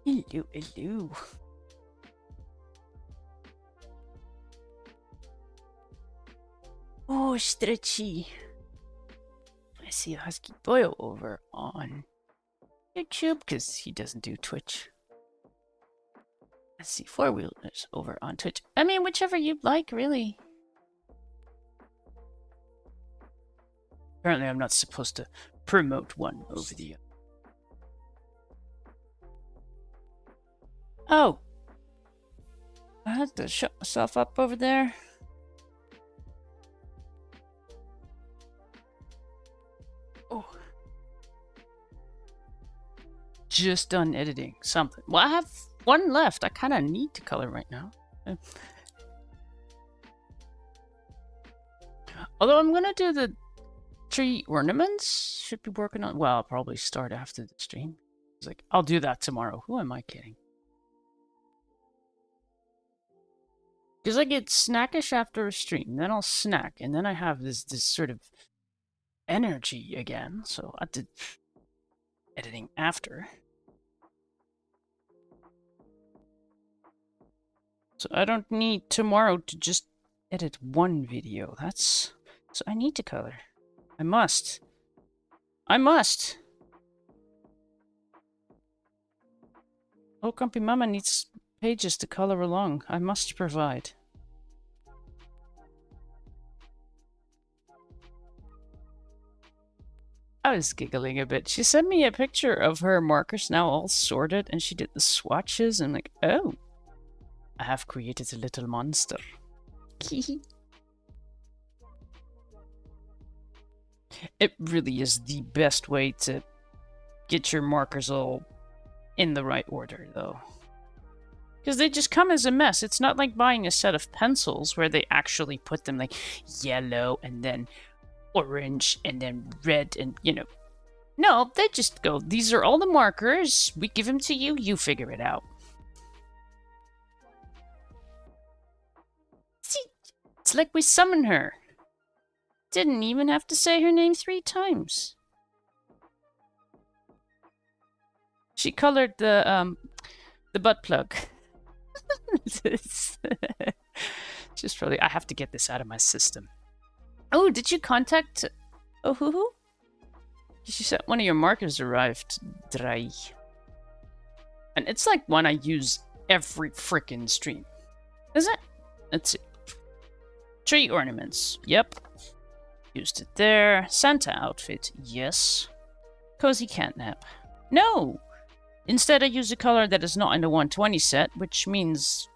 Hello, hello. Oh, stretchy. I see a Husky Boyle over on YouTube because he doesn't do Twitch. I see Four Wheelers over on Twitch. I mean, whichever you'd like, really. Apparently, I'm not supposed to promote one over the other. Oh. I had to shut myself up over there. Oh. Just done editing something. Well, I have one left. I kind of need to color right now. Although I'm going to do the tree ornaments. Should be working on... Well, I'll probably start after the stream. It's like, I'll do that tomorrow. Who am I kidding? Because I get snackish after a stream. Then I'll snack. And then I have this sort of energy again. So I did editing after. So I don't need tomorrow to just edit one video. That's... So I need to color. I must. I must! Oh, Grumpy Mama needs pages to color along. I must provide. I was giggling a bit. She sent me a picture of her markers now all sorted, and she did the swatches. I'm like, oh, I have created a little monster. It really is the best way to get your markers all in the right order, though. Because they just come as a mess. It's not like buying a set of pencils where they actually put them like yellow and then orange and then red and, you know. No, they just go, these are all the markers. We give them to you. You figure it out. See, it's like we summon her. Didn't even have to say her name 3 times. She colored the butt plug. Just probably, I have to get this out of my system. Oh, did you contact Ohuhu? She said one of your markers arrived dry. And it's like one I use every frickin' stream. Is it? Let's see. Tree ornaments. Yep. Used it there. Santa outfit. Yes. Cozy catnap. No! Instead, I use a color that is not in the 120 set, which means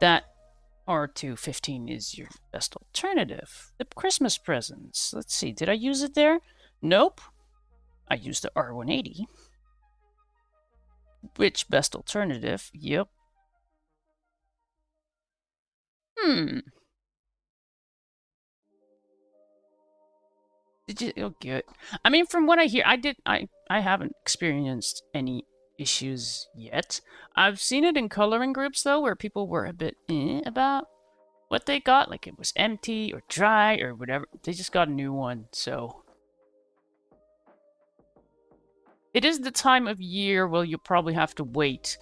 that R215 is your best alternative. The Christmas presents. Let's see, did I use it there? Nope. I used the R180. Which best alternative? Yep. Did you? Oh, good. I mean, from what I hear, I haven't experienced any issues yet. I've seen it in coloring groups though, where people were a bit about what they got, like it was empty or dry or whatever. They just got a new one, so it is the time of year where you'll probably have to wait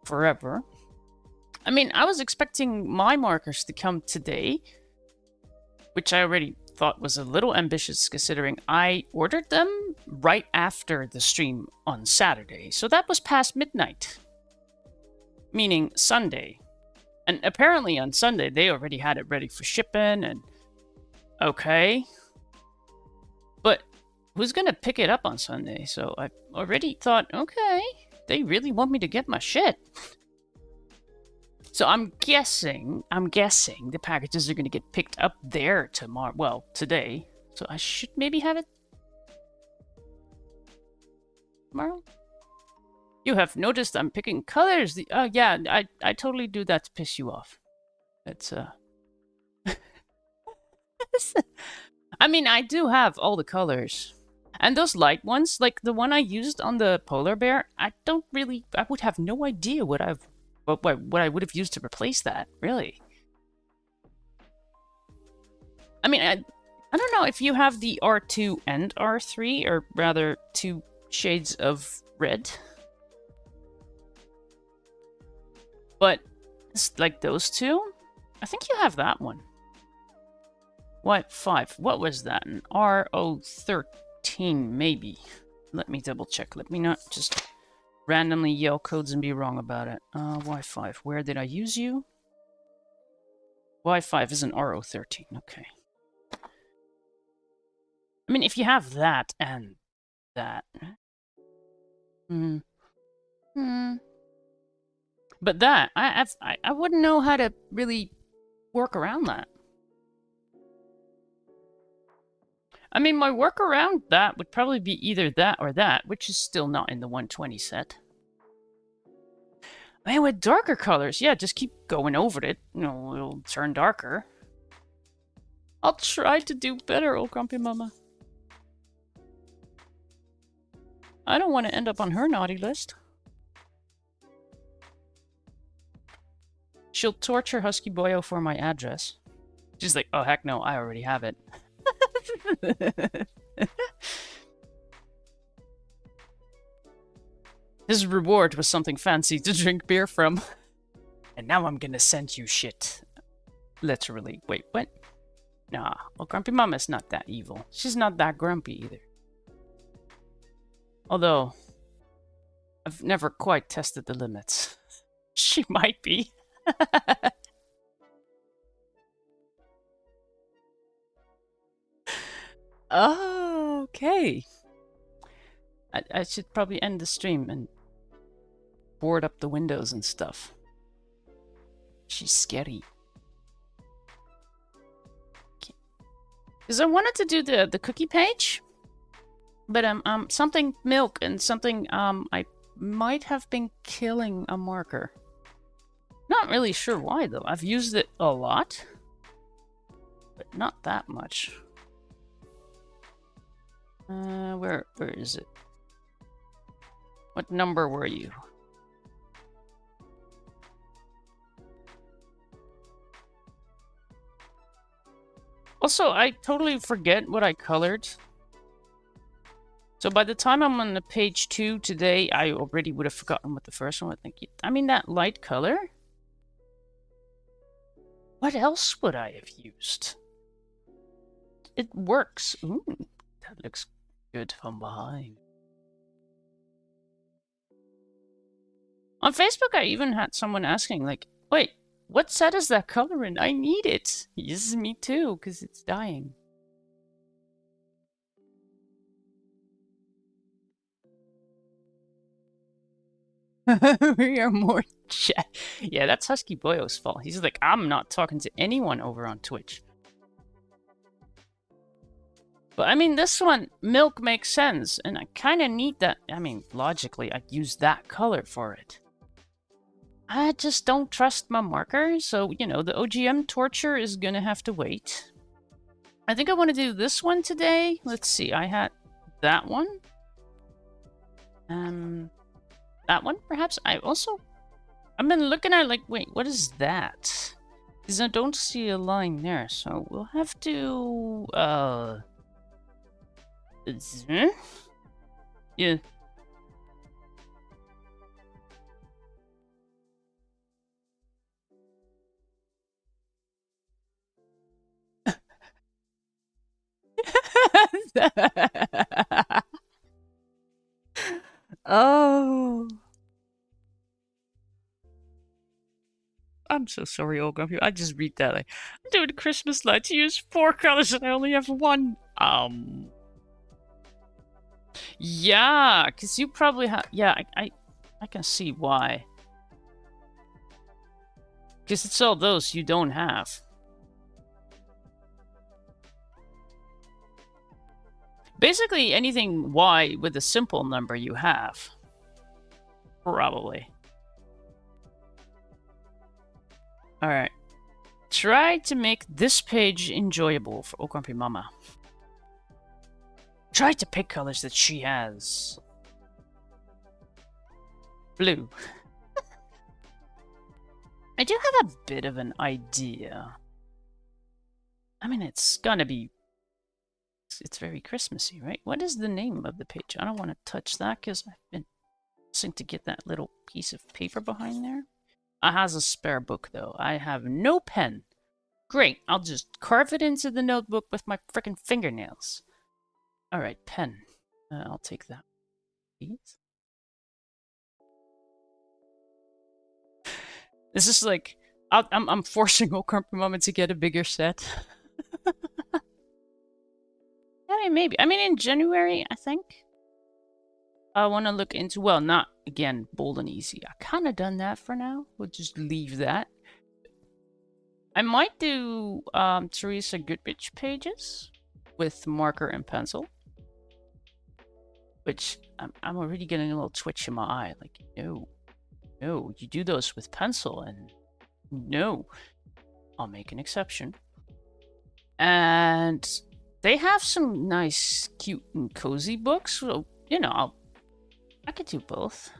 forever. I mean, I was expecting my markers to come today, which I already thought was a little ambitious considering I ordered them right after the stream on Saturday. So that was past midnight, meaning Sunday. And apparently on Sunday, they already had it ready for shipping and okay. But who's going to pick it up on Sunday? So I already thought, okay, they really want me to get my shit. So I'm guessing the packages are going to get picked up there tomorrow. Well, today. So I should maybe have it tomorrow. You have noticed I'm picking colors. Yeah, I totally do that to piss you off. That's I mean, I do have all the colors. And those light ones, like the one I used on the polar bear, I would have no idea what I would have used to replace that, really. I mean, I don't know if you have the R2 and R3, or rather 2 shades of red. But it's like those two. I think you have that one. What 5? What was that? An RO13, maybe. Let me double check. Let me not just randomly yell codes and be wrong about it. Y5. Where did I use you? Y5 is an RO13. Okay. I mean, if you have that and that. But that, I wouldn't know how to really work around that. I mean, my work around that would probably be either that or that, which is still not in the 120 set. Man, with darker colors, yeah, just keep going over it. You know, it'll turn darker. I'll try to do better, old grumpy mama. I don't want to end up on her naughty list. She'll torture Husky Boyo for my address. She's like, oh heck no, I already have it. His reward was something fancy to drink beer from. And now I'm gonna send you shit. Literally. Wait, what? Nah, well, Grumpy Mama's not that evil. She's not that grumpy either. Although, I've never quite tested the limits. She might be. Oh, okay. I should probably end the stream and board up the windows and stuff. She's scary. Because I wanted to do the cookie page, but something milk and something I might have been killing a marker. Not really sure why though. I've used it a lot, but not that much. Where is it? What number were you? Also, I totally forget what I colored. So by the time I'm on the page 2 today, I already would have forgotten what the first one would think. I mean, that light color? What else would I have used? It works. Ooh, that looks good from behind. On Facebook, I even had someone asking, like, wait, what set is that color in? I need it. Yes, me too, because it's dying. We are more chat. Yeah, that's Husky Boyo's fault. He's like, I'm not talking to anyone over on Twitch. But I mean, this one, milk makes sense, and I kind of need that. I mean, logically, I'd use that color for it. I just don't trust my marker, so, you know, the OGM torture is gonna have to wait. I think I want to do this one today. Let's see, I had that one. That one, perhaps? I've been looking at, like, wait, what is that? Because I don't see a line there, so we'll have to, yeah. Oh. I'm so sorry, old grumpy. I just read that like, I'm doing Christmas lights. You use 4 colors and I only have 1. Yeah, because you probably have... Yeah, I can see why. Because it's all those you don't have. Basically, anything Y with a simple number you have. Probably. Alright. Try to make this page enjoyable for Okrampi Mama. Try to pick colors that she has. Blue. I do have a bit of an idea. I mean, it's gonna be... It's very Christmassy, right? What is the name of the page? I don't want to touch that because I've been missing to get that little piece of paper behind there. has a spare book, though. I have no pen. Great, I'll just carve it into the notebook with my frickin' fingernails. Alright, pen. I'll take that, please. This is like... I'm forcing Old Crumpy Mama to get a bigger set. I mean, maybe. I mean, in January, I think. I want to look into... Well, not, again, bold and easy. I kind of done that for now. We'll just leave that. I might do Teresa Goodrich pages with marker and pencil. Which, I'm already getting a little twitch in my eye. Like, no. No, you do those with pencil, and... No. I'll make an exception. And... They have some nice, cute, and cozy books. So, you know, I could do both.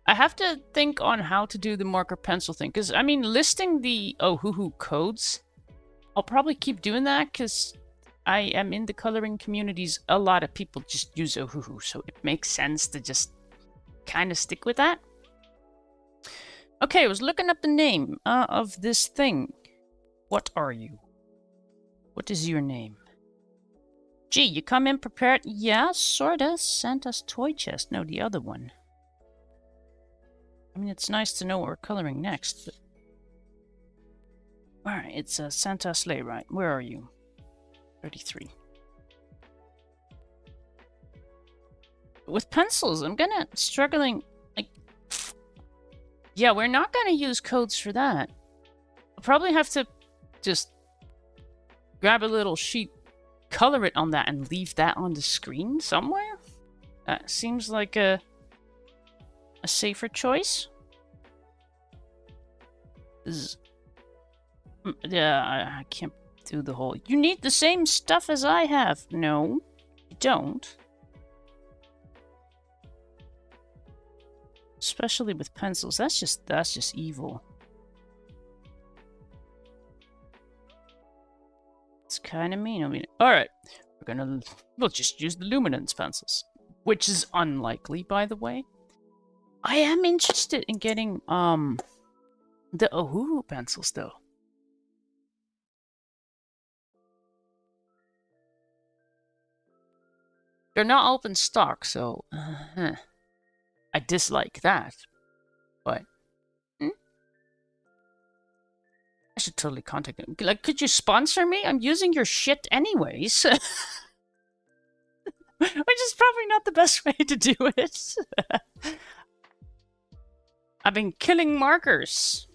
I have to think on how to do the marker pencil thing. Because, I mean, listing the Ohuhu codes, I'll probably keep doing that because I am in the coloring communities. A lot of people just use Ohuhu. So it makes sense to just kind of stick with that. Okay, I was looking up the name of this thing. What are you? What is your name? Gee, you come in prepared? Yeah, sorta. Santa's toy chest. No, the other one. I mean, it's nice to know what we're coloring next, but... Alright, it's a Santa sleigh ride. Where are you? 33. With pencils, I'm struggling... Yeah, we're not going to use codes for that. I'll probably have to just grab a little sheet, color it on that, and leave that on the screen somewhere. That seems like a safer choice. Yeah, I can't do the whole... You need the same stuff as I have. No, you don't. Especially with pencils. That's just evil. It's kind of mean. I mean, all right, we'll just use the luminance pencils, which is unlikely, by the way. I am interested in getting the Ohuhu pencils though. They're not open stock, so I dislike that, but I should totally contact them. Like, could you sponsor me? I'm using your shit anyways. Which is probably not the best way to do it. I've been killing markers.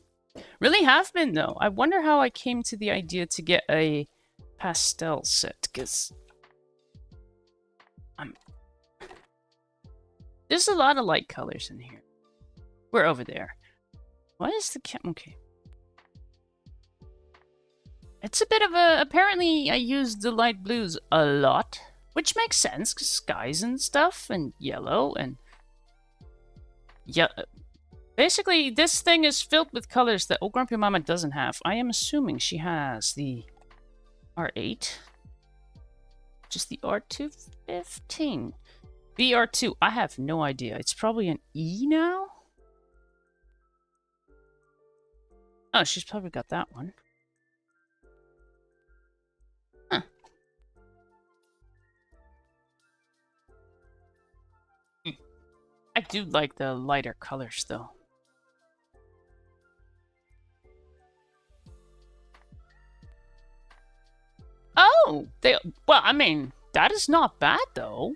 Really have been, though. I wonder how I came to the idea to get a pastel set, because... There's a lot of light colors in here. We're over there. Why is the cat... Okay. It's a bit of a... Apparently, I use the light blues a lot. Which makes sense, because skies and stuff, and yellow, and... Yeah. Basically, this thing is filled with colors that Old Grumpy Mama doesn't have. I am assuming she has the R8. Just the R215. VR2, I have no idea. It's probably an E now? Oh, she's probably got that one. Huh. I do like the lighter colors, though. Oh! Well, I mean, that is not bad, though.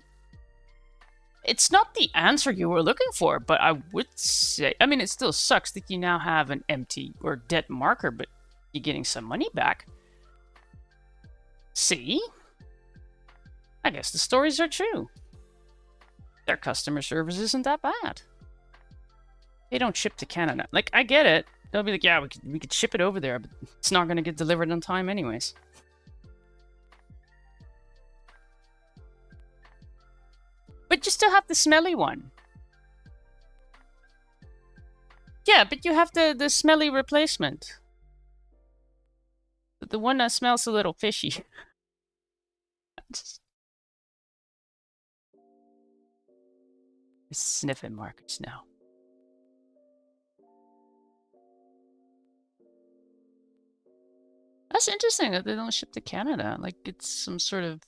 It's not the answer you were looking for, but I would say... I mean, it still sucks that you now have an empty or dead marker, but you're getting some money back. See? I guess the stories are true. Their customer service isn't that bad. They don't ship to Canada. Like, I get it. They'll be like, yeah, we could ship it over there, but it's not going to get delivered on time anyways. But you still have the smelly one. Yeah, but you have the smelly replacement. The one that smells a little fishy. Sniffing markets now. That's interesting that they don't ship to Canada. Like it's some sort of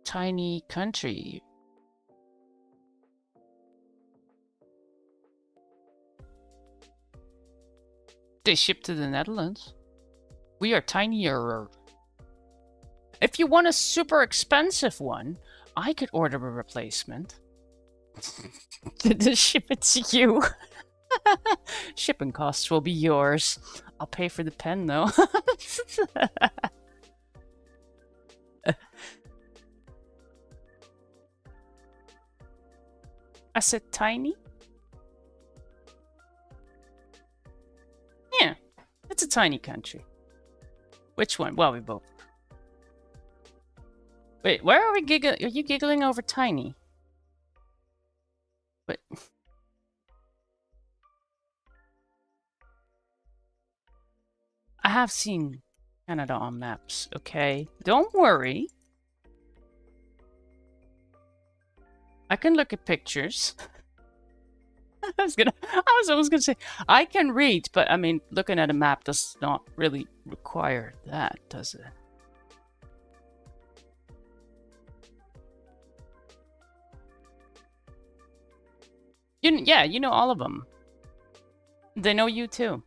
tiny country. They ship to the Netherlands. We are tinier. If you want a super expensive one, I could order a replacement. To ship it to you. Shipping costs will be yours. I'll pay for the pen though. I said tiny? Yeah, it's a tiny country. Which one? Well, we both. Wait, where are we giggling? Are you giggling over tiny? But I have seen Canada on maps, okay? Don't worry. I can look at pictures. I was almost gonna say I can read, but I mean looking at a map does not really require that, does it? Yeah, you know all of them. They know you too.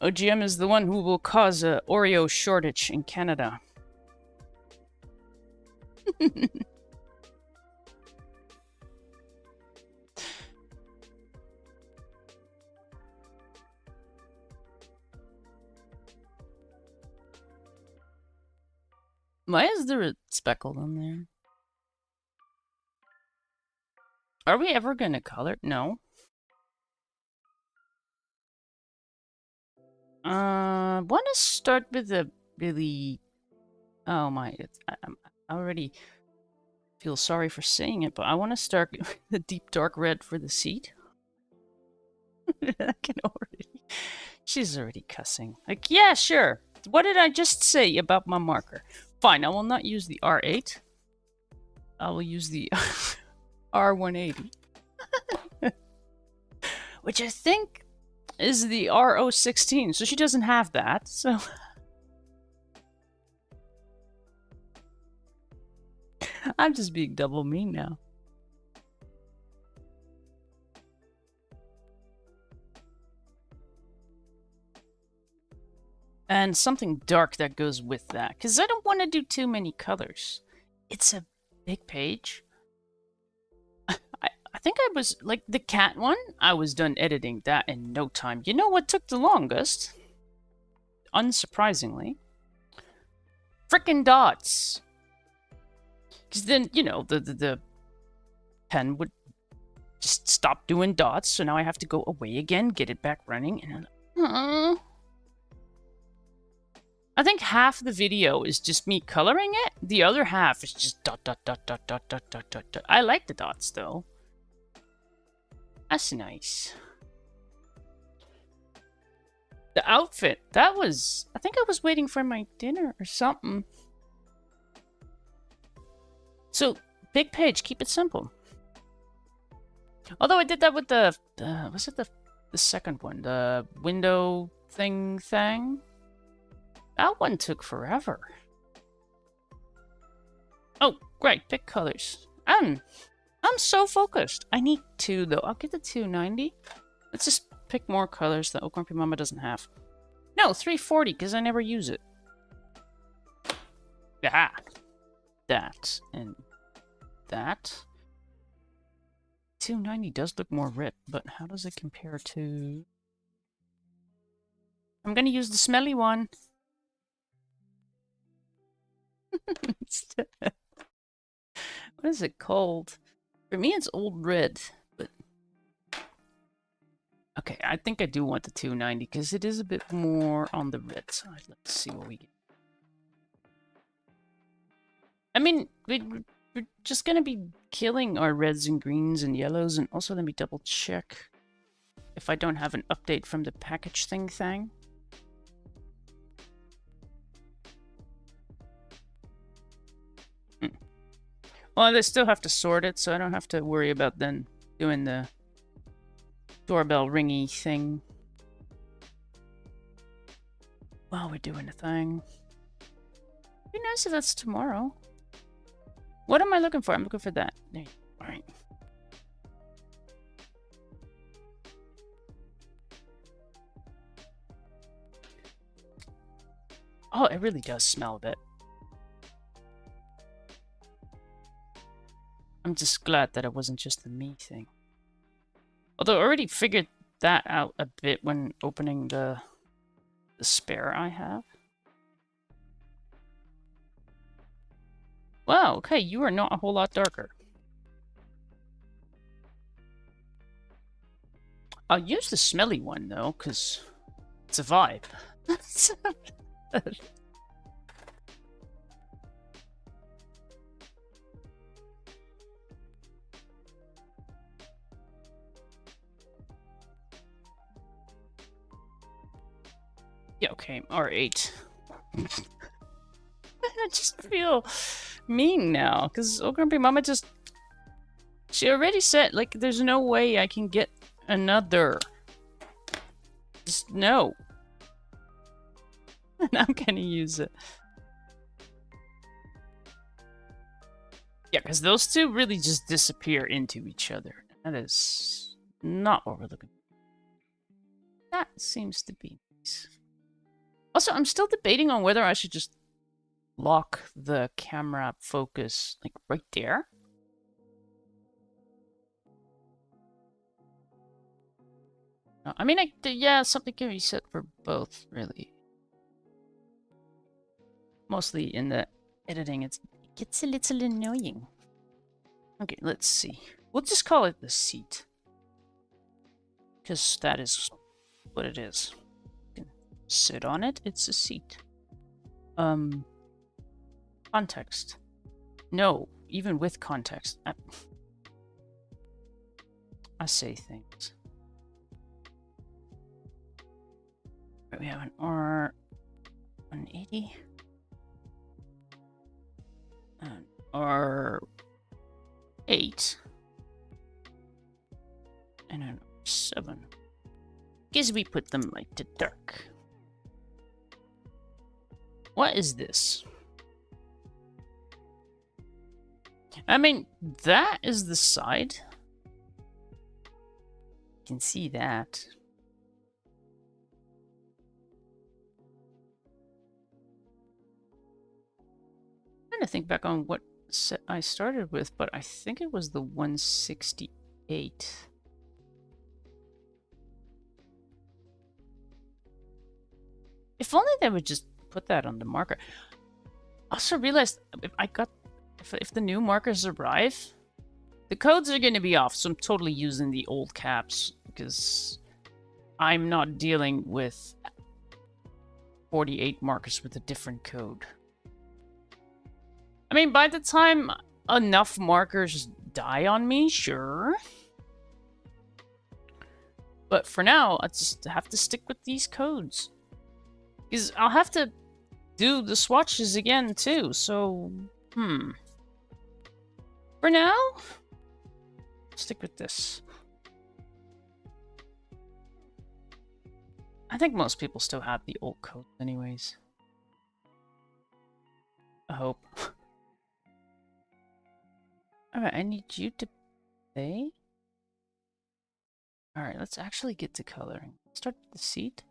OGM is the one who will cause a Oreo shortage in Canada. Why is there a speckle on there? Are we ever gonna color? No. Want to start with a really... Oh my, I already feel sorry for saying it, but I want to start with the deep dark red for the seat. I can already... She's already cussing. Like, yeah, sure. What did I just say about my marker? Fine, I will not use the R8. I will use the R180. Which I think is the R016, so she doesn't have that, so... I'm just being double mean now. And something dark that goes with that, because I don't want to do too many colors. It's a big page. I think I was, like, the cat one, I was done editing that in no time. You know what took the longest? Unsurprisingly. Frickin' dots. Because then, you know, the pen would just stop doing dots, so now I have to go away again, get it back running, and then... I think half the video is just me coloring it. The other half is just dot, dot, dot, dot, dot, dot, dot, dot, dot. I like the dots, though. That's nice. The outfit, that was... I think I was waiting for my dinner or something. So, big page, keep it simple. Although I did that with the... was it the second one? The window thing? That one took forever. Oh, great. Pick colors. I'm so focused. I need 2, though. I'll get the 290. Let's just pick more colors that Grumpy Mama doesn't have. No, 340, because I never use it. Ah. That. And that. 290 does look more red, but how does it compare to... I'm going to use the smelly one. What is it called? For me, it's Old Red, but... Okay, I think I do want the 290, because it is a bit more on the red side. Let's see what we get. I mean, we're just gonna be killing our reds and greens and yellows, and also let me double check if I don't have an update from the package thing. Well, they still have to sort it, so I don't have to worry about then doing the doorbell ringy thing while we're doing the thing. It'd be nice if that's tomorrow. What am I looking for? I'm looking for that. There you go. All right. Oh, it really does smell a bit. I'm just glad that it wasn't just the me thing. Although I already figured that out a bit when opening the spare I have. Wow, okay, you are not a whole lot darker. I'll use the smelly one, though, because it's a vibe. Yeah, okay, R8. I just feel mean now, because Oh Grumpy Mama just... She already said, like, there's no way I can get another. Just no. And I'm gonna use it. Yeah, because those two really just disappear into each other. That is not what we're looking for. That seems to be nice. Also, I'm still debating on whether I should just lock the camera focus, like, right there. I mean, yeah, something can be said for both, really. Mostly in the editing, it gets a little annoying. Okay, let's see. We'll just call it the seat. Because that is what it is. You can sit on it, it's a seat. Context. No, even with context. I say things. Right, we have an R180. An R8. And an R7. Guess we put them like to dark. What is this? I mean, that is the side. You can see that. I'm trying to think back on what set I started with, but I think it was the 168. If only they would just put that on the marker. I also realized if the new markers arrive, the codes are going to be off, so I'm totally using the old caps because I'm not dealing with 48 markers with a different code. I mean, by the time enough markers die on me, sure. But for now, I just have to stick with these codes. Because I'll have to do the swatches again, too, so... For now, stick with this. I think most people still have the old codes anyways. I hope. Alright, I need you to play. Alright, let's actually get to coloring. Start with the seat.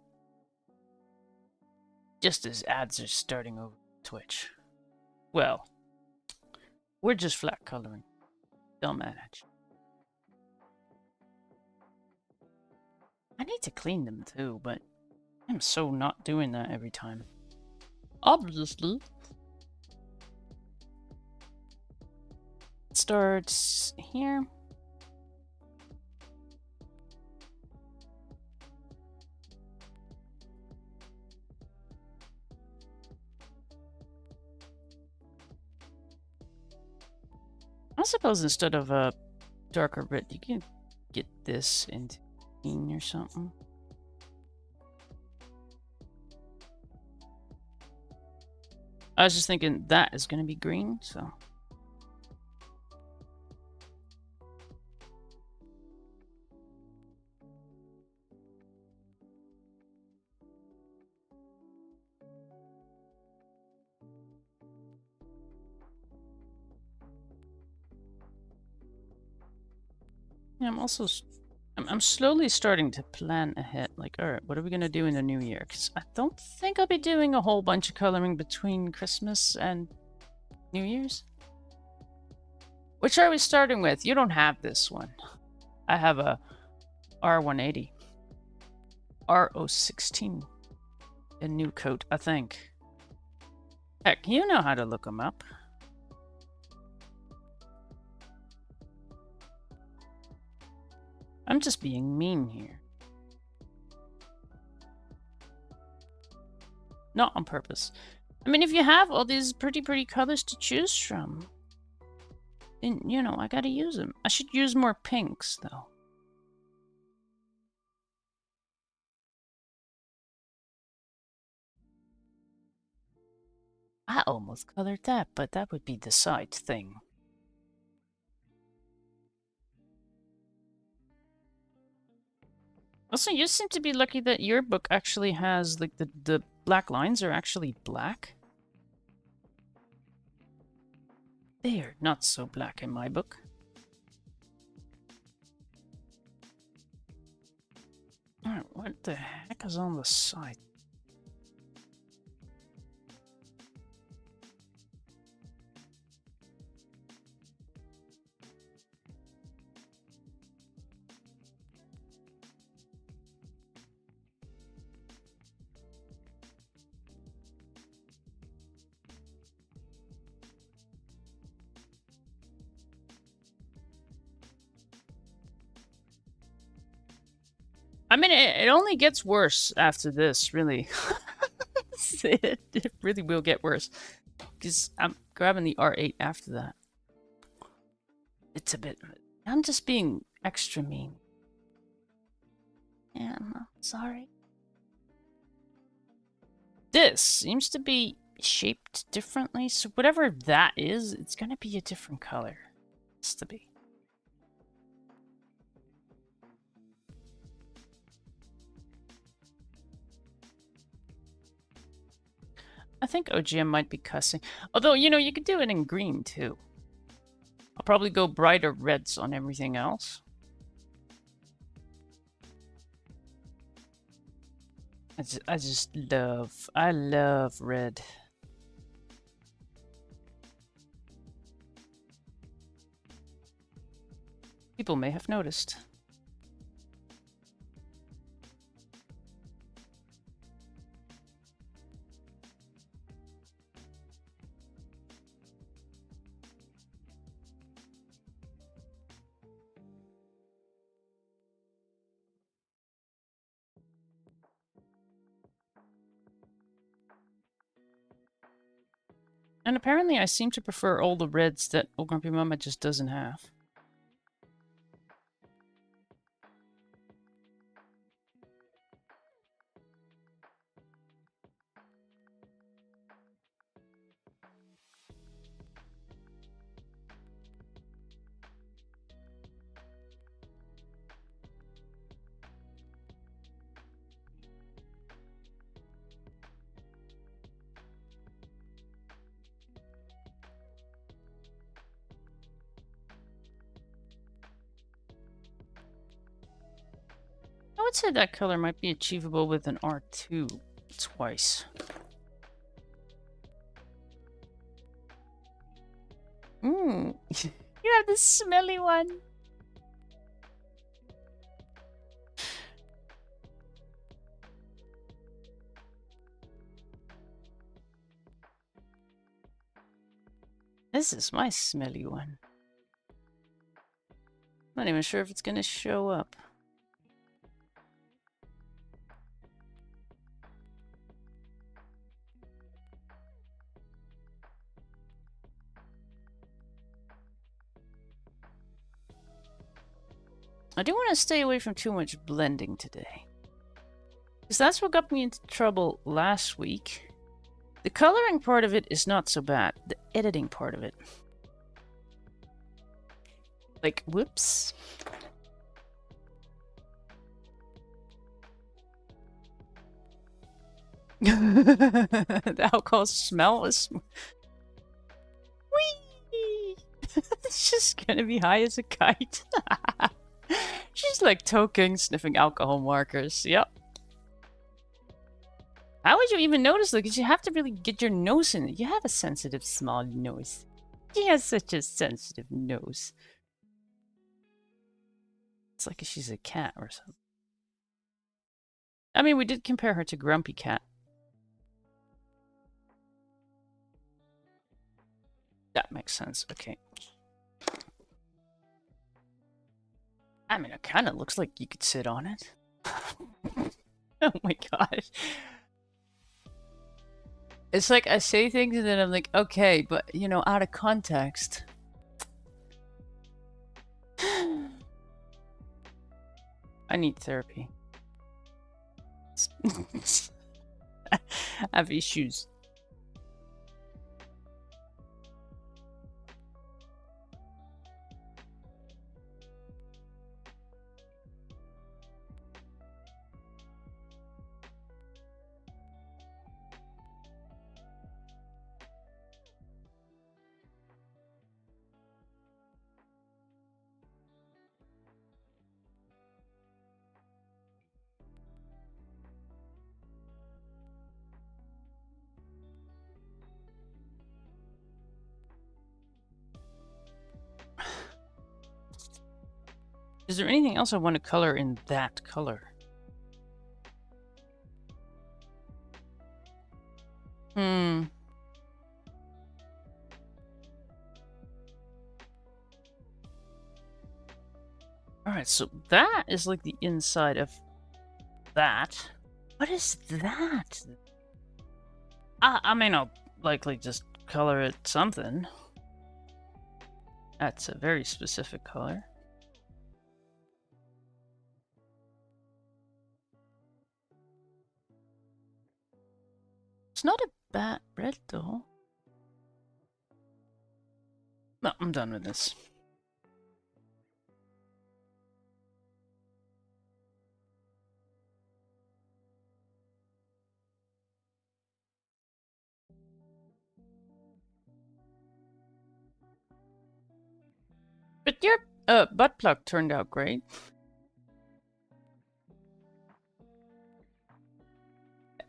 Just as ads are starting over Twitch. Well, we're just flat coloring. Don't manage. I need to clean them too, but I'm so not doing that every time. Obviously. It starts here. I suppose instead of a darker red, you can get this into green or something. I was just thinking that is going to be green, so. Yeah, I'm slowly starting to plan ahead. Like, all right, what are we gonna do in the new year? Because I don't think I'll be doing a whole bunch of coloring between Christmas and New Year's. Which are we starting with? You don't have this one. I have a R180. R016. A new coat, I think. Heck, you know how to look them up. I'm just being mean here. Not on purpose. I mean, if you have all these pretty colors to choose from, then, you know, I gotta use them. I should use more pinks, though. I almost colored that, but that would be the side thing. Also, you seem to be lucky that your book actually has, like, the black lines are actually black. They are not so black in my book. Alright, what the heck is on the side? I mean, it only gets worse after this, really. It really will get worse. Because I'm grabbing the R8 after that. It's a bit... I'm just being extra mean. Yeah, I'm sorry. This seems to be shaped differently, so whatever that is, it's gonna be a different color. It has to be. I think OGM might be cussing. Although, you know, you could do it in green, too. I'll probably go brighter reds on everything else. I love red. People may have noticed. And apparently I seem to prefer all the reds that Oh Grumpy Mama just doesn't have. I would say that color might be achievable with an R2 twice. You have the smelly one. This is my smelly one. Not even sure if it's gonna show up. I do want to stay away from too much blending today. Because that's what got me into trouble last week. The coloring part of it is not so bad. The editing part of it. Like, whoops. The alcohol smell is... Whee! It's just gonna be high as a kite. She's like toking, sniffing alcohol markers. Yep. How would you even notice that? Because you have to really get your nose in it. You have a sensitive small nose. She has such a sensitive nose. It's like she's a cat or something. I mean, we did compare her to Grumpy Cat. That makes sense. Okay. I mean, it kind of looks like you could sit on it. Oh my gosh. It's like I say things and then I'm like, okay, but you know, out of context. I need therapy. I have issues. Is there anything else I want to color in that color? Hmm. Alright, so that is like the inside of that. What is that? I mean, I'll likely just color it something. That's a very specific color. It's not a bad red though. No, I'm done with this. But your butt plug turned out great.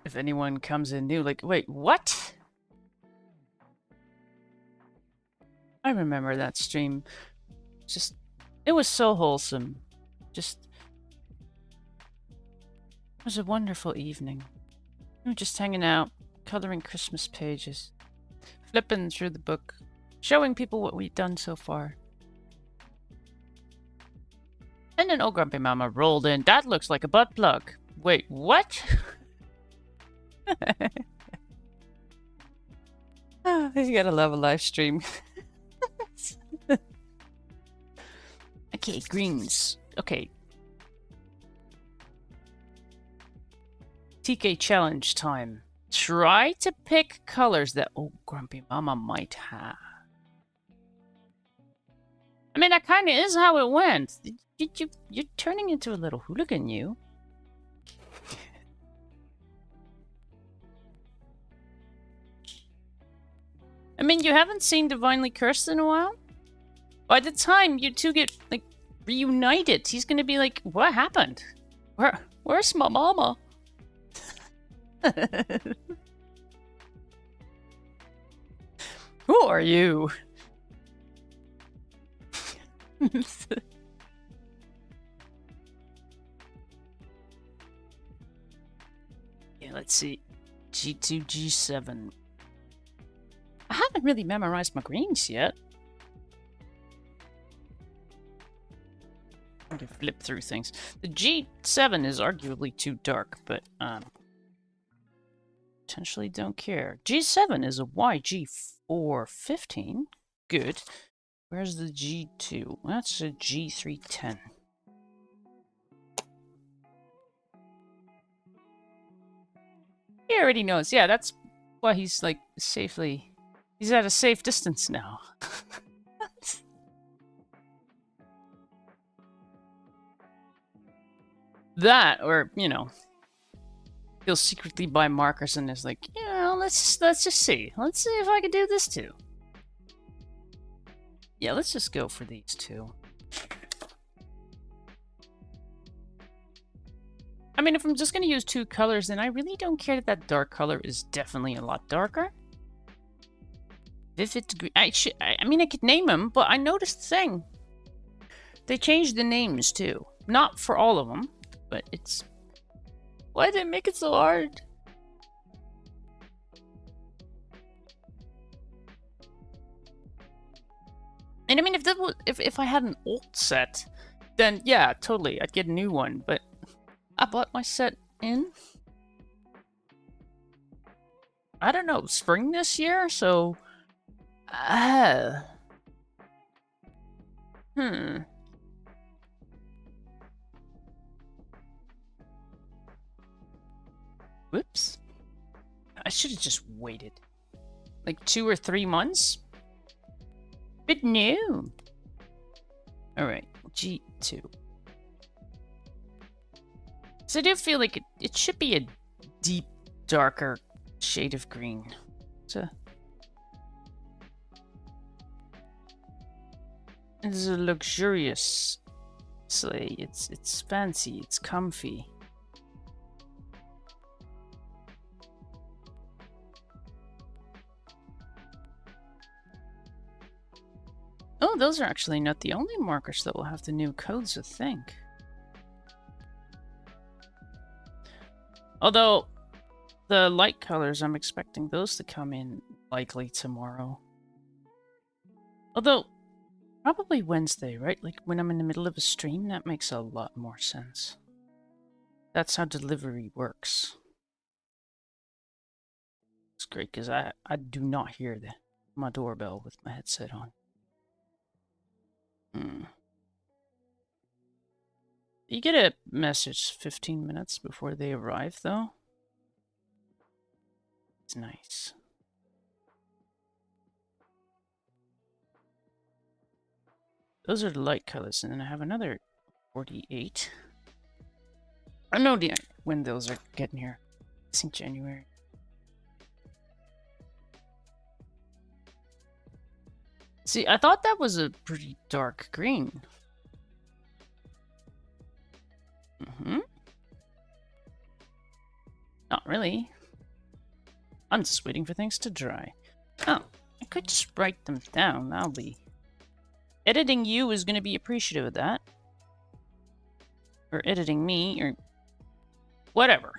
If anyone comes in new, like, wait, what? I remember that stream. Just, it was so wholesome. Just, it was a wonderful evening. We were just hanging out, coloring Christmas pages, flipping through the book, showing people what we'd done so far. And then, oh, Grumpy Mama rolled in. That looks like a butt plug. Wait, what? Oh, you gotta love a live stream. Okay, greens. Okay. TK challenge time. Try to pick colors that, oh, Grumpy Mama might have. I mean, that kind of is how it went. You're turning into a little hooligan, you. I mean, you haven't seen Divinely Cursed in a while? By the time you two get, like, reunited, he's gonna be like, what happened? Where's my mama? Who are you? Yeah, let's see. G2, G7. I haven't really memorized my greens yet. I can flip through things. The G7 is arguably too dark, but potentially don't care. G7 is a YG415. Good. Where's the G2? That's a G310. He already knows. Yeah, that's why he's like safely. He's at a safe distance now. That, or you know, he'll secretly buy markers and is like, you know, let's just see. Let's see if I can do this too. Yeah, let's just go for these two. I mean, if I'm just going to use two colors, then I really don't care that that dark color is definitely a lot darker. Vivid green. I mean, I could name them, but I noticed the thing. They changed the names too. Not for all of them, but it's... Why did they make it so hard? And I mean, if I had an old set, then yeah, totally, I'd get a new one. But I bought my set in, I don't know, spring this year, so Whoops. I should have just waited. Like 2 or 3 months? But no. Alright, G2. So I do feel like it should be a deep, darker shade of green. So it's a luxurious sleigh. It's fancy, it's comfy. Oh, those are actually not the only markers that will have the new codes, I think. Although, the light colors, I'm expecting those to come in likely tomorrow. Although, probably Wednesday, right? Like, when I'm in the middle of a stream, that makes a lot more sense. That's how delivery works. It's great, because I do not hear my doorbell with my headset on. You get a message 15 minutes before they arrive, though. It's nice. Those are the light colors, and then I have another 48. I know when those are getting here. I think January. See, I thought that was a pretty dark green. Not really. I'm just waiting for things to dry. Oh, I could just write them down. That'll be... Editing you is going to be appreciative of that. Or editing me, or... whatever.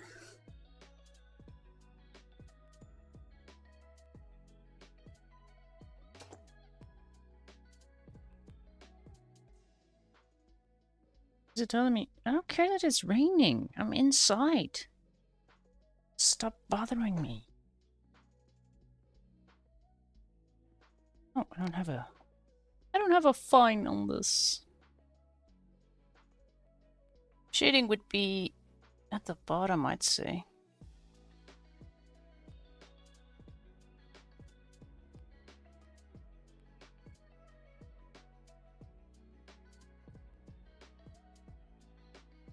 Is it telling me? I don't care that it's raining. I'm inside. Stop bothering me. Oh, I don't have a fine on this. Shading would be at the bottom, I'd say.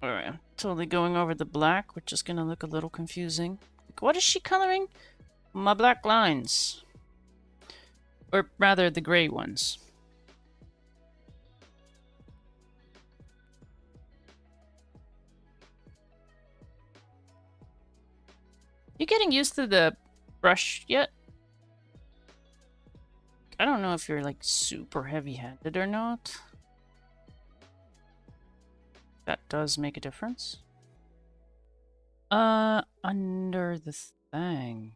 Alright, I'm totally going over the black, which is going to look a little confusing. Like, what is she coloring? My black lines. Or rather, the gray ones. You getting used to the brush yet? I don't know if you're like super heavy-handed or not. That does make a difference. Under the thing.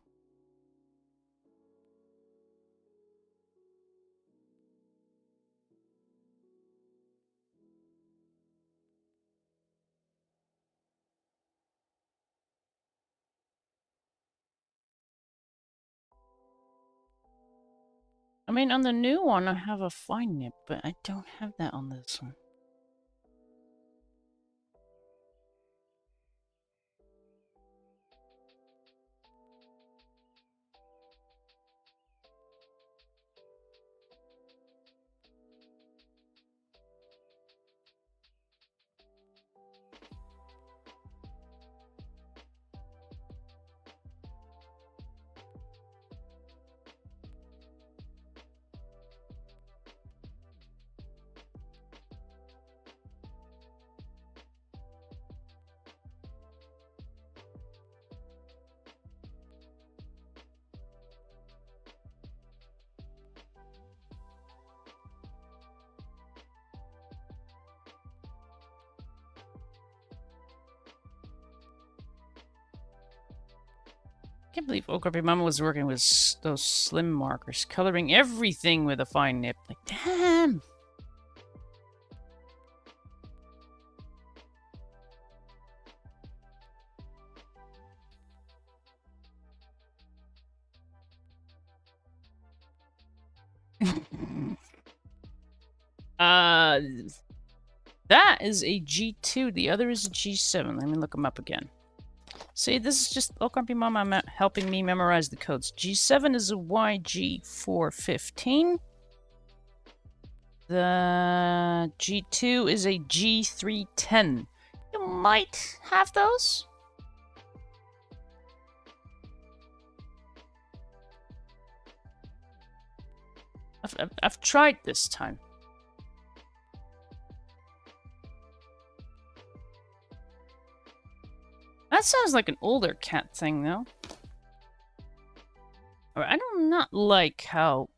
I mean, on the new one, I have a fine nip, but I don't have that on this one. can't believe Okapi Mama was working with those slim markers, coloring everything with a fine nip. Like, damn! That is a G2. The other is a G7. Let me look them up again. See, this is just Okapi Mama helping me memorize the codes. G7 is a YG415. The G2 is a G310. You might have those. I've tried this time. That sounds like an older cat thing, though. I do not like how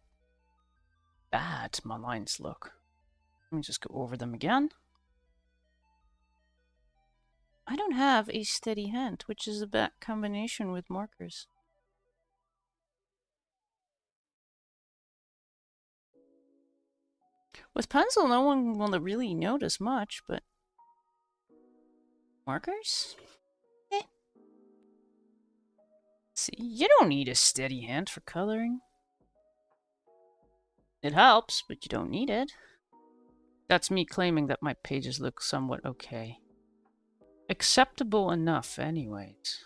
bad my lines look. Let me just go over them again. I don't have a steady hand, which is a bad combination with markers. With pencil, no one will really notice much, but markers? Eh. See, you don't need a steady hand for coloring. It helps, but you don't need it. That's me claiming that my pages look somewhat okay. Acceptable enough, anyways.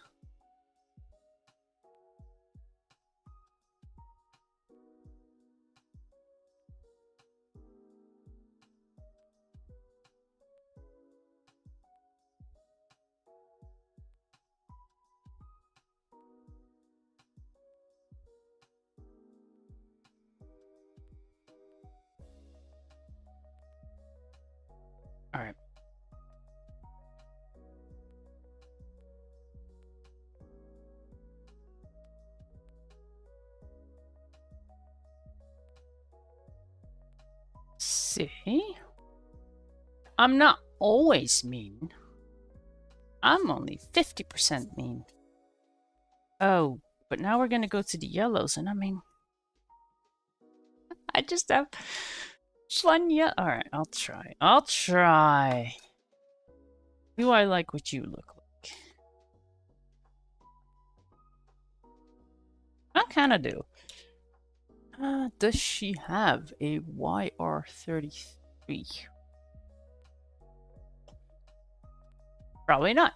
All right. See? I'm not always mean. I'm only 50% mean. Oh, but now we're gonna go to the yellows, and I mean... I just have... one yellow. Alright, I'll try. I'll try. Do I like what you look like? I kinda do. Does she have a YR33? Probably not.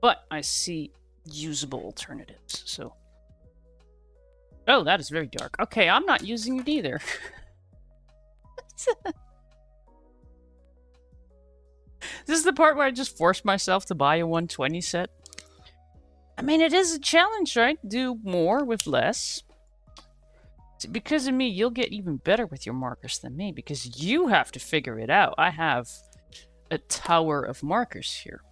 But I see usable alternatives, so... Oh, that is very dark. Okay, I'm not using it either. This is the part where I just forced myself to buy a 120 set. I mean, it is a challenge, right? Do more with less. See, because of me, you'll get even better with your markers than me, because you have to figure it out. I have a tower of markers here.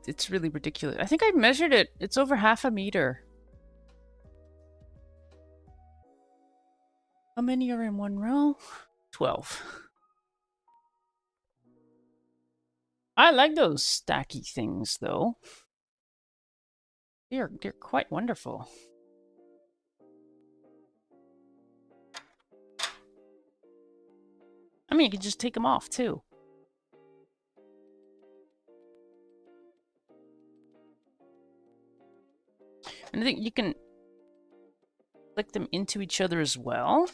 It's really ridiculous. I think I measured it. It's over 1/2 meter. How many are in one row? 12. I like those stacky things, though. They're quite wonderful. I mean, you can just take them off, too. And I think you can click them into each other as well.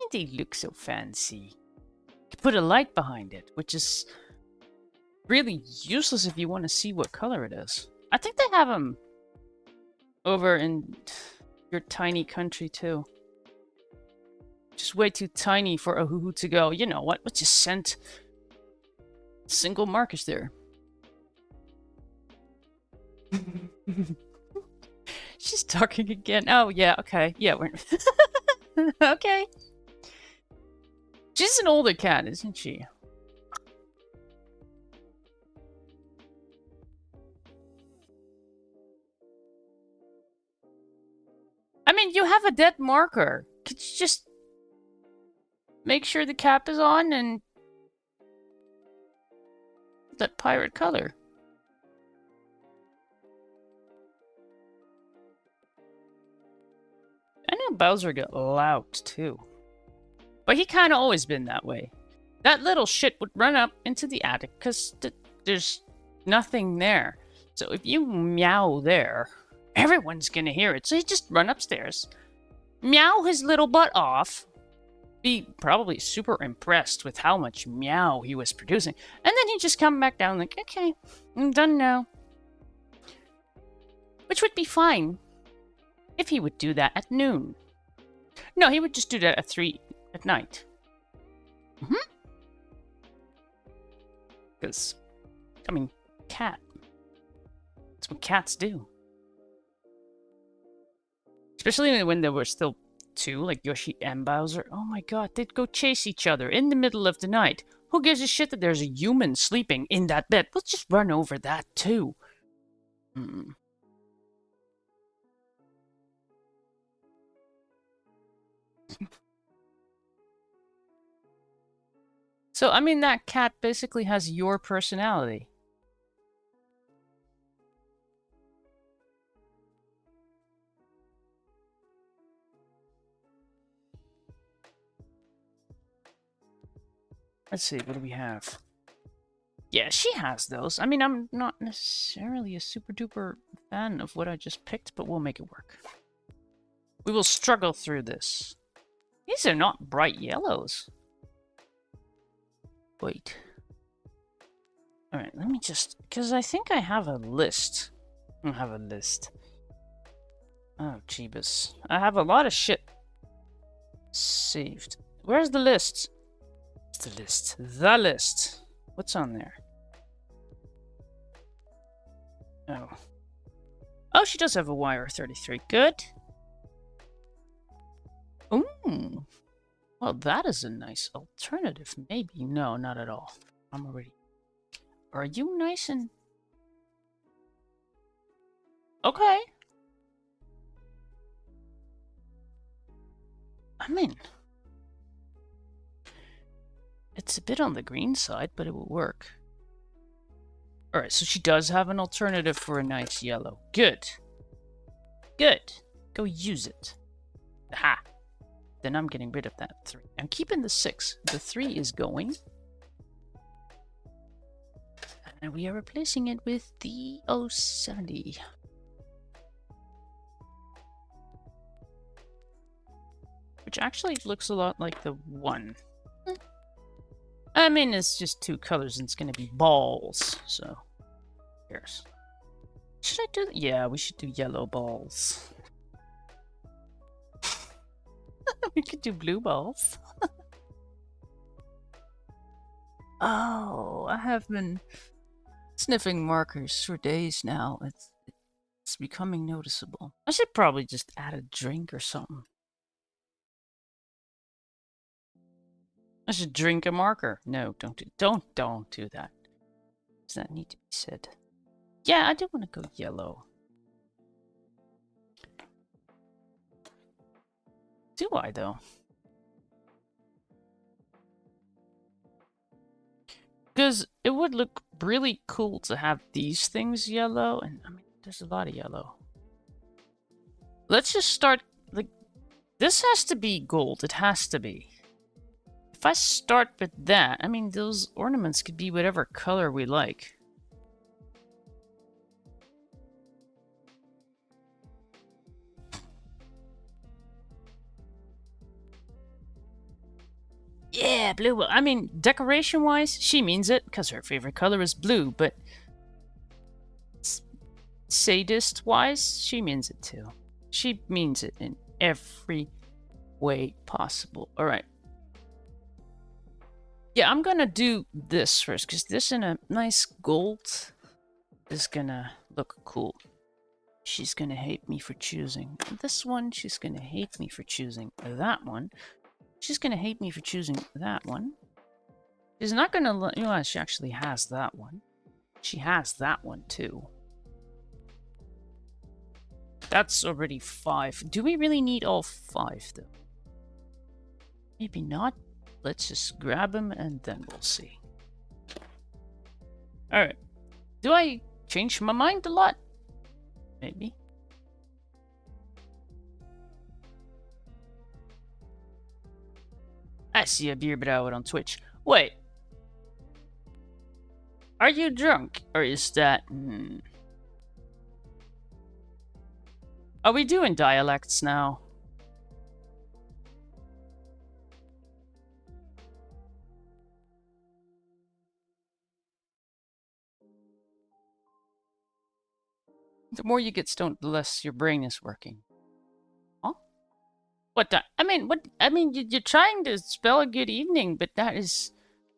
And they look so fancy. You can put a light behind it, which is really useless if you want to see what color it is. I think they have them over in your tiny country, too. Just way too tiny for Ohuhu to go, you know what, let's just send single markers there. She's talking again. Oh, yeah, okay. Yeah, we're... okay. She's an older cat, isn't she? I mean, you have a dead marker. Could you just make sure the cap is on and That pirate color. I know Bowser got loud too. But he kind of always been that way. That little shit would run up into the attic because there's nothing there. So if you meow there, everyone's gonna hear it. So he'd just run upstairs, meow his little butt off, be probably super impressed with how much meow he was producing, and then he'd just come back down like, okay, I'm done now. Which would be fine if he would do that at noon. No, he would just do that at 3 at night. Because, I mean, cat. That's what cats do. Especially when there were still two, like Yoshi and Bowser. Oh my god, they'd go chase each other in the middle of the night. Who gives a shit that there's a human sleeping in that bed? Let's just run over that too. So, I mean, that cat basically has your personality. Let's see, what do we have? Yeah, she has those. I mean, I'm not necessarily a super duper fan of what I just picked, but we'll make it work. We will struggle through this. These are not bright yellows. Wait. Alright, let me just... Because I think I have a list. I have a list. Oh, Jeebus. I have a lot of shit saved. Where's the list? What's the list? The list. What's on there? Oh. Oh, she does have a wire 33. Good. Ooh. Well, that is a nice alternative. Maybe. No, not at all. I'm already... Are you nice and... Okay. I mean... It's a bit on the green side, but it will work. Alright, so she does have an alternative for a nice yellow. Good. Good. Go use it. Aha. Then I'm getting rid of that 3. I'm keeping the 6. The 3 is going. And we are replacing it with the 070. Which actually looks a lot like the 1. I mean, it's just 2 colors and it's going to be balls. So, here's. Should I do... Yeah, we should do yellow balls. We could do blue balls. Oh, I have been sniffing markers for days now. It's becoming noticeable. I should probably just add a drink or something. I should drink a marker. No, don't do that. Does that need to be said? Yeah, I do want to go yellow. Do I, though? Because it would look really cool to have these things yellow, and I mean, there's a lot of yellow. Let's just start, like, this has to be gold. It has to be. If I start with that, I mean, those ornaments could be whatever color we like. Yeah, blue. I mean, decoration-wise, she means it, because her favorite color is blue, but sadist-wise, she means it too. She means it in every way possible. Alright. Yeah, I'm gonna do this first, because this in a nice gold is gonna look cool. She's gonna hate me for choosing this one. She's gonna hate me for choosing that one. She's gonna hate me for choosing that one. She's not gonna... You know, she actually has that one. She has that one, too. That's already 5. Do we really need all 5, though? Maybe not. Let's just grab them, and then we'll see. Alright. Do I change my mind a lot? Maybe. I see a beer brouwer on Twitch. Wait. Are you drunk? Or is that... Are we doing dialects now? The more you get stoned, the less your brain is working. Huh? What the? I mean, what? I mean, you're trying to spell a good evening, but that is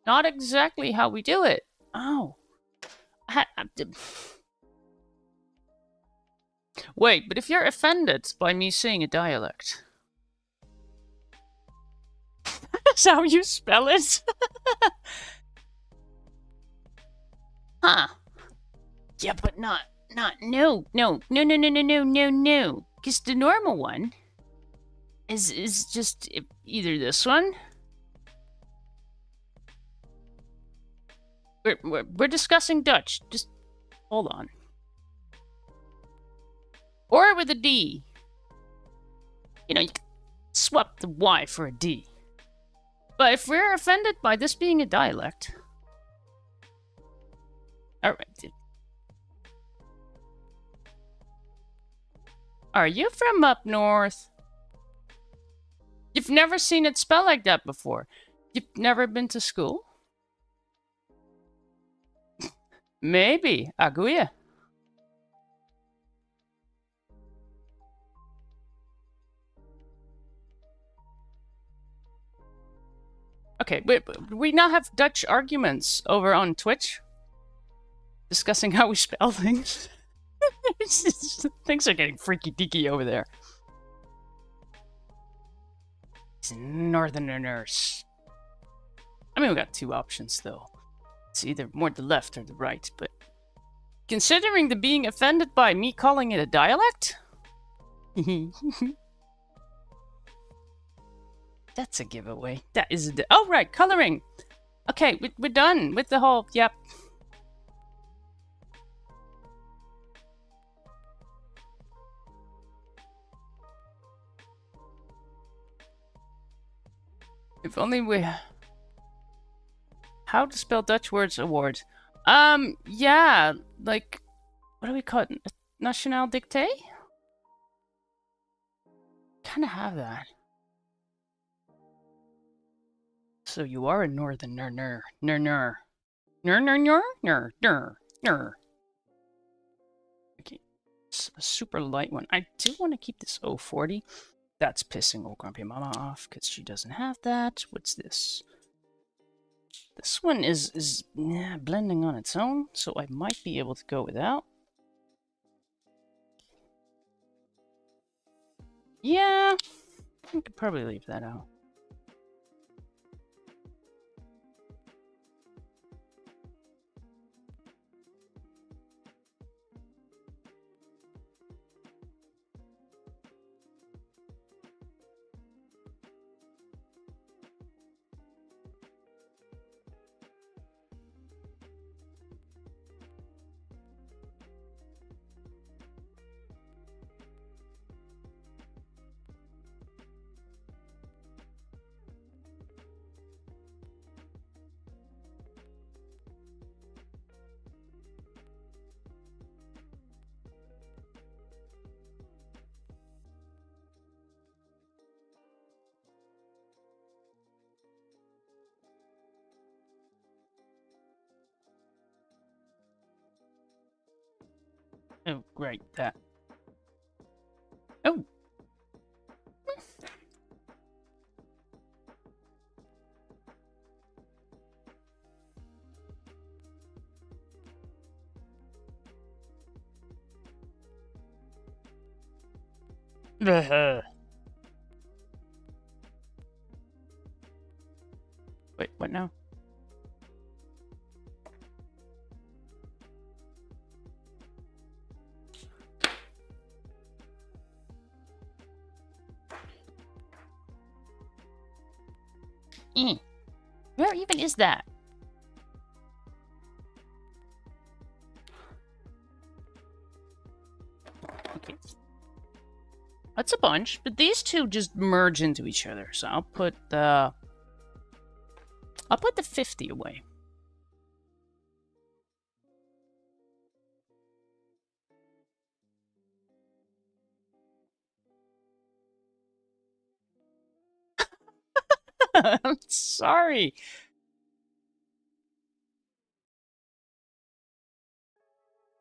not exactly how we do it. Oh. Wait, but if you're offended by me saying a dialect, that's how you spell it? Huh. Yeah, but no. Because the normal one is just either this one. We're discussing Dutch. Just hold on. Or with a D. You know, you can swap the Y for a D. But if we're offended by this being a dialect... Alright. Are you from up north? You've never seen it spelled like that before. You've never been to school? Maybe. Aguya. Okay, we now have Dutch arguments over on Twitch. Discussing how we spell things. Things are getting freaky deaky over there. It's Northerners. I mean, we got two options though. It's either more the left or the right, but considering the being offended by me calling it a dialect, that's a giveaway. That is a oh right, coloring. Okay, we're done with the whole. Yep. If only we... How to spell Dutch words award. Yeah, like... What do we call it? Nationale Dictée? Kinda have that. So you are a northerner. Okay. It's a super light one. I do want to keep this 040. That's pissing old Grumpy Mama off because she doesn't have that. What's this? This one is blending on its own, so I might be able to go without. Yeah, I could probably leave that out. Oh, great, that. Oh! Wait, what now? Where even is that? That's a bunch, but these two just merge into each other. So I'll put the 50 away. I'm sorry.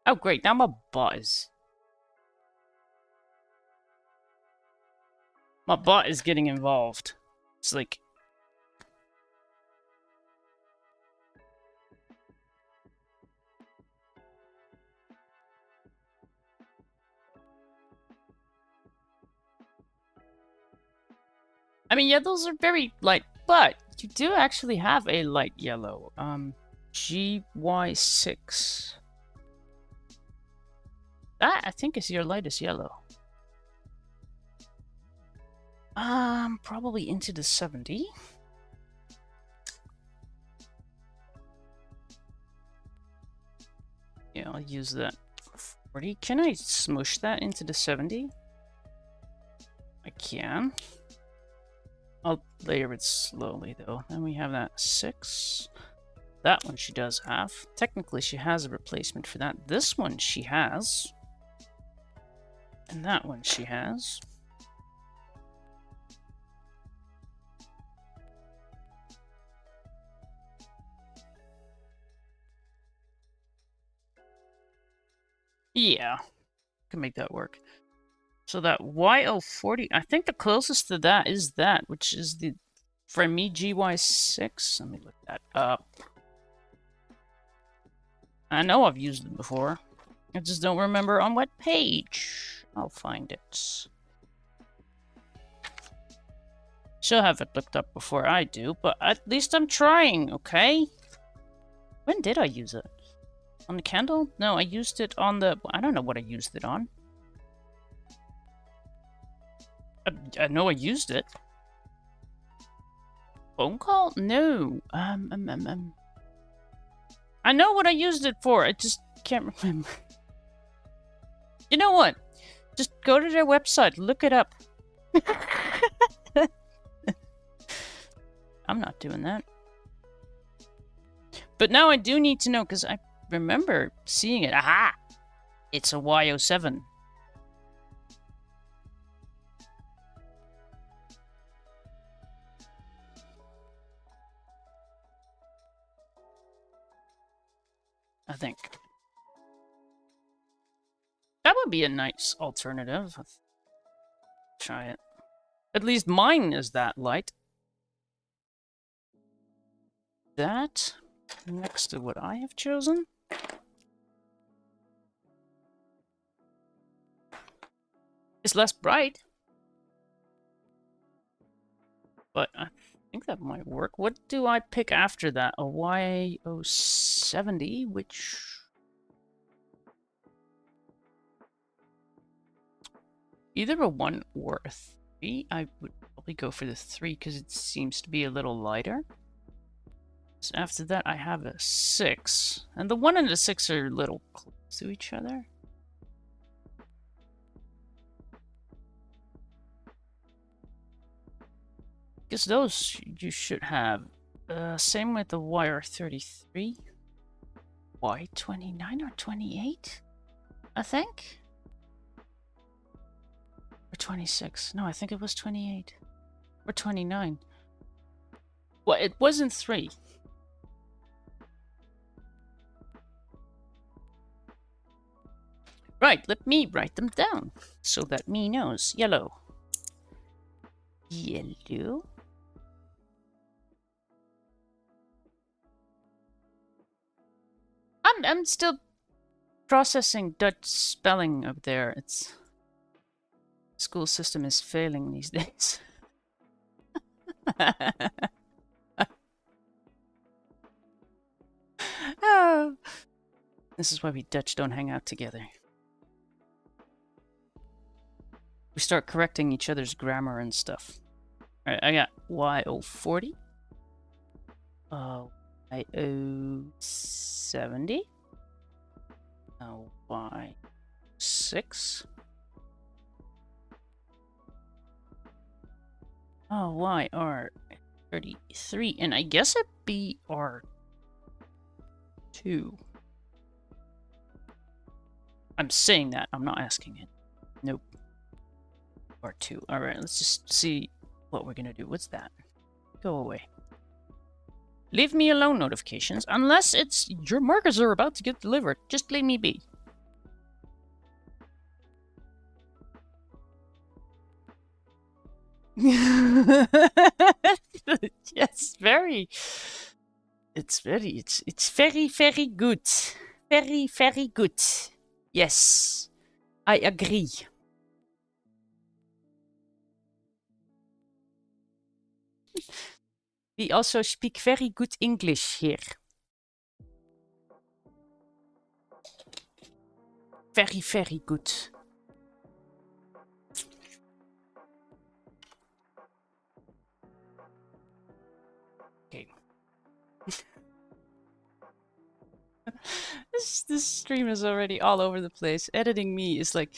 Oh, great. Now I'm a buzz. My bot is getting involved. It's like... I mean, yeah, those are very light, but you do actually have a light yellow. GY6. That, I think, is your lightest yellow. Probably into the 70. Yeah, I'll use that. 40. Can I smush that into the 70? I can. I'll layer it slowly, though. Then we have that 6. That one she does have. Technically, she has a replacement for that. This one she has. And that one she has. Yeah, can make that work. So that YO40, I think the closest to that is that, which is the, for me, GY6. Let me look that up. I know I've used it before. I just don't remember on what page. I'll find it. She'll have it looked up before I do, but at least I'm trying, okay? When did I use it? On the candle? No, I used it on the... I don't know what I used it on. I know I used it. Phone call? No. I know what I used it for. I just can't remember. You know what? Just go to their website. Look it up. I'm not doing that. But now I do need to know, because I remember seeing it. Aha! It's a YO7. I think. That would be a nice alternative. Try it. At least mine is that light. That next to what I have chosen. It's less bright. But I think that might work. What do I pick after that? A YO70, which... either a 1 or a 3. I would probably go for the 3 because it seems to be a little lighter. So after that, I have a 6. And the 1 and the 6 are a little close to each other. Because those you should have. Same with the YR33. Y29 or 28? I think? Or 26. No, I think it was 28. Or 29. Well, it wasn't 3. Right, let me write them down so that me knows. Yellow. Yellow. I'm still processing Dutch spelling up there. It's school system is failing these days. Oh. This is why we Dutch don't hang out together. We start correcting each other's grammar and stuff. Alright, I got YO40. YO70. Y6. Oh, why R 33? And I guess it'd be R2. I'm saying that. I'm not asking it. Nope. R2. Alright, let's just see what we're gonna do. What's that? Go away. Leave me alone notifications. Unless it's your markers are about to get delivered. Just leave me be. Yes, very. It's very good. Very good. Yes. I agree. We also speak very good English here. Very good. Okay. This stream is already all over the place. Editing me is like...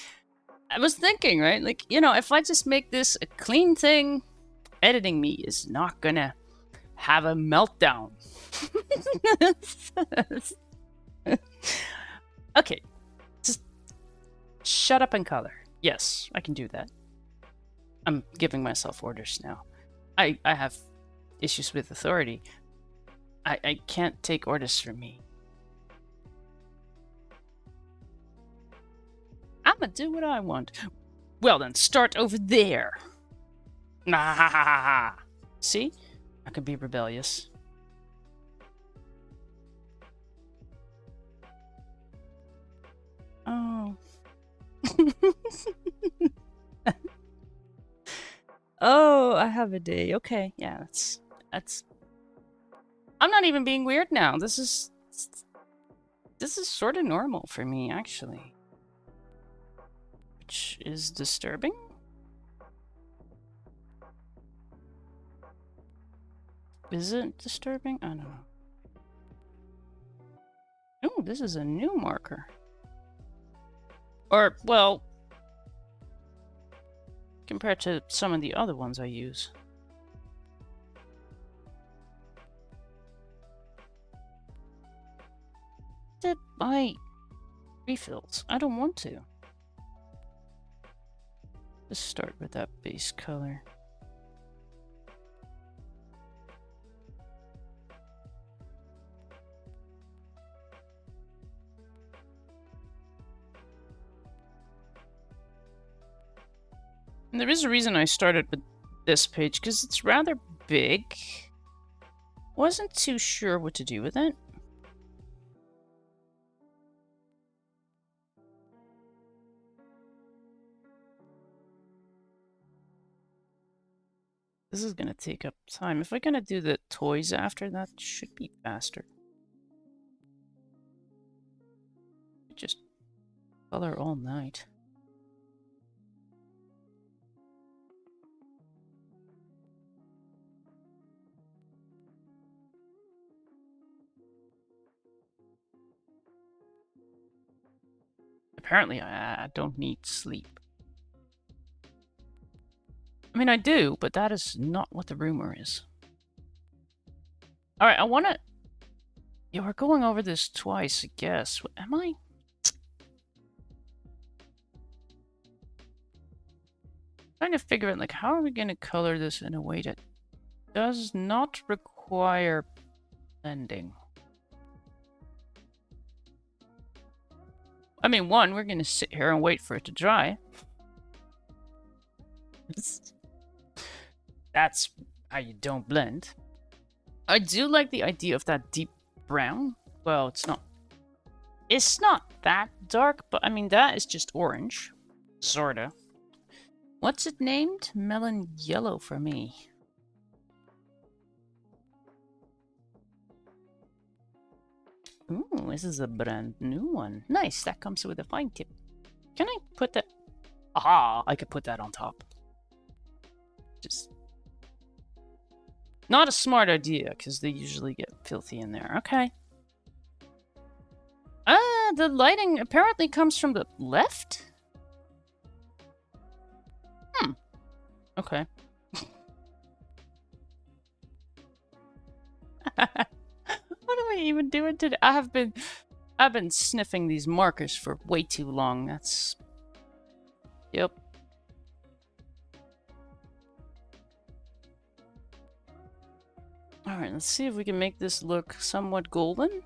I was thinking, right? Like, you know, if I just make this a clean thing, editing me is not gonna have a meltdown. Okay. Just shut up and color. Yes, I can do that. I'm giving myself orders now. I have issues with authority. I can't take orders from me. I'ma do what I want. Well then, start over there. See? I could be rebellious. Oh. Oh, I have a day. Okay, yeah, that's... I'm not even being weird now. This is sort of normal for me, actually. Which is disturbing? Is it disturbing? I don't know. Oh, this is a new marker. Or, well, compared to some of the other ones I use. Did buy refills? I don't want to. Let's start with that base color. And there is a reason I started with this page, because it's rather big. Wasn't too sure what to do with it. This is gonna take up time. If we're gonna do the toys after, that should be faster. Just color all night. Apparently, I don't need sleep. I mean, I do, but that is not what the rumor is. Alright, I wanna... Yeah, we're going over this twice, I guess. Am I? Trying to figure out, like, how are we gonna color this in a way that does not require blending? I mean, one, we're gonna sit here and wait for it to dry. That's how you don't blend. I do like the idea of that deep brown. Well, it's not that dark, but I mean, that is just orange. Sorta. What's it named? Melon yellow for me. Ooh, this is a brand new one. Nice, that comes with a fine tip. Can I put that? Aha, I could put that on top. Just not a smart idea, because they usually get filthy in there. Okay. The lighting apparently comes from the left? Okay. What am I even doing today? I've been sniffing these markers for way too long. That's... Yep. Alright, let's see if we can make this look somewhat golden.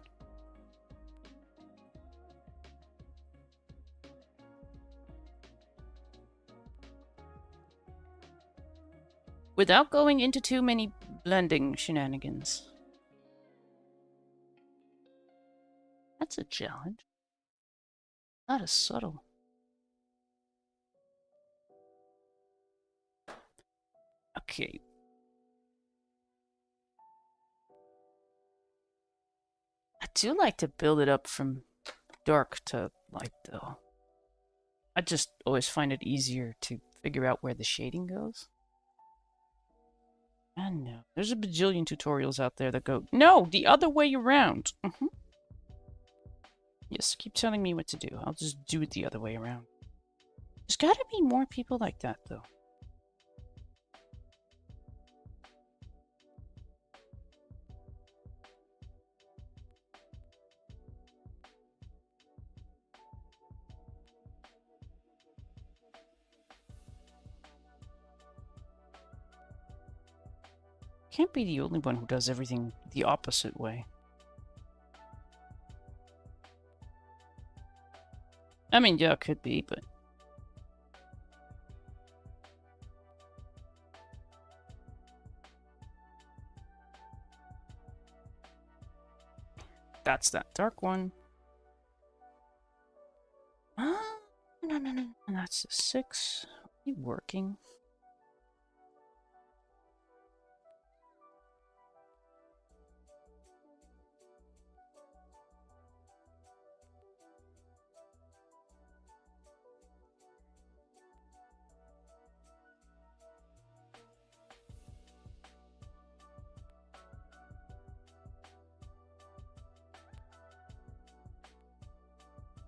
Without going into too many blending shenanigans. That's a challenge. Not as subtle. Okay. I do like to build it up from dark to light, though. I just always find it easier to figure out where the shading goes. And no, there's a bajillion tutorials out there that go, no, the other way around. Yes, keep telling me what to do. I'll just do it the other way around. There's gotta be more people like that, though. Can't be the only one who does everything the opposite way. I mean, yeah, it could be, but... That's that dark one. No. That's a 6. Are you working?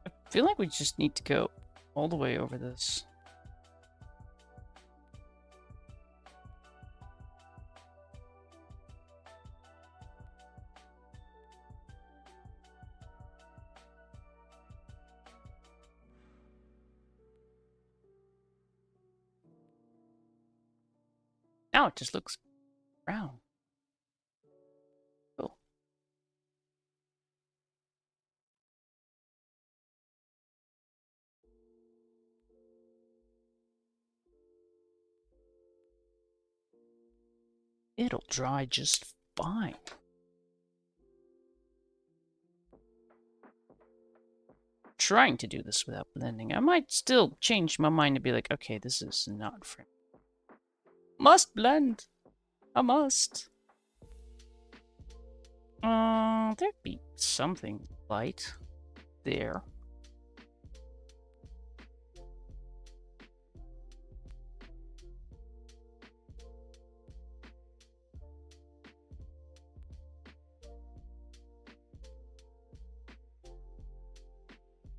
I feel like we just need to go all the way over this. Now it just looks brown. Cool. It'll dry just fine. Trying to do this without blending. I might still change my mind to be like, okay, this is not for me. Must blend. I must. There'd be something light there.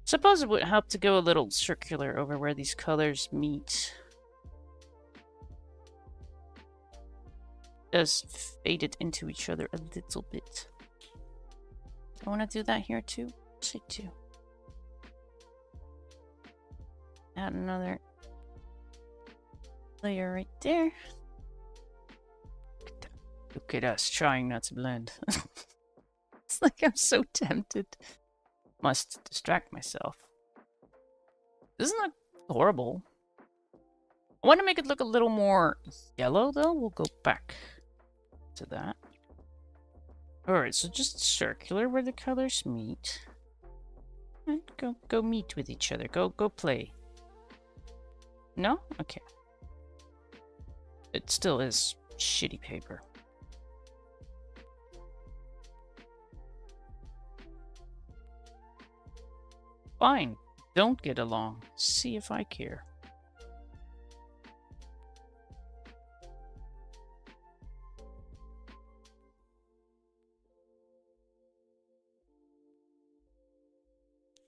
Suppose it would help to go a little circular over where these colors meet. Just fade it into each other a little bit. I want to do that here too. Yes, I do. Add another layer right there. Look at us trying not to blend. It's like I'm so tempted. Must distract myself. Doesn't look horrible. I want to make it look a little more yellow though. We'll go back to that. Alright, so just circular where the colors meet. And go meet with each other. Go play. No? Okay. It still is shitty paper. Fine. Don't get along. See if I care.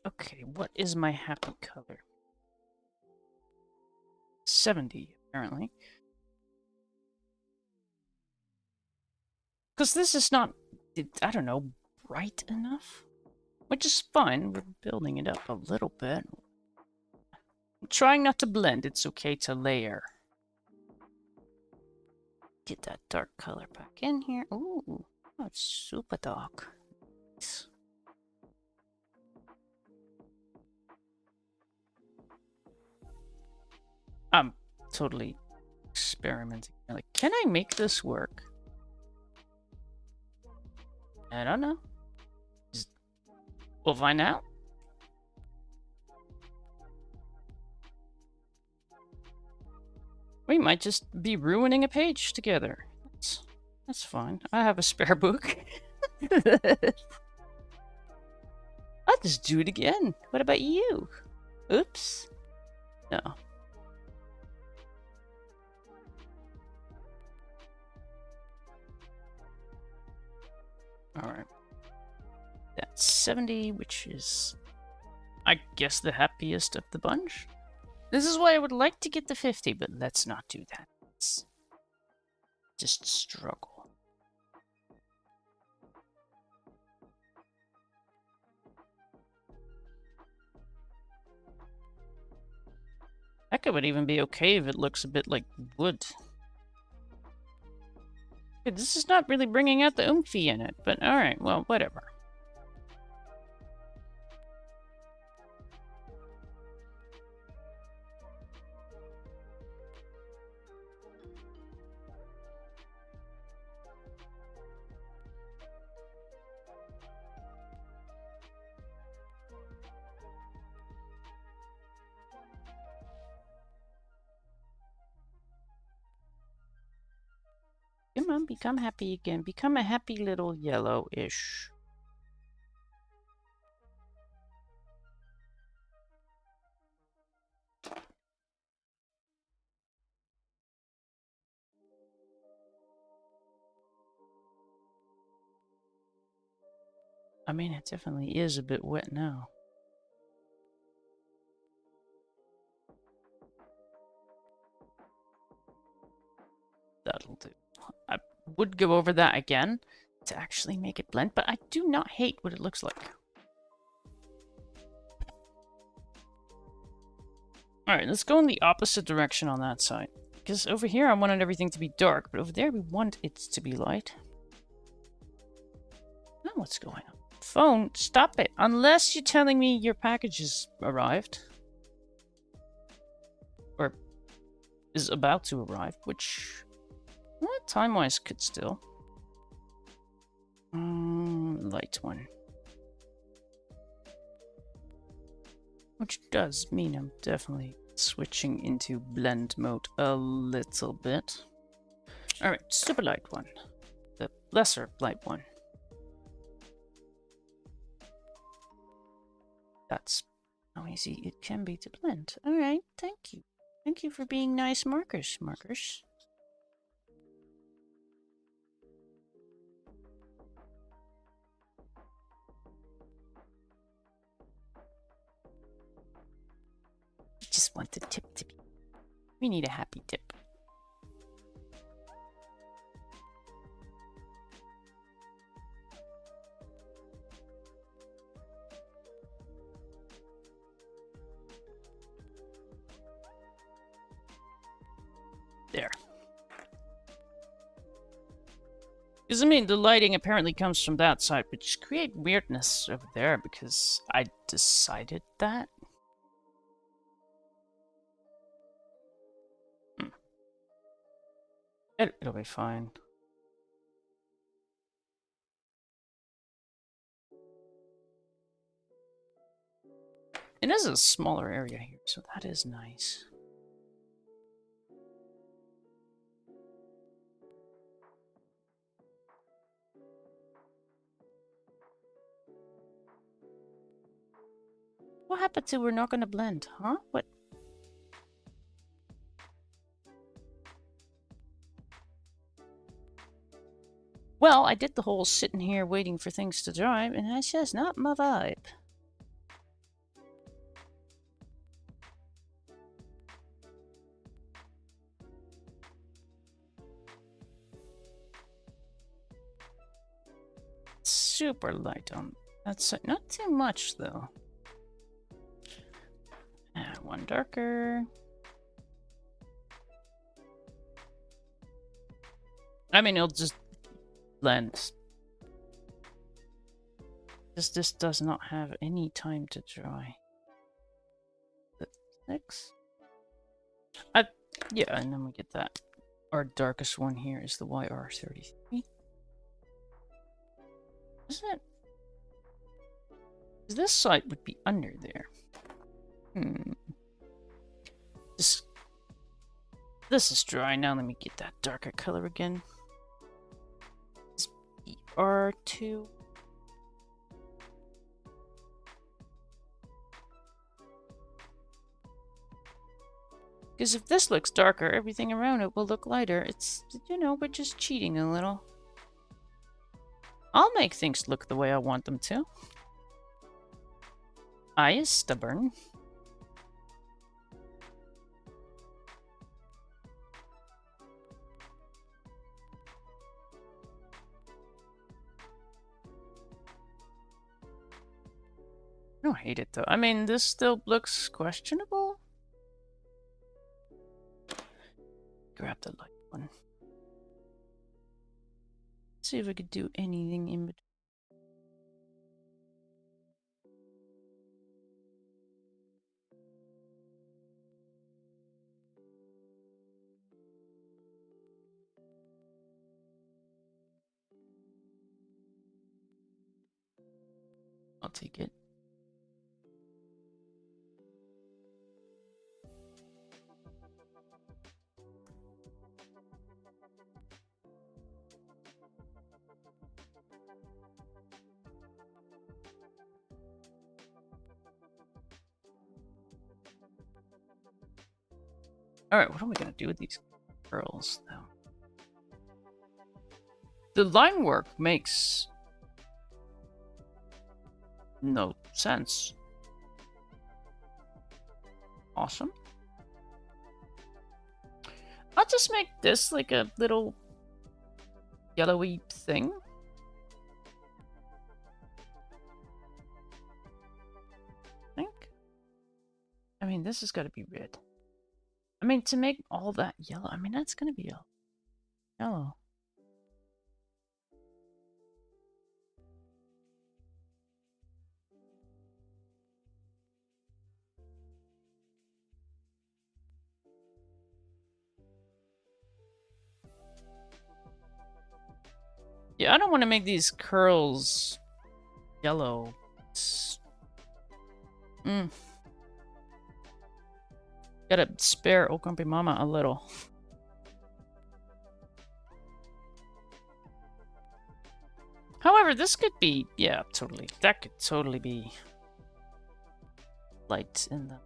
Okay, what is my happy color? 70, apparently. Because this is not I don't know, bright enough? Which is fine, we're building it up a little bit. I'm trying not to blend, it's okay to layer. Get that dark color back in here. Ooh, that's super dark. Nice. I'm totally experimenting. Like, can I make this work? I don't know. We'll find out. We might just be ruining a page together. That's fine. I have a spare book. I'll just do it again. What about you? Oops. No. Alright. That's 70, which is, I guess, the happiest of the bunch. This is why I would like to get the 50, but let's not do that. Let's just struggle. Heck, it would even be okay if it looks a bit like wood. Okay, this is not really bringing out the oomph in it, but alright, well, whatever. Come on, become happy again. Become a happy little yellow-ish. I mean, it definitely is a bit wet now. That'll do. I would go over that again to actually make it blend, but I do not hate what it looks like. Alright, let's go in the opposite direction on that side. Because over here I wanted everything to be dark, but over there we want it to be light. Oh, what's going on? Phone, stop it. Unless you're telling me your package has arrived. Or is about to arrive, which, well, time-wise could still. Light one. Which does mean I'm definitely switching into blend mode a little bit. Alright, super light one. The lesser light one. That's how easy it can be to blend. Alright, thank you. Thank you for being nice markers. I just want the tip to be. We need a happy tip. There. Because, I mean, the lighting apparently comes from that side, but just create weirdness over there because I decided that. It'll be fine. It is a smaller area here, so that is nice. What happened to we're not going to blend, huh? What? Well, I did the whole sitting here waiting for things to dry, and that's just not my vibe. super light on that side. Not too much, though. One darker. I mean, it'll just blend. This does not have any time to dry. 6. Yeah, and then we get that. Our darkest one here is the YR33. Isn't it? This side would be under there. This is dry. Now let me get that darker color again. This BR2. Because if this looks darker, everything around it will look lighter. It's, you know, we're just cheating a little. I'll make things look the way I want them to. I is stubborn. I don't hate it though. I mean, this still looks questionable. Grab the light one. See if I could do anything in between. I'll take it. Alright, what are we gonna do with these curls now? The line work makes no sense. Awesome. I'll just make this like a little yellowy thing. I think. I mean, this has got to be red. I mean, to make all that yellow, I mean, that's going to be yellow. Yeah, I don't want to make these curls yellow. Gotta spare Oh Grumpy Mama a little. However, this could be, yeah, totally. That could totally be light in the...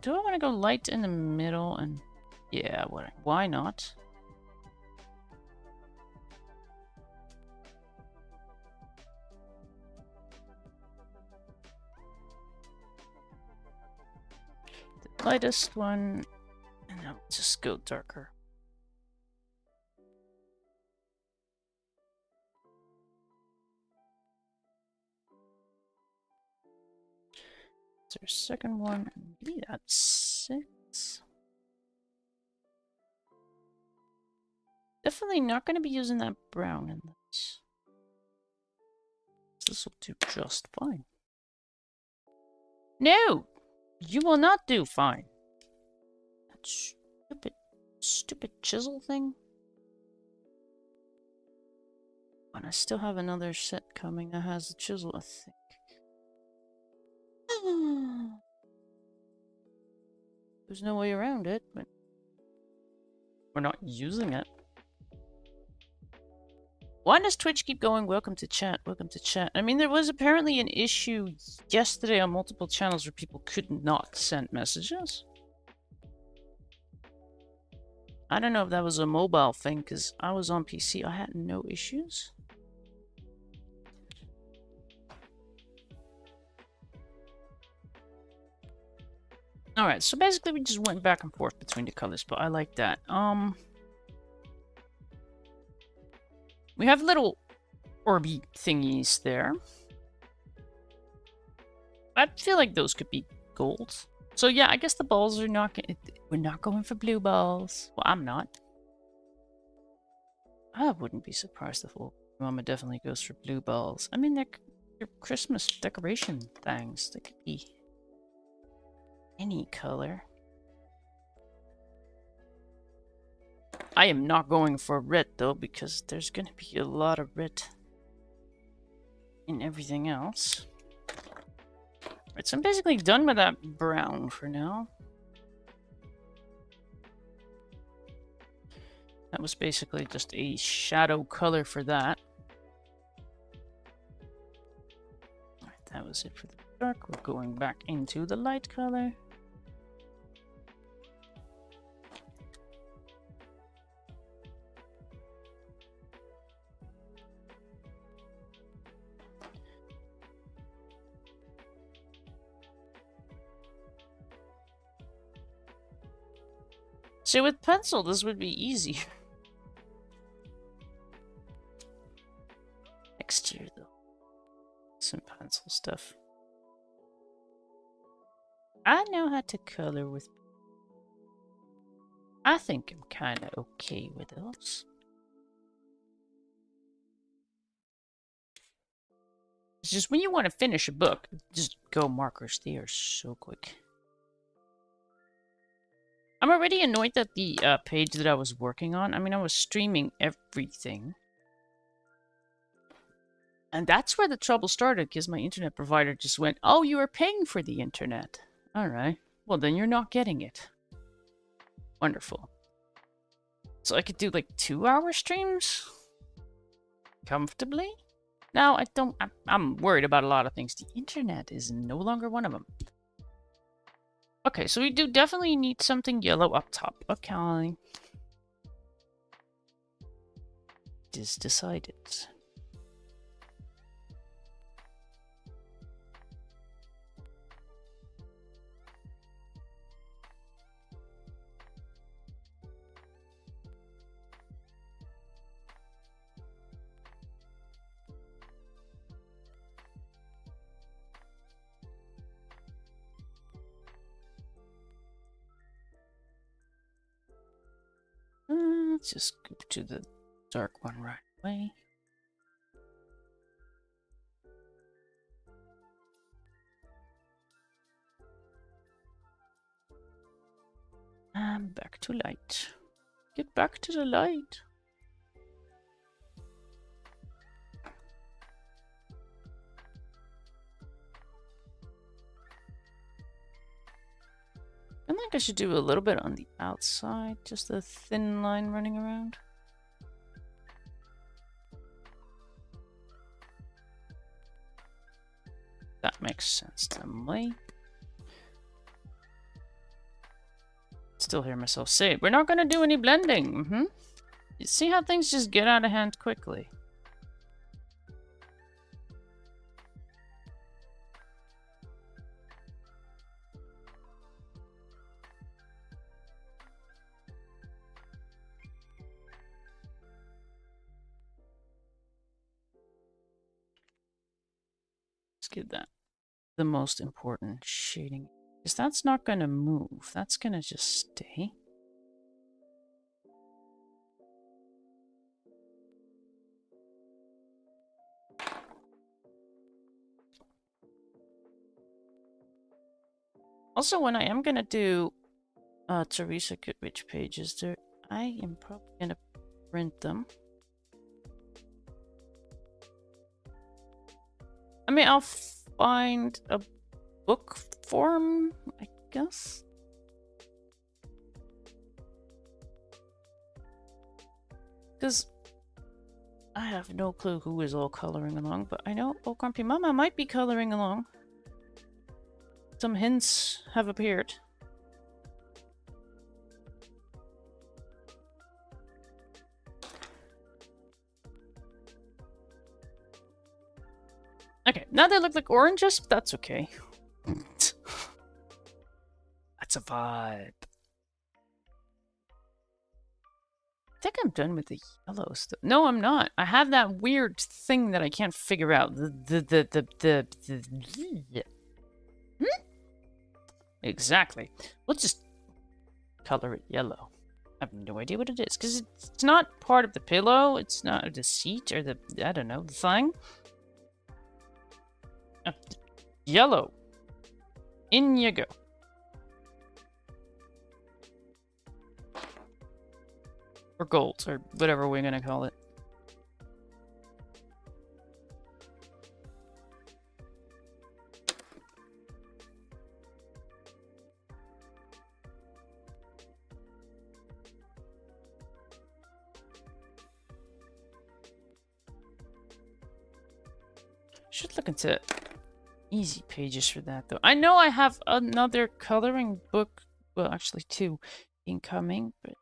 Do I want to go light in the middle and... Yeah, why not? The lightest one, and then just go darker. Is there a second one? Maybe that's 6. Definitely not going to be using that brown in this. This will do just fine. No! You will not do fine. That stupid chisel thing. And I still have another set coming that has a chisel, I think. There's no way around it, but we're not using it. Why does Twitch keep going, welcome to chat, welcome to chat? I mean, there was apparently an issue yesterday on multiple channels where people could not send messages. I don't know if that was a mobile thing, because I was on PC, I had no issues. Alright, so basically we just went back and forth between the colors, but I like that. We have little orby thingies there. I feel like those could be gold. So yeah, I guess the balls are not... We're not going for blue balls. Well, I'm not. I wouldn't be surprised if Mama definitely goes for blue balls. I mean, they're Christmas decoration things. They could be any color. I am not going for red though, because there's going to be a lot of red in everything else. Right, so I'm basically done with that brown for now. That was basically just a shadow color for that. Right, that was it for the dark. We're going back into the light color. So with pencil, this would be easy. Next year, though. Some pencil stuff. I know how to color with... I think I'm kind of okay with those. It's just when you want to finish a book, just go markers. They are so quick. I'm already annoyed that the page that I was working on, I mean, I was streaming everything. And that's where the trouble started, because my internet provider just went, oh, you are paying for the internet. Alright, well then you're not getting it. Wonderful. So I could do like 2-hour streams? Comfortably? Now, I'm worried about a lot of things. The internet is no longer one of them. Okay, so we do definitely need something yellow up top. Okay. It is decided. Let's just go to the dark one right away. And back to light. Get back to the light. I think I should do a little bit on the outside, just a thin line running around. That makes sense to me. Still hear myself say it. We're not going to do any blending. You see how things just get out of hand quickly. Give that the most important shading, because that's not going to move. That's going to just stay. Also, when I am going to do Teresa Goodrich pages, there, I am probably going to print them. I mean, I'll find a book form, I guess. Because I have no clue who is all coloring along, but I know Oh Grumpy Mama might be coloring along. Some hints have appeared. Okay, now they look like oranges, but that's okay. That's a vibe. think I'm done with the yellow stuff. No, I'm not. I have that weird thing that I can't figure out. Exactly. We'll just color it yellow. I have no idea what it is, because it's not part of the pillow. It's not the seat or the, I don't know, the thing. Yellow. In you go. Or gold, or whatever we're gonna call it. Should look into easy pages for that, though. I know I have another coloring book, well, actually two, incoming, but...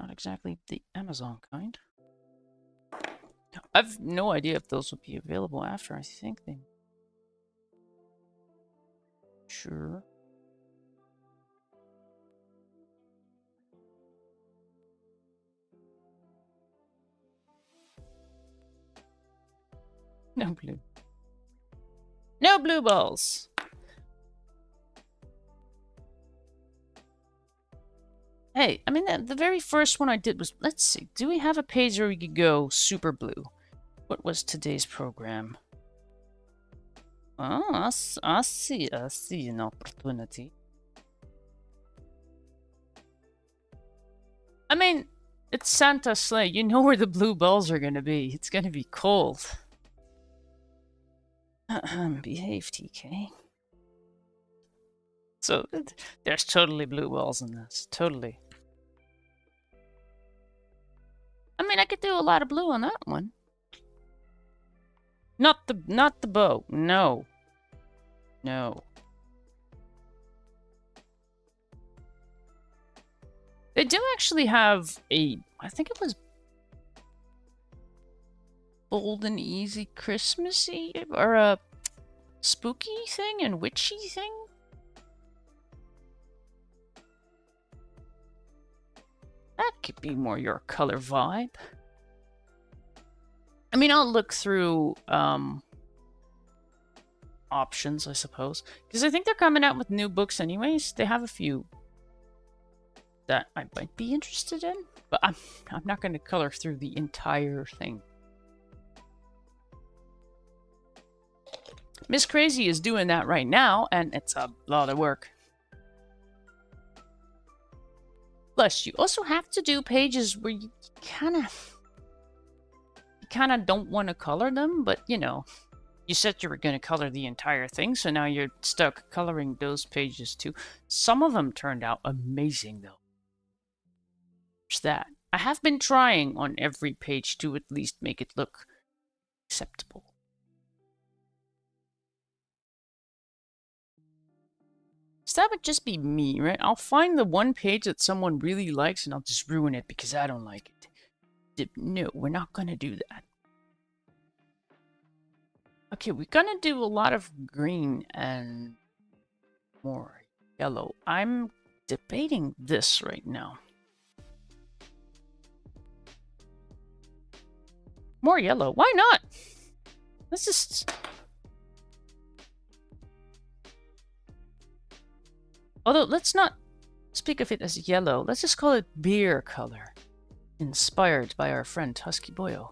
Not exactly the Amazon kind. I've no idea if those will be available after. I think they... Sure. No blue. No blue balls! Hey, I mean, the very first one I did was... Let's see. Do we have a page where we could go super blue? What was today's program? Oh, I see an opportunity. I mean, it's Santa's sleigh. You know where the blue balls are going to be. It's going to be cold. Behave, TK. So, there's totally blue balls in this. Totally. I mean, I could do a lot of blue on that one. Not the bow. No. No. They do actually have a... I think it was... Bold and Easy Christmassy, or a spooky thing and witchy thing. That could be more your color vibe. I mean, I'll look through options, I suppose, because I think they're coming out with new books anyways. They have a few that I might be interested in, but I'm not going to color through the entire thing. Miss Crazy is doing that right now, and it's a lot of work. Plus, you also have to do pages where you kind of don't want to color them, but you know, you said you were going to color the entire thing, so now you're stuck coloring those pages too. Some of them turned out amazing, though. There's that. I have been trying on every page to at least make it look acceptable. So that would just be me, right? I'll find the one page that someone really likes and I'll just ruin it because I don't like it. No, we're not going to do that. Okay, we're going to do a lot of green and more yellow. I'm debating this right now. More yellow. Why not? Let's just... Although, let's not speak of it as yellow. Let's just call it beer color. Inspired by our friend Husky Boyo.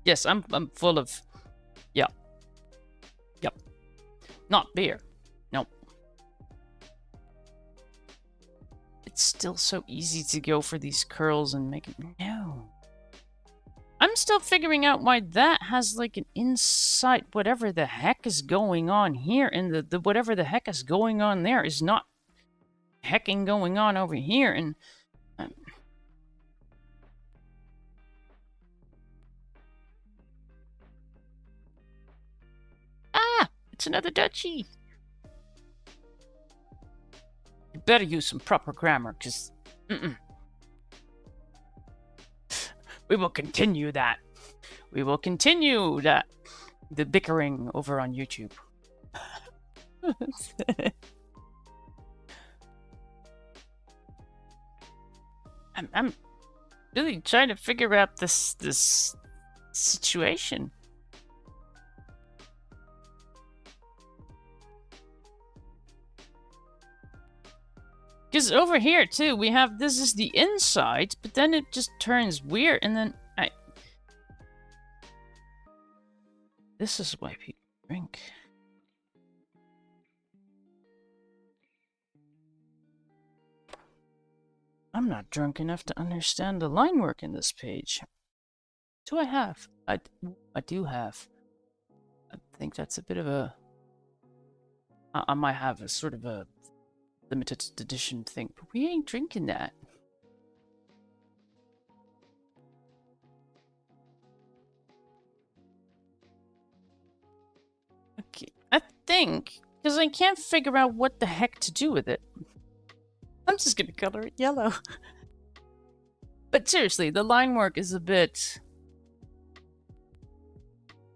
Yes, I'm full of... Yeah. Yep. Not beer. Nope. It's still so easy to go for these curls and make it... No. I'm still figuring out why that has like an insight. Whatever the heck is going on here, and the whatever the heck is going on there is not hecking going on over here. And it's another duchy. You better use some proper grammar, because we will continue that. We will continue the bickering over on YouTube. I'm really trying to figure out this situation. Because over here too, we have this is the inside, but then it just turns weird, and then this is why people drink. I'm not drunk enough to understand the line work in this page. Do I have? I do have. I think that's a bit of a... I might have a sort of a limited edition thing, but we ain't drinking that. Okay, I think, because I can't figure out what the heck to do with it. I'm just gonna color it yellow. But seriously, the line work is a bit...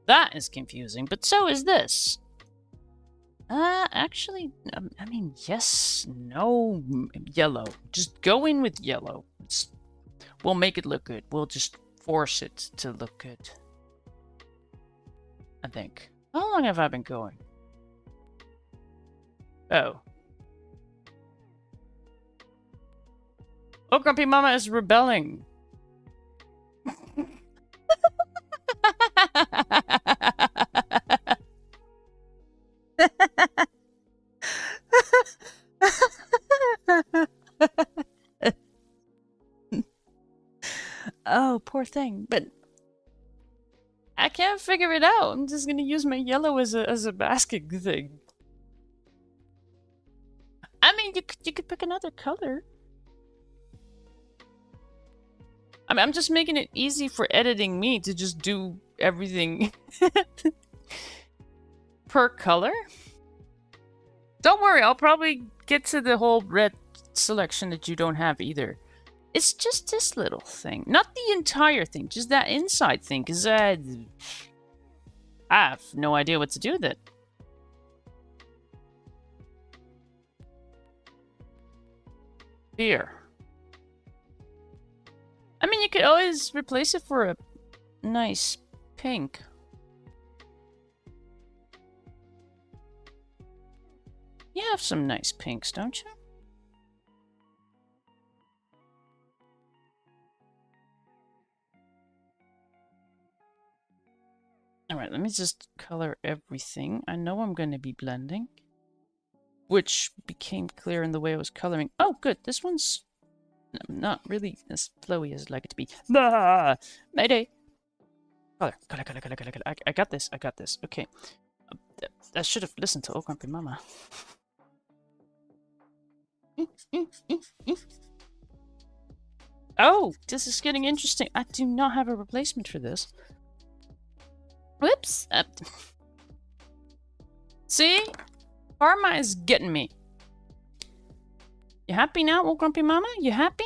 That is confusing, but so is this. Actually, I mean, yes, no, yellow. Just go in with yellow. We'll make it look good. We'll just force it to look good. I think. How long have I been going? Oh. Oh, Grumpy Mama is rebelling. Oh, poor thing. But I can't figure it out. I'm just gonna use my yellow as a basket thing. I mean, you could pick another color. I mean, I'm just making it easy for editing me to just do everything per color. Don't worry, I'll probably get to the whole red selection that you don't have either. It's just this little thing. Not the entire thing, just that inside thing, because I have no idea what to do with it. Here. I mean, you could always replace it for a nice pink. You have some nice pinks, don't you? Alright, let me just color everything. I know I'm going to be blending, which became clear in the way I was coloring. Oh, good. This one's not really as flowy as I'd like it to be. Ah, Mayday! Color. I got this. Okay. I should have listened to Old Grumpy Mama. Oh, this is getting interesting. I do not have a replacement for this. Whoops. See? Karma is getting me. You happy now, Old Grumpy Mama? You happy?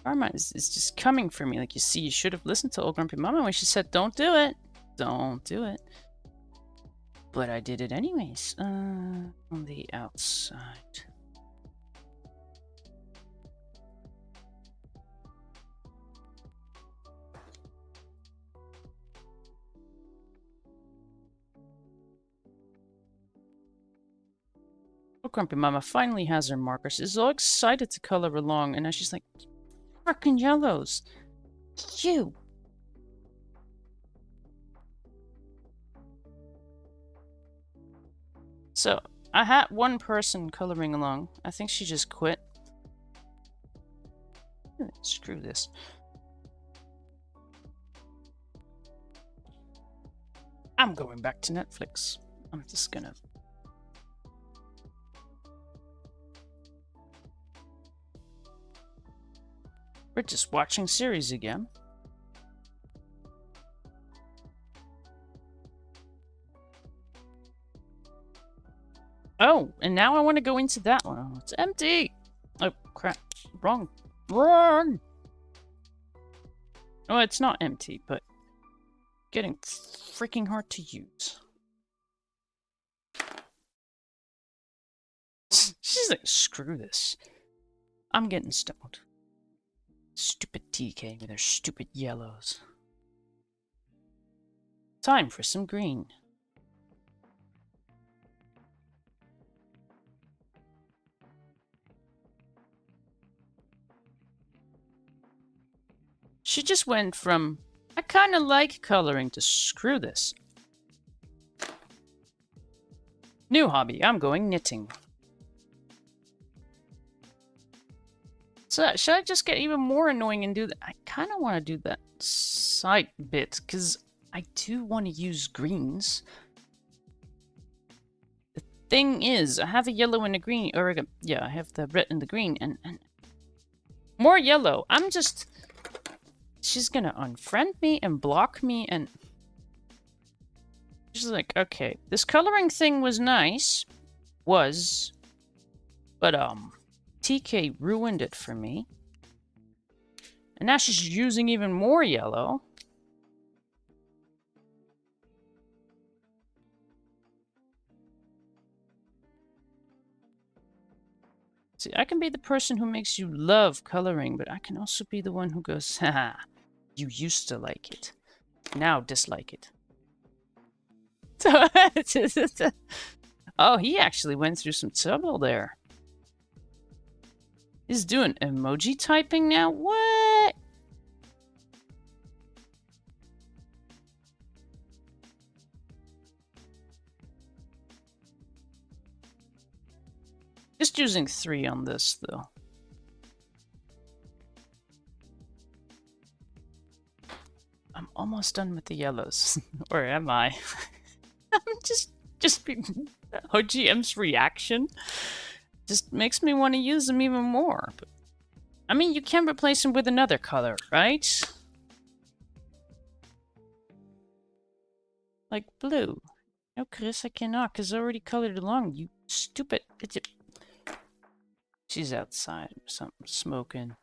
Karma is just coming for me. Like, you see, you should have listened to Old Grumpy Mama when she said, don't do it. Don't do it. But I did it anyways. On the outside. Oh, Grumpy Mama finally has her markers. She's all excited to color along, and now she's like, frickin' yellows. You. So, I had one person coloring along. I think she just quit. Screw this. I'm going back to Netflix. I'm just gonna... We're just watching series again. Oh, and now I want to go into that one. Oh, it's empty. Oh, crap. Wrong. Oh, it's not empty, but getting freaking hard to use. She's like, screw this. I'm getting stoned. Stupid TK with their stupid yellows. Time for some green. She just went from, I kind of like coloring, to screw this. New hobby, I'm going knitting. So should I just get even more annoying and do that? I kind of want to do that side bit, because I do want to use greens. The thing is, I have a yellow and a green, or yeah, I have the red and the green, and more yellow. I'm just... She's gonna unfriend me and block me, and... She's like, okay, this coloring thing was nice. But, TK ruined it for me. And now she's using even more yellow. See, I can be the person who makes you love coloring, but I can also be the one who goes, haha, you used to like it. Now dislike it. Oh, he actually went through some trouble there. He's doing emoji typing now? What? Just using 3 on this, though. I'm almost done with the yellows. Or am I? I'm just OGM's reaction just makes me want to use them even more. But, I mean, you can replace them with another color, right? Like blue. No, Chris, I cannot, because I already colored along, you stupid idiot. She's outside or something, smoking.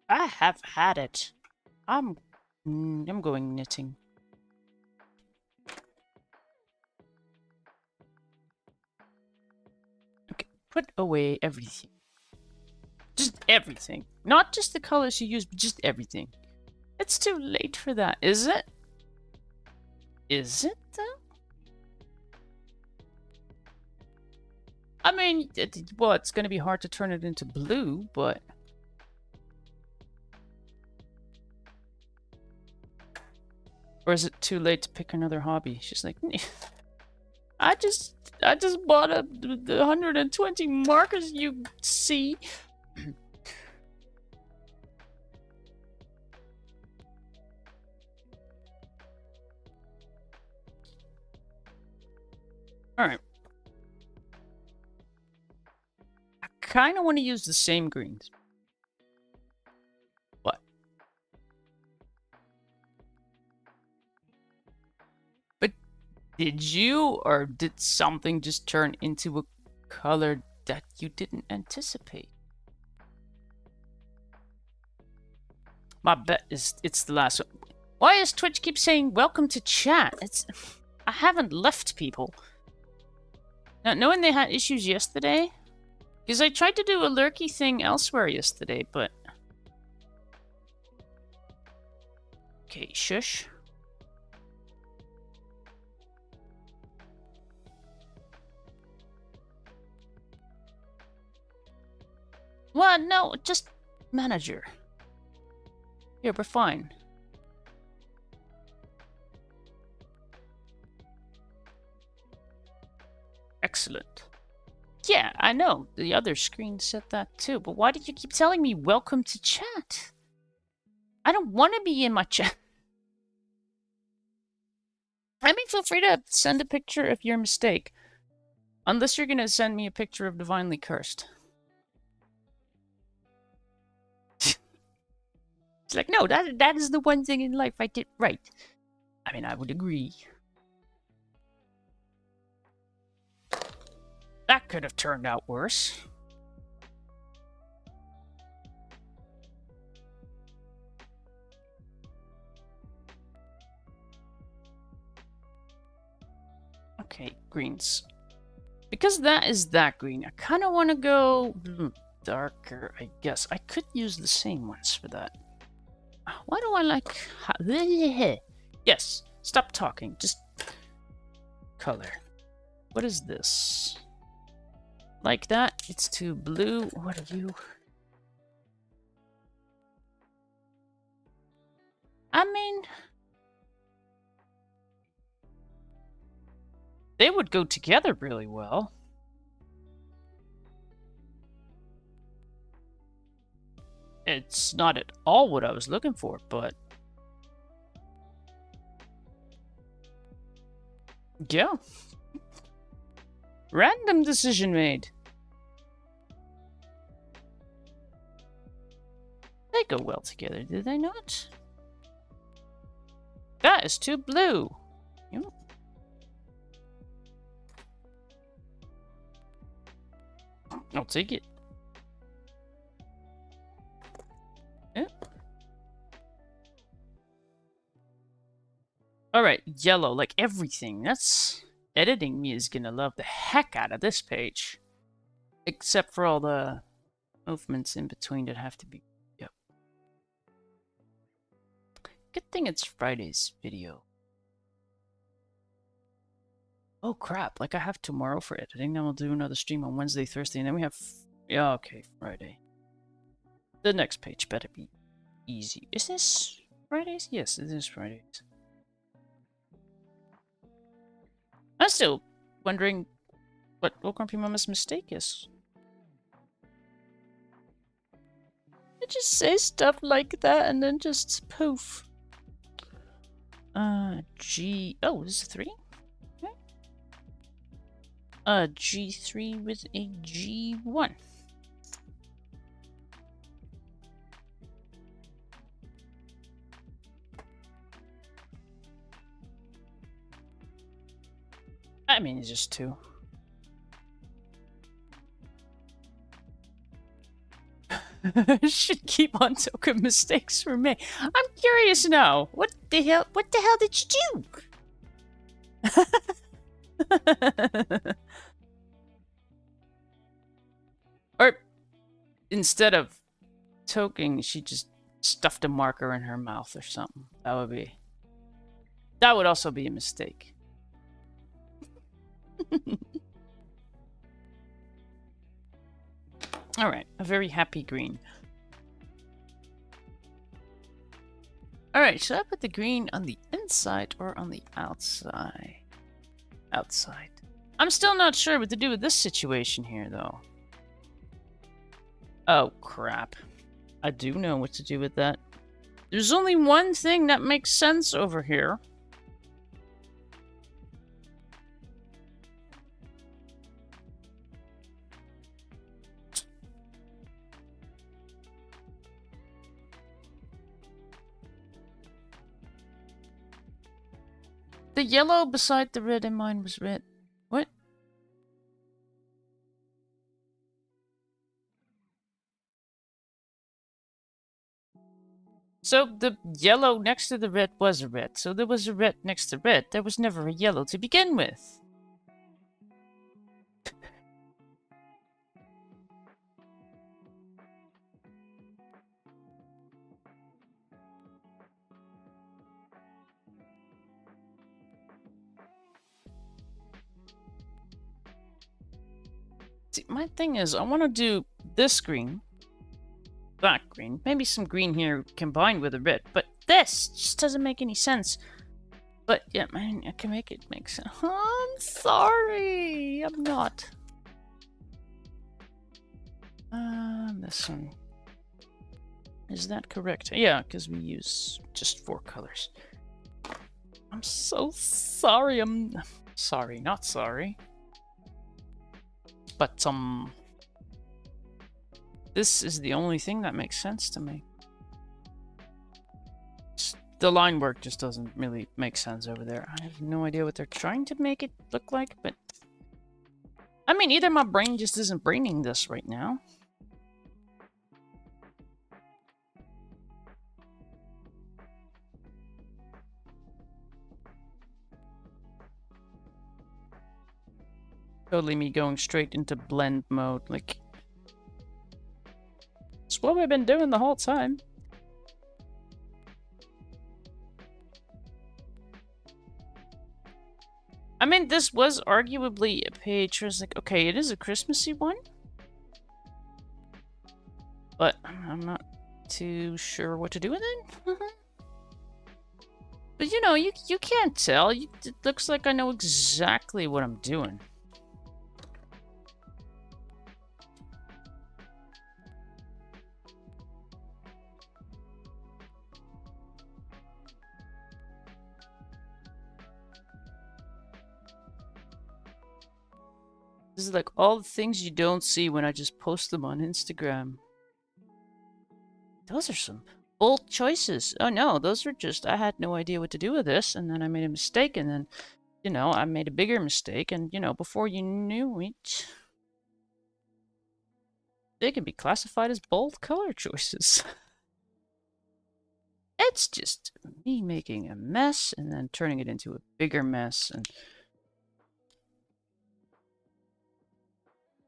I have had it. I'm going knitting. Okay, put away everything. Just everything. Not just the colors you use, but just everything. It's too late for that, is it? Is it, though? I mean, well, it's going to be hard to turn it into blue, but... Or is it too late to pick another hobby? She's like, I just bought the 120 markers, you see. Alright. I kind of want to use the same greens. What? But did you, or did something just turn into a color that you didn't anticipate? My bet is it's the last one. Why does Twitch keep saying welcome to chat? I haven't left people. Now, knowing they had issues yesterday, because I tried to do a lurky thing elsewhere yesterday, but... Okay, shush. Well, no, just manager. Here, we're fine. Excellent. Yeah, I know. The other screen said that too, but why did you keep telling me welcome to chat? I don't want to be in my chat. I mean, feel free to send a picture of your mistake. Unless you're going to send me a picture of Divinely Cursed. It's like, no, that is the one thing in life I did right. I mean, I would agree. That could have turned out worse. Okay, greens. Because that is that green, I kind of want to go darker, I guess. I could use the same ones for that. Why do I like... Yes, stop talking. Just color. What is this? Like that? It's too blue. What are you? I mean... they would go together really well. It's not at all what I was looking for, but... yeah. Random decision made. They go well together, do they not? That is too blue. Yep. I'll take it. Yeah. Alright, yellow, like everything. That's... editing me is gonna love the heck out of this page. Except for all the movements in between that have to be... yep. Good thing it's Friday's video. Oh crap, like I have tomorrow for editing, then we'll do another stream on Wednesday, Thursday, and then we have... yeah, okay, Friday. The next page better be easy. Is this Fridays? Yes, it is Fridays. I'm still wondering what Grumpy Mama's mistake is. I just say stuff like that and then just poof. G... oh, this is 3? Okay. G3 with a G1. I mean, it's just 2. Should keep on token mistakes for me. I'm curious now. What the hell did you do? Or instead of toking, she just stuffed a marker in her mouth or something. That would also be a mistake. Alright, a very happy green. Alright, should I put the green on the inside or on the outside? Outside. I'm still not sure what to do with this situation here, though. Oh, crap. I do know what to do with that. There's only one thing that makes sense over here. The yellow beside the red in mine was red. What? So the yellow next to the red was a red. So there was a red next to red. There was never a yellow to begin with. See, my thing is, I want to do this green, that green, maybe some green here combined with a red, but this just doesn't make any sense. But yeah, man, I can make it make sense. Oh, I'm sorry, I'm not. This one. Is that correct? Yeah, because we use just 4 colors. I'm so sorry. I'm sorry, not sorry. But, this is the only thing that makes sense to me. The line work just doesn't really make sense over there. I have no idea what they're trying to make it look like, but... I mean, either my brain just isn't braining this right now. totally me going straight into blend mode. Like, it's what we've been doing the whole time. I mean, this was arguably a page where it's like, okay, it is a Christmassy one. But I'm not too sure what to do with it. But you know, you can't tell. It looks like I know exactly what I'm doing. This is like all the things you don't see when I just post them on Instagram. Those are some bold choices. Oh no, those were just, I had no idea what to do with this, and then I made a mistake, and then, you know, I made a bigger mistake, and, you know, before you knew it, they can be classified as bold color choices. It's just me making a mess, and then turning it into a bigger mess, and...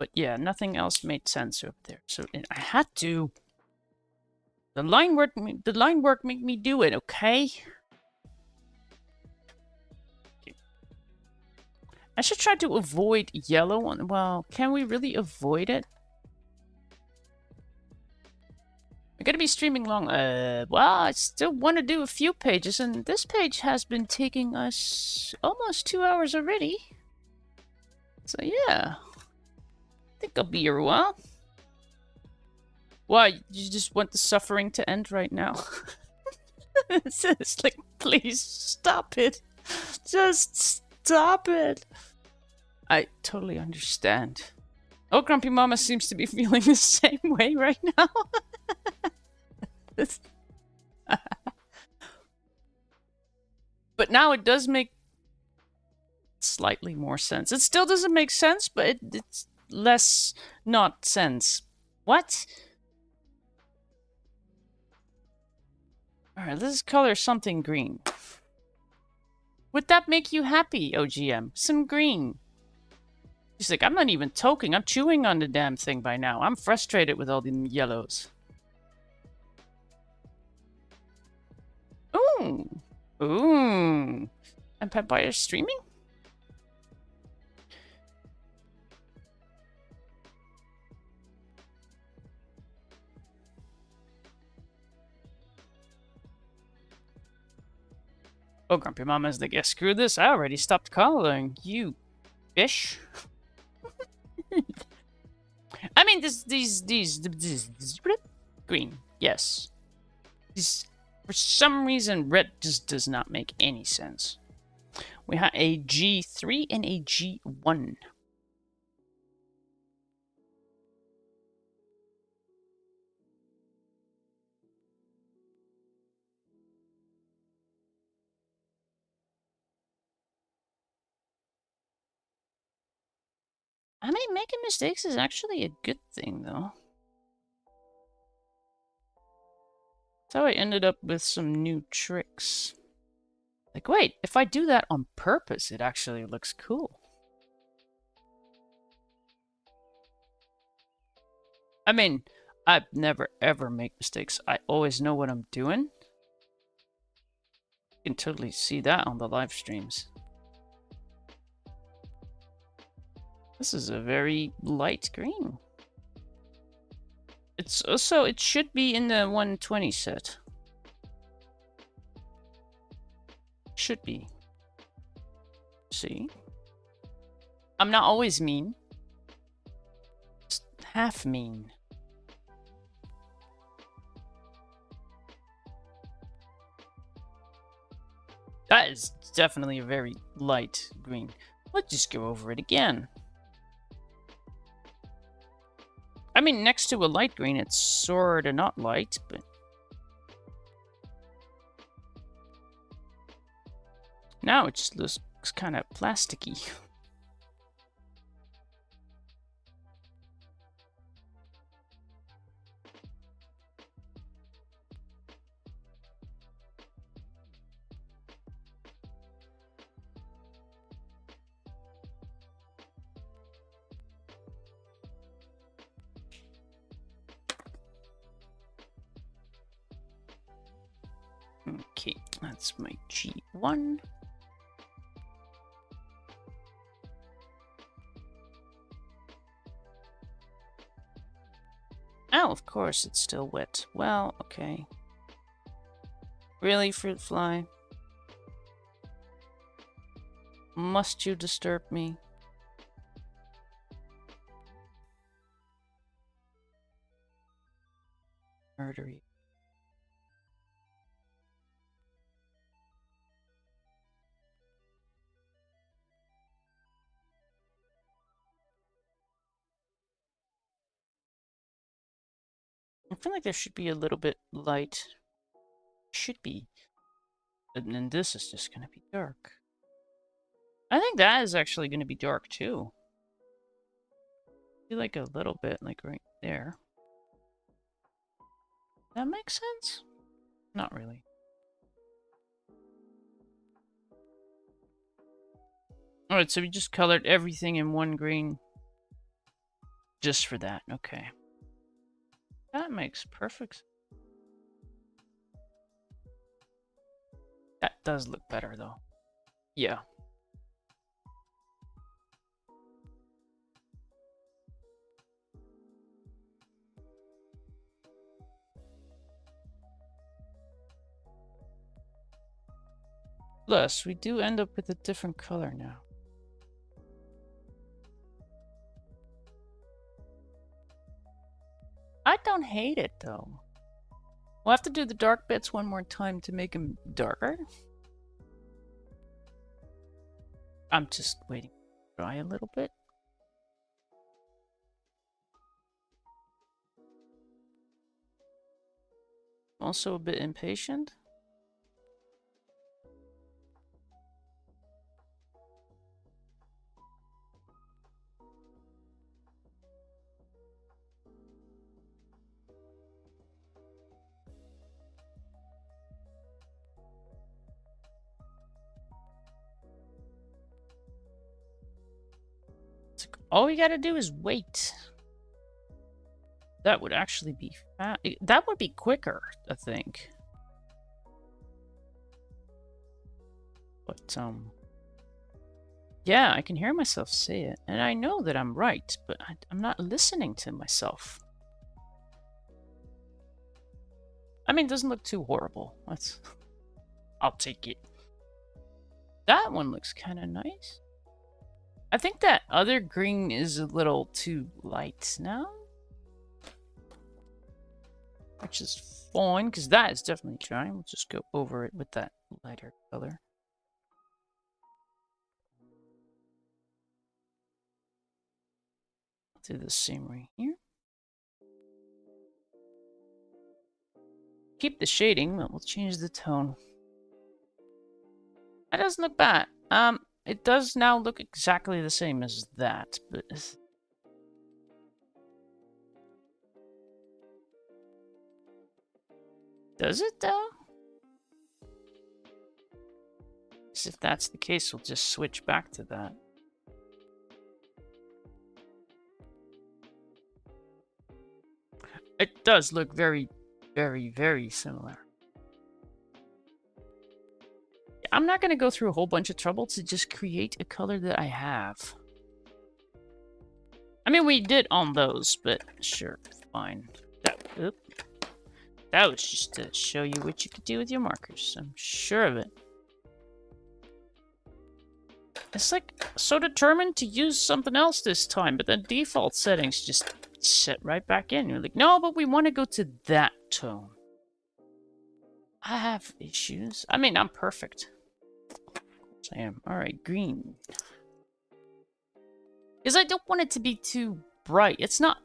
But yeah, nothing else made sense up there. So I had to. The line work made me do it, okay? I should try to avoid yellow one. Well, can we really avoid it? We're gonna be streaming long. Well, I still want to do a few pages, and this page has been taking us almost 2 hours already. So yeah. I think I'll be here a while. Why? You just want the suffering to end right now? It's like, please stop it. Just stop it. I totally understand. Oh, Grumpy Mama seems to be feeling the same way right now. But now it does make slightly more sense. It still doesn't make sense, but it's less not sense. What? Alright, let's color something green. Would that make you happy, OGM? Some green. She's like, I'm not even toking. I'm chewing on the damn thing by now. I'm frustrated with all the yellows. Ooh. Ooh. And Papaya streaming? Oh, Grumpy Mama's like, yeah, screw this. I already stopped coloring. You fish. I mean, these green, yes. These, for some reason, red just does not make any sense. We have a G3 and a G1. I mean, making mistakes is actually a good thing, though. That's how I ended up with some new tricks. Like, wait, if I do that on purpose, it actually looks cool. I mean, I never ever make mistakes. I always know what I'm doing. You can totally see that on the live streams. This is a very light green. It's also, it should be in the 120 set. Should be. See? I'm not always mean. Just half mean. That is definitely a very light green. Let's just go over it again. I mean, next to a light green, it's sorta not light, but... Now it just looks kind of plasticky. Okay, that's my G1. Oh, of course, it's still wet. Well, okay. Really, fruit fly? Must you disturb me? Murder you. I feel like there should be a little bit light. Should be. And then this is just going to be dark. I think that is actually going to be dark too. I feel like a little bit, like right there. That makes sense? Not really. Alright, so we just colored everything in one green. Just for that, okay. That makes perfect sense. That does look better though. Yeah. Plus, we do end up with a different color now. I don't hate it though. We'll have to do the dark bits one more time to make them darker. I'm just waiting to dry a little bit. Also a bit impatient. All we gotta do is wait. That would actually be that would be quicker, I think. But, yeah, I can hear myself say it, and I know that I'm right, but I'm not listening to myself. I mean, it doesn't look too horrible. I'll take it. That one looks kind of nice. I think that other green is a little too light now. Which is fine, because that is definitely dry. We'll just go over it with that lighter color. I'll do the same right here. Keep the shading, but we'll change the tone. That doesn't look bad. It does now look exactly the same as that, but... Does it, though? If that's the case, we'll just switch back to that. It does look very, very, very similar. I'm not going to go through a whole bunch of trouble to just create a color that I have. I mean, we did on those, but sure, fine. That was just to show you what you could do with your markers. I'm sure of it. It's like so determined to use something else this time, but the default settings just set right back in. You're like, no, but we want to go to that tone. I have issues. I mean, I'm perfect. I am. Alright, green. Because I don't want it to be too bright. It's not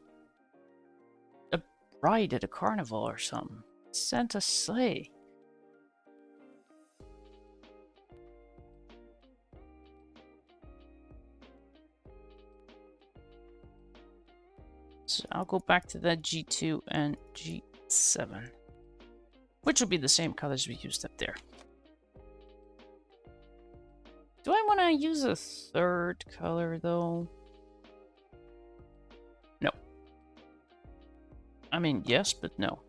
a bride at a carnival or something. It's Santa's sleigh. So I'll go back to that G2 and G7. Which will be the same colors we used up there. Do I want to use a third color, though? No. I mean, yes, but no.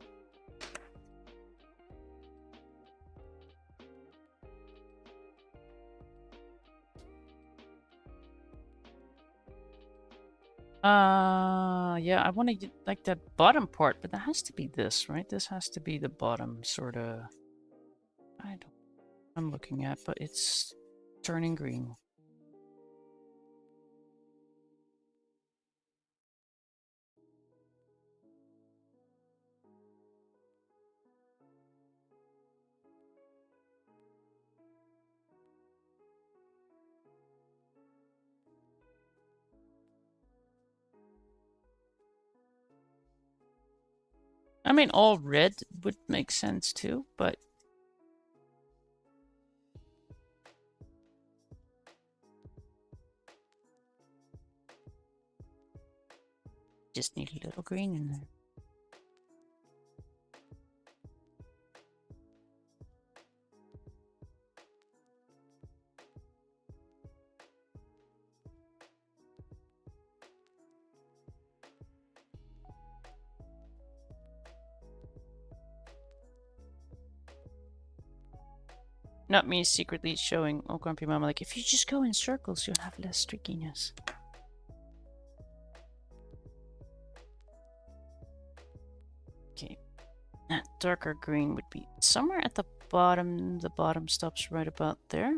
Yeah, I want to get like that bottom part, but that has to be this, right? This has to be the bottom sort of. I don't. I'm looking at, but it's turning green. I mean, all red would make sense too, but just need a little green in there. Not me secretly showing Oh Grumpy Mama, like, if you just go in circles, you'll have less streakiness. Okay, that darker green would be somewhere at the bottom. The bottom stops right about there.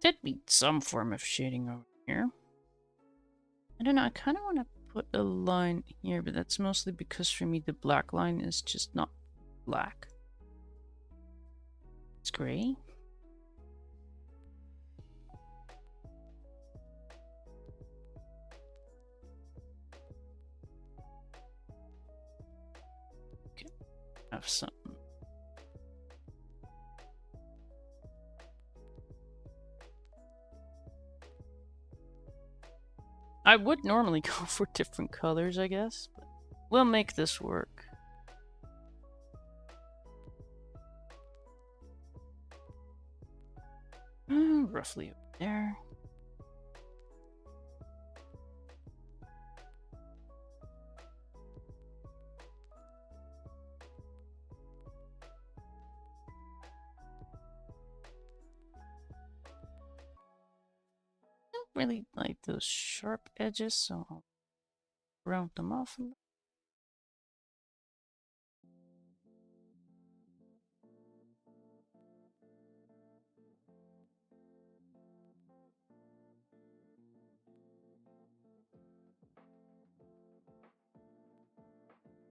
Did be some form of shading over here. I don't know, I kind of want to put a line here, but that's mostly because for me the black line is just not black. It's gray. Okay, have something. I would normally go for different colors, I guess, but we'll make this work. Roughly over there. Don't really like those sharp edges, so I'll round them off a little.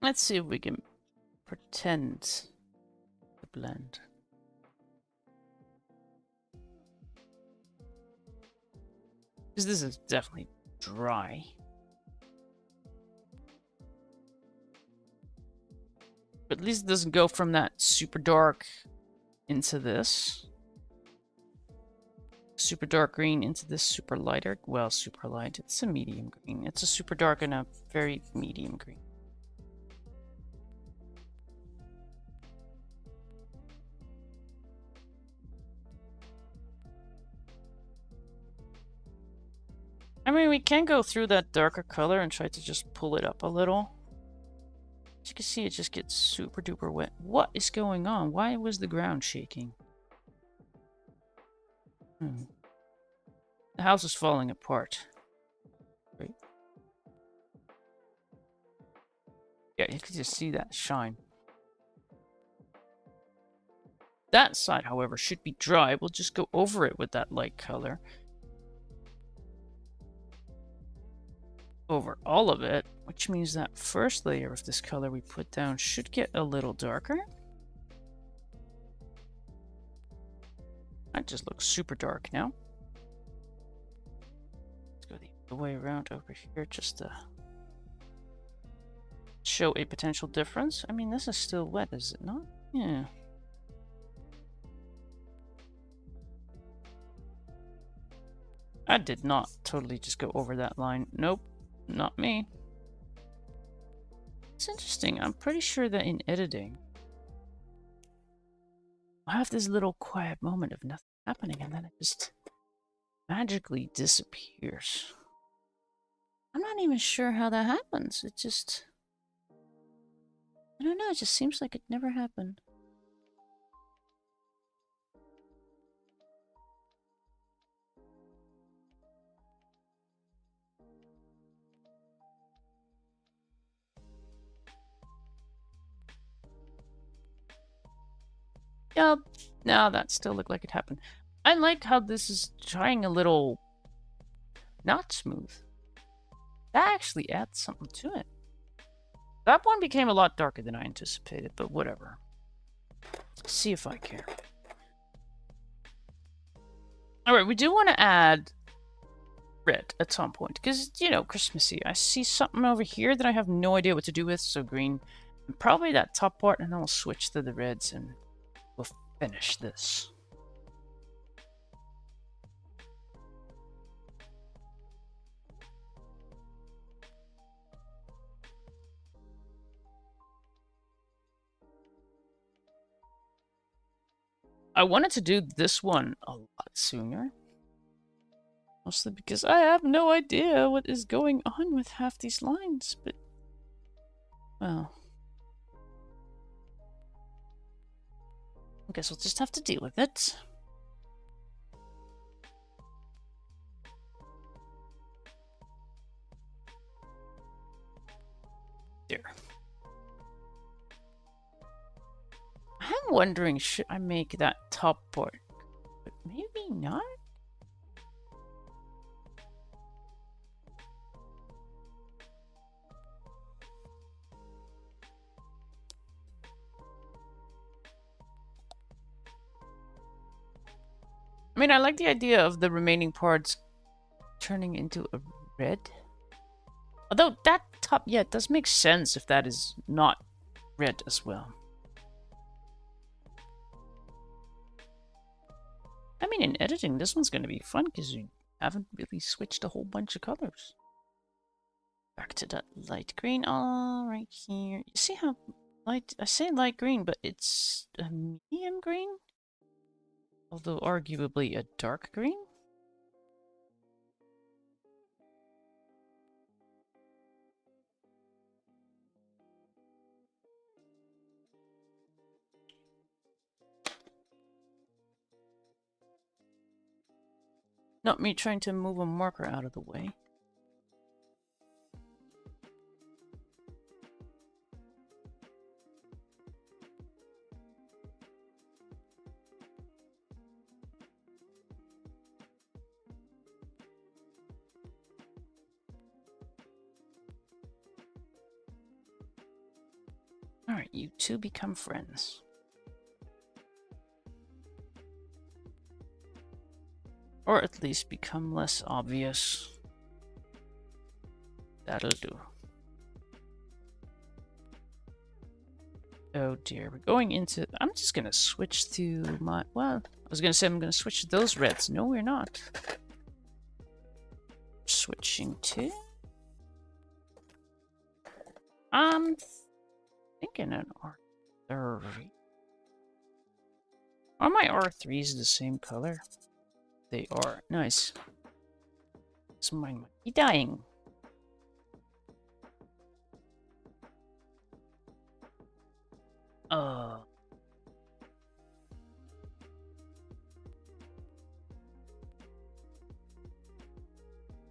Let's see if we can pretend to blend. Because this is definitely dry. But at least it doesn't go from that super dark into this. Super dark green into this super lighter. Well, super light. It's a medium green. It's a super dark and a very medium green. I mean, we can go through that darker color and try to just pull it up a little. As you can see, it just gets super duper wet. What is going on? Why was the ground shaking? The house is falling apart. Right. Yeah, you can just see that shine. That side, however, should be dry. We'll just go over it with that light color. Over all of it, which means that first layer of this color we put down should get a little darker. That just looks super dark now. Let's go the other way around over here just to show a potential difference. I mean, this is still wet, is it not? Yeah. I did not totally just go over that line. Nope, not me. It's interesting. I'm pretty sure that in editing, I have this little quiet moment of nothing happening, and then it just magically disappears. I'm not even sure how that happens. It just... I don't know, it just seems like it never happened. Yup. Now that still looked like it happened. I like how this is trying a little not smooth. That actually adds something to it. That one became a lot darker than I anticipated, but whatever. See if I care. Alright, we do want to add red at some point, because, you know, Christmassy. I see something over here that I have no idea what to do with, so green. And probably that top part, and then we'll switch to the reds, and we'll finish this. I wanted to do this one a lot sooner. Mostly because I have no idea what is going on with half these lines, but... well... I guess we'll just have to deal with it. There. I'm wondering, should I make that top part? But maybe not? I mean, I like the idea of the remaining parts turning into a red. Although that top, yeah, it does make sense if that is not red as well. I mean, in editing, this one's going to be fun because you haven't really switched a whole bunch of colors. Back to that light green, all right here. You see how light, I say light green, but it's a medium green? Although arguably a dark green? Not me trying to move a marker out of the way. Alright, you two become friends. Or at least become less obvious. That'll do. Oh dear, we're going into... I'm just gonna switch to my... well, I was gonna say I'm gonna switch to those reds. No, we're not. Switching to... I'm thinking an R3. Are my R3s the same color? They are. Nice. So mine might be dying.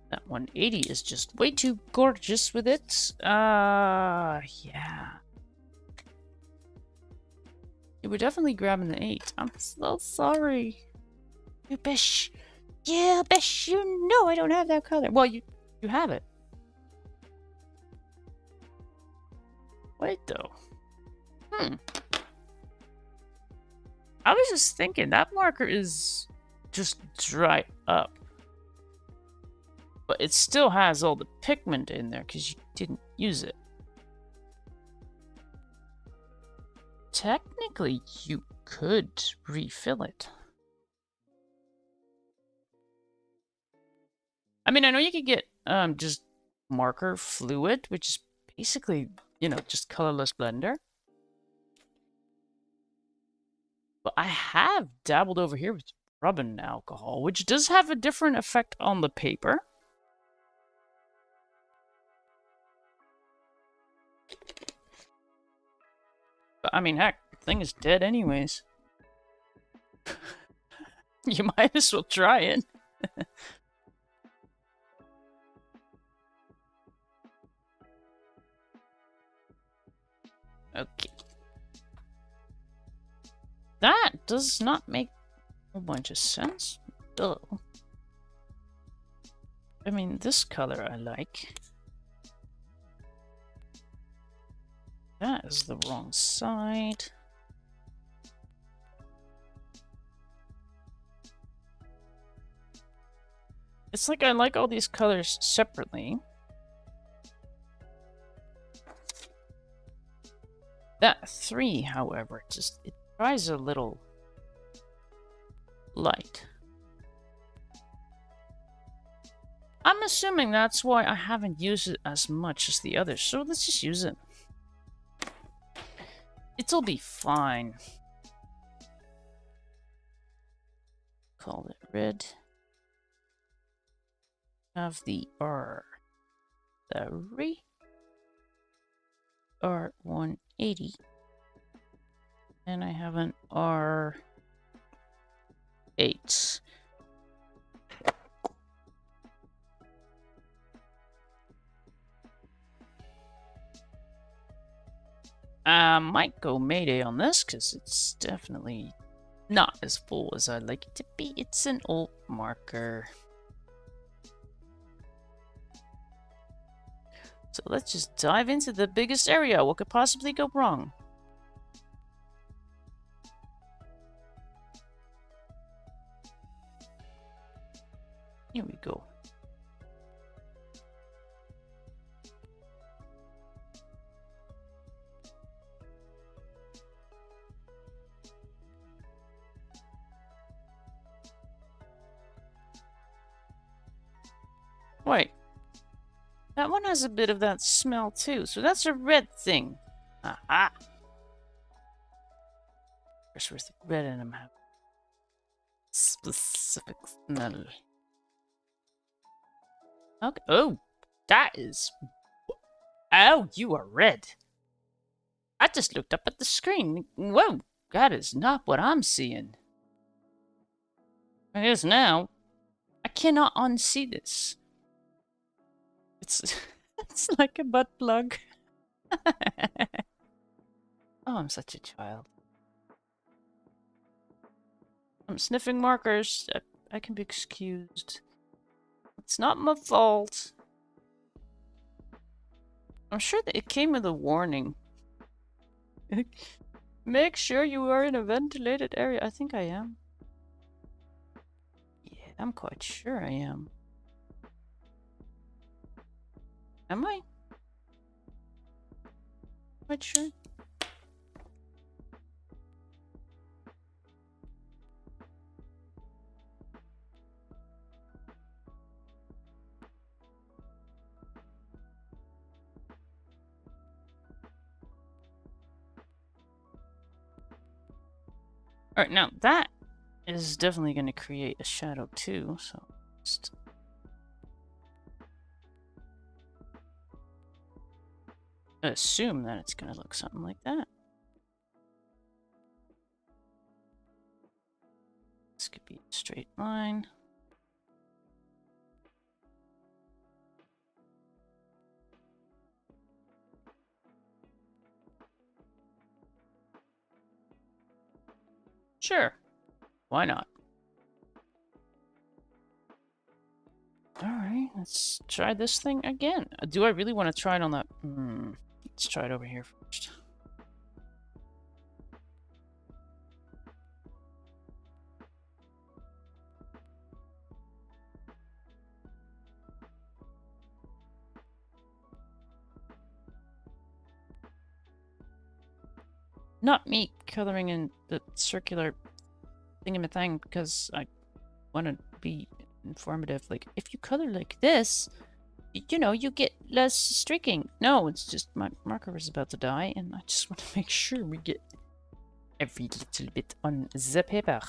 That 180 is just way too gorgeous with it. Yeah. You were definitely grabbing the 8. I'm so sorry. You bish. Yeah, bish, you know I don't have that color. Well, you have it. Wait, though. I was just thinking, that marker is just dry up. But it still has all the pigment in there because you didn't use it. Technically, you could refill it. I mean, I know you could get just marker fluid, which is basically, you know, just colorless blender. But I have dabbled over here with rubbing alcohol, which does have a different effect on the paper. But, I mean, heck, the thing is dead anyways. You might as well try it. Okay. That does not make a bunch of sense. Duh. I mean, this color I like. That is the wrong side. It's like I like all these colors separately. That 3, however, it tries a little light. I'm assuming that's why I haven't used it as much as the others, so let's just use it. It'll be fine. Call it red. Have the R. The R180. And I have an R8. Might go Mayday on this because it's definitely not as full as I'd like it to be. It's an old marker. So let's just dive into the biggest area. What could possibly go wrong? Here we go. Wait. That one has a bit of that smell too, so that's a red thing. Aha! First with red in them have specific smell. Okay. Oh, that is. Oh, you are red. I just looked up at the screen. Whoa, that is not what I'm seeing. It is now. I cannot unsee this. It's like a butt plug. Oh, I'm such a child. I'm sniffing markers. I can be excused. It's not my fault. I'm sure that it came with a warning. Make sure you are in a ventilated area. I think I am. Yeah, I'm quite sure I am. Am I? Quite sure. Alright, now that is definitely going to create a shadow too, so just assume that it's going to look something like that. This could be a straight line. Sure. Why not? Alright, let's try this thing again. Do I really want to try it on that? Let's try it over here first. Not me coloring in the circular thingamathang because I want to be informative. Like, if you color like this, you know, you get less streaking. No, it's just my marker is about to die, and I just want to make sure we get every little bit on the paper.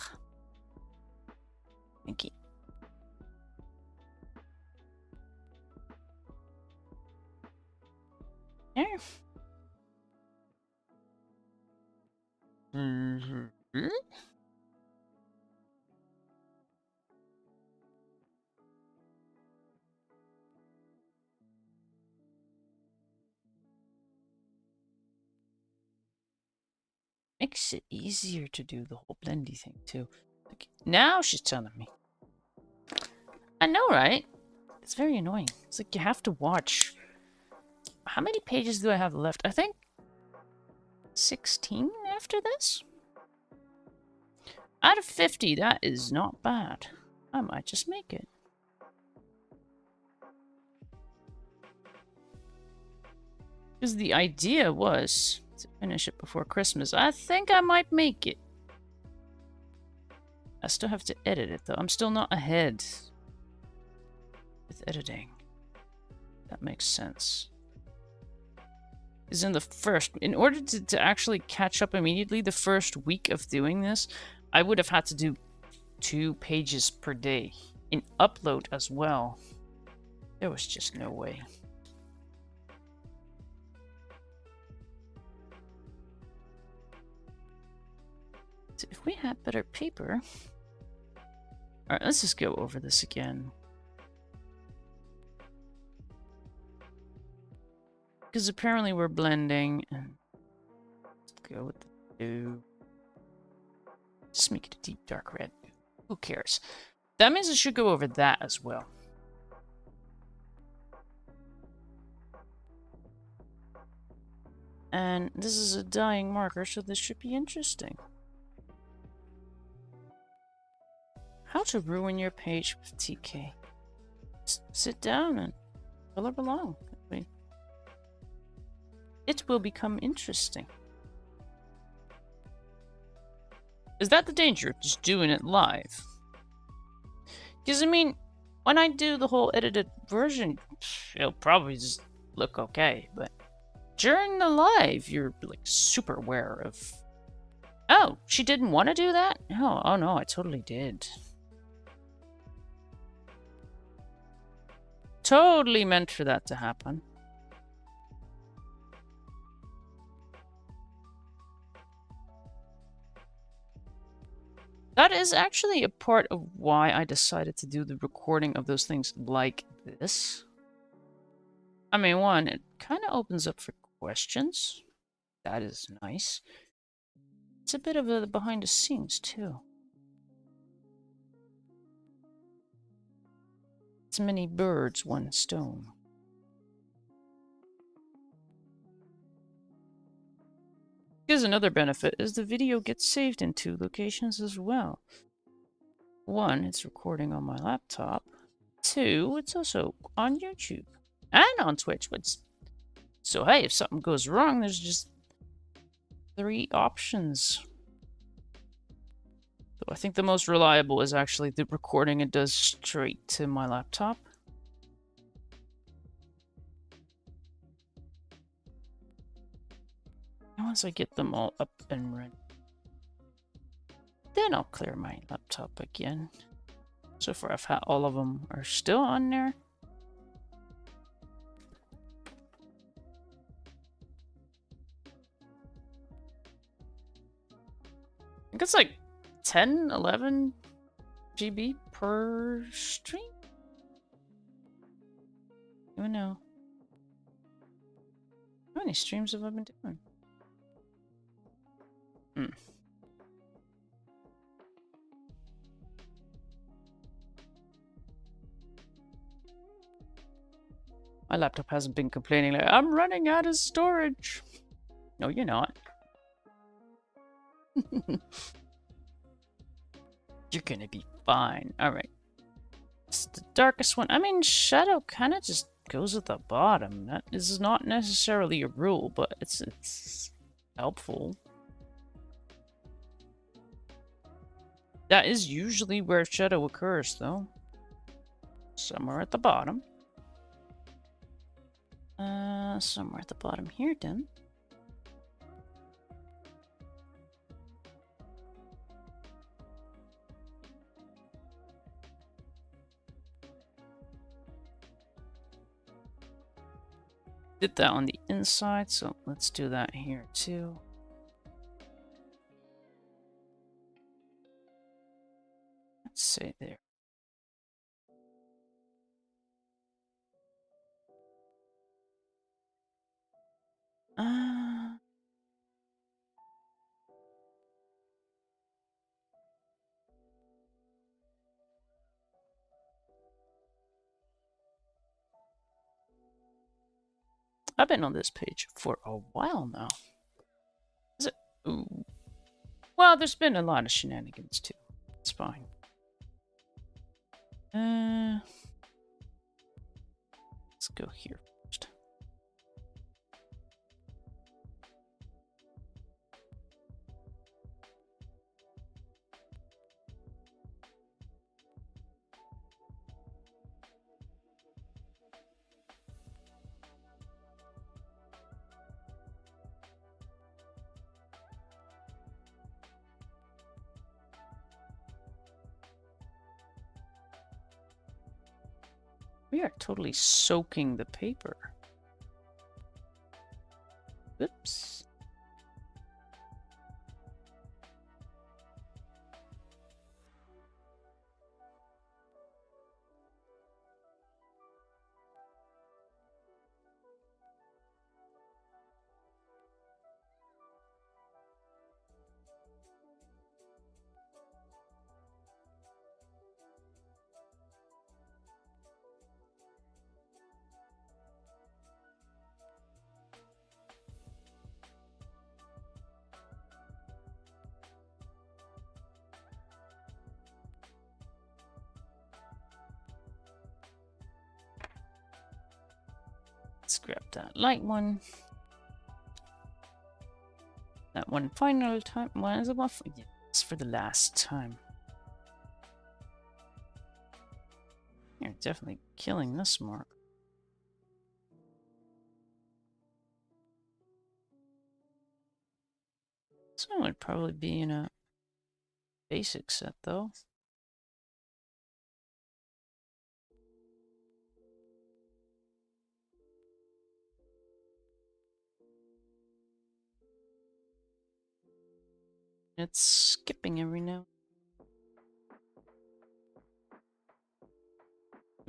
Thank you. There. makes it easier to do the whole blendy thing too. Like, now she's telling me. I know, right? It's very annoying. It's like you have to watch. How many pages do I have left? I think 16 after this? Out of 50, that is not bad. I might just make it. Because the idea was to finish it before Christmas. I think I might make it. I still have to edit it, though. I'm still not ahead with editing. That makes sense. Is in order to actually catch up immediately, the first week of doing this, I would have had to do 2 pages per day in upload as well. There was just no way. So if we had better paper... Alright, let's just go over this again. Because apparently we're blending, and let's go with the blue. Just make it a deep dark red. Who cares? That means I should go over that as well. And this is a dyeing marker, so this should be interesting. How to ruin your page with TK. Just sit down and color along. It will become interesting. Is that the danger of just doing it live? Because, I mean, when I do the whole edited version, it'll probably just look okay, but during the live, you're, like, super aware of... Oh, she didn't want to do that? Oh no, I totally did. Totally meant for that to happen. That is actually a part of why I decided to do the recording of those things like this. I mean, one, it kind of opens up for questions. That is nice. It's a bit of a behind the scenes, too. It's many birds, one stone. Here's another benefit, is the video gets saved in 2 locations as well. 1, it's recording on my laptop. 2, it's also on YouTube. And on Twitch. So hey, if something goes wrong, there's just 3 options. So I think the most reliable is actually the recording it does straight to my laptop. And once I get them all up and running, then I'll clear my laptop again. So far I've had all of them are still on there. I think it's like 10, 11 GB per stream? I don't know. How many streams have I been doing? My laptop hasn't been complaining like, I'm running out of storage. No, you're not. You're gonna be fine. Alright. It's the darkest one. I mean, shadow kind of just goes at the bottom. That is not necessarily a rule, but it's helpful. That is usually where shadow occurs, though. Somewhere at the bottom. Somewhere at the bottom here, then. Did that on the inside, so let's do that here too. Let's say there. I've been on this page for a while now. Is it? Ooh. Well, there's been a lot of shenanigans too. It's fine. Let's go here first. We are totally soaking the paper. Oops. Let's grab that light one. That one final time. What is it? One for, yeah, it's for the last time. You're definitely killing this mark. This one would probably be in a basic set, though. It's skipping every now.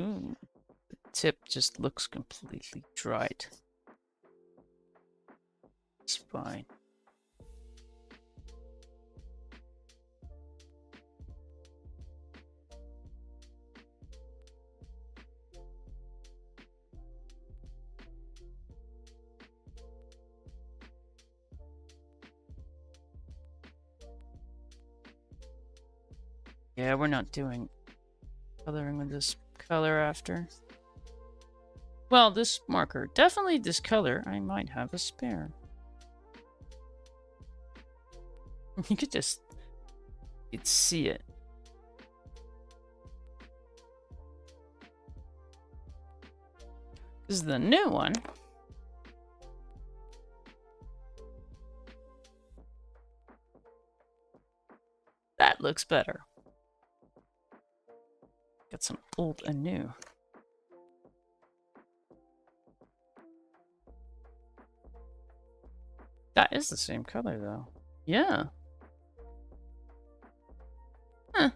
Ooh, the tip just looks completely dried. It's fine. Yeah, we're not doing coloring with this color after. Well, this marker, definitely this color, I might have a spare. You could just, you'd see it. This is the new one. That looks better. Got some old and new. That is the same color, though. Yeah. Huh.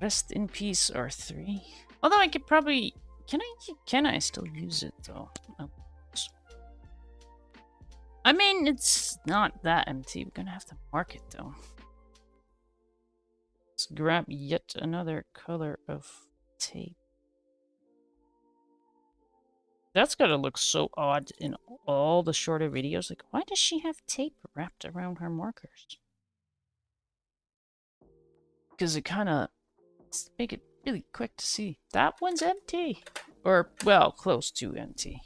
Rest in peace, R3. Although I could probably... Can I still use it, though? Oh. I mean, it's not that empty. We're gonna have to mark it, though. Let's grab yet another color of tape. That's gotta look so odd in all the shorter videos. Like, why does she have tape wrapped around her markers? Because it kind of make it really quick to see. That one's empty. Or, well, close to empty.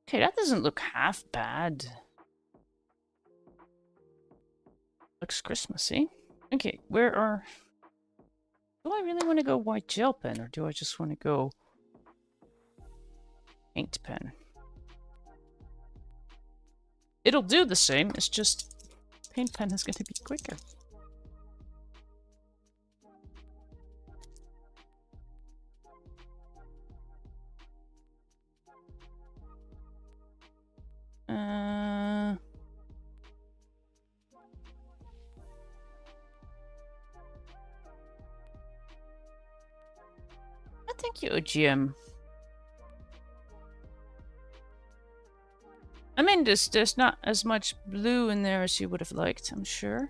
Okay, that doesn't look half bad. Looks Christmassy. Okay, where are... Do I really want to go white gel pen, or do I just want to go paint pen? It'll do the same, it's just paint pen is going to be quicker. Thank you, OGM. I mean, there's not as much blue in there as you would have liked, I'm sure.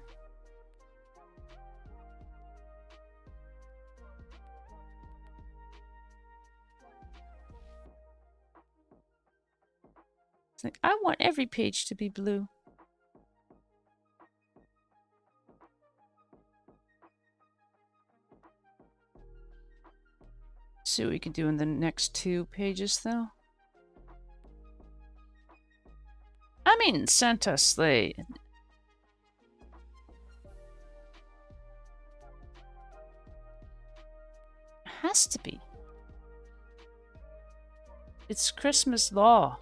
It's like, I want every page to be blue. See what we can do in the next 2 pages, though. I mean, Santa sleigh. Has to be. It's Christmas law.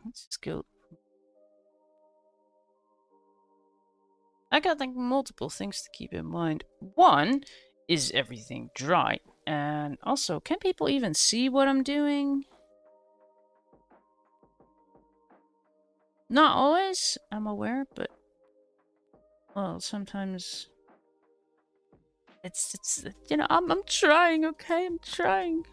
Let's just go. I got like multiple things to keep in mind. One, is everything dry? And also, can people even see what I'm doing? Not always, I'm aware, but well, sometimes it's you know, I'm trying, okay? I'm trying.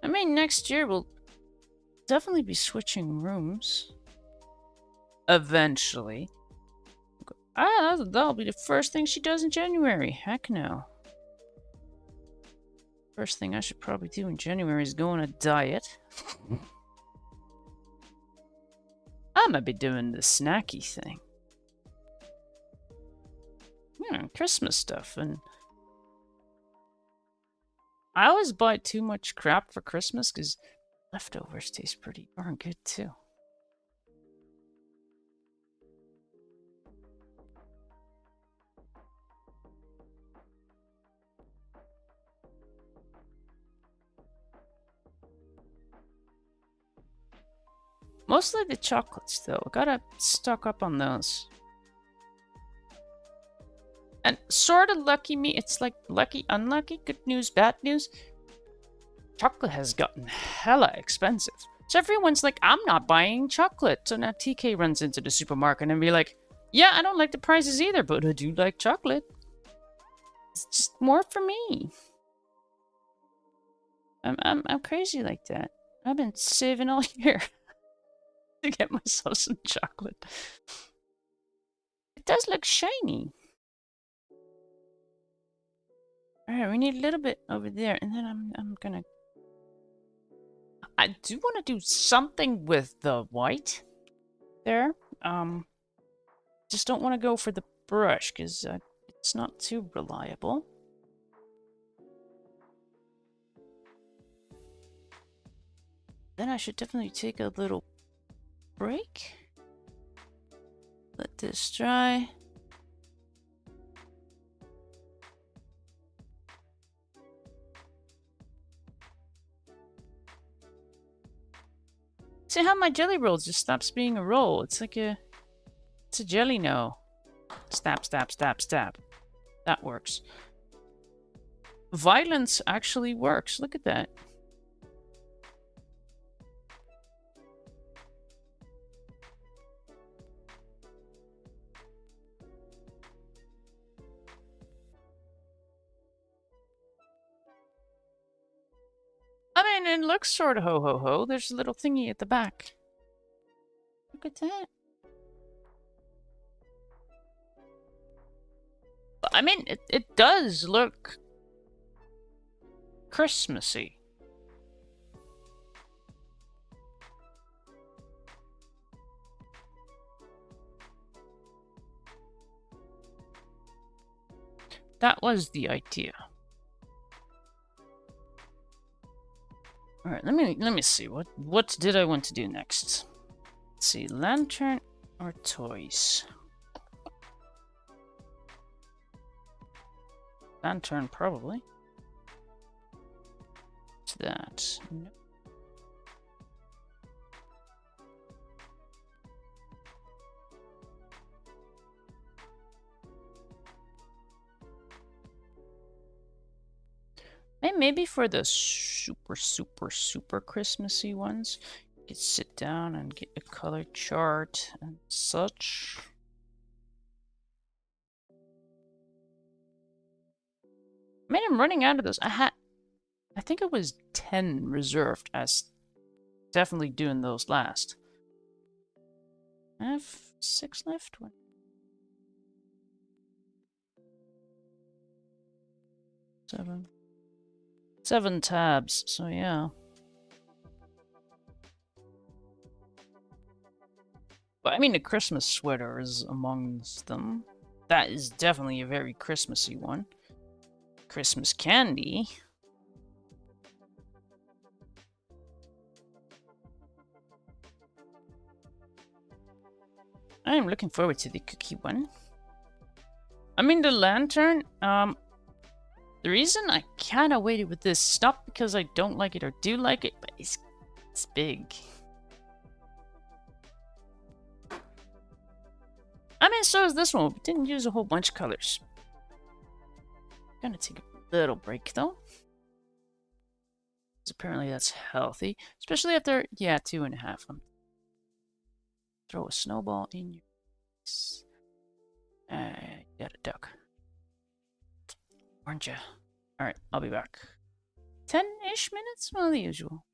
I mean, next year we'll definitely be switching rooms. Eventually. That'll be the first thing she does in January. Heck no. First thing I should probably do in January is go on a diet. I might be doing the snacky thing. Christmas stuff. And I always buy too much crap for Christmas because leftovers taste pretty darn good too. Mostly the chocolates, though. I gotta stock up on those. And sort of lucky me, it's like lucky, unlucky, good news, bad news. Chocolate has gotten hella expensive. So everyone's like, I'm not buying chocolate. So now TK runs into the supermarket and be like, yeah, I don't like the prices either, but I do like chocolate. It's just more for me. I'm crazy like that. I've been saving all year to get myself some chocolate. It does look shiny. Alright, we need a little bit over there, and then I'm gonna... I do want to do something with the white there. Just don't want to go for the brush, because it's not too reliable. Then I should definitely take a little break. Let this dry. See how my jelly roll just stops being a roll. It's like it's a jelly no. Stab, stab, stab, stab. That works. Violence actually works. Look at that. I mean, it looks sort of ho-ho-ho. There's a little thingy at the back. Look at that. I mean, it does look Christmassy. That was the idea. All right, let me see. What did I want to do next? Let's see, lantern or toys? Lantern, probably. What's that? No. And maybe for the super Christmassy ones, you could sit down and get a color chart and such. I mean, I'm running out of those. I think it was 10 reserved as definitely doing those last. I have 6 left. 7. 7 tabs, so yeah. But I mean, the Christmas sweater is amongst them. That is definitely a very Christmassy one. Christmas candy. I am looking forward to the cookie one. I mean, the lantern, the reason I kind of waited with this, is not because I don't like it or do like it, but it's big. I mean, so is this one. We didn't use a whole bunch of colors. Gonna take a little break, though. Because apparently that's healthy. Especially after, yeah, 2.5. Throw a snowball in your face. You got a duck. Aren't ya? Alright, I'll be back. 10-ish minutes? Well, the usual.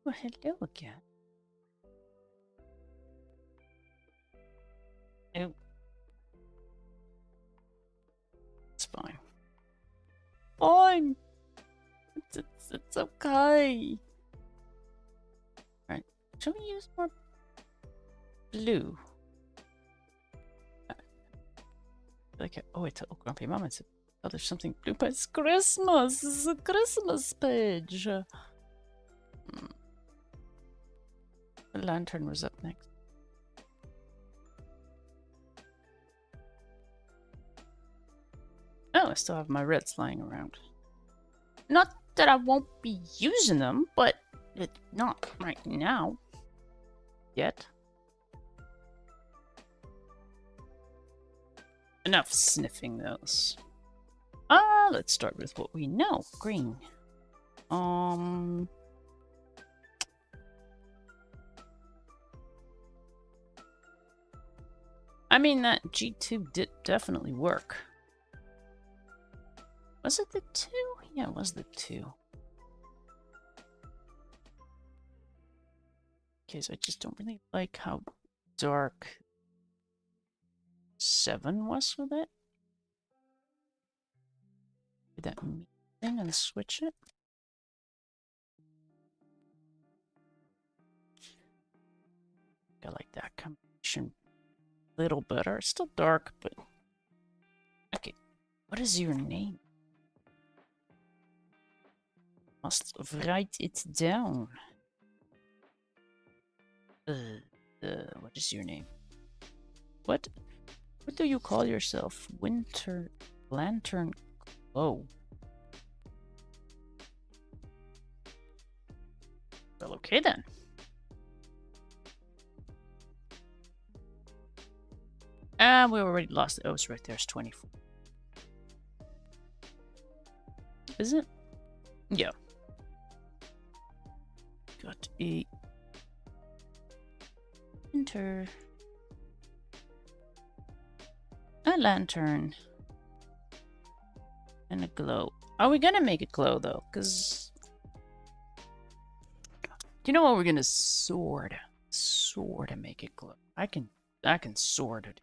Well, hello again. Oh. It's fine. Fine! It's okay. Alright. Shall we use more blue? Like, oh, it's a grumpy mama. It's oh, there's something blue, but it's Christmas. This is a Christmas page. The lantern was up next. Oh, I still have my reds lying around. Not that I won't be using them, but it's not right now. Yet. Enough sniffing those. Let's start with what we know. Green. I mean, that G2 did definitely work. Was it the 2? Yeah, it was the 2. Okay, so I just don't really like how dark 7 was with it. Do that thing and switch it. I like that combination a little better. It's still dark, but okay. What is your name? Must write it down. What is your name? What do you call yourself? Winter Lantern Glow. Well, okay then. We already lost the O's right there. It's 24. Is it? Yeah. Got a winter. A lantern. And a glow. Are we gonna make it glow though? Because you know what, we're gonna sorta make it glow. I can sort it.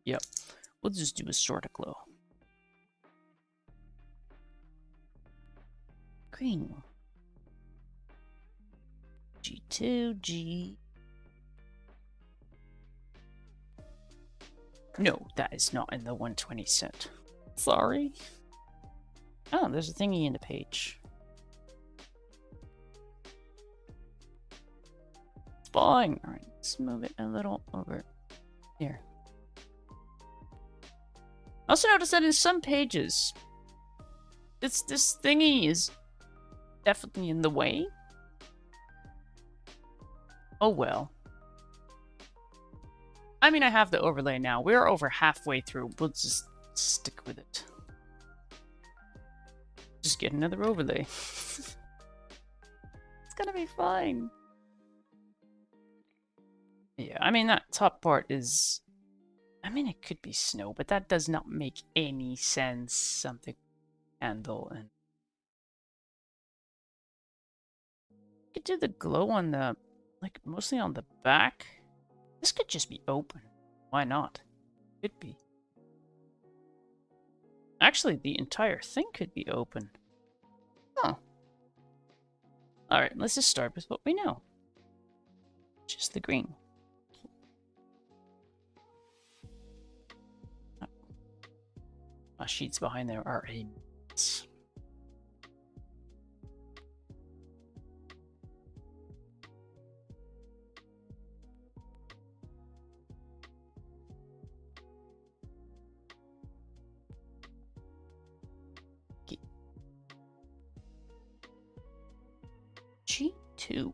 Yep. We'll just do a sort of glow. Green. G2, G. No, that is not in the 120 set. Sorry. Oh, there's a thingy in the page. It's fine. Alright, let's move it a little over here. Also notice that in some pages, this thingy is definitely in the way. Oh well. I mean, I have the overlay now. We're over halfway through. We'll just stick with it. Just get another overlay. It's gonna be fine. Yeah, I mean, that top part is... I mean, it could be snow, but that does not make any sense. Something handle and... You could do the glow on the... like, mostly on the back. This could just be open. Why not? Could be. Actually, the entire thing could be open. Huh. Alright, let's just start with what we know. Just the green. My sheets behind there are a mess. G2.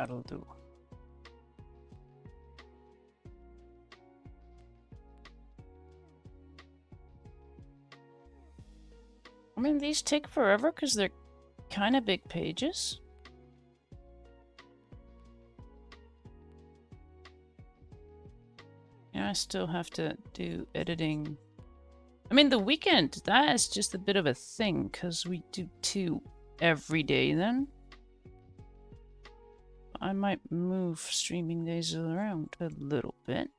That'll do. I mean, these take forever because they're kind of big pages. Yeah, I still have to do editing. I mean, the weekend, that is just a bit of a thing because we do 2 every day then. I might move streaming days around a little bit.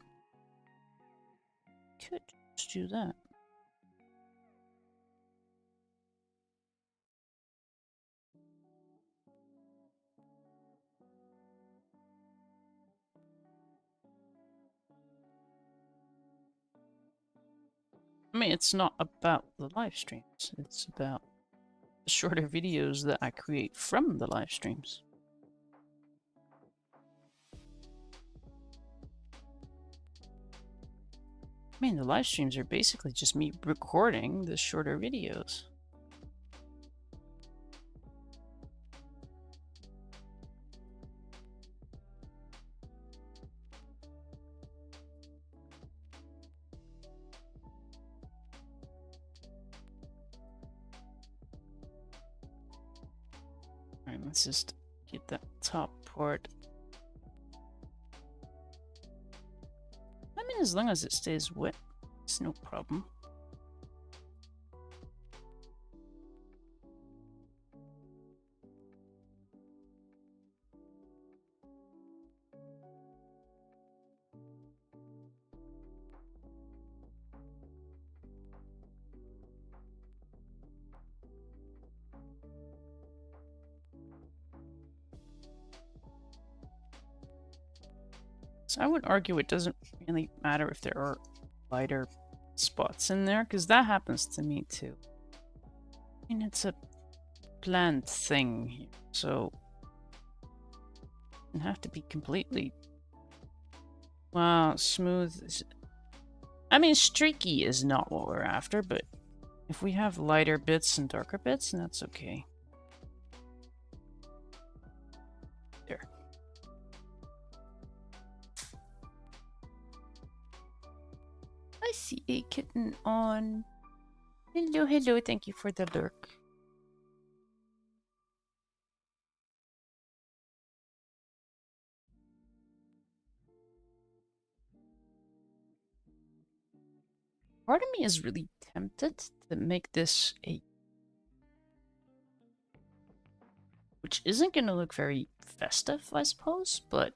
Could just do that. I mean, it's not about the live streams. It's about the shorter videos that I create from the live streams. I mean, the live streams are basically just me recording the shorter videos. Alright, let's just get that top part. I mean, as long as it stays wet, it's no problem. So I would argue it doesn't really matter if there are lighter spots in there, because that happens to me too. I mean, it's a planned thing here, so it doesn't have to be completely, well, smooth. I mean, streaky is not what we're after, but if we have lighter bits and darker bits, then that's okay. There. I see a kitten on. Hello, hello, thank you for the lurk. Part of me is really tempted to make this a... which isn't going to look very festive, I suppose, but...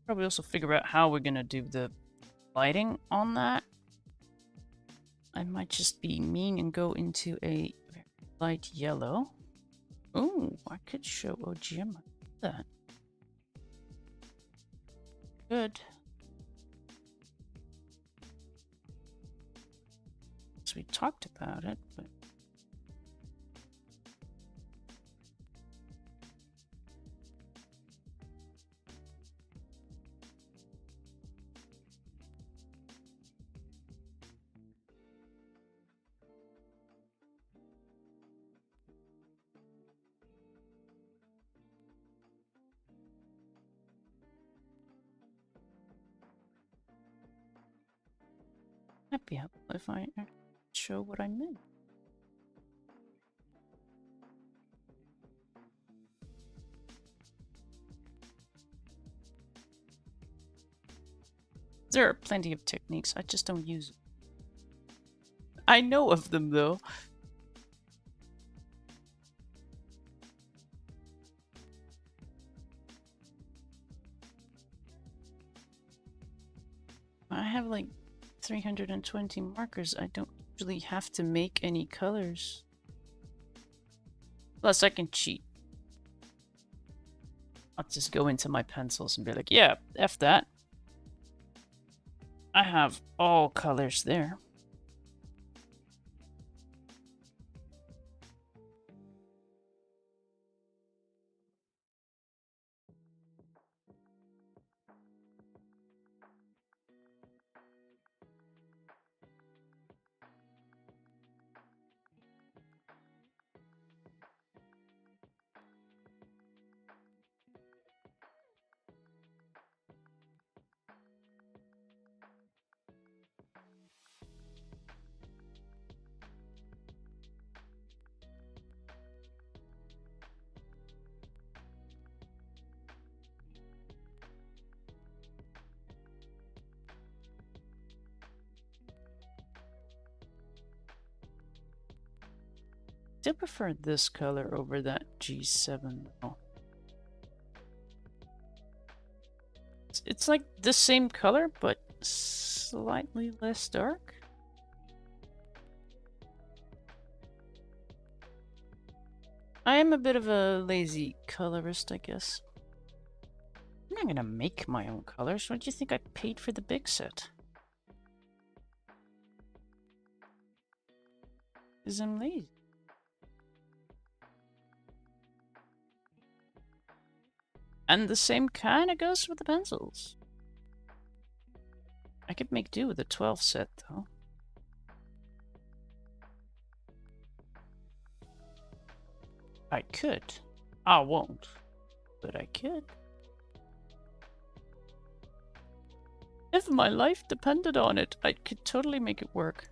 Probably also figure out how we're going to do the lighting on that. I might just be mean and go into a light yellow. Oh, I could show OGM that. Good. So we talked about it, but... That'd be helpful if I show what I meant. There are plenty of techniques, I just don't use them. I know of them though. I have like 320 markers. I don't really have to make any colors. Plus I can cheat. I'll just go into my pencils and be like, yeah, F that. I have all colors there. still prefer this color over that G7 though. It's like the same color, but slightly less dark. I am a bit of a lazy colorist, I guess. I'm not gonna make my own colors. What do you think I paid for the big set? Because I'm lazy. And the same kind of goes with the pencils. I could make do with a 12 set, though. I could. I won't. But I could. If my life depended on it, I could totally make it work.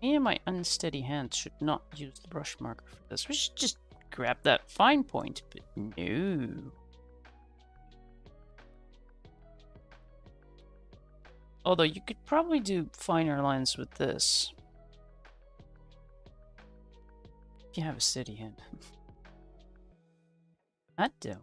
Me and my unsteady hands should not use the brush marker for this. We should just grab that fine point, but no. Although you could probably do finer lines with this. If you have a steady hand. That don't.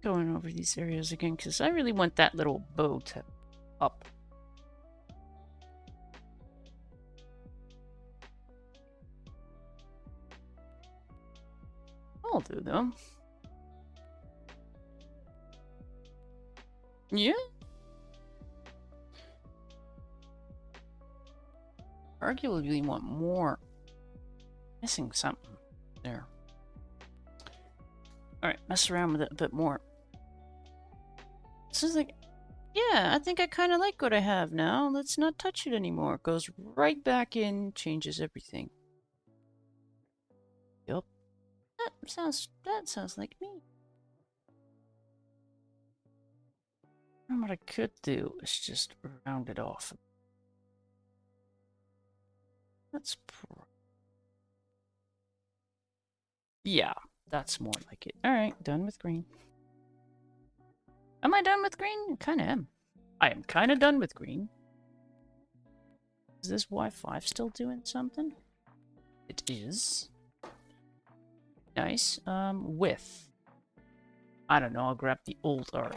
Going over these areas again, because I really want that little bow to up. I'll do them. Yeah. Arguably want more. Missing something there. Alright, mess around with it a bit more. This is like, yeah, I think I kind of like what I have now. Let's not touch it anymore. It goes right back in, changes everything. Yup. That sounds like me. And what I could do is just round it off. That's yeah, that's more like it. Alright, done with green. Am I done with green? I kind of am. I am kind of done with green. Is this Y5 still doing something? It is. Nice. Width. I don't know, I'll grab the old RA.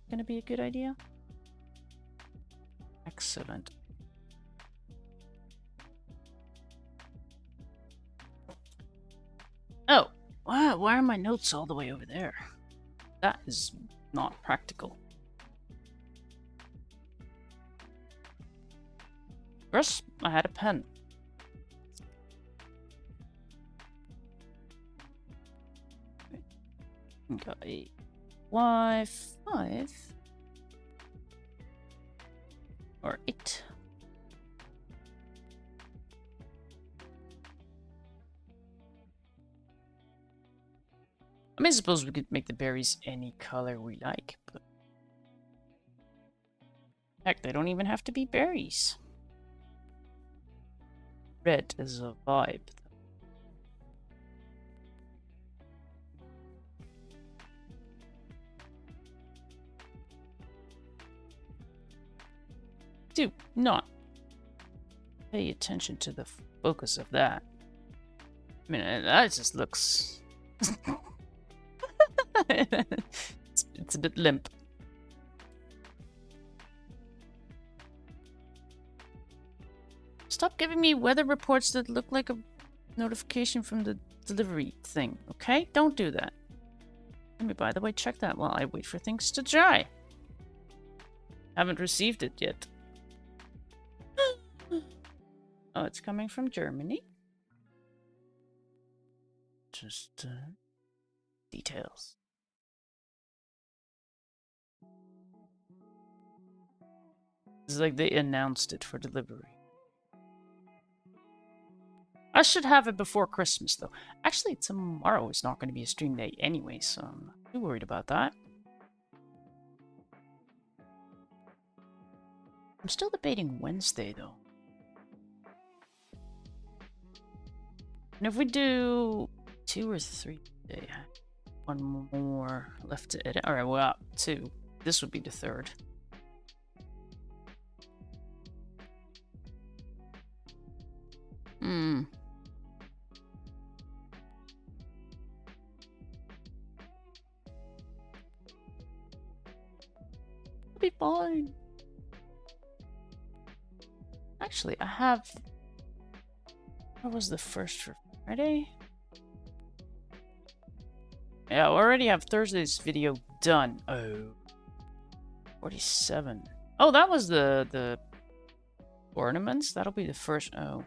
Gonna be a good idea? Excellent. Oh, wow, why are my notes all the way over there? That is not practical. First, I had a pen. Got a Y5 or 8. I mean, I suppose we could make the berries any color we like, but heck, they don't even have to be berries. Red is a vibe. do not pay attention to the focus of that. I mean, that just looks... it's a bit limp. Stop giving me weather reports that look like a notification from the delivery thing, okay? Don't do that. Let me, by the way, check that while I wait for things to dry. Haven't received it yet. Oh, it's coming from Germany. Just details. It's like they announced it for delivery. I should have it before Christmas, though. Actually, tomorrow is not going to be a stream day anyway, so I'm not too worried about that. I'm still debating Wednesday, though. And if we do 2 or 3 today, one more left to edit. Alright, well, 2. This would be the 3rd. Be fine. Actually, I have... What was the 1st for Friday? Yeah, I already have Thursday's video done. Oh. 47. Oh, that was the ornaments? That'll be the first... Oh.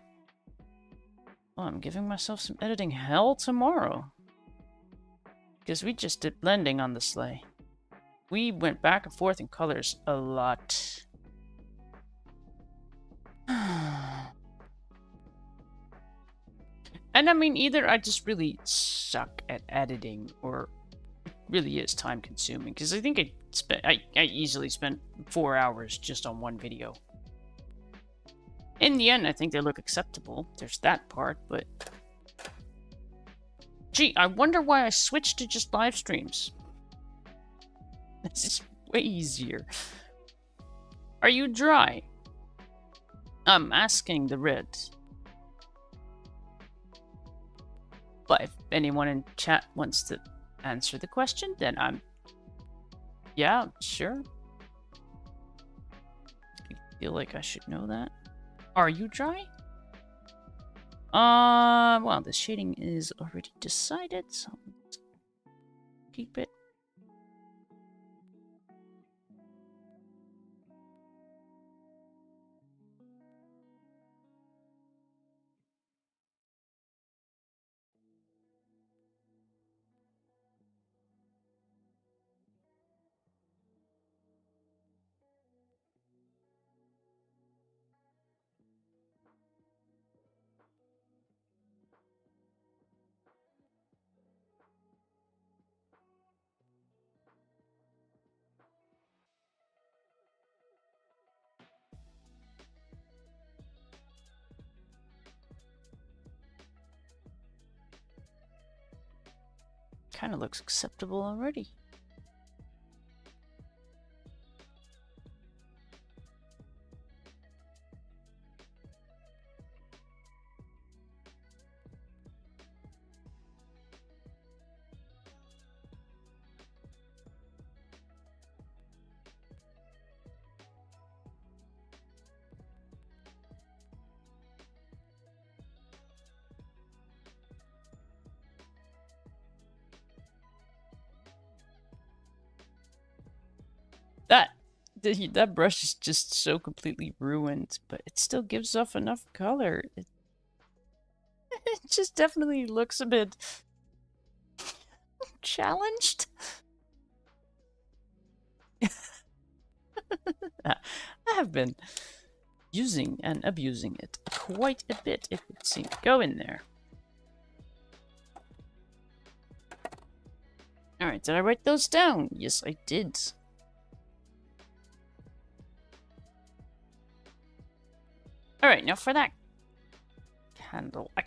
Well, I'm giving myself some editing hell tomorrow. Because we just did blending on the sleigh. We went back and forth in colors a lot. And I mean, either I just really suck at editing, or it really is time consuming. Because I think I easily spent 4 hours just on one video. In the end, I think they look acceptable. There's that part, but... Gee, I wonder why I switched to just live streams. This is way easier. Are you dry? I'm asking the red. But if anyone in chat wants to answer the question, then I'm... Yeah, sure. I feel like I should know that. Are you dry? Well, the shading is already decided, so let's keep it. Kind of looks acceptable already. That brush is just so completely ruined, but it still gives off enough color. It just definitely looks a bit challenged. I have been using and abusing it quite a bit, it would seem. Go in there. Alright, did I write those down? Yes, I did. Alright, now for that candle, I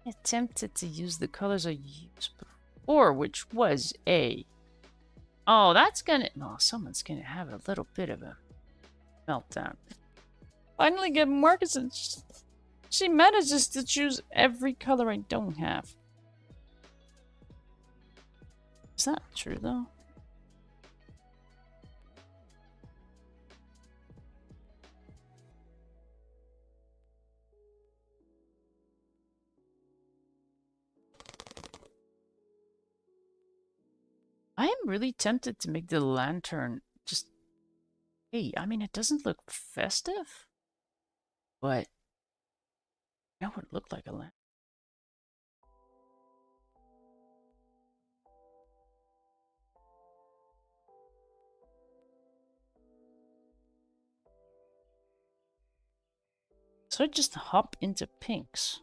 attempted to use the colors I used before, which was a... Oh, that's gonna... No, someone's gonna have a little bit of a Meltdown. Finally get Marcus and she manages to choose every color I don't have. Is that true though? I am really tempted to make the lantern just... Hey, I mean, it doesn't look festive, but that would look like a lantern. So I just hop into pinks.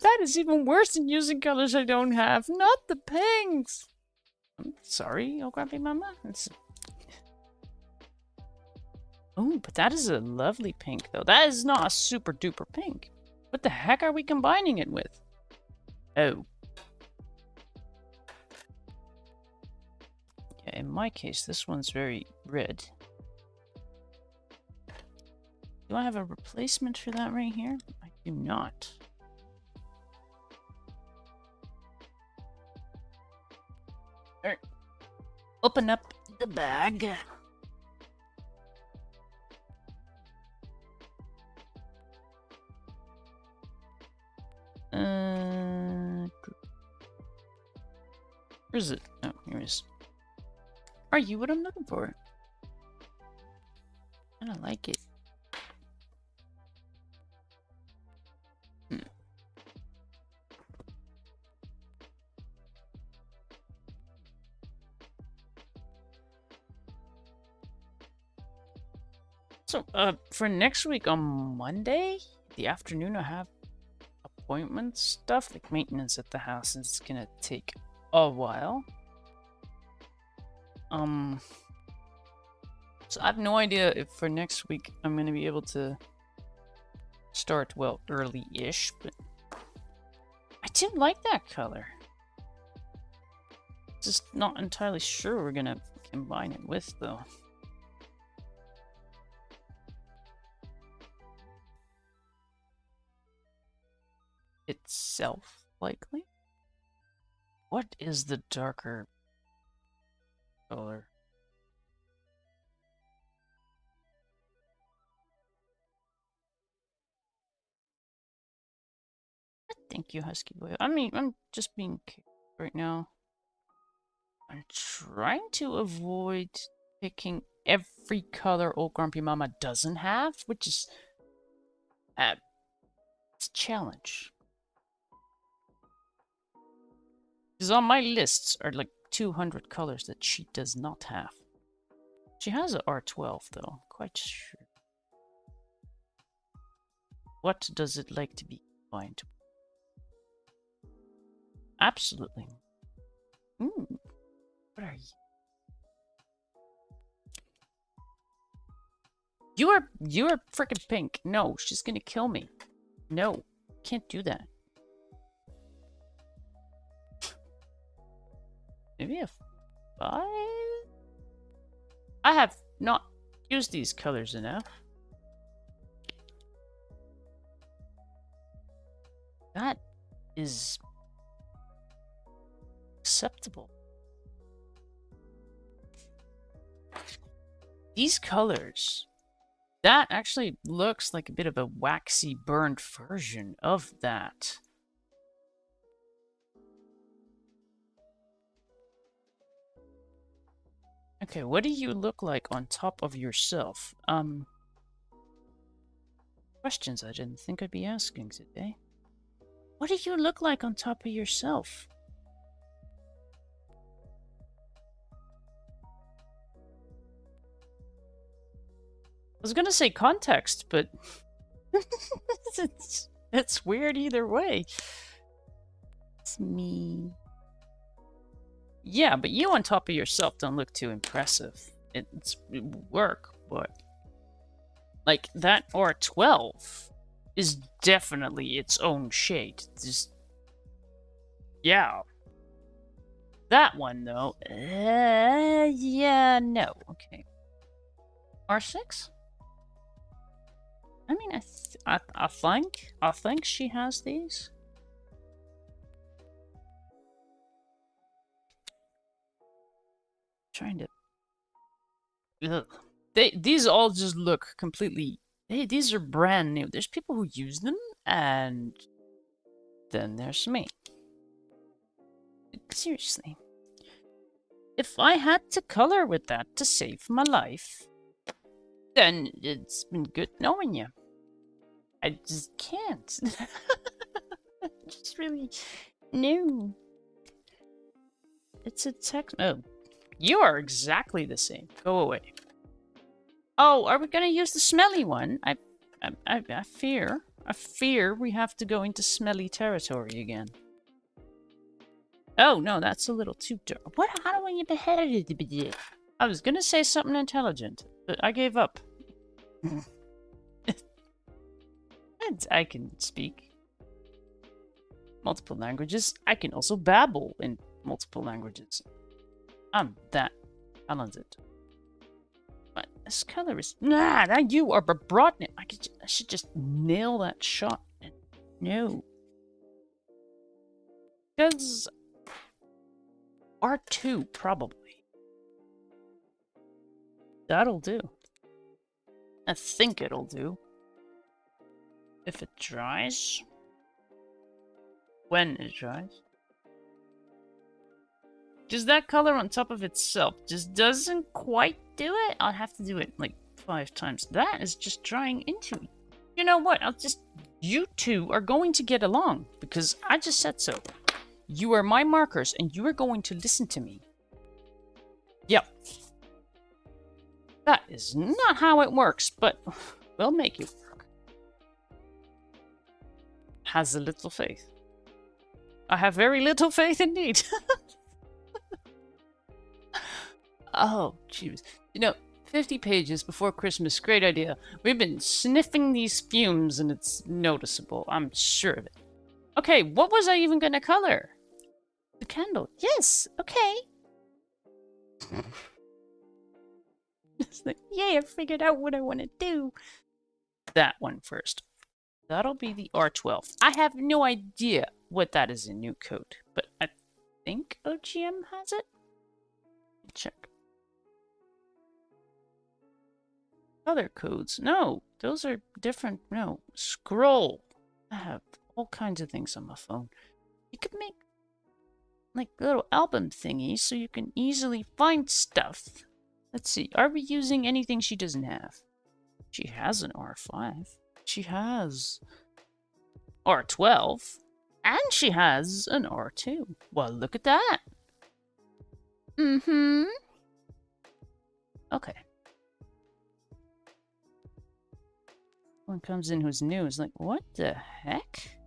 That is even worse than using colors I don't have. Not the pinks. I'm sorry, oh Grumpy Mama. Oh, but that is a lovely pink, though. That is not a super duper pink. What the heck are we combining it with? Oh. Yeah, in my case, this one's very red. Do I have a replacement for that right here? I do not. Alright. Open up the bag. Where is it? Oh, here it is. Are you what I'm looking for? I don't like it. So, for next week on Monday, the afternoon, I have appointment stuff, like maintenance at the house, and it's gonna take a while. So I have no idea if for next week I'm gonna be able to start, well, early-ish, but I do like that color. Just not entirely sure we're gonna combine it with, though. Itself, likely. What is the darker color? Thank you, Husky Boy. I mean, I'm just being careful right now. I'm trying to avoid picking every color Old Grumpy Mama doesn't have, which is it's a challenge. Because on my lists are like 200 colors that she does not have. She has an R12 though, I'm quite sure. What does it like to be combined? Absolutely. Ooh, what are you? You are freaking pink. No, she's gonna kill me. No, can't do that. Maybe a 5? I have not used these colors enough. That is acceptable. These colors, that actually looks like a bit of a waxy burned version of that. Okay, what do you look like on top of yourself? Questions I didn't think I'd be asking today. What do you look like on top of yourself? I was gonna say context, but it's weird either way. It's me. Yeah, but you on top of yourself don't look too impressive. It work, but like that R12 is definitely its own shade. Just yeah. That one, though. Yeah, no. Okay. R6? I mean, I think she has these. Trying to. Ugh. These all just look completely. Hey, these are brand new. There's people who use them, and then there's me. Seriously. If I had to color with that to save my life, then it's been good knowing you. I just can't. Just really. No. It's a text. Oh. You are exactly the same. Go away. Oh, are we gonna use the smelly one? I fear we have to go into smelly territory again. Oh no, that's a little too dark. What? How do I get ahead? I was gonna say something intelligent, but I gave up. I can speak multiple languages. I can also babble in multiple languages. I'm that talented. But this color is... Nah, that you are brought it. I should just nail that shot. No. Because... R2, probably. That'll do. I think it'll do. If it dries. When it dries. Just that color on top of itself just doesn't quite do it. I'll have to do it like 5 times. That is just drying into it. You know what? You two are going to get along because I just said so. You are my markers and you are going to listen to me. Yep. That is not how it works, but we'll make it work. Has a little faith. I have very little faith indeed. Oh, jeez. You know, 50 pages before Christmas, great idea. We've been sniffing these fumes and it's noticeable. I'm sure of it. Okay, what was I even gonna color? The candle. Yes, okay. It's like, yay, I figured out what I want to do. That one first. That'll be the R12. I have no idea what that is in new code, but I think OGM has it. Check. Other codes. No, those are different. No, scroll. I have all kinds of things on my phone. You could make like little album thingies so you can easily find stuff. Let's see. Are we using anything she doesn't have? She has an R5. She has R12. And she has an R2. Well, look at that. Mm-hmm. Okay. One comes in who's new is like, what the heck?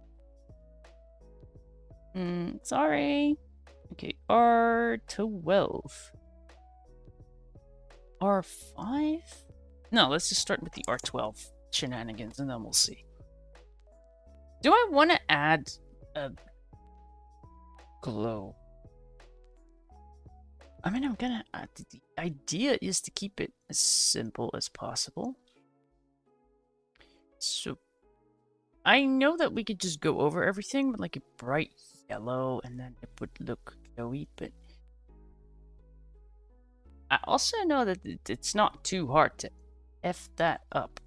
Sorry. Okay, R12. R5? No, let's just start with the R12 shenanigans and then we'll see. Do I want to add a glow? I mean, I'm gonna... the idea is to keep it as simple as possible. So, I know that we could just go over everything with like a bright yellow and then it would look glowy, but I also know that it's not too hard to F that up.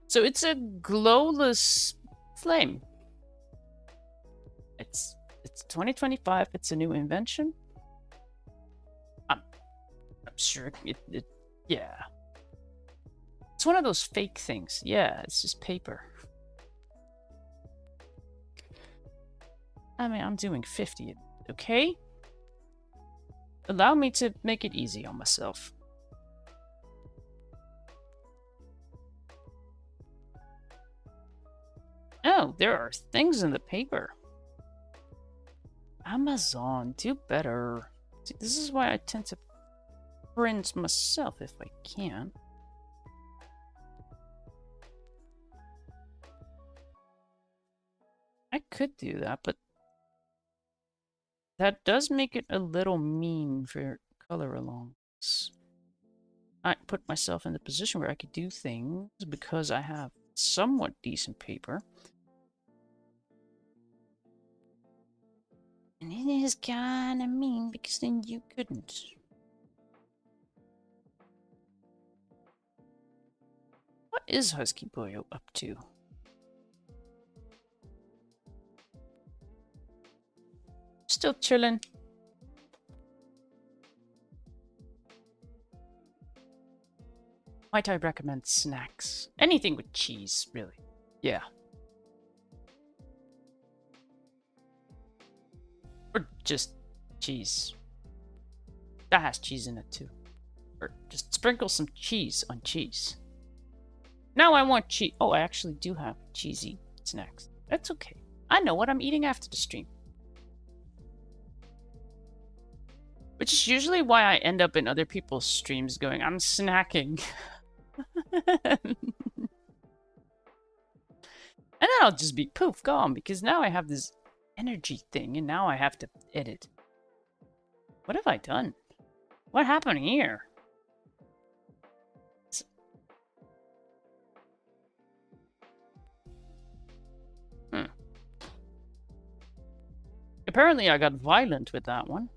So it's a glowless flame. It's 2025, it's a new invention. I'm sure it yeah. It's one of those fake things. Yeah, it's just paper. I mean, I'm doing 50, okay? Allow me to make it easy on myself. Oh, there are things in the paper. Amazon, do better. See, this is why I tend to print myself if I can. I could do that, but That does make it a little mean for color alongs. I put myself in the position where I could do things because I have somewhat decent paper. And it is kinda mean because then you couldn't. What is Husky Boy up to? Still chilling. Might I recommend snacks? Anything with cheese, really. Yeah. Or just cheese. That has cheese in it too. Or just sprinkle some cheese on cheese. Now I want cheese. Oh, I actually do have cheesy snacks. That's okay. I know what I'm eating after the stream. Which is usually why I end up in other people's streams going, I'm snacking. And then I'll just be poof, gone, because now I have this energy thing, and now I have to edit. What have I done? What happened here? Apparently I got violent with that one.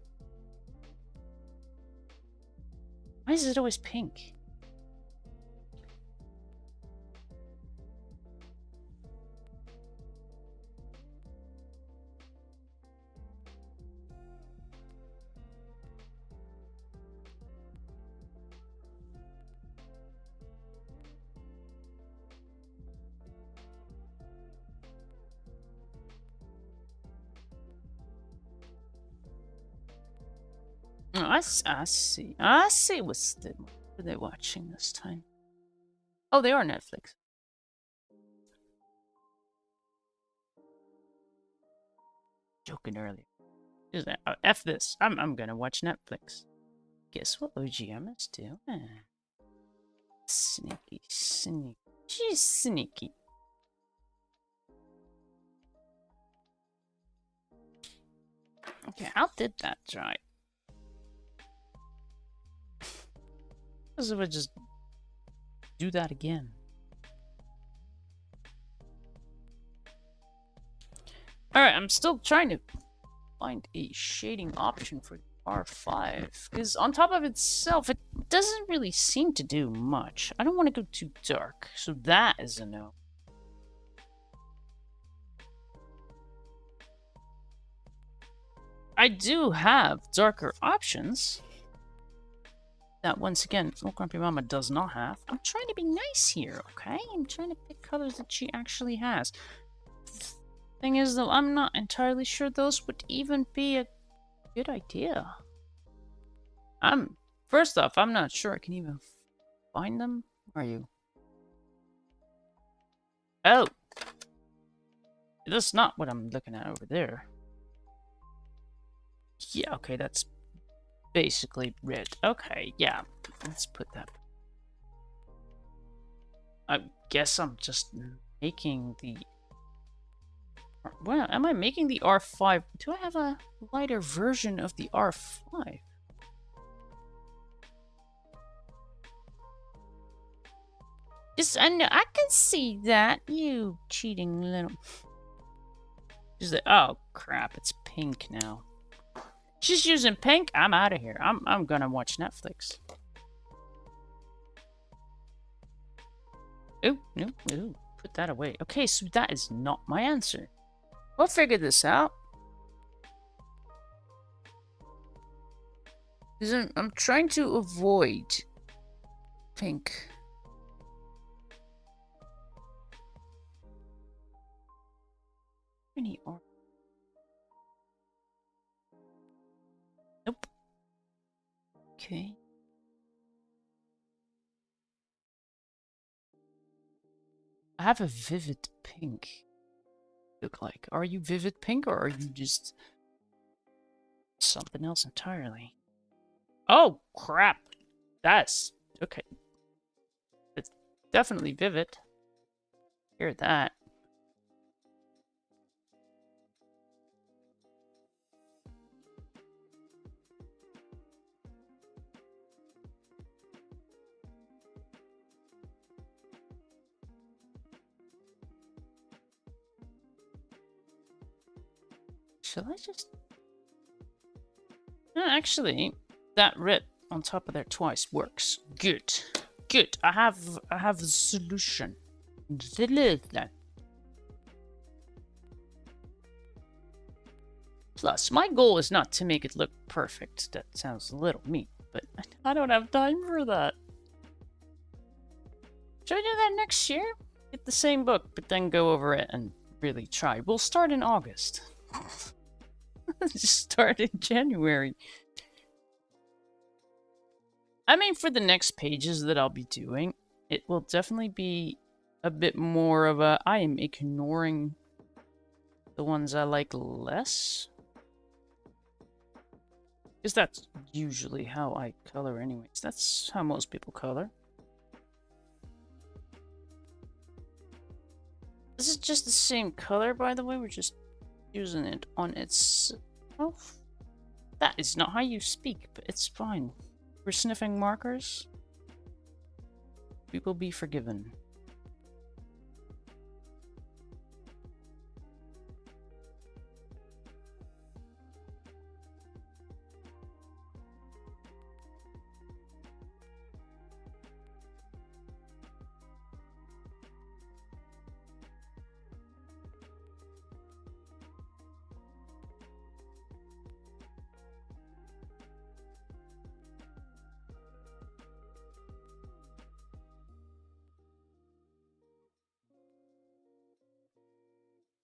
Why is it always pink? Oh, I see. I see what are they watching this time. Oh, they are Netflix. Joking earlier. F this. I'm gonna watch Netflix. Guess what OGM is doing? Sneaky, sneaky. She's sneaky. Okay, how did that dry? Because if I just do that again. Alright, I'm still trying to find a shading option for R5. Because on top of itself, it doesn't really seem to do much. I don't want to go too dark, so that is a no. I do have darker options. That, once again, Little Grumpy Mama does not have. I'm trying to be nice here, okay? I'm trying to pick colors that she actually has. Thing is, though, I'm not entirely sure those would even be a good idea. First off, I'm not sure I can even find them. Where are you? Oh! That's not what I'm looking at over there. Yeah, okay, that's basically red. Okay, yeah, let's put that. I guess I'm just making the... Well, am I making the R5? Do I have a lighter version of the R5? Just, I can see that, you cheating little... She's like, oh crap, it's pink now. She's using pink. I'm out of here. I'm gonna watch Netflix. Ooh, no, ooh, put that away. Okay, so that is not my answer. We'll figure this out. Because I'm trying to avoid pink. Any or nope. Okay. I have a vivid pink. Look like. Are you vivid pink or are you just something else entirely? Oh crap! That's okay. It's definitely vivid. Hear that? Shall I just... Actually, that red on top of there twice works. Good. Good. I have the solution. Plus, my goal is not to make it look perfect. That sounds a little mean, but I don't have time for that. Should I do that next year? Get the same book, but then go over it and really try. We'll start in August. Start in January. I mean, for the next pages that I'll be doing, it will definitely be a bit more of a... I am ignoring the ones I like less. Because that's usually how I color anyways. That's how most people color. This is just the same color, by the way. We're just using it on itself. That is not how you speak, but it's fine. We're sniffing markers. We will be forgiven.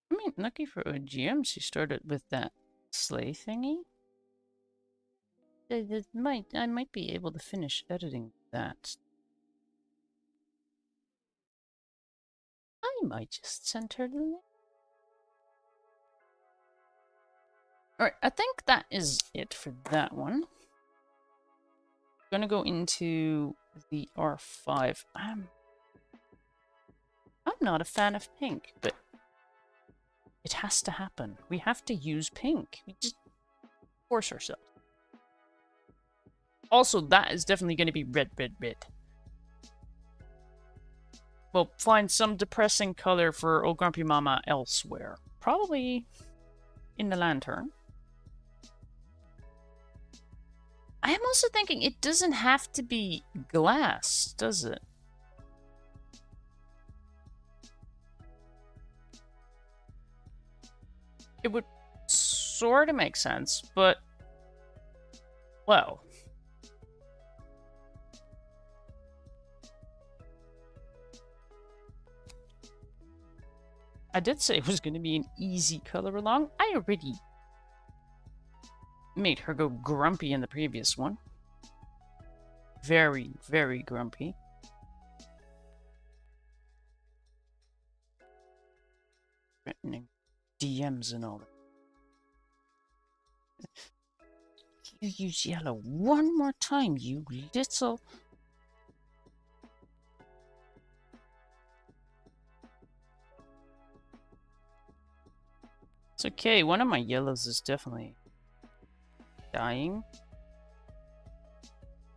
I mean, lucky for OGM, she started with that sleigh thingy. I might be able to finish editing that. I might just send her the link. Alright, I think that is it for that one. I'm gonna go into the R5. I'm not a fan of pink, but it has to happen. We have to use pink. We just force ourselves. Also, that is definitely going to be red, red, red. We'll find some depressing color for Oh Grumpy Mama elsewhere. Probably in the lantern. I am also thinking it doesn't have to be glass, does it? It would sort of make sense, but... well... I did say it was going to be an easy color along. I already made her go grumpy in the previous one. Very, very grumpy. Threatening DMs and all that. You use yellow one more time, you little... It's okay, one of my yellows is definitely dying.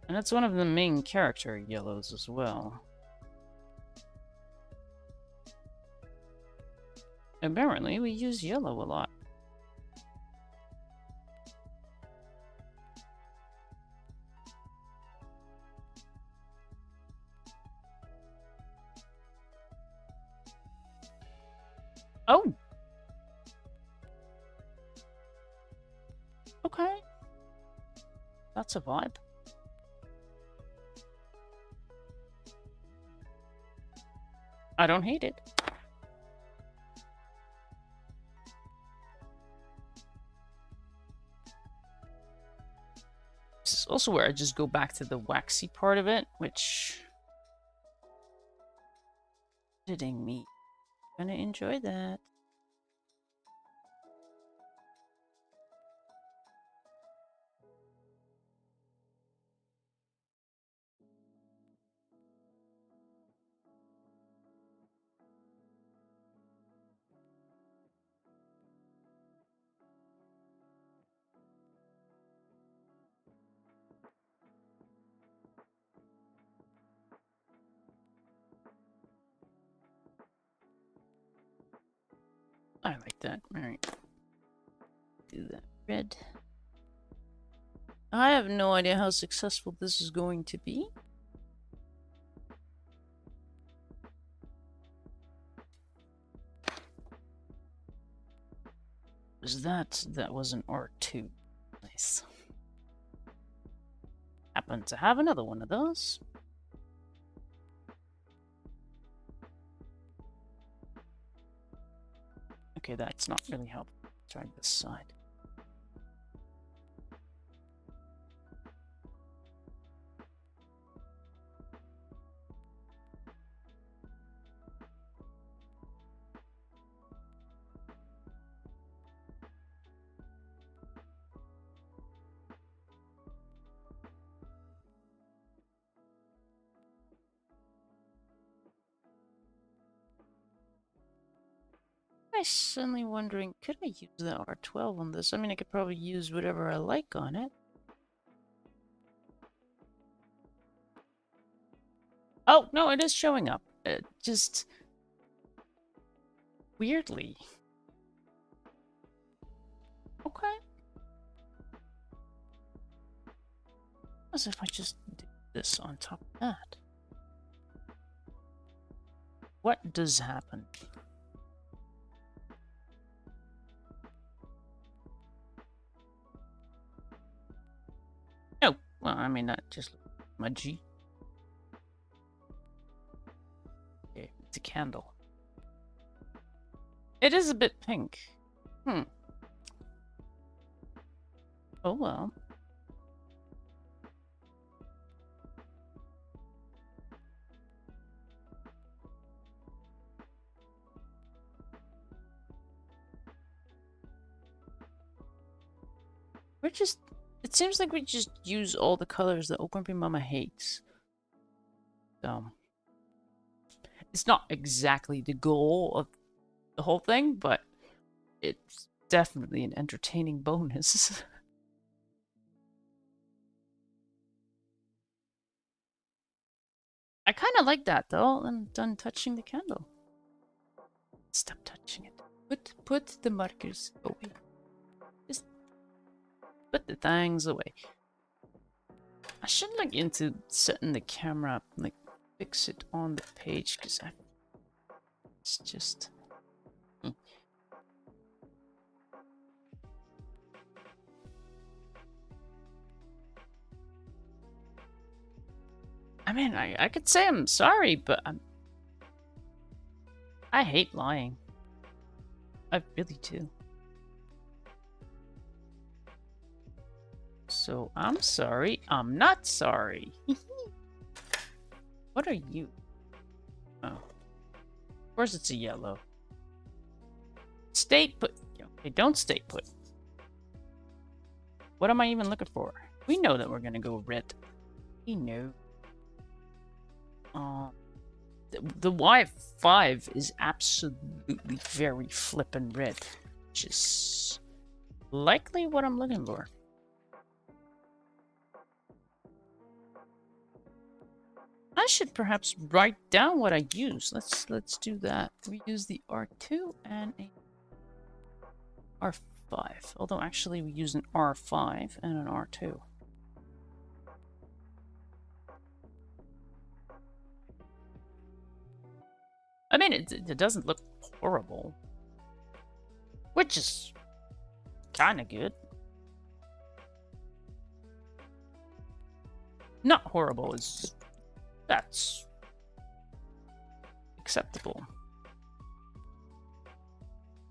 And it's one of the main character yellows as well. Apparently, we use yellow a lot. Oh! Okay. That's a vibe. I don't hate it. This is also where I just go back to the waxy part of it, which... editing me. Gonna enjoy that. I like that. All right. red. I have no idea how successful this is going to be. That was an R2. Nice. Happen to have another one of those. Okay, that's not really helpful. Try this side. I'm suddenly wondering, could I use the R12 on this? I mean, I could probably use whatever I like on it. Oh, no, it is showing up. Just weirdly. Okay. As if I just do this on top of that. What does happen? Oh, well, I mean, that just looks smudgy. Okay, it's a candle. It is a bit pink. Oh, well. It seems like we just use all the colors that Open Mama hates. So, it's not exactly the goal of the whole thing, but it's definitely an entertaining bonus. I kind of like that, though. I'm done touching the candle. Stop touching it. Put the markers away. Just put the things away. I should look into setting the camera up, like fix it on the page, because it's just... I mean, I could say I'm sorry, but I hate lying. I really do. So, I'm sorry. I'm not sorry. What are you? Oh. Of course it's a yellow. Stay put. Okay, don't stay put. What am I even looking for? We know that we're gonna go red. We know. The Y5 is absolutely very flippin' red, which is likely what I'm looking for. I should perhaps write down what I use. Let's do that. We use the R2 and a R5. Although actually we use an R5 and an R2. I mean, it doesn't look horrible, which is kind of good. Not horrible, that's acceptable.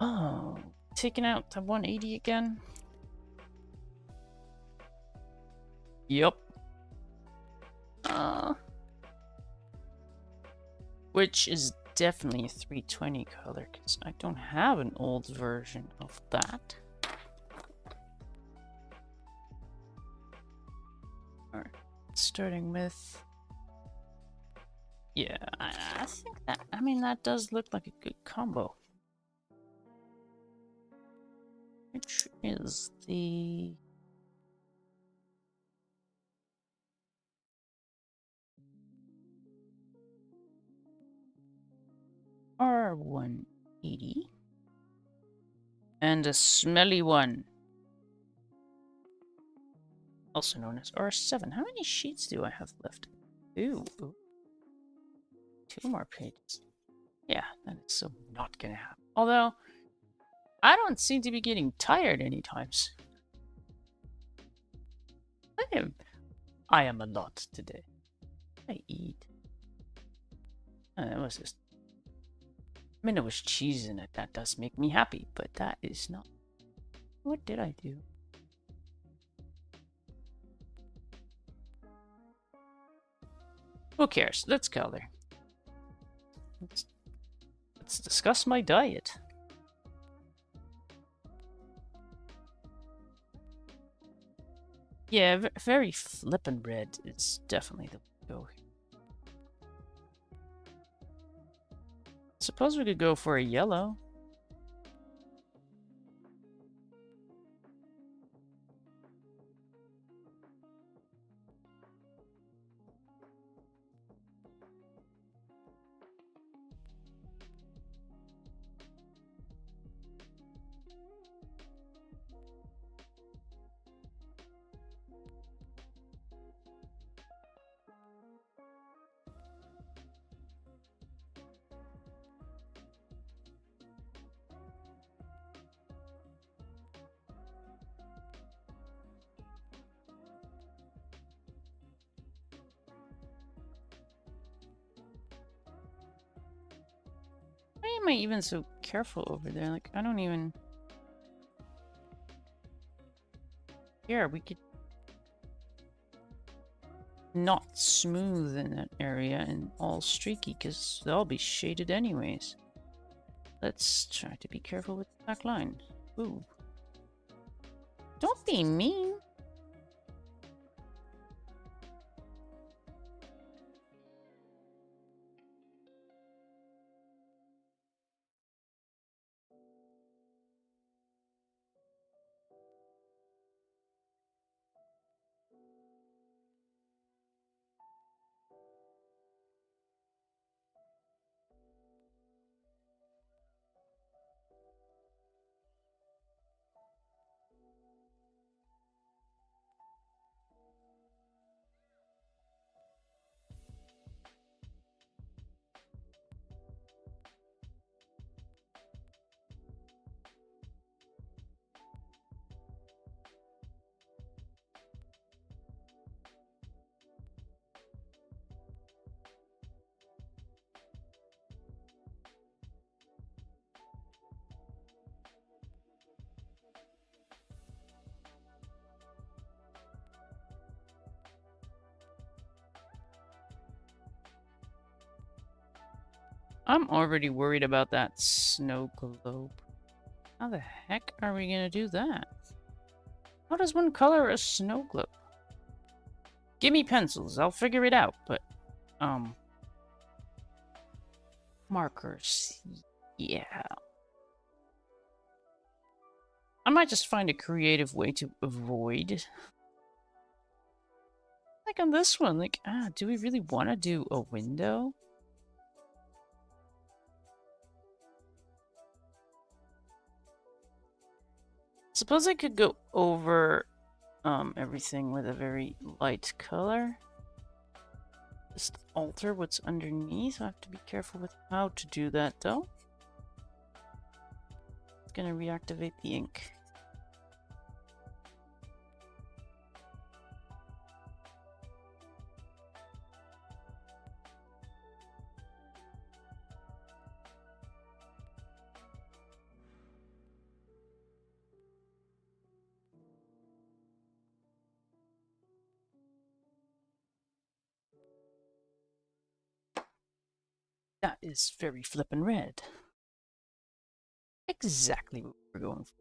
Oh, taking out the 180 again? Yep. Which is definitely a 320 color, because I don't have an old version of that. Alright, starting with... Yeah, I think that, I mean, that does look like a good combo. Which is the... R180. And a smelly one. also known as R7. How many sheets do I have left? Ooh, 2 more pages. Yeah, that is so not gonna happen. Although, I don't seem to be getting tired anytime soon. I am a lot today. I eat. It was just... I mean, there was cheese in it. That does make me happy, but that is not... What did I do? Who cares? Let's go there. Let's discuss my diet. Yeah, very flippin' red is definitely the way to go. Suppose we could go for a yellow. Why am I even so careful over there? Like, I don't even... Here, we could... not smooth in that area and all streaky, because they'll be shaded anyways. Let's try to be careful with the back line. Ooh. Don't be mean. I'm already worried about that snow globe. How the heck are we gonna do that? How does one color a snow globe? Give me pencils, I'll figure it out, but, markers, yeah. I might just find a creative way to avoid. Like on this one, like, do we really want to do a window? Suppose I could go over everything with a very light color. Just alter what's underneath. I have to be careful with how to do that though. It's gonna reactivate the ink. That is very flippin' red. Exactly what we're going for.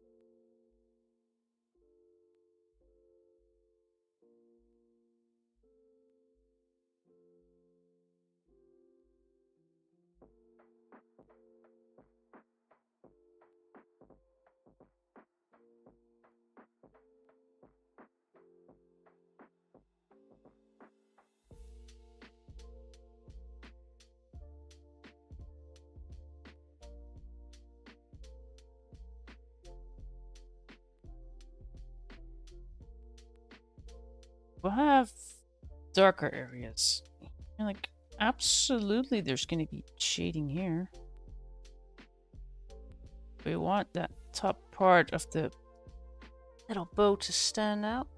we'll have darker areas. And like, absolutely, there's going to be shading here. We want that top part of the little bow to stand out.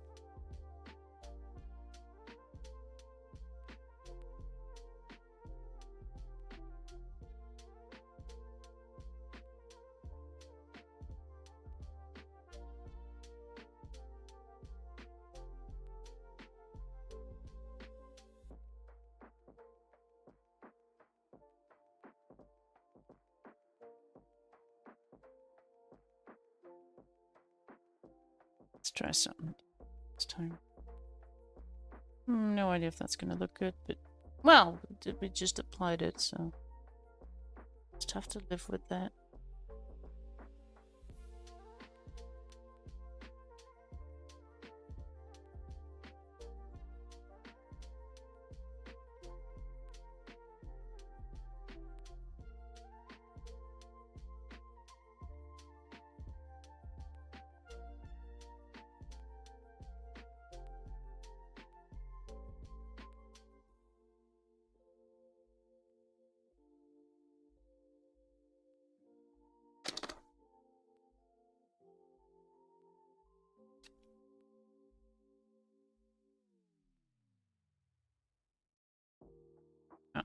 Let's try something this time. No idea if that's going to look good, but well, we just applied it, so it's tough to live with that.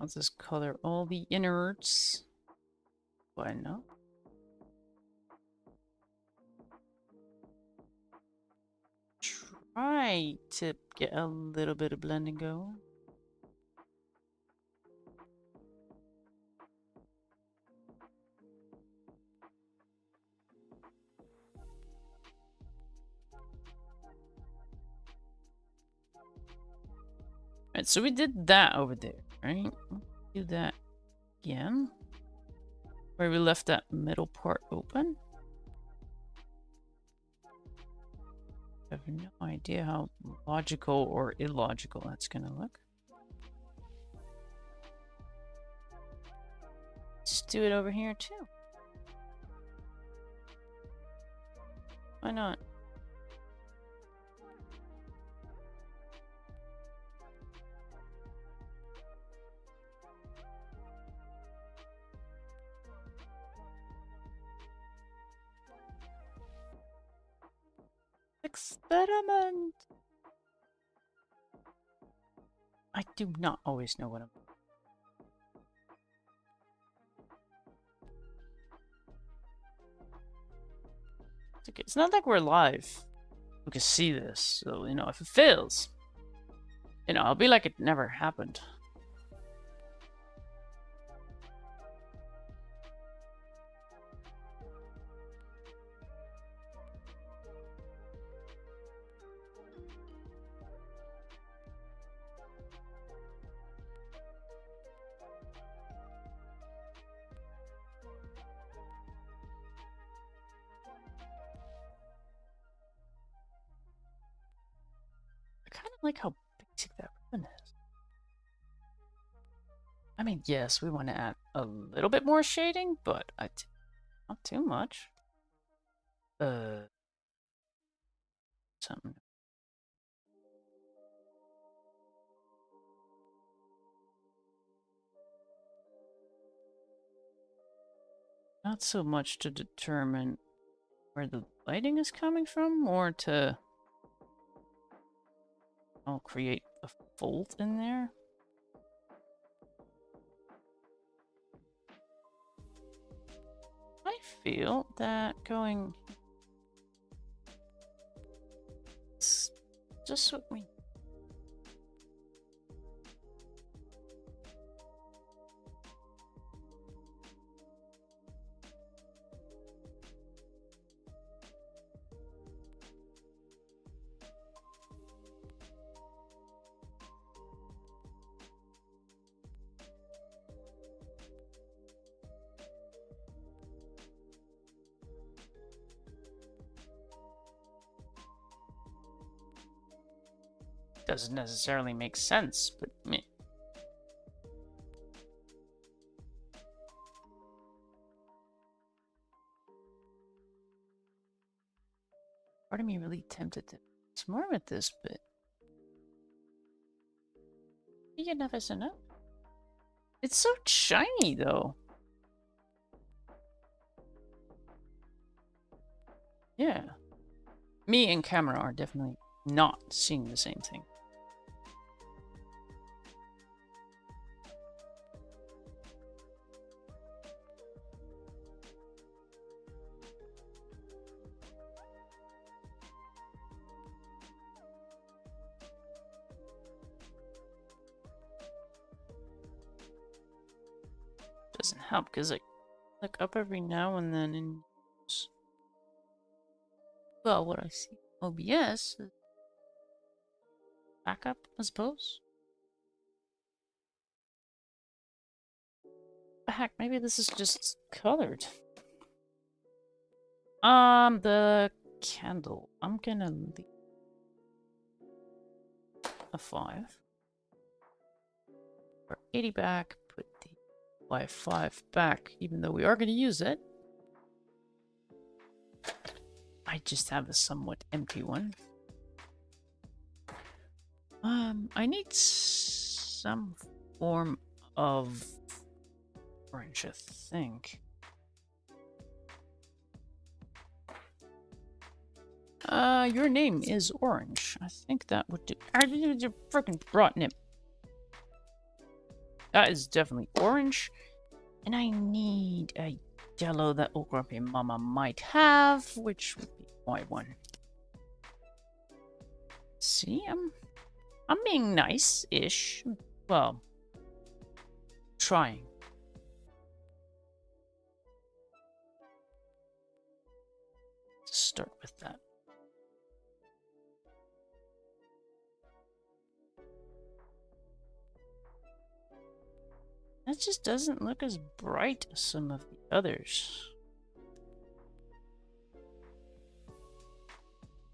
I'll just color all the innards. Why not? Try to get a little bit of blending going. Right, so we did that over there, right? Do that again. Where we left that middle part open. I have no idea how logical or illogical that's gonna look. Let's do it over here too. Why not? Experiment! I do not always know what I'm... It's okay. It's not like we're live. We can see this, so, you know, if it fails, you know, I'll be like it never happened. I kind of like how basic that ribbon is. I mean, yes, we want to add a little bit more shading, but not too much. Something. Not so much to determine where the lighting is coming from, more to create a fold in there. I feel that going... It's just what we... Doesn't necessarily make sense, but meh. Part of me really tempted to smart with this, but Big enough is enough. It's so shiny, though. Yeah. Me and camera are definitely not seeing the same thing. Doesn't help because I look up every now and then and well, what I see OBS backup, I suppose. Heck, maybe this is just colored. The candle. I'm gonna leave a 5 or 80 back. Put the Y5 back, even though we are gonna use it. I just have a somewhat empty one. I need some form of orange, I think. Your name is Orange. I think that would do. You freaking brought nip. That is definitely orange. And I need a yellow that Okrapi Mama might have, which would be Y1. See, I'm being nice-ish. Well, trying. Let's start with that. That just doesn't look as bright as some of the others.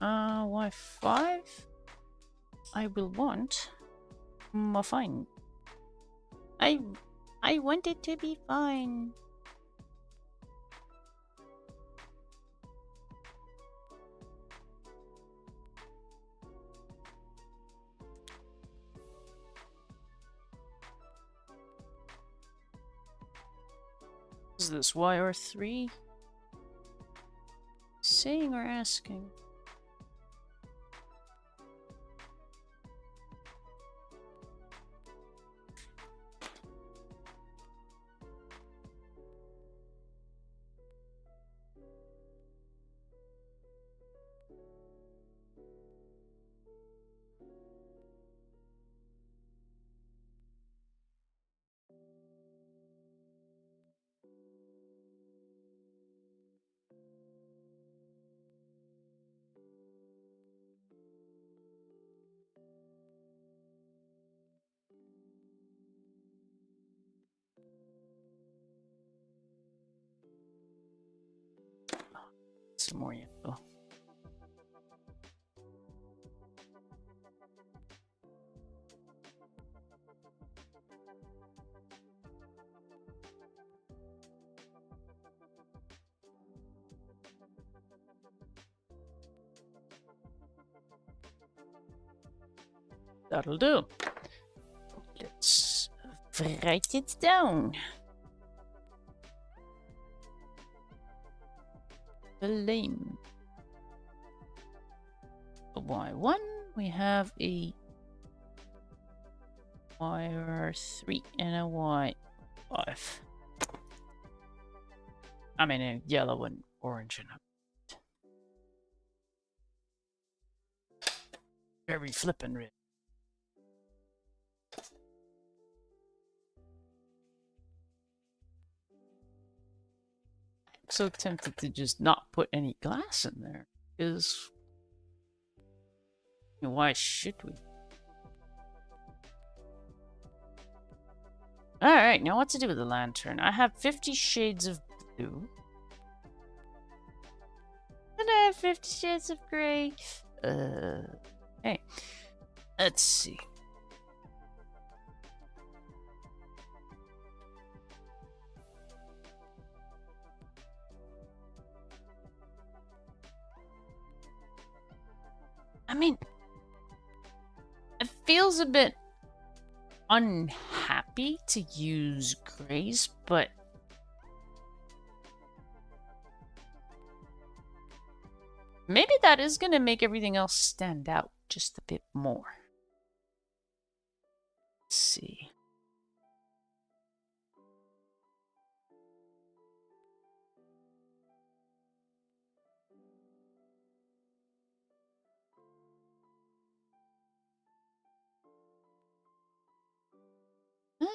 Y5? I will want fine. I want it to be fine. Is this YR3? Saying or asking? Some more yellow. That'll do. Let's write it down. Flame. A Y1. We have a YR3 and a Y5. I mean a yellow and orange and a very flippin' red. I'm so tempted to just not put any glass in there, because why should we? Alright, now what to do with the lantern? I have 50 shades of blue. And I have 50 shades of gray. Hey. Let's see. I mean, it feels a bit unhappy to use grays, but maybe that is going to make everything else stand out just a bit more. Let's see.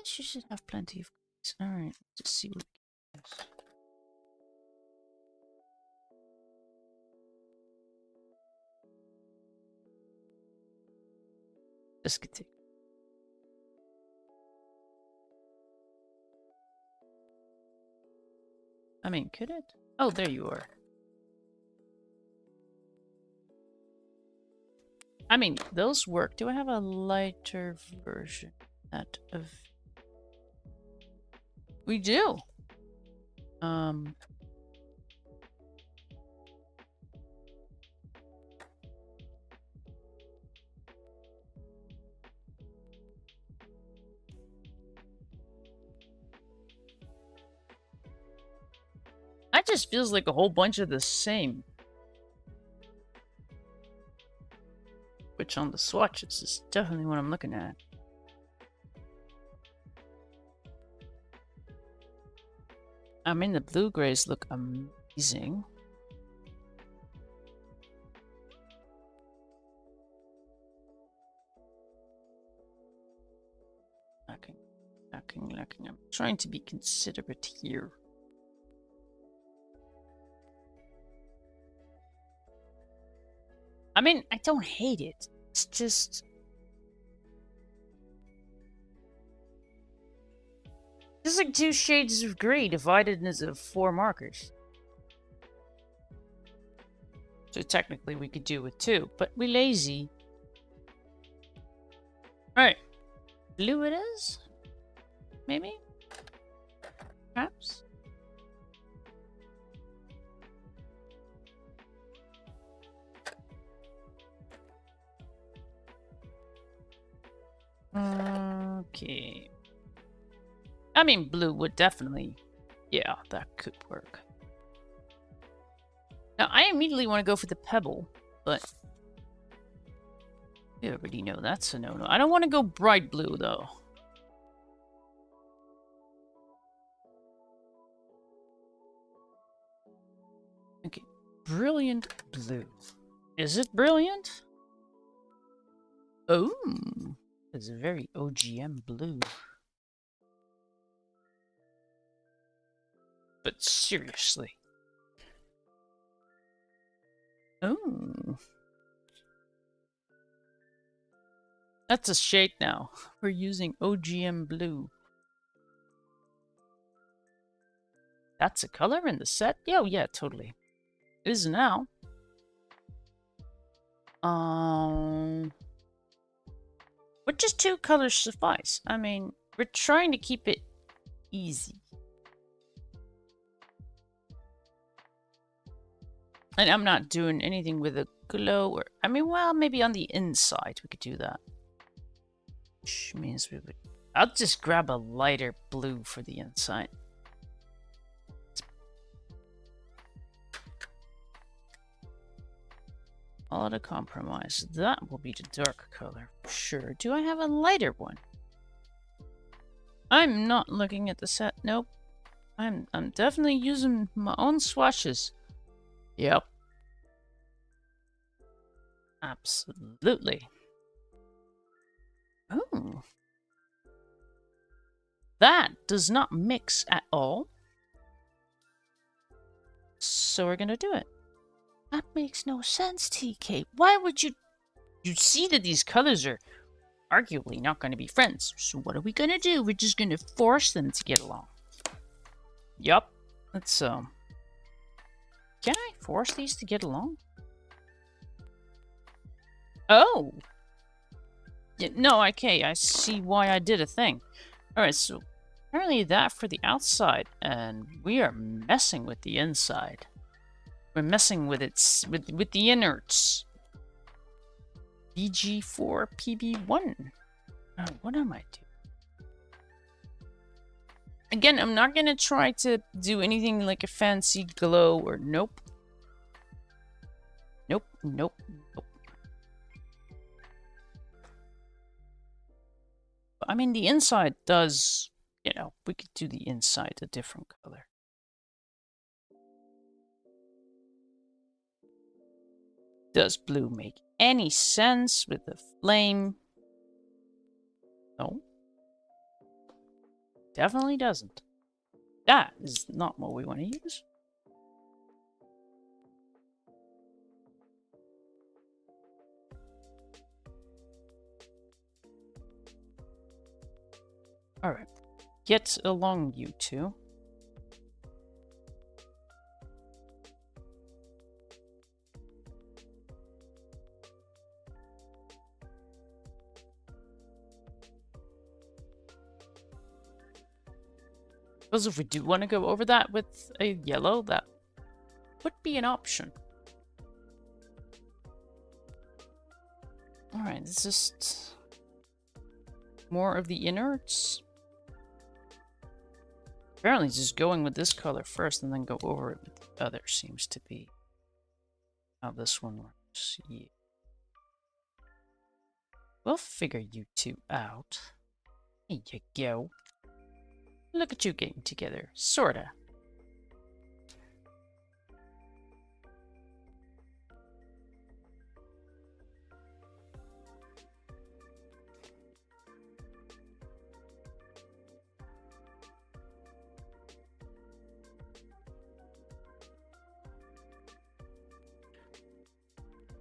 She should have plenty of grays. Alright, let's see what we can use. This could take. I mean, could it? Oh, there you are. I mean, those work. Do I have a lighter version of... We do. That just feels like a whole bunch of the same. Which on the swatches is definitely what I'm looking at. I mean, the blue grays look amazing. Lacking. I'm trying to be considerate here. I mean, I don't hate it. It's just... It's like 2 shades of gray divided into 4 markers. So technically we could do with 2, but we lazy. Alright. Blue it is? Maybe? Perhaps? Okay. I mean, blue would definitely... Yeah, that could work. Now, I immediately want to go for the pebble, but... You already know that's a no-no. I don't want to go bright blue, though. Okay, brilliant blue. Is it brilliant? Oh, it's a very OGM blue. But seriously. Oh. That's a shade now. We're using OGM blue. That's a color in the set? Oh, yeah, totally. It is now. Would just 2 colors suffice? I mean, we're trying to keep it easy. And I'm not doing anything with a glow or... I mean, well, maybe on the inside we could do that. Which means we would... I'll just grab a lighter blue for the inside. Auto compromise. That will be the dark color. Sure. Do I have a lighter one? I'm not looking at the set. Nope. I'm definitely using my own swatches. Yep. Absolutely. Oh. That does not mix at all. So we're gonna do it. That makes no sense, TK. Why would you... You see that these colors are arguably not going to be friends. So what are we going to do? We're just going to force them to get along. Yup. Let's, Can I force these to get along? Oh! Yeah, no, okay. I see why I did a thing. Alright, so apparently that for the outside. And we are messing with the inside. We're messing with its with the innards. BG4 PB1. What am I doing? Again, I'm not going to try to do anything like a fancy glow or nope. Nope, nope, nope. I mean, the inside does, you know, we could do the inside a different color. Does blue make any sense with the flame? No. Definitely doesn't. That is not what we want to use. Alright. Get along, you two. Because if we do want to go over that with a yellow, that would be an option. Alright, it's just more of the innards. Apparently just going with this color first and then go over it with the other seems to be how this one works. Yeah. We'll figure you two out. Here you go. Look at you getting together. Sorta.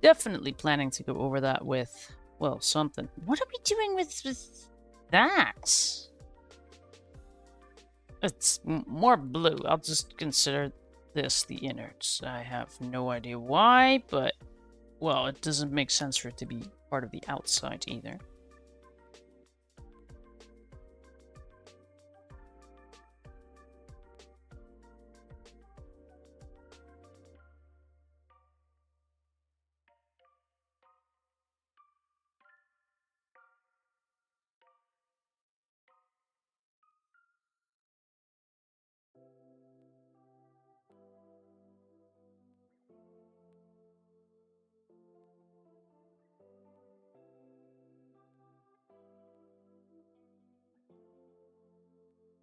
Definitely planning to go over that with, well, something. What are we doing with that? It's more blue. I'll just consider this the innards. I have no idea why, but, well, it doesn't make sense for it to be part of the outside either.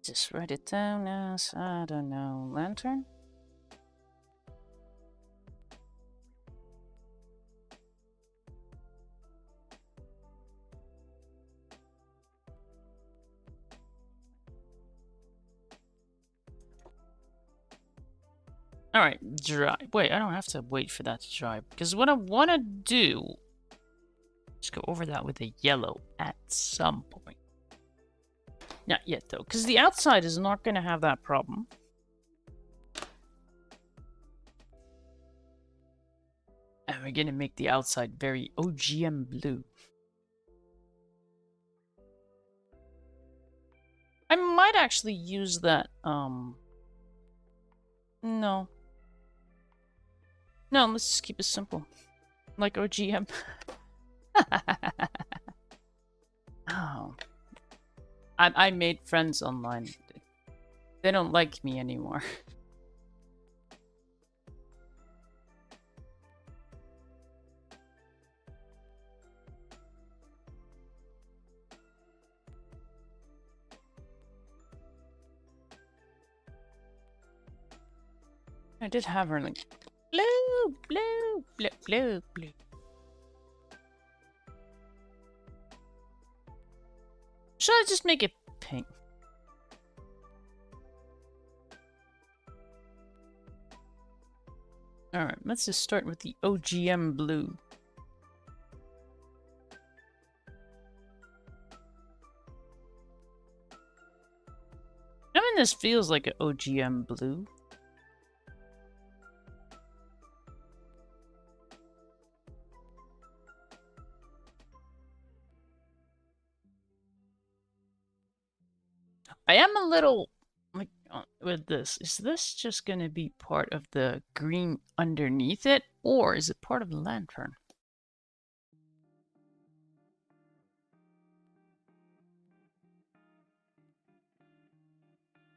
Just write it down as, I don't know, lantern? Alright, dry. Wait, I don't have to wait for that to dry, because what I want to do is go over that with a yellow at some point. Not yet, though, because the outside is not going to have that problem. And we're going to make the outside very OGM blue. I might actually use that, no. No, let's just keep it simple. Like OGM. Oh. I made friends online. They don't like me anymore. I did have her like blue, blue, blue, blue, blue. Should I just make it pink? Alright, let's just start with the OGM blue. I mean, this feels like an OGM blue. I am a little, like, with this. Is this just going to be part of the green underneath it? Or is it part of the lantern?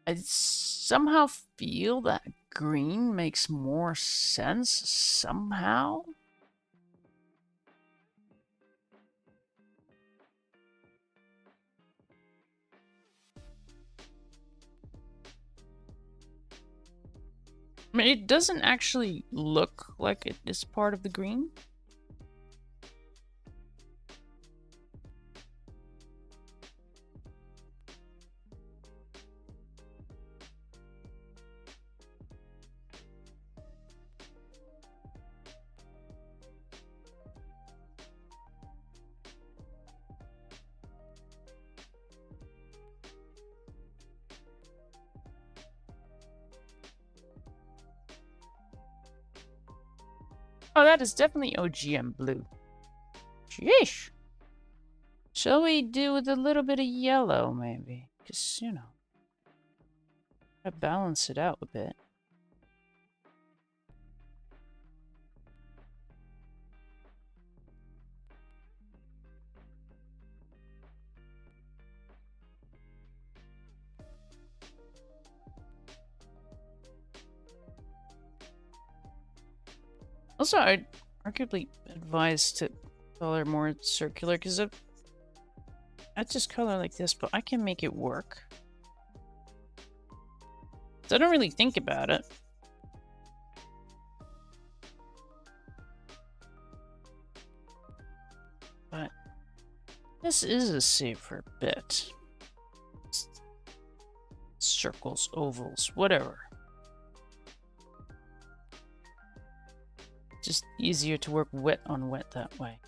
I somehow feel that green makes more sense somehow. I mean, it doesn't actually look like it is part of the green. Oh, that is definitely OGM blue. Sheesh. Shall we do with a little bit of yellow, maybe? Because, you know, I balance it out a bit. Also, I'd arguably advise to color more circular, because I just color like this, but I can make it work. So I don't really think about it. But this is a safer bit. Circles, ovals, whatever. Just easier to work wet on wet that way.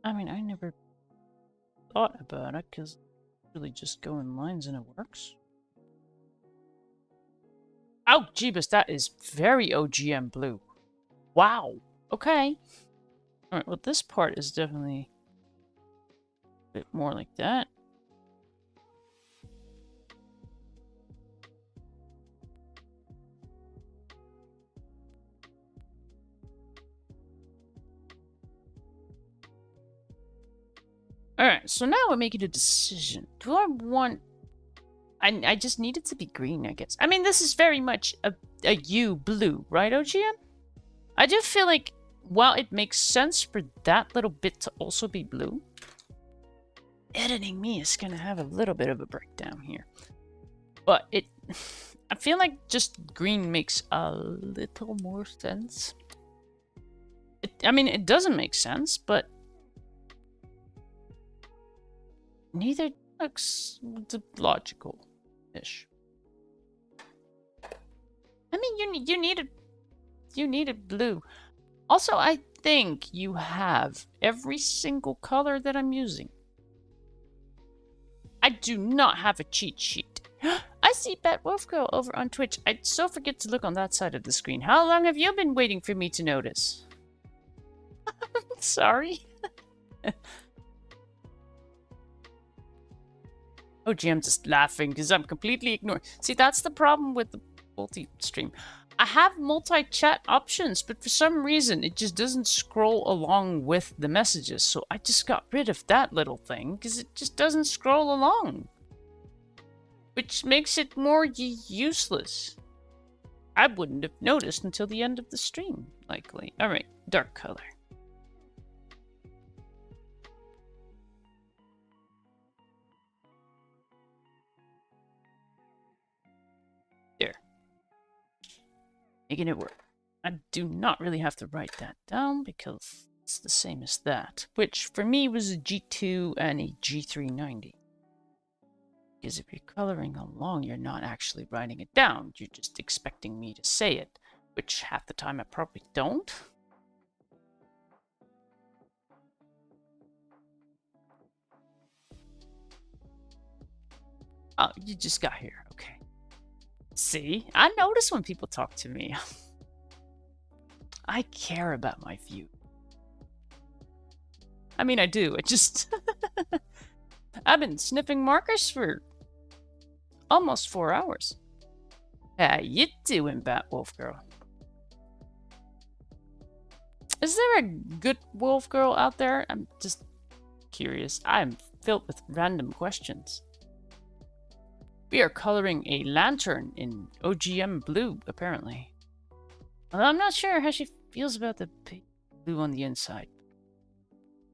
I mean, I never thought about it, because really just go in lines and it works. Oh, Jeebus, that is very OGM blue. Wow. Okay. Alright, well, this part is definitely a bit more like that. Alright, so now we're making a decision. Do I want... I just need it to be green, I guess. I mean, this is very much a U blue, right, OGM? I do feel like, while it makes sense for that little bit to also be blue, editing me is going to have a little bit of a breakdown here. But it... I feel like just green makes a little more sense. I mean, it doesn't make sense, but... neither looks logical-ish. I mean, you need it blue. Also, I think you have every single color that I'm using. I do not have a cheat sheet. I see Bet Wolf Girl over on Twitch. I so forget to look on that side of the screen. How long have you been waiting for me to notice? Sorry. Oh, gee, I'm just laughing because I'm completely ignoring. See, that's the problem with the multi-stream. I have multi-chat options, but for some reason, it just doesn't scroll along with the messages. So I just got rid of that little thing because it just doesn't scroll along. Which makes it more useless. I wouldn't have noticed until the end of the stream, likely. Alright, dark color. There. Making it work. I do not really have to write that down because it's the same as that. Which, for me, was a G2 and a G390. Because if you're coloring along, you're not actually writing it down. You're just expecting me to say it. Which, half the time, I probably don't. Oh, you just got here. Okay. See? I notice when people talk to me. I care about my view. I mean, I do. I just... I've been sniffing markers for Almost 4 hours. How you doing, Batwolf Girl? Is there a good wolf girl out there? I'm just curious. I'm filled with random questions. We are coloring a lantern in OGM blue, apparently. Although I'm not sure how she feels about the blue on the inside.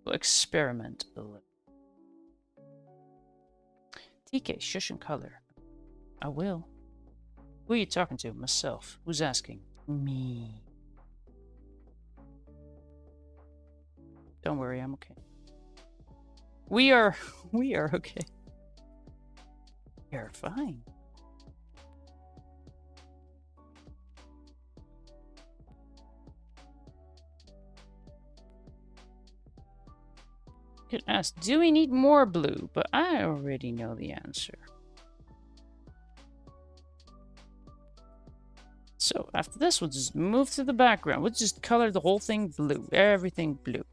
We'll experiment a little. TK, shush and color. I will. Who are you talking to? Myself. Who's asking? Me. Don't worry, I'm okay. We are okay. You're fine. Could ask, do we need more blue? But I already know the answer. So after this, we'll just move to the background. We'll just color the whole thing blue. Everything blue.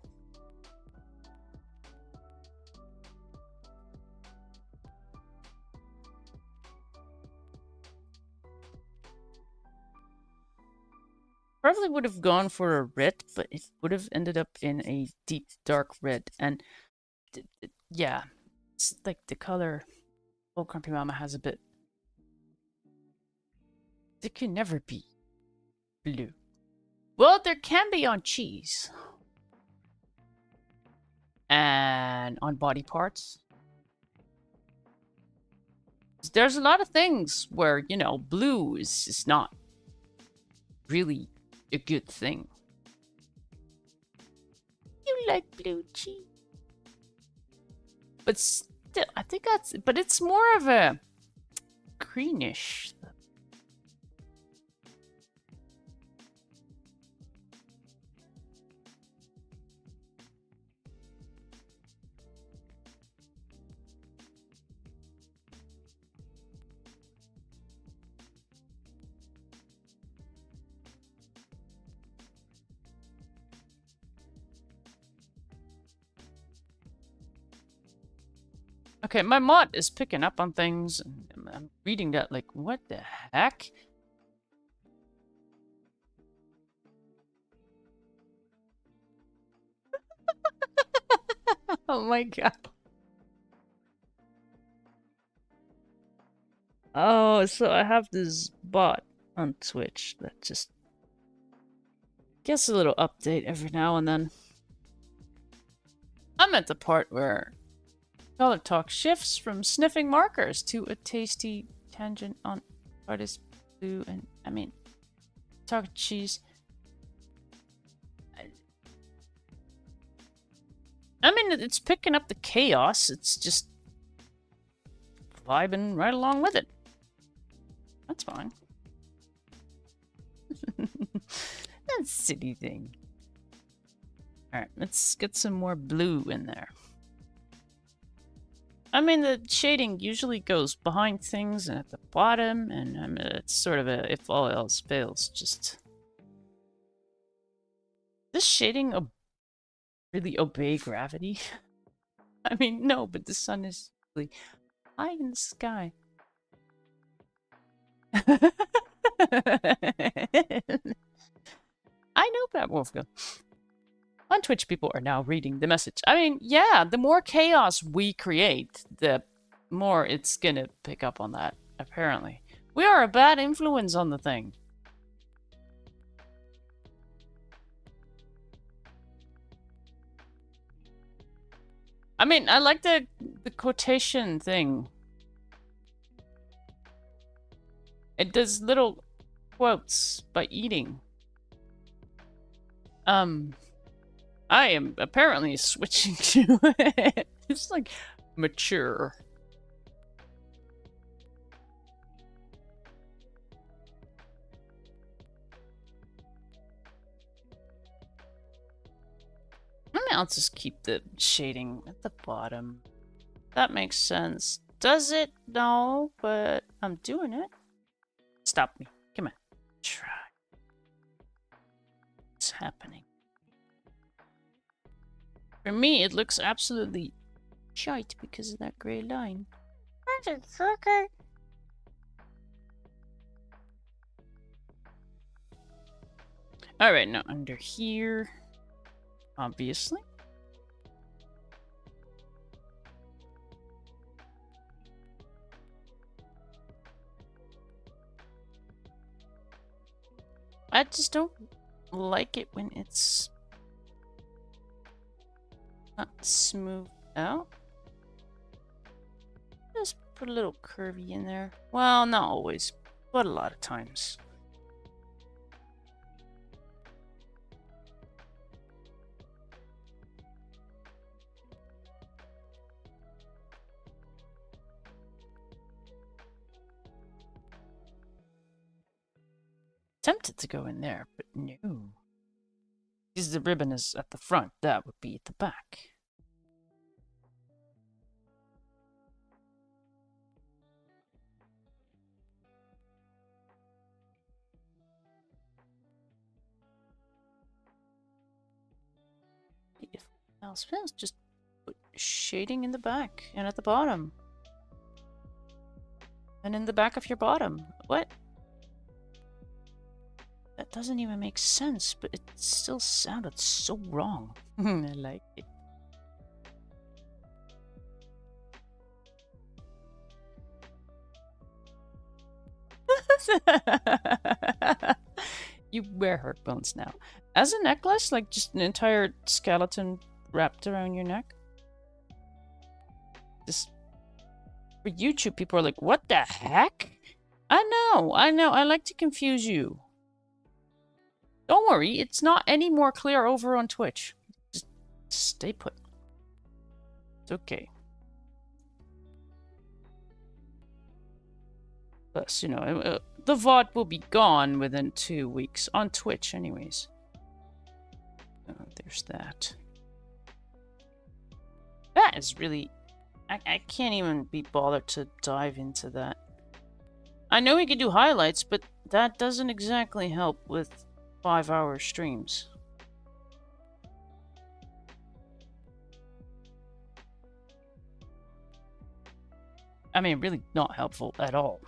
Probably would have gone for a red, but it would have ended up in a deep dark red. And yeah, it's like the color Old Grumpy Mama has a bit. It can never be blue. Well, there can be on cheese. And on body parts. There's a lot of things where, you know, blue is not really a good thing. You like blue cheese. But still, I think that's... But it's more of a greenish. Okay, my mod is picking up on things. And I'm reading that like, what the heck? Oh my god. Oh, so I have this bot on Twitch that just gets a little update every now and then. I'm at the part where Color Talk shifts from sniffing markers to a tasty tangent on artist blue and, I mean, talk cheese. I mean, it's picking up the chaos. It's just vibing right along with it. That's fine. That silly thing. Alright, let's get some more blue in there. I mean, the shading usually goes behind things and at the bottom, and I mean, it's sort of a if all else fails, just... This shading really obey gravity? I mean, no, but the sun is really high in the sky. I know that, Wolfgang. On Twitch, people are now reading the message. I mean, yeah, the more chaos we create, the more it's gonna pick up on that, apparently. We are a bad influence on the thing. I mean, I like the quotation thing. It does little quotes by eating. I am apparently switching to it. It's like mature. Maybe I'll just keep the shading at the bottom. That makes sense. Does it? No, but I'm doing it. Stop me. Come on. Try. What's happening? For me, it looks absolutely shite because of that grey line. That's okay. Alright, now under here. Obviously. I just don't like it when it's not smooth out. Just put a little curvy in there. Well, not always, but a lot of times. Tempted to go in there, but no. Because the ribbon is at the front, that would be at the back. Now spells just put shading in the back and at the bottom. And in the back of your bottom. What? That doesn't even make sense, but it still sounded so wrong. I like it. You wear hurt bones now. As a necklace, like just an entire skeleton wrapped around your neck. Just for YouTube, people are like, what the heck? I know, I like to confuse you. Don't worry, it's not any more clear over on Twitch. Just stay put. It's okay. Plus, you know, the VOD will be gone within 2 weeks. On Twitch, anyways. Oh, there's that. That is really... I can't even be bothered to dive into that. I know we could do highlights, but that doesn't exactly help with 5-hour streams. I mean, really not helpful at all.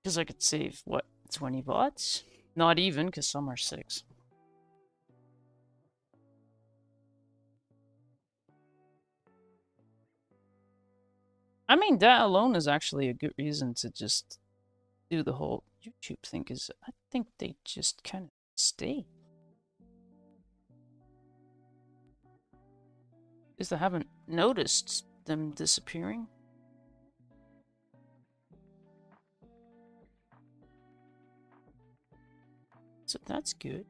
Because I could save, what, 20 bots? Not even, because some are 6. I mean, that alone is actually a good reason to just do the whole YouTube thing, because I think they just kind of stay. Because I haven't noticed them disappearing. So that's good.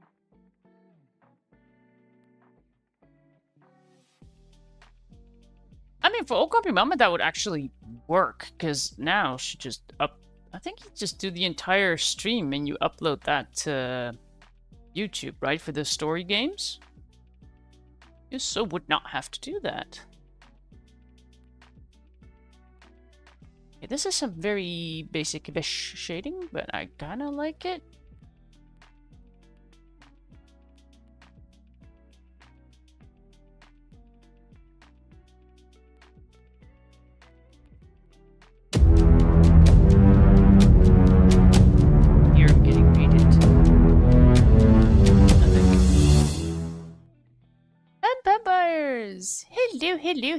I mean, for Okapi Mama, that would actually work, because now she just I think you just do the entire stream and you upload that to YouTube, right? For the story games? You so would not have to do that. Okay, this is some very basic shading, but I kinda like it.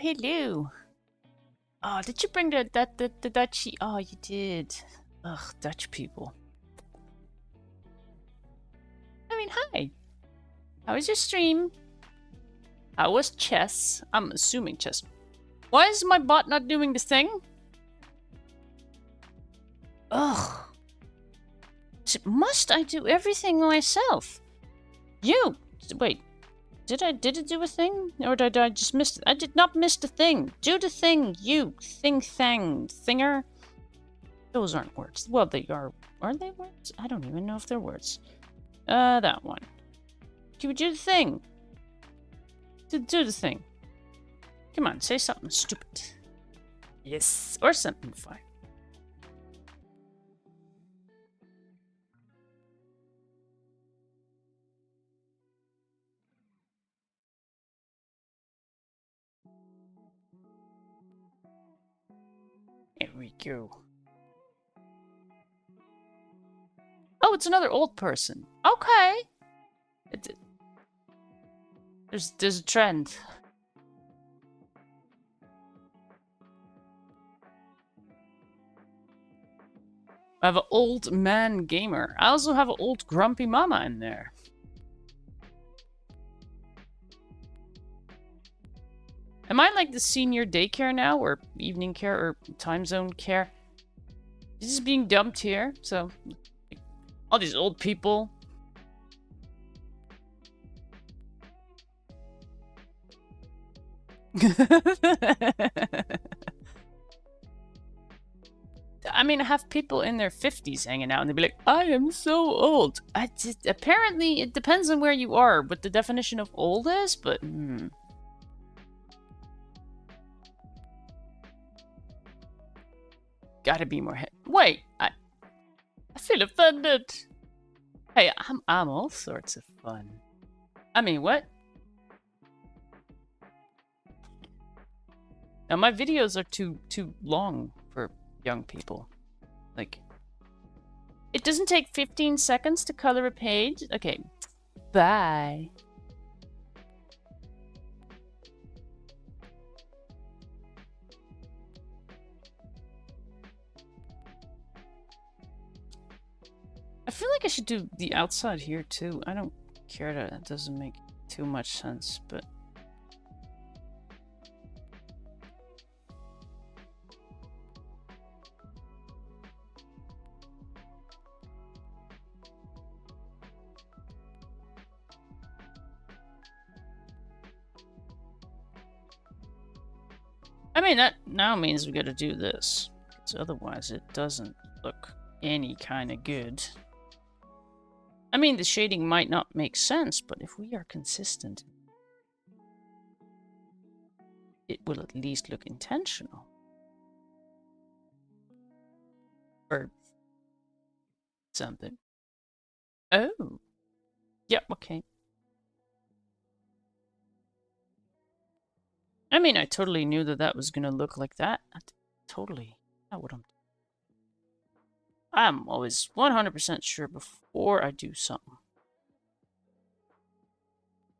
Hello. Oh, did you bring the Dutchie? Oh, you did. Ugh, Dutch people. I mean, hi. How was your stream? How was chess? I'm assuming chess. Why is my bot not doing the thing? Ugh. Must I do everything myself? You! Wait. Did it do a thing? Or did I just miss it? I did not miss the thing. Do the thing, you. Thinger. Those aren't words. Well, they are. Are they words? I don't even know if they're words. That one. Can we do the thing? Do the thing. Come on, say something stupid. Yes. Or something fine. we go. Oh, it's another old person. Okay. There's a trend. I have an old man gamer. I also have an old grumpy mama in there. Am I like the senior daycare now, or evening care, or time zone care? This is being dumped here, so all these old people. I mean, I have people in their 50s hanging out, and they'd be like, I am so old. Apparently, it depends on where you are, what the definition of old is, but... Gotta be more Wait, I feel offended. Hey, I'm all sorts of fun. I mean, what? Now, my videos are too long for young people. Like, it doesn't take 15 seconds to color a page? Okay, bye. I feel like I should do the outside here too. I don't care that it doesn't make too much sense, but... I mean, that now means we gotta do this. Because otherwise it doesn't look any kind of good. I mean, the shading might not make sense, but if we are consistent, it will at least look intentional. Or something. Oh. Yep, okay. I mean, I totally knew that that was gonna look like that. Totally. Not what I'm always 100% sure before I do something.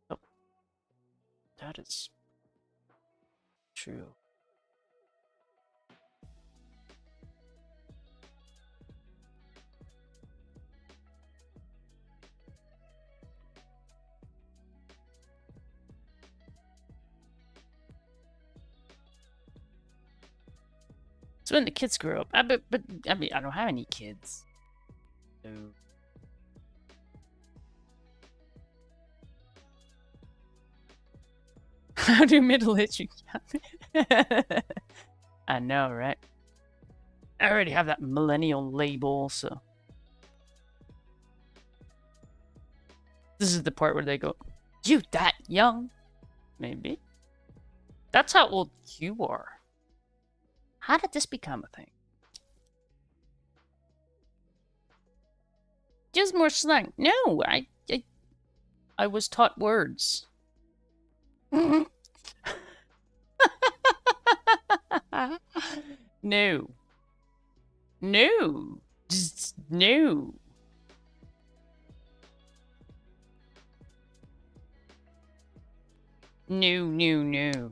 Oh. That is true. So when the kids grow up, I mean, I don't have any kids. So... How do middle-aged? I know, right? I already have that millennial label, so... This is the part where they go, you that young? Maybe. That's how old you are. How did this become a thing? Just more slang. No, I was taught words. No. No. Just no. No.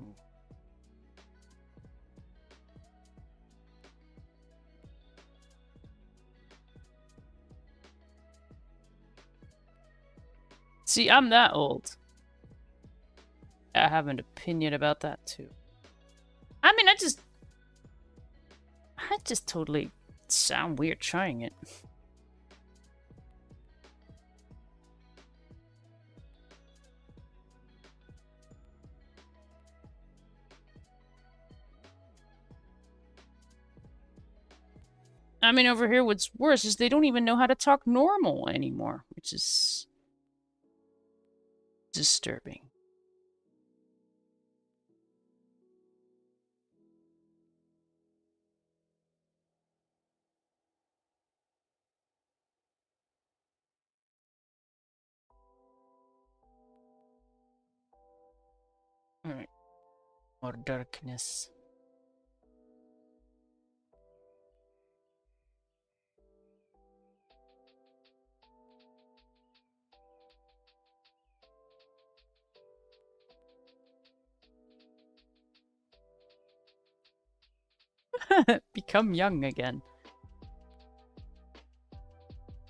See, I'm that old. I have an opinion about that too. I mean, I just totally sound weird trying it. I mean, over here, what's worse is they don't even know how to talk normal anymore, which is disturbing. Alright. More darkness. Become young again.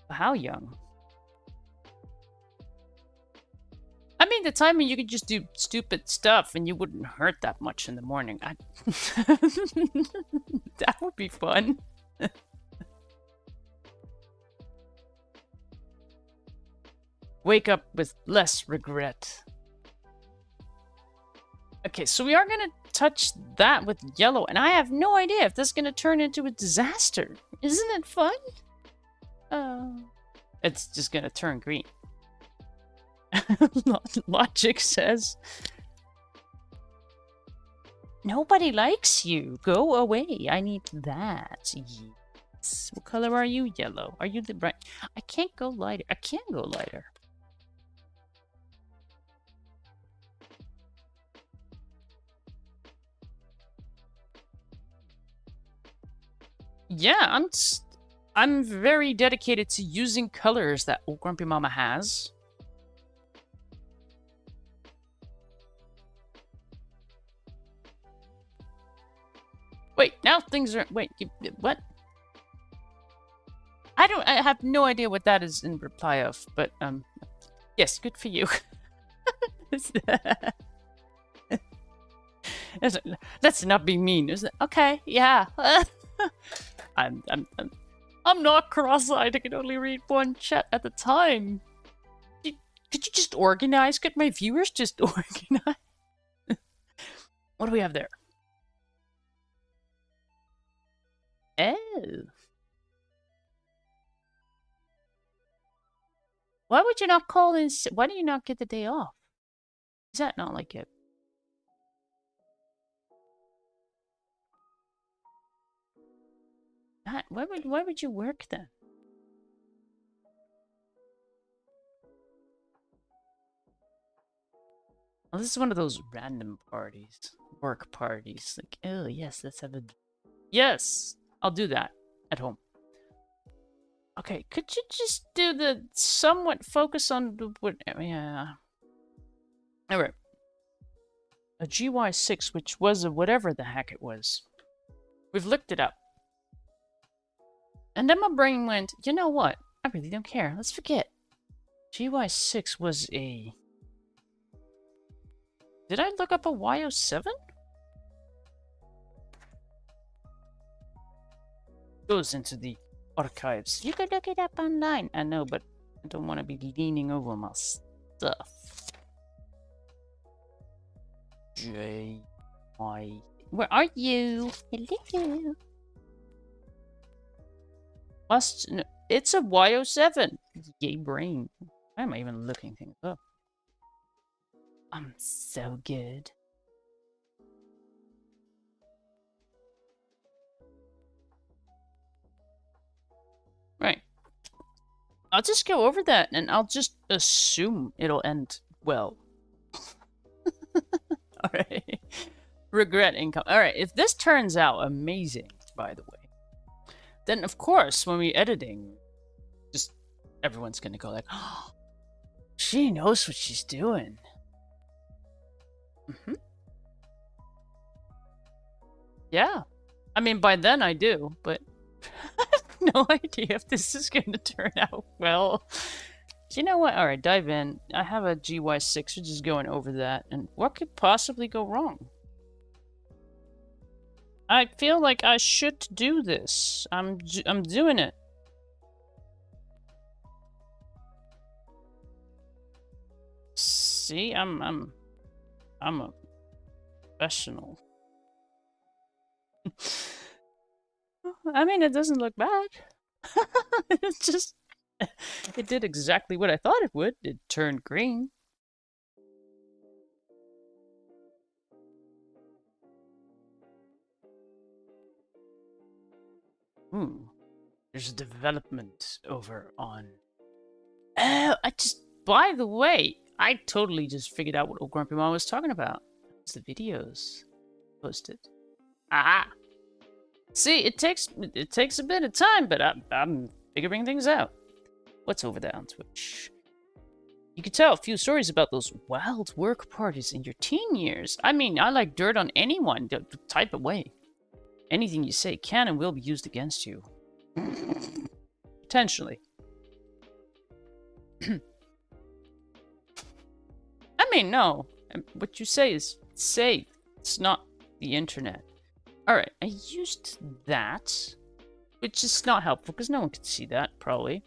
How young? I mean, the time when you could just do stupid stuff and you wouldn't hurt that much in the morning. That would be fun. Wake up with less regret. Okay, so we are going to touch that with yellow, and I have no idea if this is going to turn into a disaster. Isn't it fun? It's just going to turn green. Logic says, nobody likes you. Go away. I need that. Yes. What color are you? Yellow. Are you the bright? I can't go lighter. I can go lighter. Yeah, I'm very dedicated to using colors that Old Grumpy Mama has. Wait, now things are... Wait, what? I have no idea what that is in reply of, but, yes, good for you. Let's not be mean. Okay, yeah. I'm not cross-eyed. I can only read one chat at a time. Could you just organize? Could my viewers just organize? What do we have there? Oh. Why would you not call in? Why do you not get the day off? Is that not like it? Why would you work then? Well, this is one of those random parties. Work parties. Like, oh yes, let's have a... Yes! I'll do that at home. Okay, could you just do the somewhat focus on the... Yeah. Alright. A GY6, which was a whatever the heck it was. We've looked it up. And then my brain went, you know what? I really don't care. Let's forget. GY6 was a... Did I look up a Y07? Goes into the archives. You could look it up online. I know, but I don't want to be leaning over my stuff. J-Y... Where are you? Hello? It's a Y07. Yay brain. Why am I even looking things up? I'm so good. Right. I'll just go over that and I'll just assume it'll end well. Alright. Regret income. Alright, if this turns out amazing, by the way, then of course when we're editing, just everyone's gonna go like, oh, she knows what she's doing. Mm-hmm. Yeah. I mean, by then I do, but I have no idea if this is going to turn out well. You know what? Alright, dive in. I have a GY6, we're just going over that. And what could possibly go wrong? I feel like I should do this. I'm doing it. See, I'm a professional. I mean, it doesn't look bad. It's just... It did exactly what I thought it would. It turned green. Ooh. There's a development over on... Oh, by the way, I totally just figured out what Old Grumpy Mom was talking about. It's the videos posted. Aha! See, it takes a bit of time, but I'm figuring things out. What's over there on Twitch? You could tell a few stories about those wild work parties in your teen years. I mean, I like dirt on anyone. Type away. Anything you say can and will be used against you. Potentially. I mean, no. What you say is safe. It's not the internet. Alright, I used that, which is not helpful because no one can see that, probably.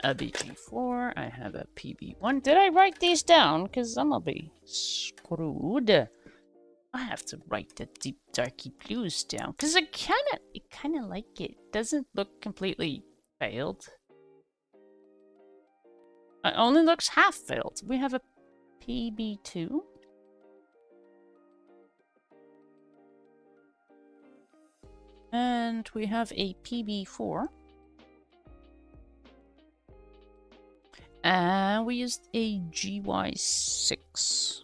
A BG4, I have a PB1. Did I write these down? Because I'm gonna be screwed. I have to write the deep darky blues down because I kind of like it. Doesn't look completely failed. It only looks half failed. We have a PB2. And we have a PB4. And we used a GY6.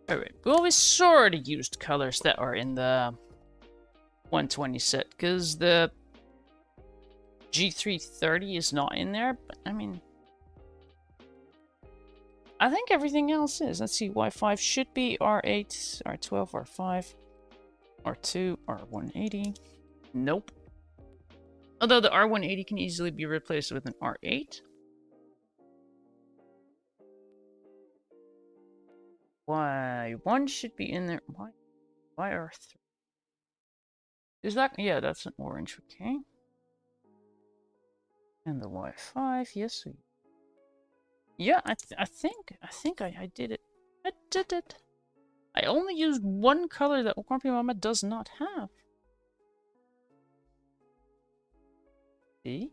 Alright, we always sort of used colors that are in the 120 set, because the G330 is not in there, but I mean, I think everything else is. Let's see, Y5 should be R8, R12, R5, R2, R180. Nope. Although the R180 can easily be replaced with an R8. Y1 should be in there. Why R3? Is that? Yeah, that's an orange. Okay. And the Y5, yes. Yeah, I think I did it. I did it. I only used one color that Grumpy Mama does not have. See?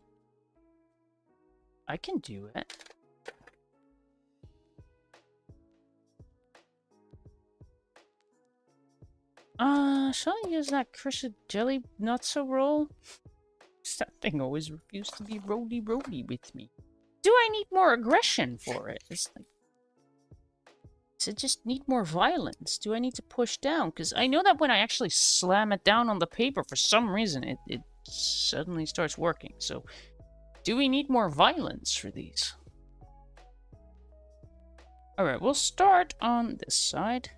I can do it. Shall I use that Crished Jelly Nutso roll? That thing always refused to be roly with me. Do I need more aggression for it? It's like, does it just need more violence? Do I need to push down? Because I know that when I actually slam it down on the paper, for some reason, it suddenly starts working. So, do we need more violence for these? Alright, we'll start on this side.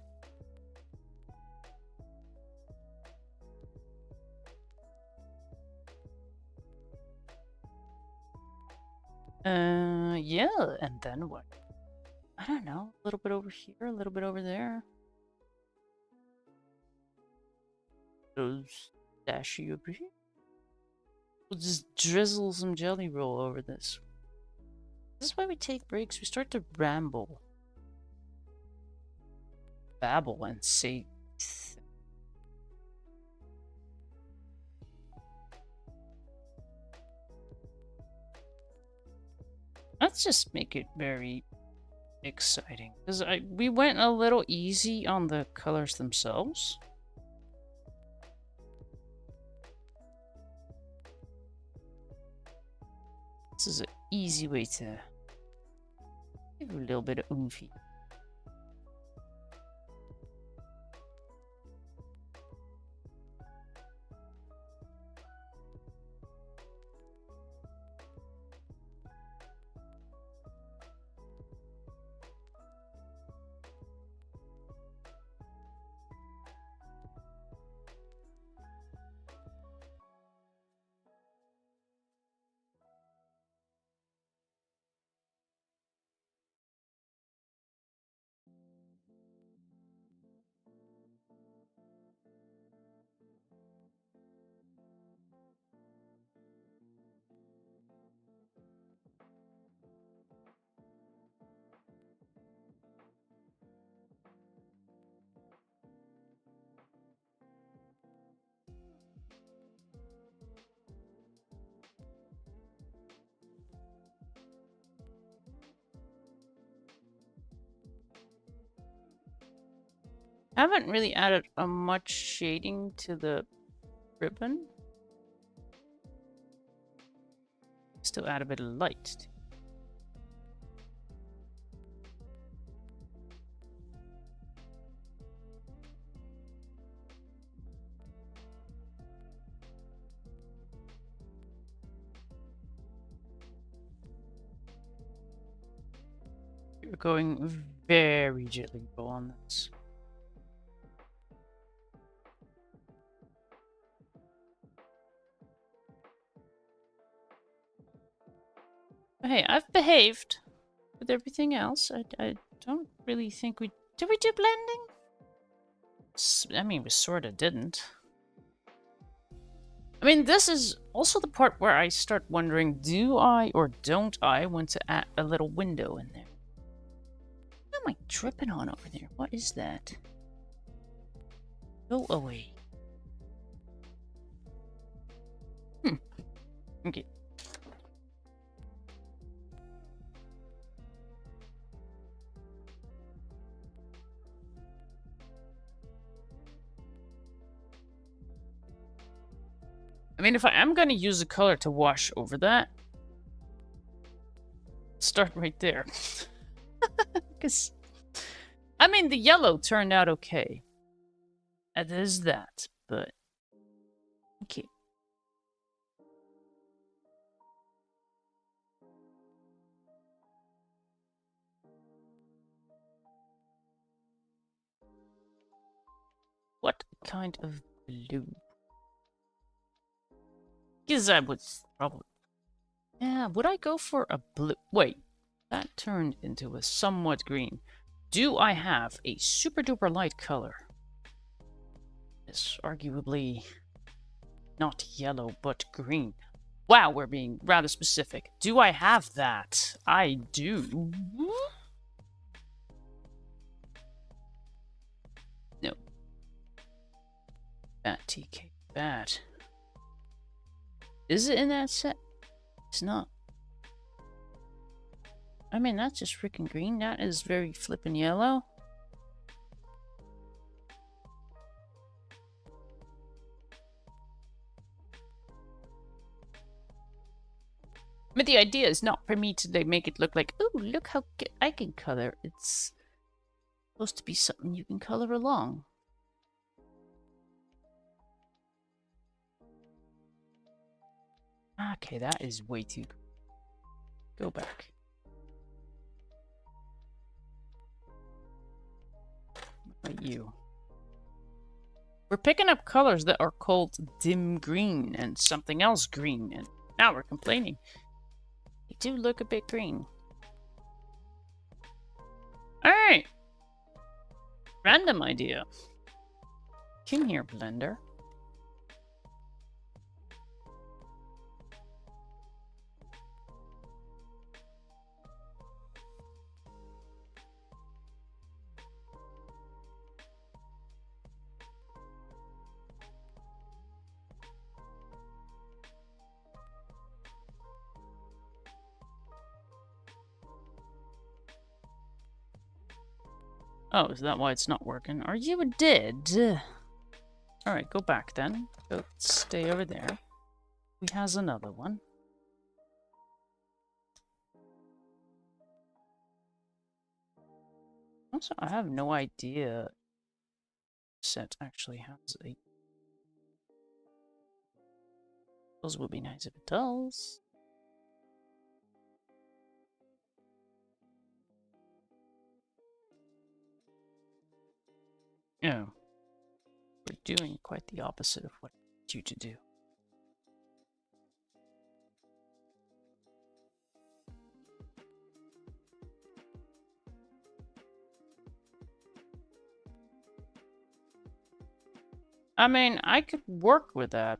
Yeah, and then what? I don't know, a little bit over here, a little bit over there. Those dashy over here. We'll just drizzle some jelly roll over this. This is why we take breaks. We start to ramble. Babble and say... Let's just make it very exciting. Because we went a little easy on the colors themselves. This is an easy way to give a little bit of oomphy. I haven't really added much shading to the ribbon. Still add a bit of light. We're going very gently on this. Hey, I've behaved with everything else. I don't really think we... Did we do blending? I mean, we sort of didn't. I mean, this is also the part where I start wondering, do I or don't I want to add a little window in there? What am I dripping on over there? What is that? Go away. Okay. I mean, if I am going to use a color to wash over that, start right there. Because, I mean, the yellow turned out okay. It is that, but... Okay. What kind of blue? Because I would probably... Yeah, would I go for a blue? Wait, that turned into a somewhat green. Do I have a super duper light color? It's arguably not yellow, but green. Wow, we're being rather specific. Do I have that? I do. No. Bad TK. Bad. Is it in that set? It's not. I mean, that's just freaking green. That is very flippin' yellow. But the idea is not for me to make it look like, ooh, look how I can color. It's supposed to be something you can color along. Okay, that is way too... Go back. What about you? We're picking up colors that are called dim green and something else green, and now we're complaining. They do look a bit green. Alright! Random idea. Come here, Blender. Oh, is that why it's not working? Are you dead? Alright, go back then. Go stay over there. We has another one. Also, I have no idea set actually has a... Those would be nice if it does. No. We're doing quite the opposite of what I want you to do. I mean, I could work with that.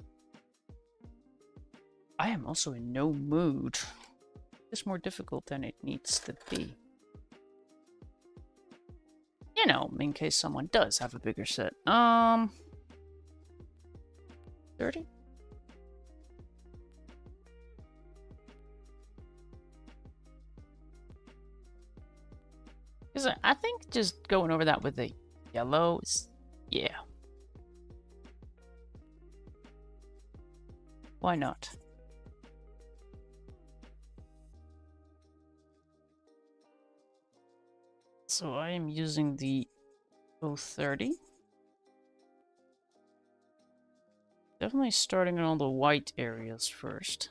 I am also in no mood. It's more difficult than it needs to be. You know, in case someone does have a bigger set. 30? Because I think just going over that with the yellow is... Yeah. Why not? So I am using the 030. Definitely starting on all the white areas first.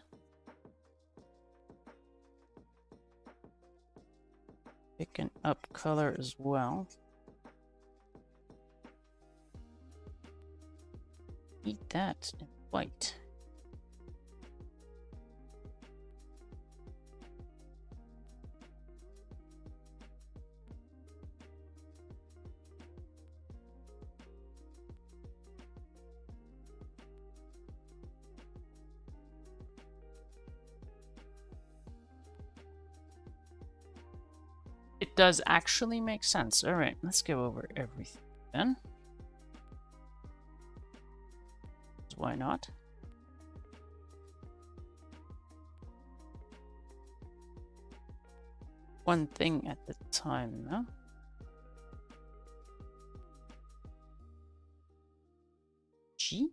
Pick second up color as well. Eat that in white. It does actually make sense. All right, let's go over everything then. Why not? One thing at the time, no? G?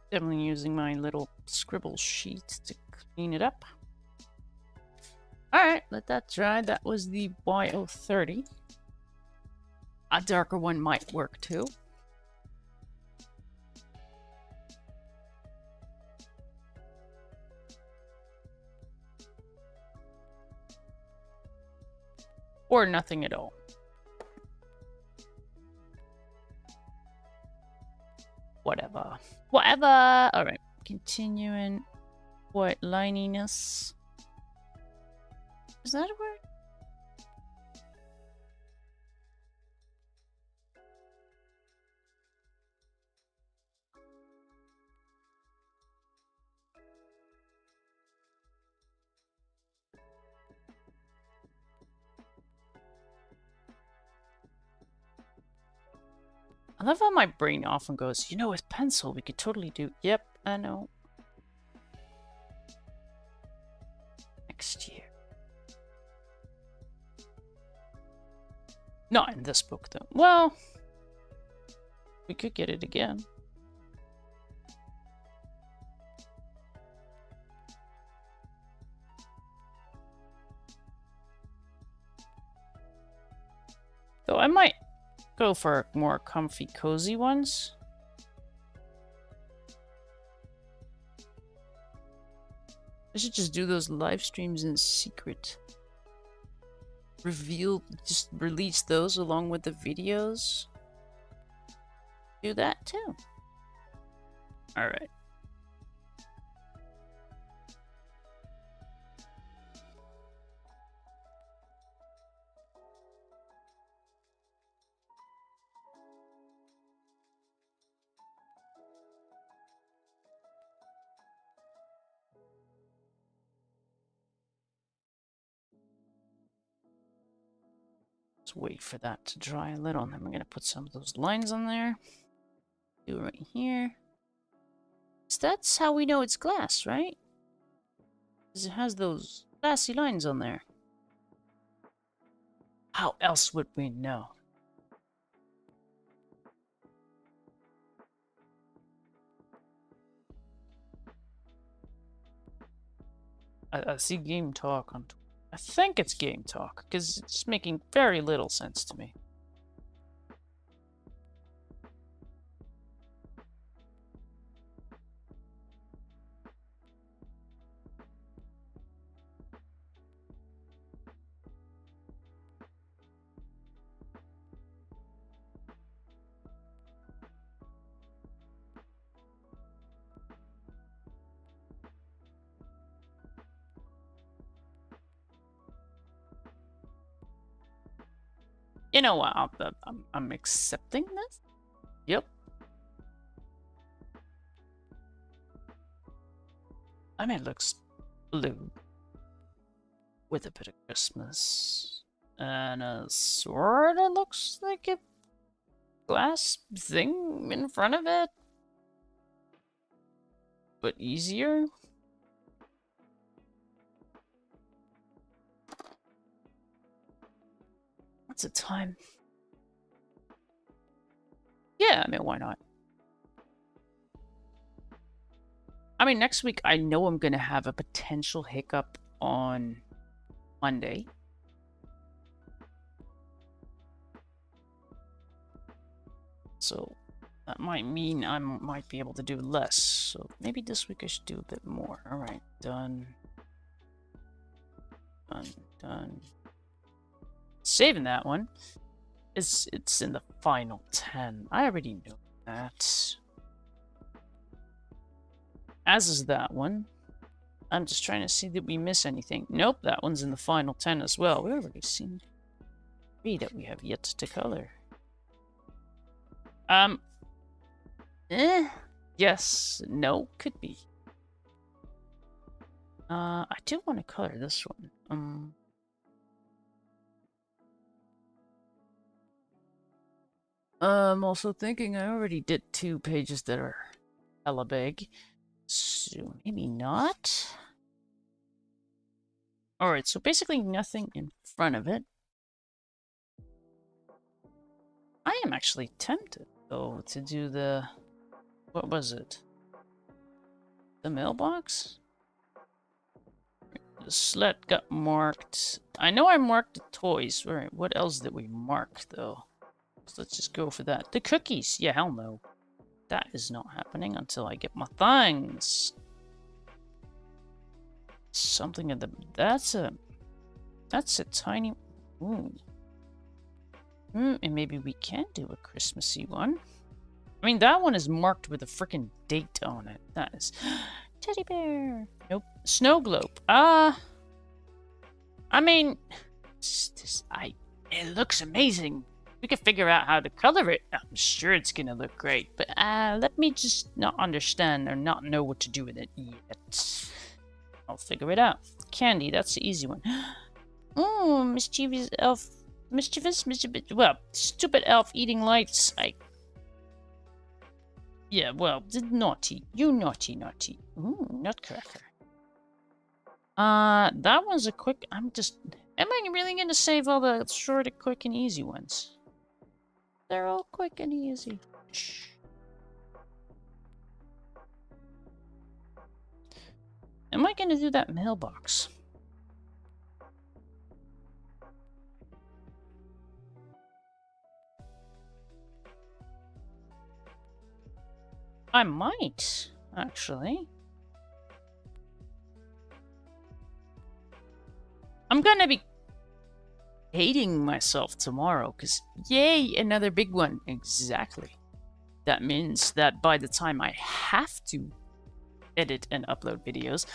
Definitely using my little scribble sheet to clean it up. Alright, let that dry. That was the YO30. A darker one might work too. Or nothing at all. Whatever. Whatever! Alright, continuing. White lininess. Is that a word? I love how my brain often goes, you know, with pencil, we could totally do... Yep, I know. Next year. Not in this book, though. Well, we could get it again. Though I might go for more comfy, cozy ones. I should just do those live streams in secret. Just release those along with the videos. Do that too. Alright. Let's wait for that to dry a little, and then we're going to put some of those lines on there. Do it right here. So that's how we know it's glass, right? Because it has those glassy lines on there. How else would we know? I see Game Talk on Twitter. I think it's Game Talk, because it's making very little sense to me. You know what? I'm accepting this. Yep. I mean, it looks blue with a bit of Christmas. And a sword that looks like a glass thing in front of it. But easier. What's the time? Yeah, I mean, why not? I mean, next week, I know I'm going to have a potential hiccup on Monday. So that might mean I might be able to do less. So maybe this week I should do a bit more. All right, done. Done, done. Saving that one. It's in the final 10. I already know that. As is that one. I'm just trying to see, did we miss anything? Nope, that one's in the final 10 as well. We've already seen 3 that we have yet to color. Yes, no, could be. I do want to color this one. I'm also thinking I already did 2 pages that are hella big. So maybe not. Alright, so basically nothing in front of it. I am actually tempted, though, to do the... What was it? The mailbox? The sled got marked. I know I marked the toys. Alright, what else did we mark, though? So let's just go for that. The cookies! Yeah, hell no. That is not happening until I get my things. Something in the... That's a tiny... Ooh. And maybe we can do a Christmassy one. I mean, that one is marked with a freaking date on it. That is... Teddy bear! Nope. Snow globe. I mean... It looks amazing. We can figure out how to color it. I'm sure it's gonna look great. But let me just not understand or not know what to do with it yet. I'll figure it out. Candy, that's the easy one. Oh, mischievous elf. Mischievous? Well, stupid elf eating lights. Yeah, well, naughty. You naughty. Ooh, nutcracker. That one's a quick... Am I really gonna save all the short, quick, and easy ones? They're all quick and easy. Shh. Am I gonna do that mailbox? I might, actually. I'm gonna be hating myself tomorrow, because yay, another big one. Exactly. That means that by the time I have to edit and upload videos,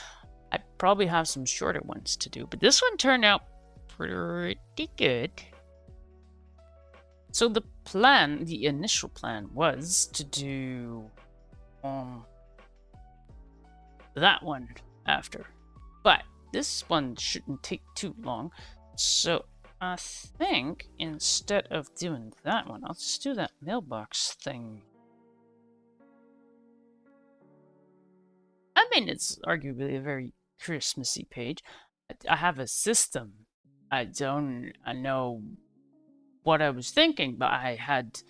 I probably have some shorter ones to do. But this one turned out pretty good. So the initial plan was to do that one after. But this one shouldn't take too long. So I think instead of doing that one, I'll just do that mailbox thing. I mean, it's arguably a very Christmassy page. I have a system. I know what I was thinking, but I had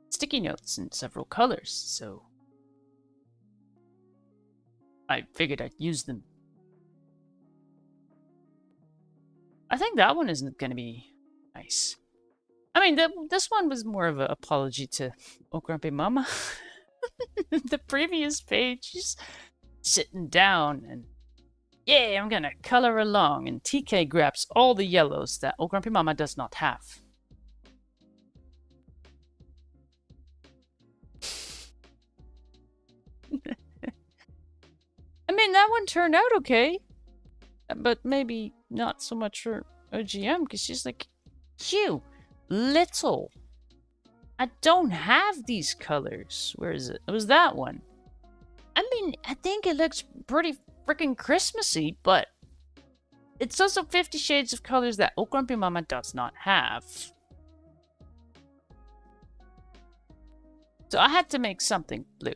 sticky notes in several colors, so I figured I'd use them. I think that one isn't going to be nice. I mean, this one was more of an apology to Oh Grumpy Mama. The previous page, she's sitting down and, yeah, I'm going to color along. And TK grabs all the yellows that Oh Grumpy Mama does not have. I mean, that one turned out okay. But maybe not so much for OGM, because she's like, you, little. I don't have these colors. Where is it? It was that one. I mean, I think it looks pretty freaking Christmassy, but it's also 50 shades of colors that Oh Grumpy Mama does not have. So I had to make something blue.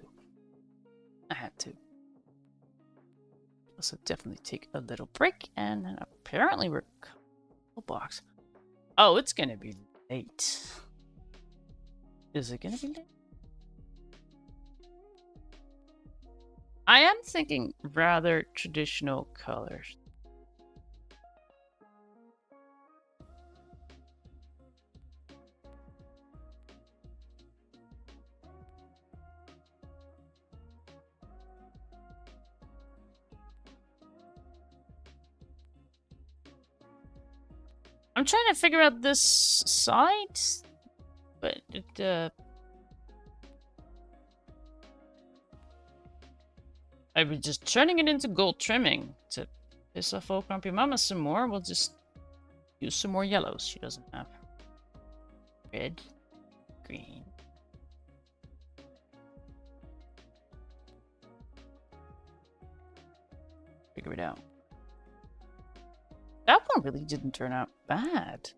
I had to. Also definitely take a little break, and then apparently we're box. Oh, it's gonna be late. Is it gonna be late? I am thinking rather traditional colors. I'm trying to figure out this side, but I was just turning it into gold trimming to piss off old Grumpy Mama some more. We'll just use some more yellows. She doesn't have red, green. Figure it out. That one really didn't turn out bad.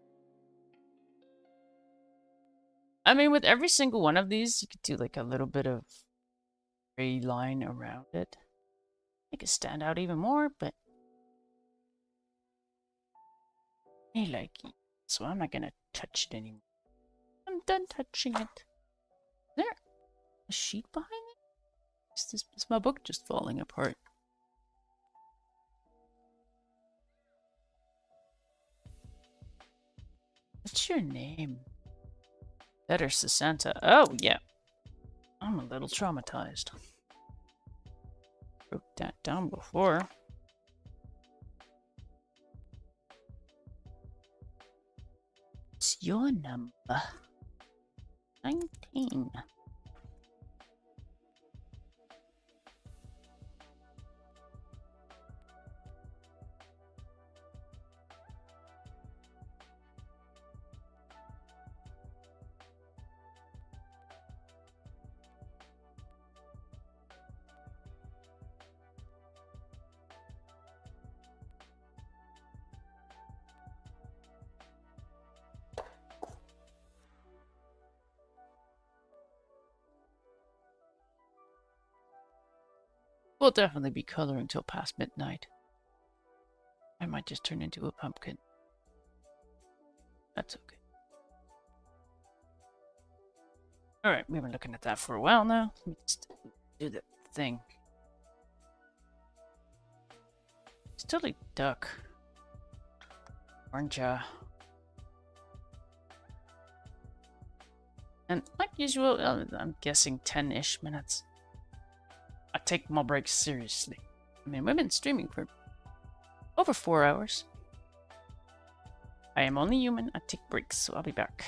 I mean, with every single one of these, you could do like a little bit of gray line around it. Make it stand out even more, but I like it. So I'm not gonna touch it anymore. I'm done touching it. Is there a sheet behind it? Is my book just falling apart? What's your name? Better Santa. Oh, yeah. I'm a little traumatized. Wrote that down before. What's your number? 19. We'll definitely be coloring till past midnight. I might just turn into a pumpkin. That's okay. Alright, we've been looking at that for a while now. Let me just do the thing. It's totally duck. Orange. And like usual, I'm guessing 10-ish minutes. I take my breaks seriously. I mean, we've been streaming for over 4 hours. I am only human. I take breaks, so I'll be back.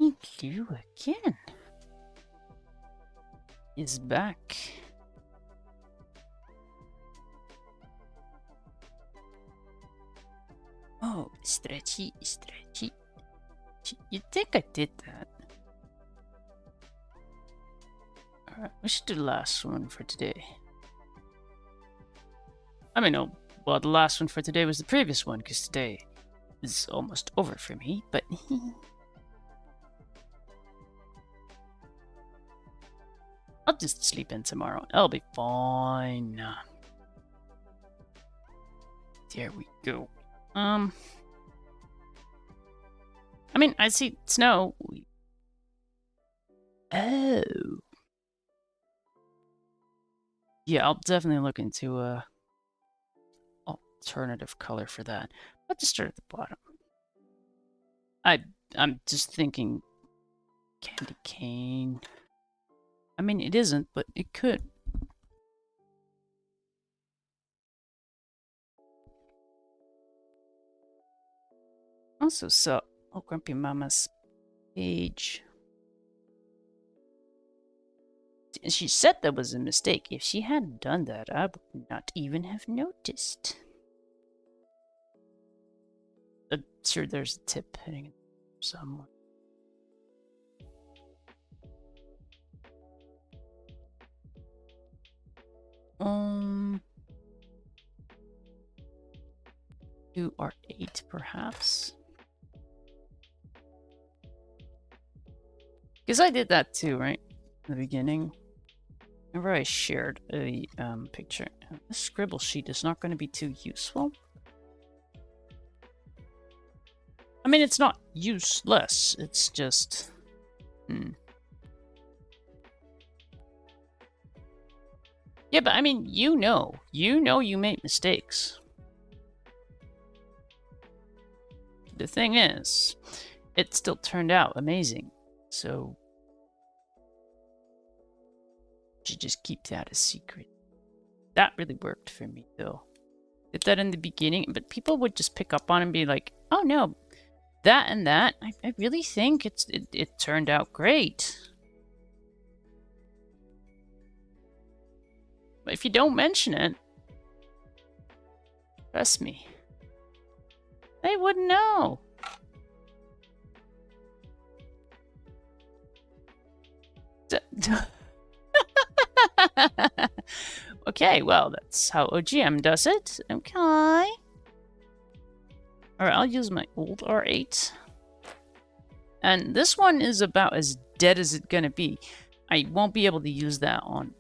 Lou again is back. Oh, stretchy, stretchy. You'd think I did that. Alright, we should do the last one for today. I mean, no, well, the last one for today was the previous one, because today is almost over for me, but... I'll just sleep in tomorrow. I'll be fine. There we go. I mean, I see snow. Oh. Yeah, I'll definitely look into a alternative color for that. I'll just start at the bottom. I'm just thinking candy cane. I mean, it isn't, but it could. Also saw Grumpy Mama's page. She said that was a mistake. If she hadn't done that, I would not even have noticed. I'm sure there's a tip heading somewhere. Do R8 perhaps? Because I did that too, right? In the beginning. Remember I shared a picture. This scribble sheet is not going to be too useful. I mean, it's not useless. It's just... Yeah, but I mean, you know you made mistakes. The thing is, it still turned out amazing. So, you should just keep that a secret. That really worked for me, though. Did that in the beginning, but people would just pick up on it and be like, "Oh no, that and that. I really think it turned out great." But if you don't mention it, trust me, they wouldn't know. Okay, well, that's how OGM does it. Okay. Alright, I'll use my old R8. And this one is about as dead as it's gonna be. I won't be able to use that on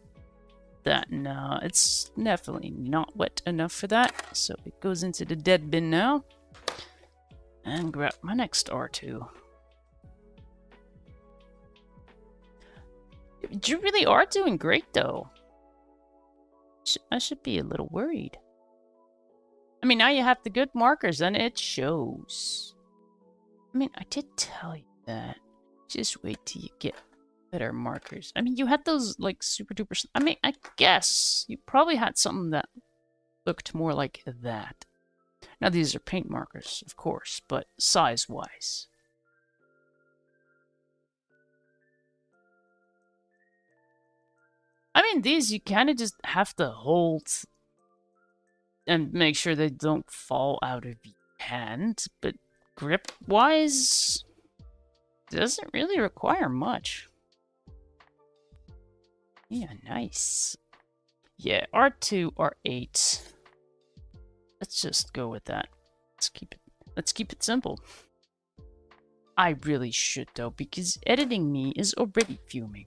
that. No, it's definitely not wet enough for that. So it goes into the dead bin now. And grab my next R2. You really are doing great, though. I should be a little worried. I mean, now you have the good markers, and it shows. I mean, I did tell you that. Just wait till you get better markers. I mean, you had those, like, super duper... I mean, I guess you probably had something that looked more like that. Now, these are paint markers, of course, but size-wise. I mean, these you kind of just have to hold and make sure they don't fall out of your hand, but grip-wise, doesn't really require much. Yeah, nice. Yeah, R2, R8. Let's just go with that. Let's keep it simple. I really should, though, because editing me is already fuming.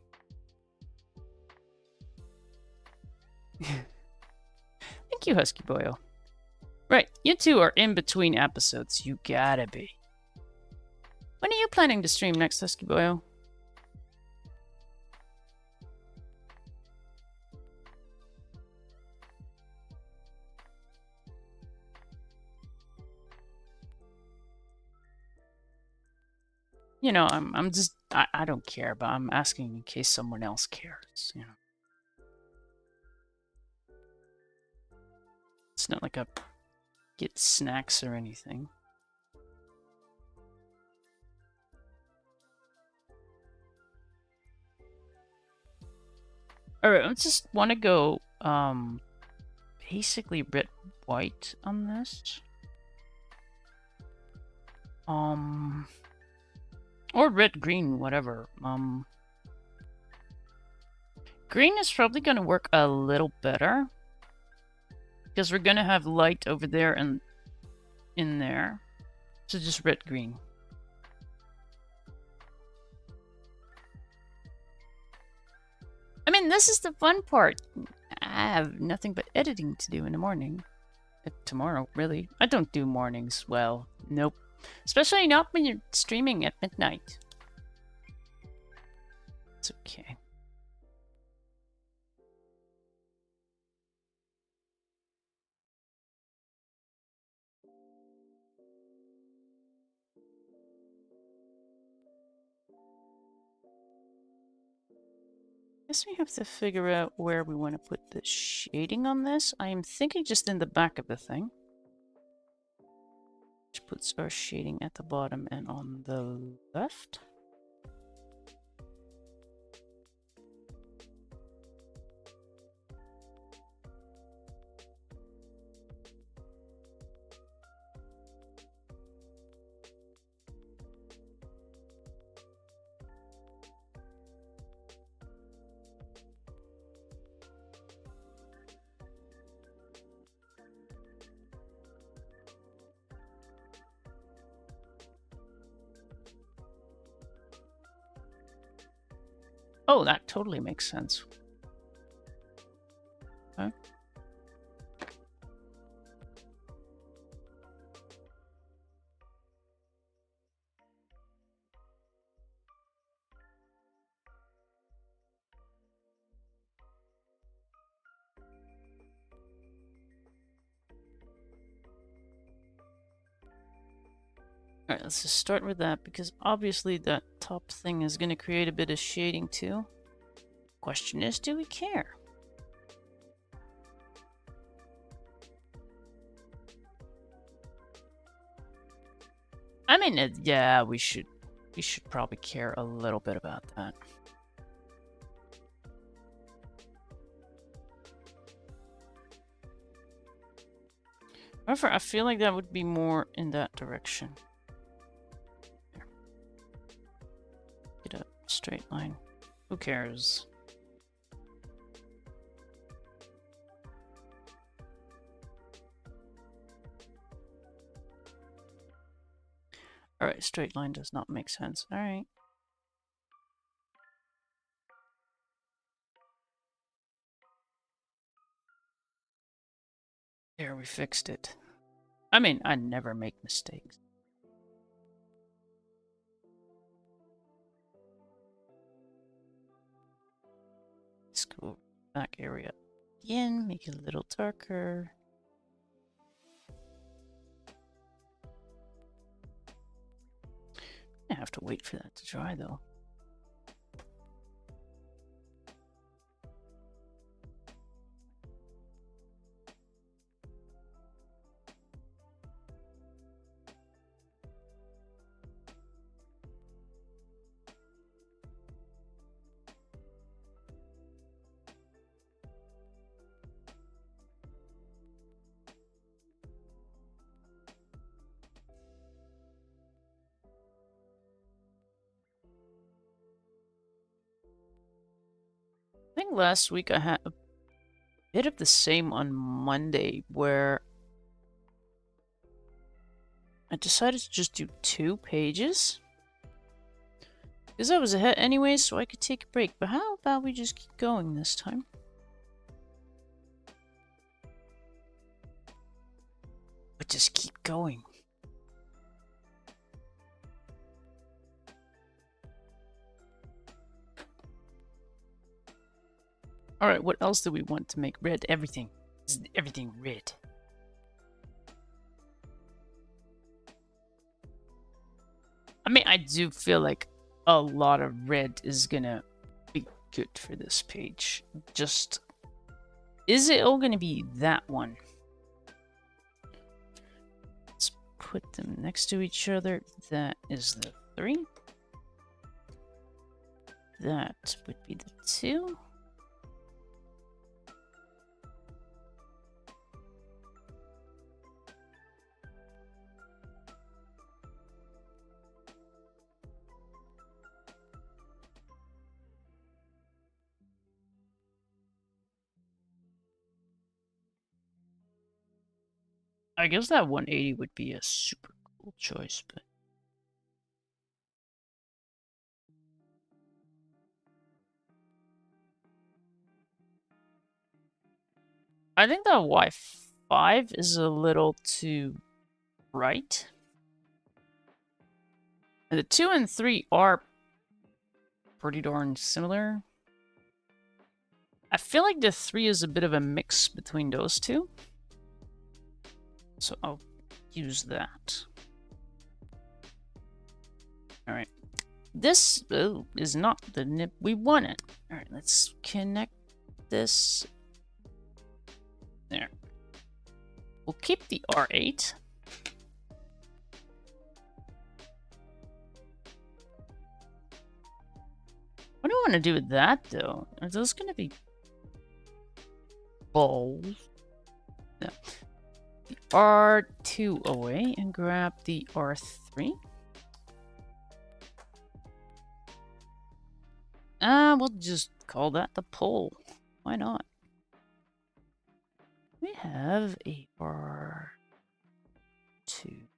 Thank you, Husky Boyo. Right, you two are in between episodes. You gotta be. When are you planning to stream next, Husky Boyo? You know, I'm just I don't care, but I'm asking in case someone else cares, you know. It's not like I get snacks or anything. Alright, I just want to go basically red white on this. Or red green, whatever. Green is probably gonna work a little better. Because we're gonna have light over there and in there. So just red green. I mean, this is the fun part. I have nothing but editing to do in the morning. Tomorrow, really. I don't do mornings well. Nope. Especially not when you're streaming at midnight. It's okay. Guess we have to figure out where we want to put the shading on this. I am thinking just in the back of the thing. Which puts our shading at the bottom and on the left. Oh, that totally makes sense. Okay. Alright, let's just start with that, because obviously that top thing is going to create a bit of shading too. Question is, do we care? I mean, yeah, we should probably care a little bit about that. However, I feel like that would be more in that direction. Get a straight line. Who cares? Alright, straight line does not make sense. Alright. There, we fixed it. I mean, I never make mistakes. Let's go back area again, make it a little darker. I have to wait for that to dry though. I think last week I had a bit of the same on Monday, where I decided to just do 2 pages. Because I was ahead anyway, so I could take a break. But how about we just keep going this time? But just keep going. Alright, what else do we want to make red? Everything. Everything red. I mean, I do feel like a lot of red is gonna be good for this page. Just, is it all gonna be that one? Let's put them next to each other. That is the 3. That would be the 2. I guess that 180 would be a super cool choice, but... I think the Y5 is a little too bright. And the 2 and 3 are pretty darn similar. I feel like the 3 is a bit of a mix between those two. So I'll use that. Alright. This is not the nib we wanted. Alright, let's connect this. There. We'll keep the R8. What do I want to do with that, though? Are those going to be balls? No. The R2 away and grab the R3. We'll just call that the pole. Why not? We have a R2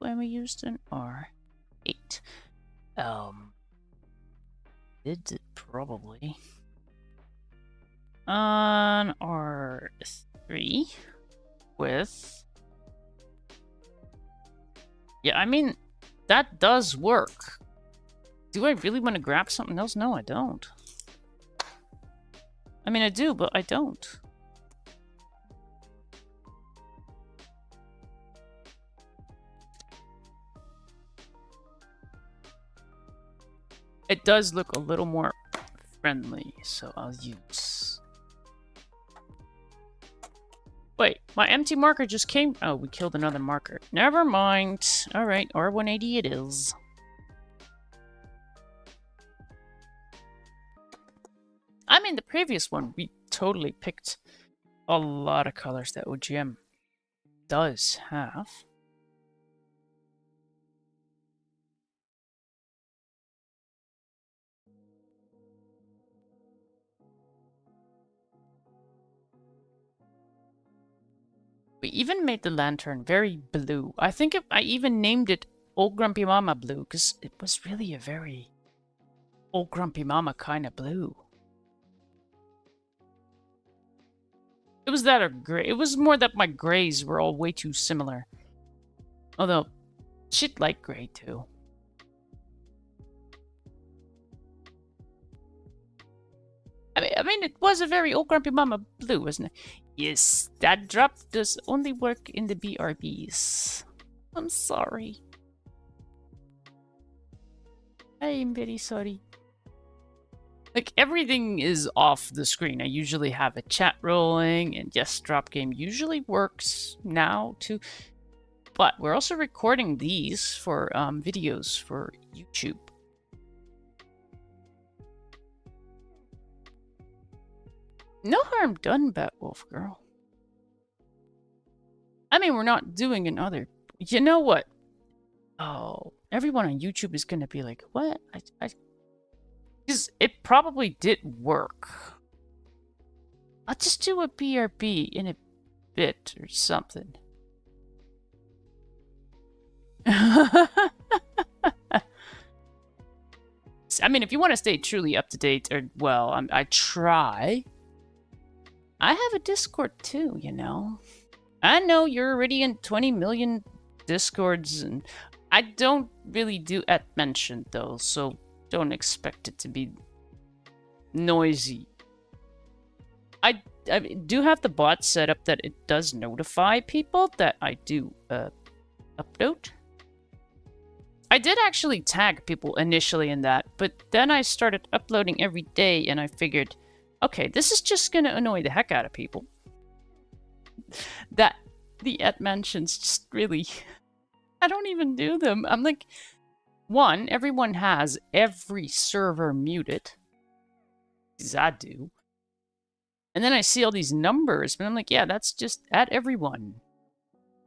and we used an R8. Did it probably on R3 with, yeah, I mean that does work. Do I really want to grab something else? No, I don't. I mean I do, but I don't. It does look a little more friendly, so I'll use... Wait, my empty marker just came... Oh, we killed another marker. Never mind. Alright, R180 it is. I mean, the previous one, we totally picked a lot of colors that OGM does have. We even made the lantern very blue. I think I even named it Old Grumpy Mama Blue, because it was really a very Old Grumpy Mama kind of blue. It was that or gray. It was more that my grays were all way too similar. Although, shit like gray too. I mean, it was a very Old Grumpy Mama blue, wasn't it? Yes, that drop does only work in the BRBs. I'm sorry. I am very sorry. Like, everything is off the screen. I usually have a chat rolling, and yes, drop game usually works now too. But we're also recording these for videos for YouTube. No harm done, Batwolf Girl. I mean, we're not doing another... You know what? Oh, everyone on YouTube is going to be like, what? Because it probably did work. I'll just do a BRB in a bit or something. I mean, if you want to stay truly up to date, or, well, I try. I have a Discord too, you know. I know you're already in 20 million Discords, and I don't really do @mention though, so don't expect it to be noisy. I do have the bot set up that it does notify people that I do upload. I did actually tag people initially in that, but then I started uploading every day and I figured, okay, this is just gonna annoy the heck out of people. That the @mentions just really... I don't even do them. I'm like, one, everyone has every server muted. Because I do. And then I see all these numbers, but I'm like, yeah, that's just @everyone.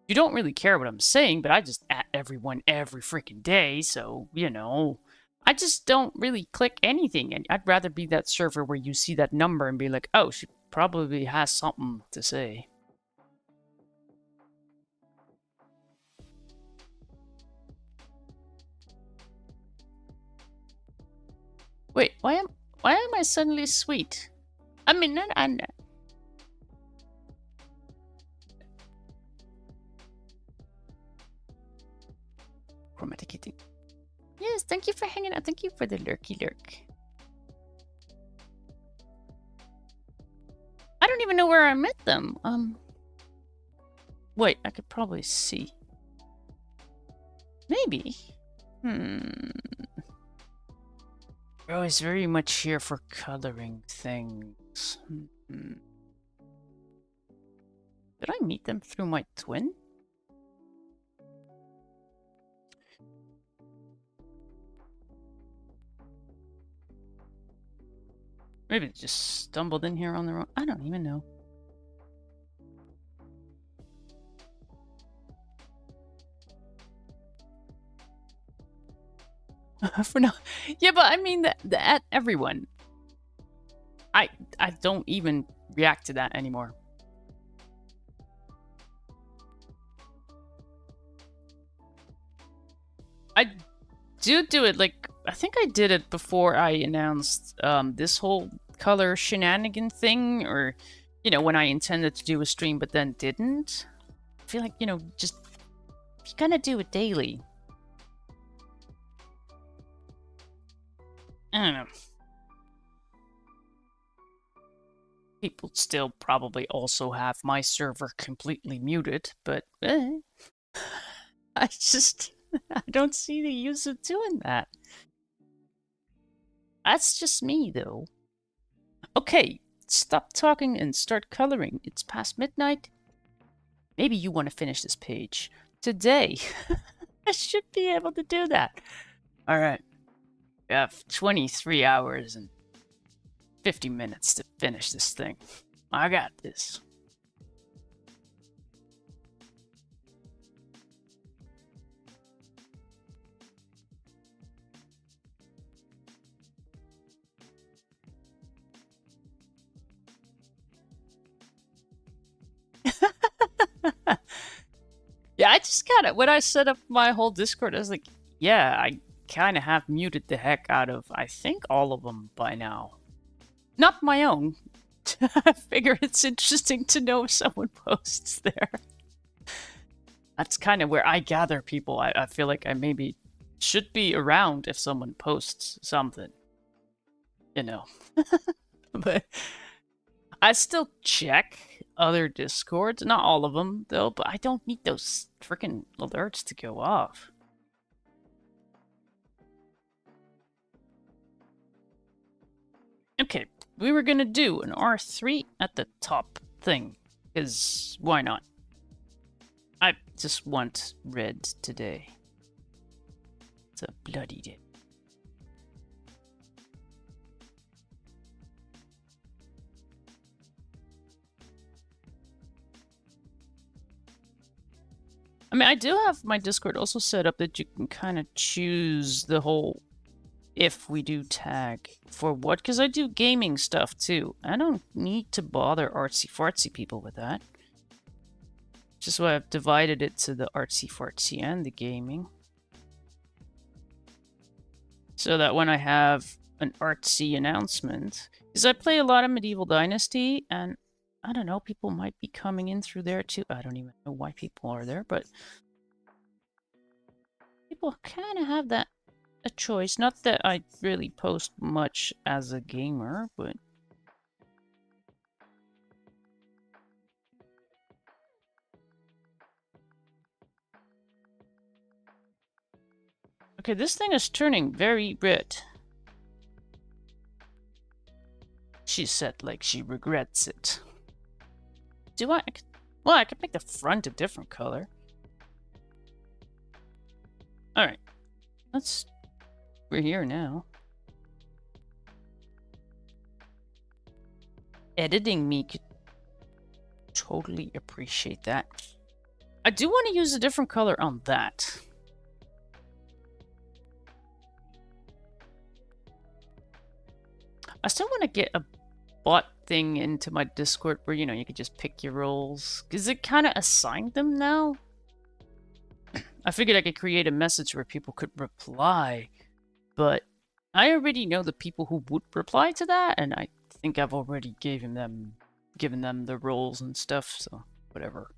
You don't really care what I'm saying, but I just @everyone every freaking day, so, you know. I just don't really click anything, and I'd rather be that server where you see that number and be like, oh, she probably has something to say. Wait, why am I suddenly sweet? I mean, chromatic hitting. Yes, thank you for hanging out. Thank you for the lurky lurk. I don't even know where I met them. Wait, I could probably see. Maybe. We're always very much here for coloring things. Did I meet them through my twin? Maybe they just stumbled in here on their own. I don't even know. For now. Yeah, but I mean that everyone. I don't even react to that anymore. I do it like I think I did it before I announced this whole color shenanigan thing, or you know, when I intended to do a stream but then didn't. I feel like, you know, just you gotta do it daily. I don't know. People still probably also have my server completely muted, but I don't see the use of doing that. That's just me, though. Okay, stop talking and start coloring. It's past midnight. Maybe you want to finish this page today. I should be able to do that. All right. We have 23 hours and 50 minutes to finish this thing. I got this. Yeah, I just gotta, when I set up my whole Discord, I was like, yeah, I kind of have muted the heck out of, I think, all of them by now. Not my own. I figure it's interesting to know if someone posts there. That's kind of where I gather people. I feel like I maybe should be around if someone posts something. You know. But I still check other Discords. Not all of them, though, but I don't need those freaking alerts to go off. Okay, we were gonna do an R3 at the top thing, because why not? I just want red today. It's a bloody day. I mean, I do have my Discord also set up that you can kind of choose the whole if we do tag for what, because I do gaming stuff too. I don't need to bother artsy-fartsy people with that. Just why I've divided it to the artsy-fartsy and the gaming. So that when I have an artsy announcement, because I play a lot of Medieval Dynasty, and I don't know, people might be coming in through there too. I don't even know why people are there, but people kind of have that a choice. Not that I really post much as a gamer, but okay, this thing is turning very red. She said like she regrets it. Do I? Well, I could make the front a different color. Alright. We're here now. Editing me could totally appreciate that. I do want to use a different color on that. I still want to get a bot thing into my Discord where, you know, you could just pick your roles. Because it kind of assigned them now. I figured I could create a message where people could reply, but I already know the people who would reply to that, and I think I've already given them the roles and stuff, so whatever.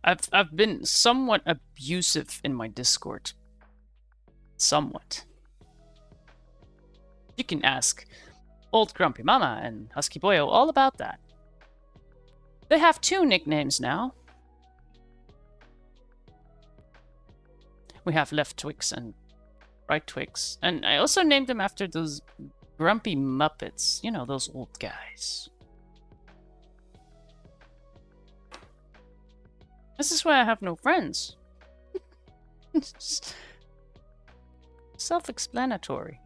I've been somewhat abusive in my Discord. Somewhat. You can ask Old Grumpy Mama and Husky Boyo all about that. They have 2 nicknames now. We have Left Twix and Right Twix. And I also named them after those grumpy Muppets. You know, those old guys. This is why I have no friends. Self-explanatory.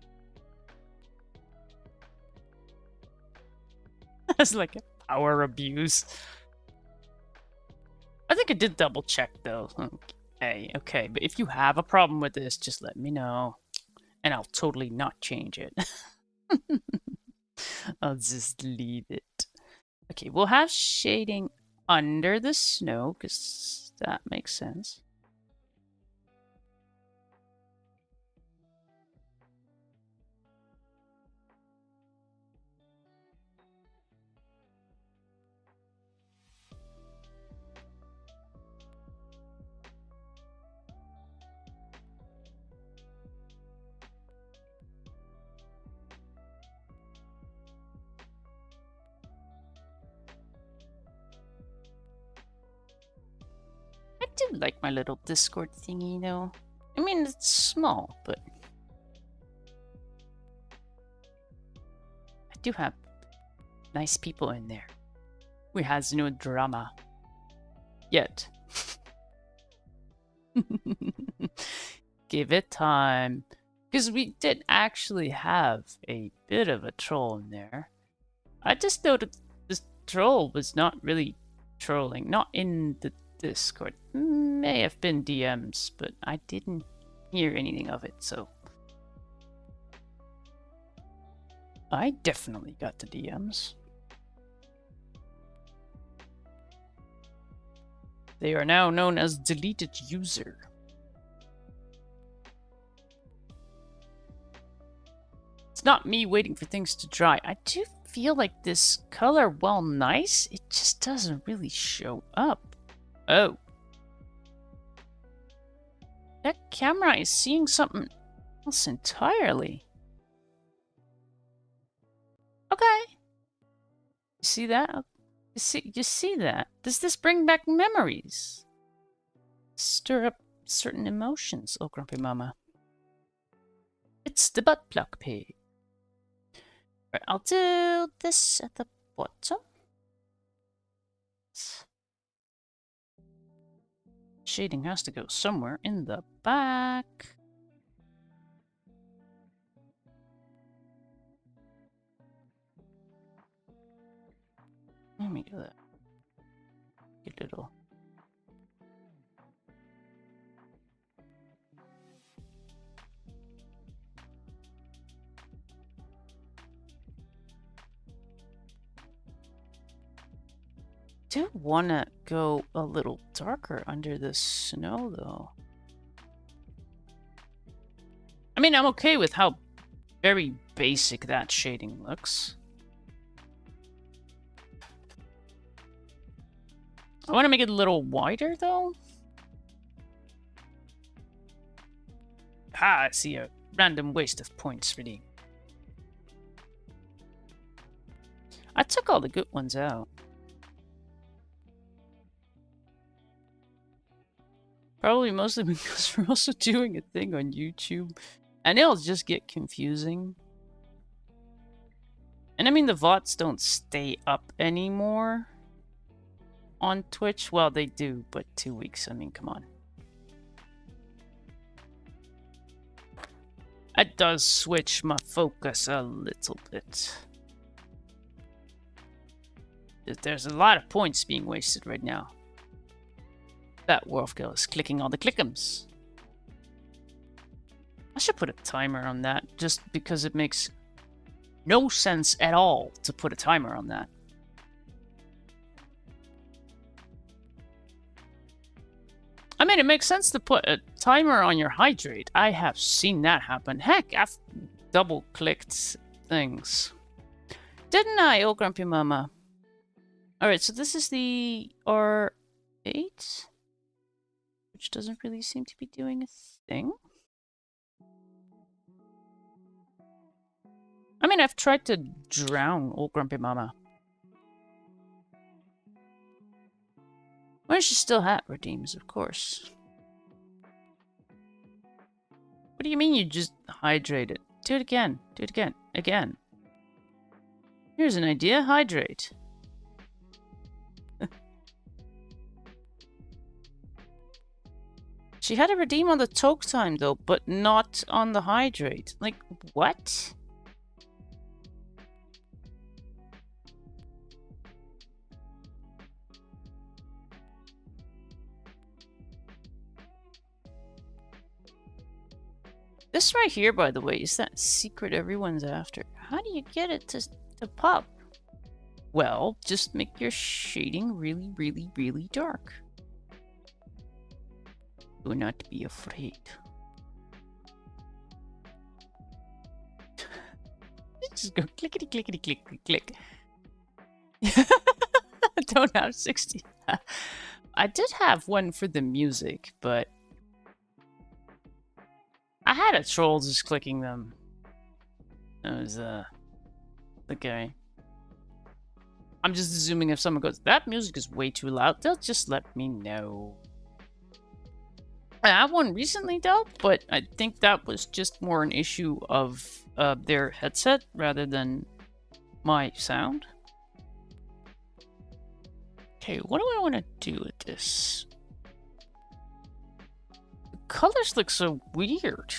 That's like a power abuse. I think I did double check though. Okay, but if you have a problem with this, just let me know. And I'll totally not change it. I'll just leave it. Okay, we'll have shading under the snow, because that makes sense. I do like my little Discord thingy, though. I mean, it's small, but I do have nice people in there. We has no drama. Yet. Give it time. Because we did actually have a bit of a troll in there. I just noted this troll was not really trolling. Not in the Discord. May have been DMs, but I didn't hear anything of it, so I definitely got the DMs. They are now known as deleted user. It's not me waiting for things to dry. I do feel like this color, while nice, it just doesn't really show up. Oh. That camera is seeing something else entirely. Okay. You see that? You see that? Does this bring back memories? Stir up certain emotions, oh Grumpy Mama. It's the butt plug page. Right, I'll do this at the bottom. Shading has to go somewhere in the back. Let me do that. Get a little. Do want to go a little darker under the snow, though. I mean, I'm okay with how very basic that shading looks. I want to make it a little wider, though. Ah, I see a random waste of points, really. I took all the good ones out. Probably mostly because we're also doing a thing on YouTube. And it'll just get confusing. And I mean, the VODs don't stay up anymore on Twitch. Well, they do, but 2 weeks. I mean, come on. It does switch my focus a little bit. There's a lot of points being wasted right now. That Wolf Girl is clicking all the clickums. I should put a timer on that, just because it makes no sense at all to put a timer on that. I mean, it makes sense to put a timer on your hydrate. I have seen that happen. Heck, I've double-clicked things. Didn't I, oh grumpy mama? Alright, so this is the R8, which doesn't really seem to be doing a thing. I mean, I've tried to drown old grumpy mama. Well, she still had redeems, of course. What do you mean you just hydrate it? Do it again. Do it again. Again. Here's an idea. Hydrate. She had a redeem on the talk time, though, but not on the hydrate. Like, what? This right here, by the way, is that secret everyone's after. How do you get it to pop? Well, just make your shading really, really, really dark. Do not be afraid. Just go clickety clickety click click click. Don't have 60. I did have one for the music, but I had a troll just clicking them. It was okay. I'm just assuming if someone goes, that music is way too loud, they'll just let me know. I have one recently though, but I think that was just more an issue of their headset rather than my sound. Okay, what do I want to do with this? The colors look so weird.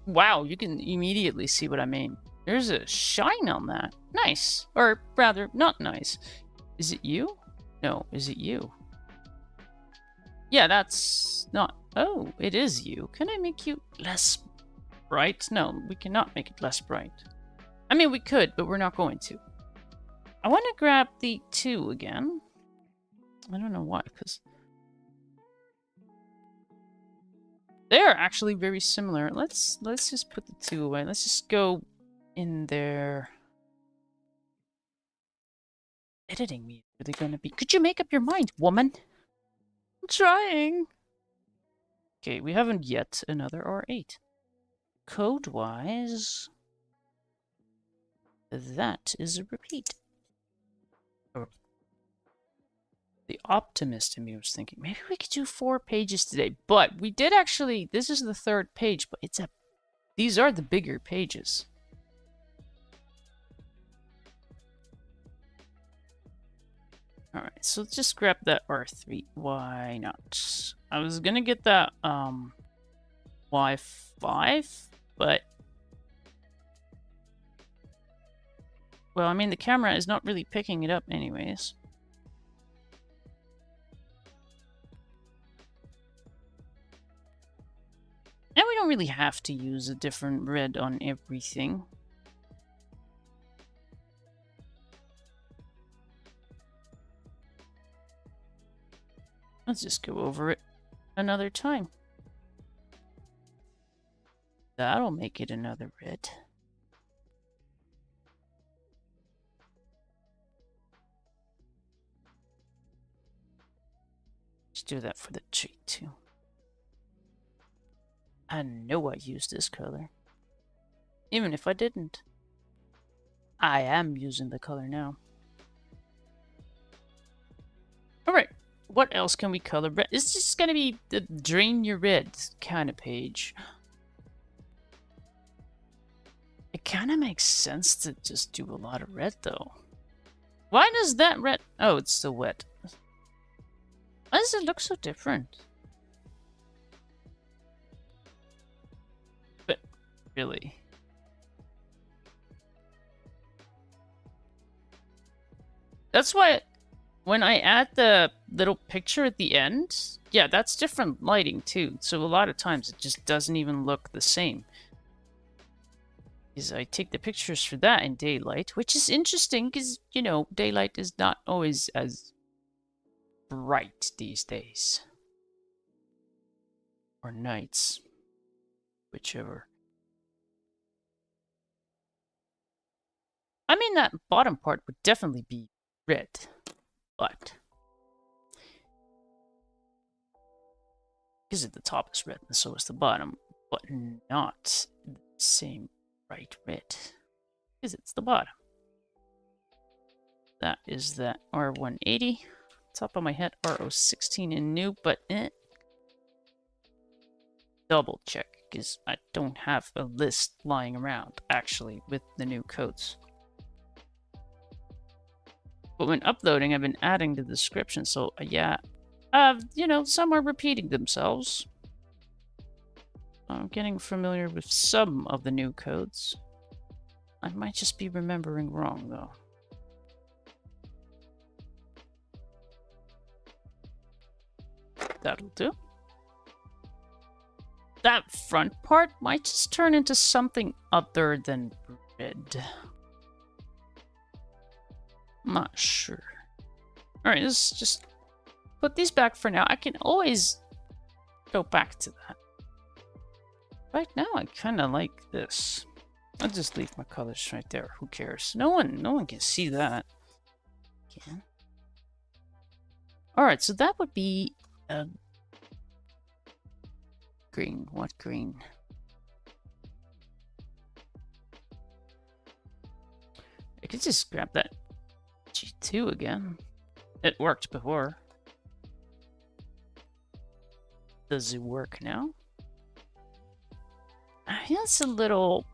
Wow, you can immediately see what I mean. There's a shine on that. Nice. Or rather, not nice. Is it you? No, is it you? Yeah, that's not... Oh, it is you. Can I make you less bright? No, we cannot make it less bright. I mean, we could, but we're not going to. I want to grab the 2 again. I don't know why, because... they're actually very similar. Let's just put the 2 away. Let's just go in there. Editing me. Are they going to be... Could you make up your mind, woman? I'm trying. Okay, we haven't yet another R8. Code-wise, that is a repeat. Oh. The optimist in me was thinking, maybe we could do 4 pages today. But we did actually, this is the 3rd page, but it's a, these are the bigger pages. Alright, so let's just grab that R3. Why not? I was gonna get that Y5, but... well, I mean, the camera is not really picking it up anyways. And we don't really have to use a different red on everything. Let's just go over it another time. That'll make it another red. Let's do that for the tree too. I know I used this color. Even if I didn't. I am using the color now. Alright. What else can we color? It's just gonna be the drain your red kind of page. It kind of makes sense to just do a lot of red though. Why does that red... oh, it's still wet. Why does it look so different? But really... that's why... when I add the little picture at the end, yeah, that's different lighting too. So a lot of times it just doesn't even look the same. Because I take the pictures for that in daylight, which is interesting because, you know, daylight is not always as bright these days. Or nights. Whichever. I mean, that bottom part would definitely be red. But because at the top is red and so is the bottom. But not the same bright red. Because it's the bottom. That is that R180. Top of my head, R016 in new, but double check, because I don't have a list lying around, actually, with the new codes. But when uploading, I've been adding the description, so yeah, you know, some are repeating themselves. I'm getting familiar with some of the new codes. I might just be remembering wrong, though. That'll do. That front part might just turn into something other than red. I'm not sure. Alright, let's just put these back for now. I can always go back to that. Right now, I kind of like this. I'll just leave my colors right there. Who cares? No one can see that. Can. Alright, so that would be green. What green? I could just grab that G2 again. It worked before. Does it work now? I think it's a little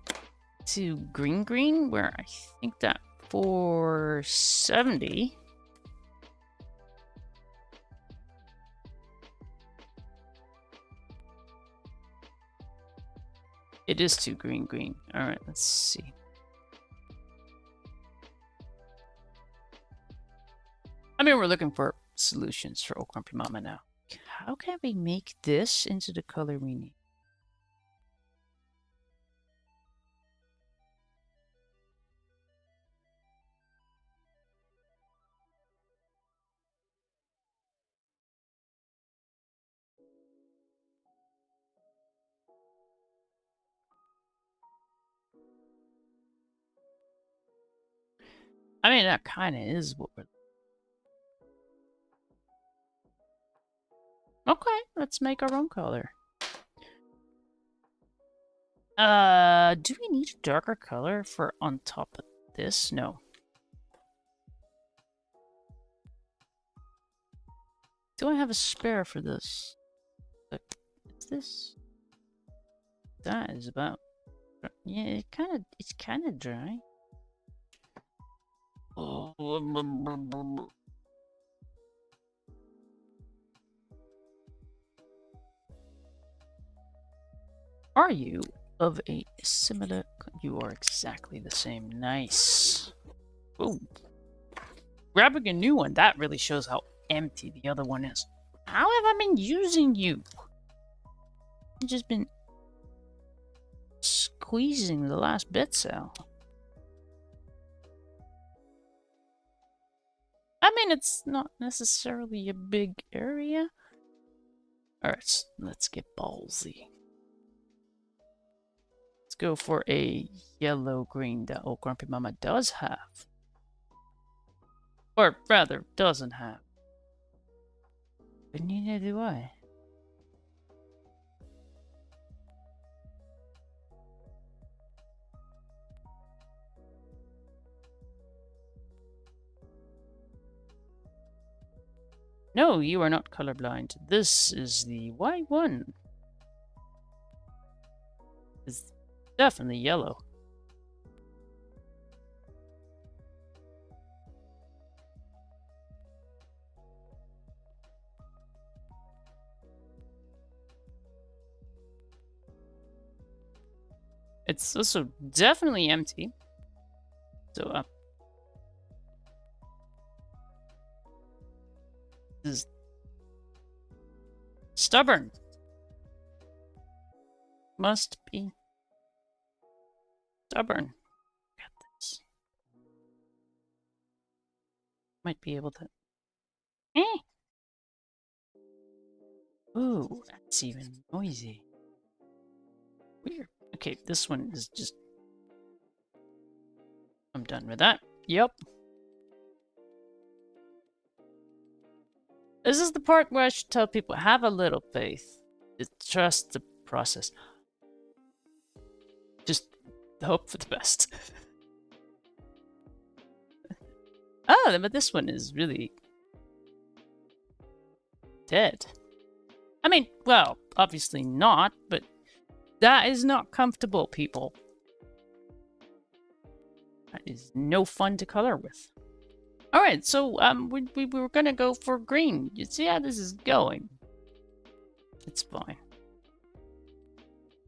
too green, where I think that 470. It is too green. Alright, let's see. I mean, we're looking for solutions for Old Grumpy Mama now. How can we make this into the color we need? I mean, that kind of is what we're... Okay, let's make our own color. Do we need a darker color for on top of this? No. Do I have a spare for this? What's this? That is about... Yeah, it's kind of dry. Are you of a similar... You are exactly the same. Nice. Ooh. Grabbing a new one, that really shows how empty the other one is. How have I been using you? I've just been squeezing the last bits out. I mean, it's not necessarily a big area. Alright, let's get ballsy. Let's go for a yellow-green that Old Grumpy Mama does have. Or rather, doesn't have. But neither do I. No, you are not colorblind. This is the white one. It's definitely yellow. It's also definitely empty. So, this is stubborn. Must be stubborn. Got this. Might be able to... Ooh, that's even noisy. Weird. Okay, this one is just... I'm done with that. Yep. This is the part where I should tell people, have a little faith. Trust the process. Just hope for the best. Oh, but this one is really... dead. I mean, well, obviously not, but that is not comfortable, people. That is no fun to color with. Alright, so we were gonna go for green. You see how this is going? It's fine.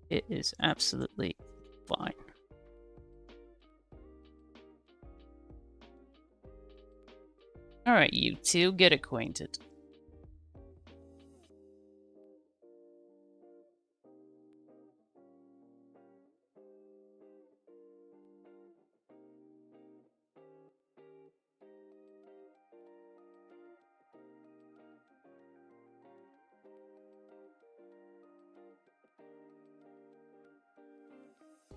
It is absolutely fine. Alright, you two, get acquainted.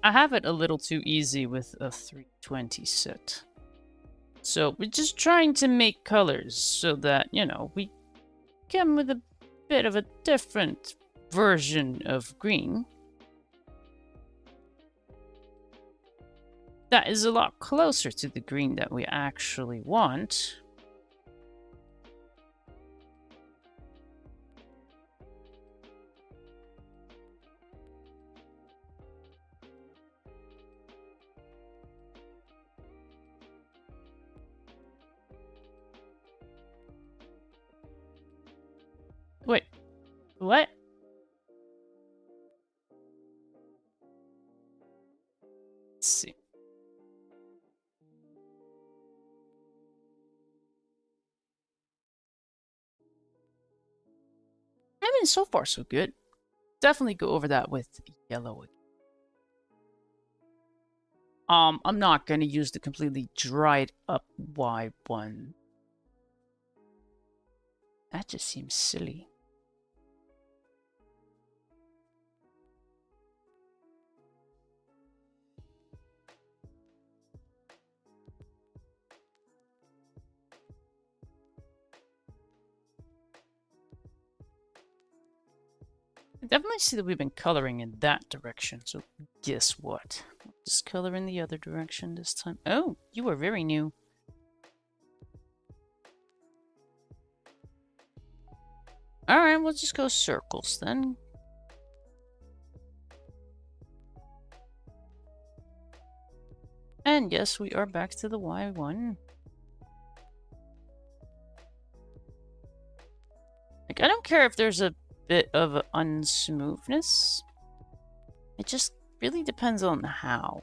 I have it a little too easy with a 320 set. So we're just trying to make colors so that, you know, we come with a bit of a different version of green. That is a lot closer to the green that we actually want. Wait, what? Let's see. I mean, so far so good. Definitely go over that with yellow. I'm not gonna use the completely dried up Y1. That just seems silly. I definitely see that we've been coloring in that direction, so guess what? Just color in the other direction this time. Oh, you are very new. Alright, we'll just go circles then. And yes, we are back to the Y1. Like, I don't care if there's a bit of unsmoothness. It just really depends on the how.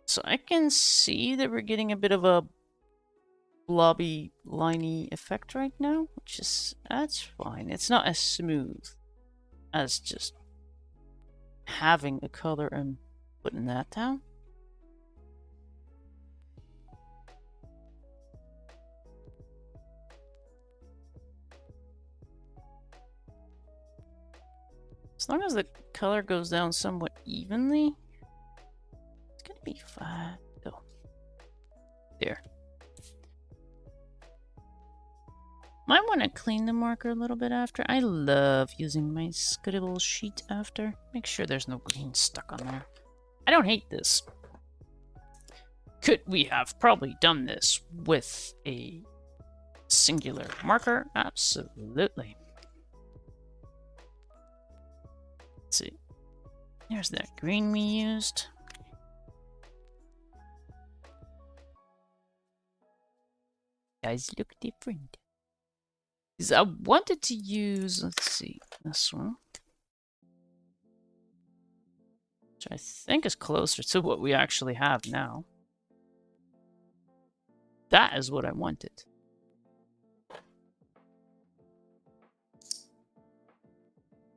So I can see that we're getting a bit of a blobby, liney effect right now, which is, that's fine. It's not as smooth as just having a color and putting that down. As long as the color goes down somewhat evenly, it's gonna be fine. Oh, there. Might want to clean the marker a little bit after. I love using my scribble sheet after. Make sure there's no green stuck on there. I don't hate this. Could we have probably done this with a singular marker? Absolutely. Let's see. There's that green we used. Guys look different. Because I wanted to use, let's see, this one. Which I think is closer to what we actually have now. That is what I wanted.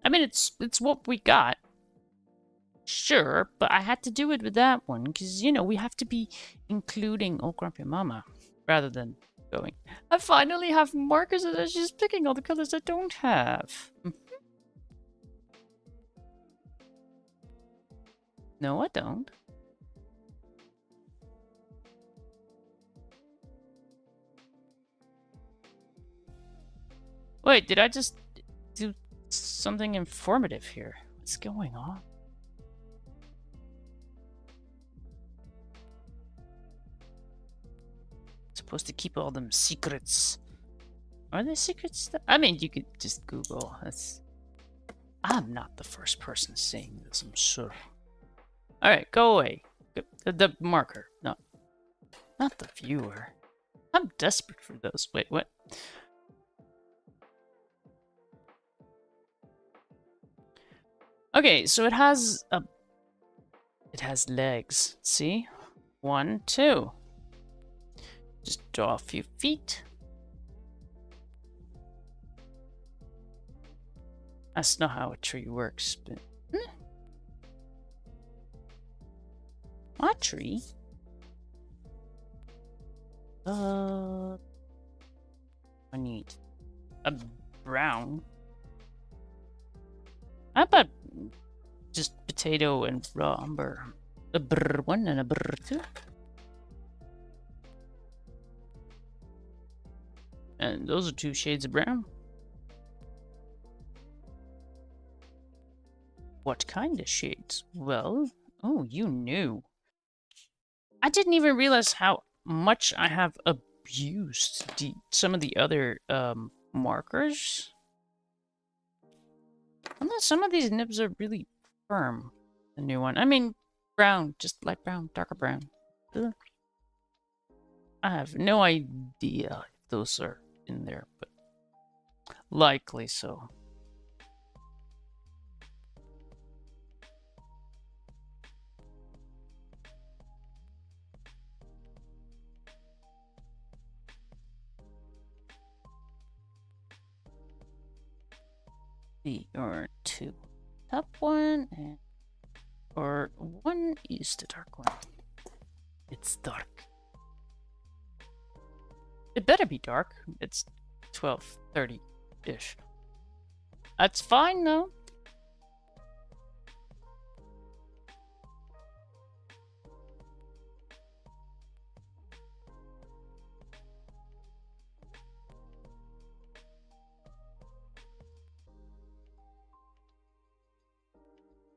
I mean, it's what we got. Sure, but I had to do it with that one because, you know, we have to be including Old Grumpy Mama rather than going. I finally have markers and she's just picking all the colors I don't have. No, I don't. Wait, did I just do something informative here? What's going on? Supposed to keep all them secrets. Are there secrets? I mean, you could just Google. I'm not the first person saying this, I'm sure. Alright, go away. The marker. No. Not the viewer. I'm desperate for those. Wait, what? Okay, so it has legs. See? 1, 2. Just draw a few feet. That's not how a tree works, but... My tree? I need a brown. How about just potato and raw umber? A brr one and a brr two. And those are 2 shades of brown. What kind of shades? Well, oh, you knew. I didn't even realize how much I have abused some of the other markers. Unless some of these nibs are really firm. The new one. I mean, brown, just light brown, darker brown. Ugh. I have no idea if those are in there, but likely so. Or 2 top one, and or 1 is the dark one. It's dark. It better be dark. It's 12:30-ish. That's fine though.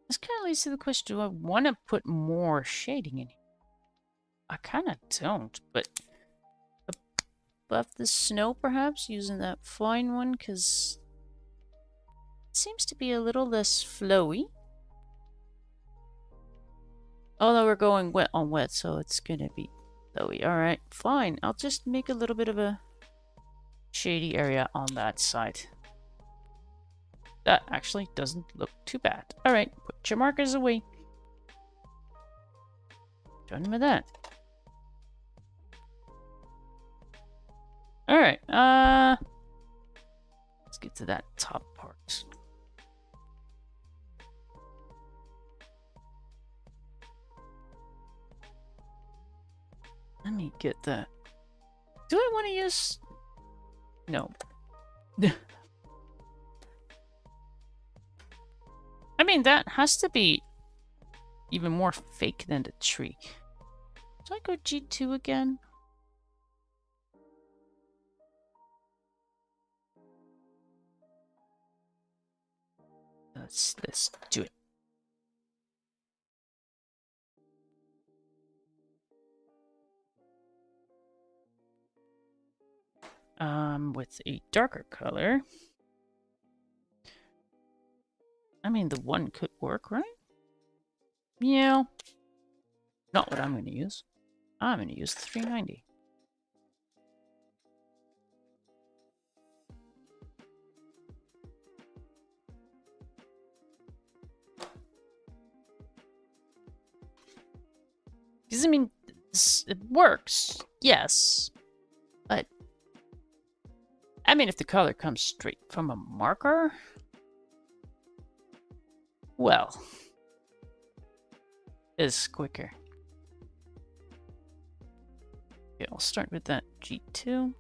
This kind of leads to the question, do I want to put more shading in here? I kind of don't, but above the snow perhaps, using that fine one, because it seems to be a little less flowy. Although we're going wet on wet, so it's going to be flowy. Alright, fine. I'll just make a little bit of a shady area on that side. That actually doesn't look too bad. Alright, put your markers away. Done with that. Alright, let's get to that top part. Let me get that. Do I want to use... No. I mean, that has to be even more fake than the tree. Do I go G2 again? Let's do it. With a darker color. I mean, the 1 could work, right? Yeah. Not what I'm going to use. I'm going to use 390. Because, I mean, it works, yes. But, I mean, if the color comes straight from a marker... Well, is quicker. Okay, I'll start with that G2.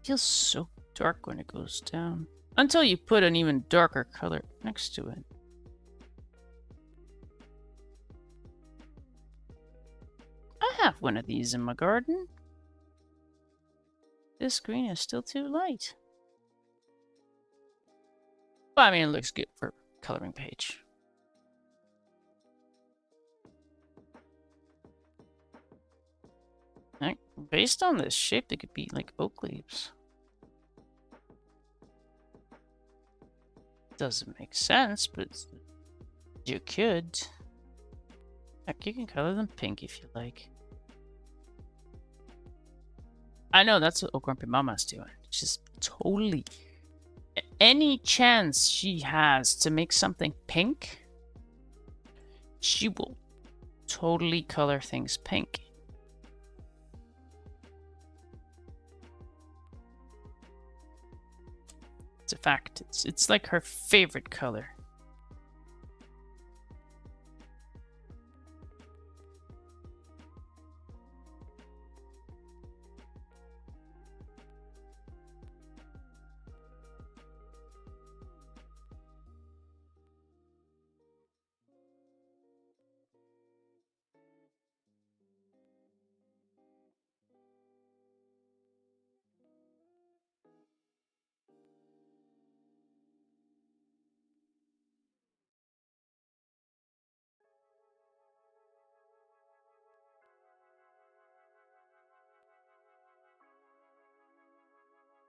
Feels so dark when it goes down. Until you put an even darker color next to it. I have one of these in my garden. This green is still too light. But I mean, it looks good for coloring page. Like, based on this shape, they could be like oak leaves. Doesn't make sense, but you could. Heck, you can color them pink if you like. I know that's what Grumpy Mama's doing. She's totally... Any chance she has to make something pink, she will totally color things pink. It's a fact. It's like her favorite color.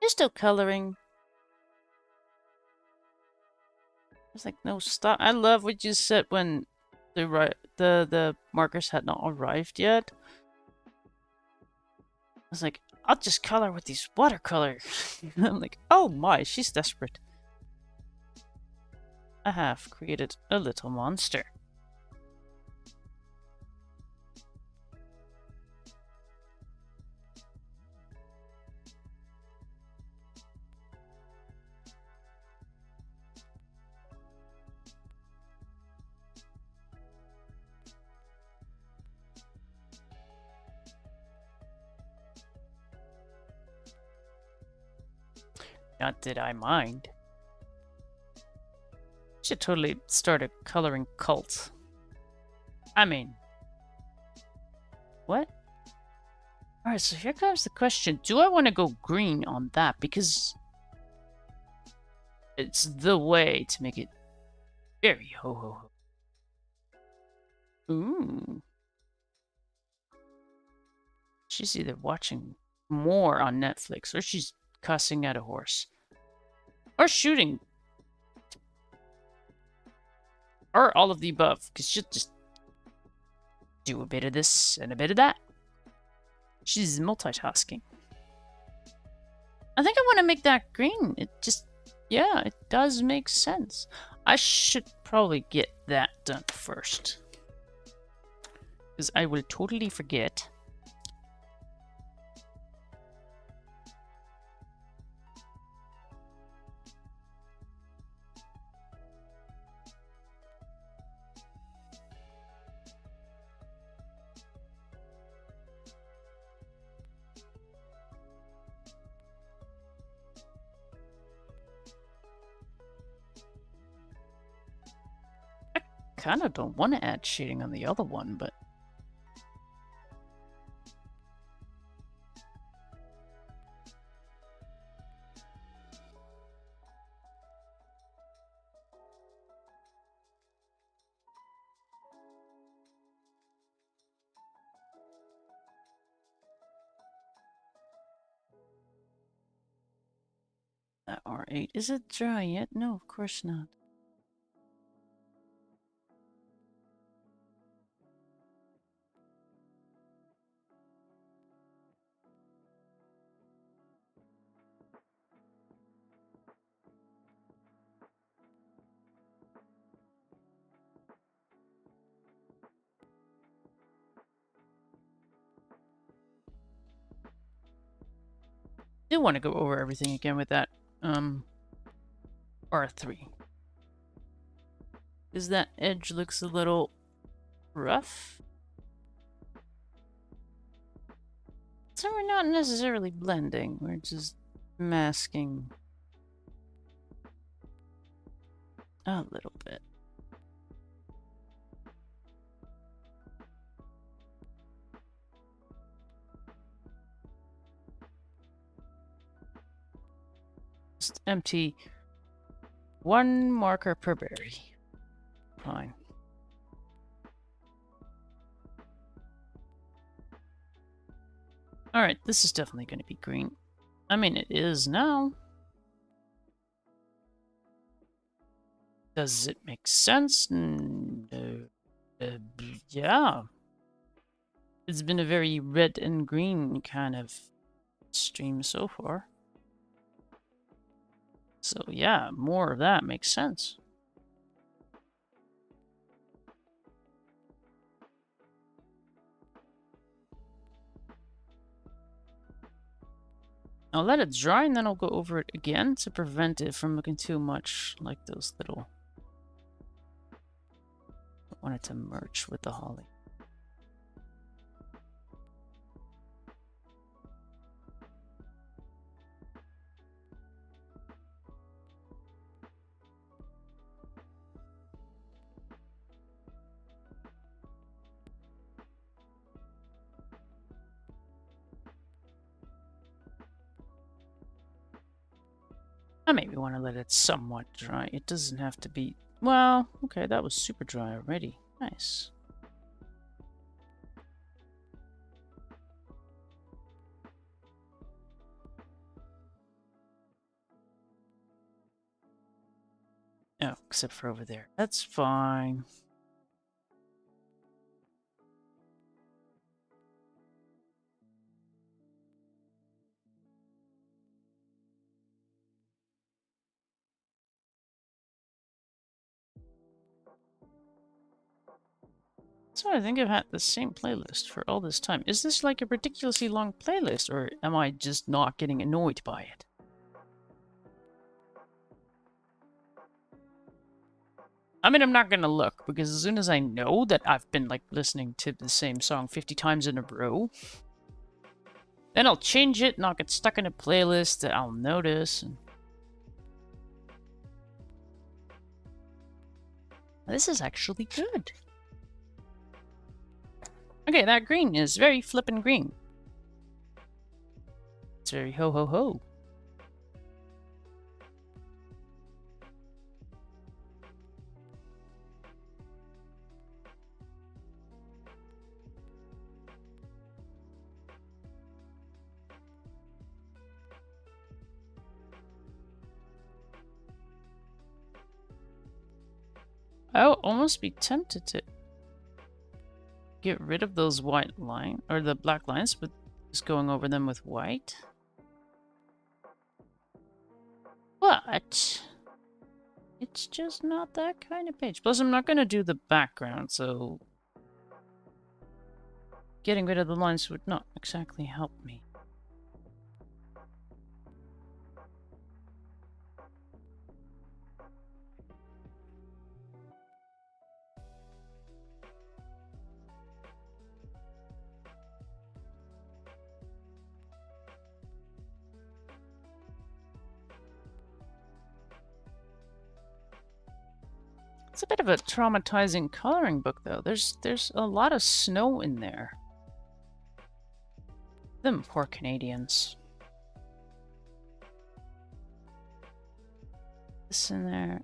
You're still coloring. There's like no stop. I love what you said when the markers had not arrived yet. I was like, I'll just color with these watercolors. I'm like, oh my, she's desperate. I have created a little monster. Not did I mind. Should totally start a coloring cult. I mean, what? Alright, so here comes the question. Do I want to go green on that? Because it's the way to make it very ho-ho-ho. Ooh. She's either watching more on Netflix or she's cussing at a horse. Or shooting. Or all of the above. Because she'll just do a bit of this and a bit of that. She's multitasking. I think I want to make that green. It just, yeah, it does make sense. I should probably get that done first. Because I will totally forget. Kind of don't want to add shading on the other one, but that R8, is it dry yet? No, of course not. Do want to go over everything again with that R3. Because that edge looks a little rough. So we're not necessarily blending, we're just masking a little bit. Just empty one marker per berry. Fine. Alright, this is definitely going to be green. I mean, it is now. Does it make sense? Yeah. It's been a very red and green kind of stream so far. So yeah, more of that makes sense. I'll let it dry and then I'll go over it again to prevent it from looking too much like those little... I want it to merge with the holly. I maybe want to let it somewhat dry. It doesn't have to be... Well, okay, that was super dry already. Nice. Oh, except for over there. That's fine. So I think I've had the same playlist for all this time. Is this like a ridiculously long playlist, or am I just not getting annoyed by it? I mean, I'm not gonna look, because as soon as I know that I've been, like, listening to the same song 50 times in a row, then I'll change it and I'll get stuck in a playlist that I'll notice. And... This is actually good. Okay, that green is very flippin' green. It's very ho ho ho. I would almost be tempted to get rid of those white lines, or the black lines, but just going over them with white. But it's just not that kind of page. Plus, I'm not going to do the background, so getting rid of the lines would not exactly help me. It's a bit of a traumatizing coloring book, though. There's a lot of snow in there. Them poor Canadians. This in there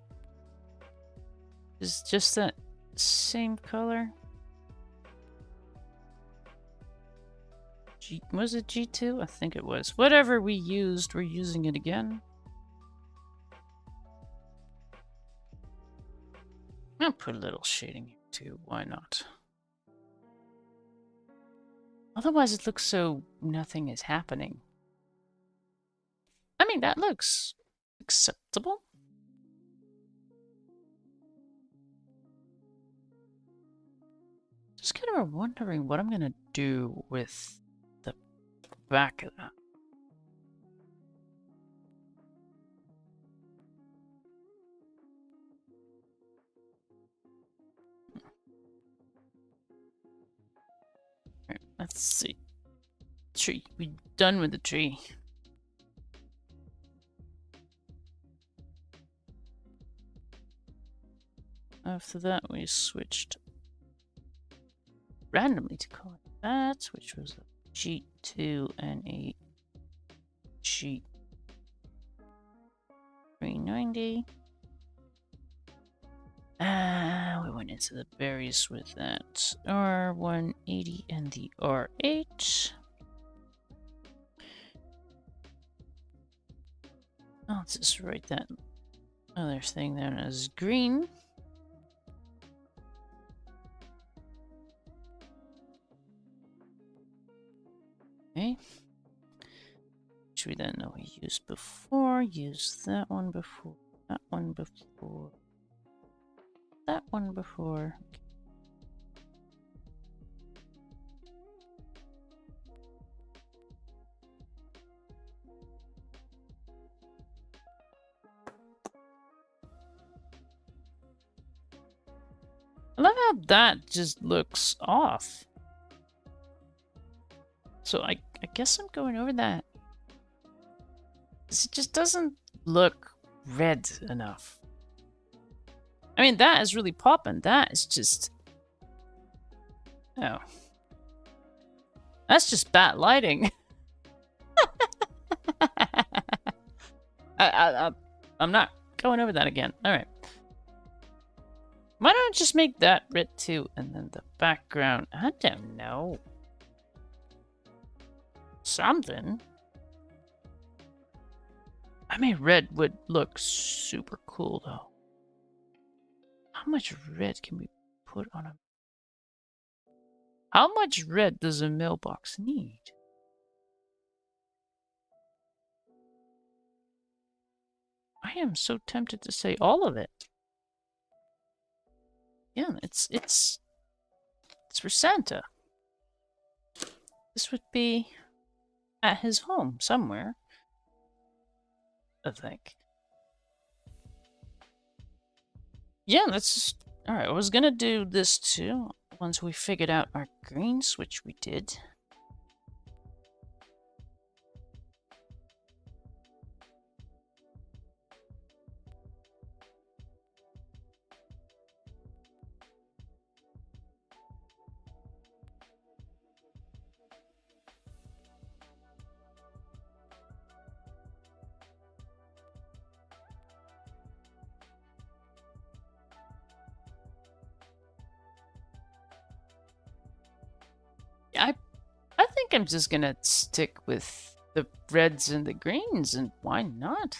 is just that same color. Was it G2? I think it was. Whatever we used, we're using it again. I'll put a little shading here too. Why not? Otherwise, it looks so nothing is happening. I mean, that looks acceptable. Just kind of wondering what I'm gonna do with the back of that. Let's see. Tree. We're done with the tree. After that, we switched randomly to color that, which was a sheet 2 and a sheet 390. We went into the berries with that R180 and the R8. I'll just write that other thing down as green. Okay. Which we then know we used before. Use that one before. That one before. That one before. I love how that just looks off. So I guess I'm going over that. It just doesn't look red enough. I mean, that is really popping. That is just... Oh. That's just bad lighting. I'm not going over that again. Alright. Why don't I just make that red too? And then the background... I don't know. Something. I mean, red would look super cool, though. How much red can we put on a... How much red does a mailbox need? I am so tempted to say all of it. Yeah, it's for Santa. This would be at his home somewhere, I think. Yeah, let's just... Alright, I was gonna do this too, once we figured out our greens, which we did. I think I'm just gonna stick with the reds and the greens, and why not?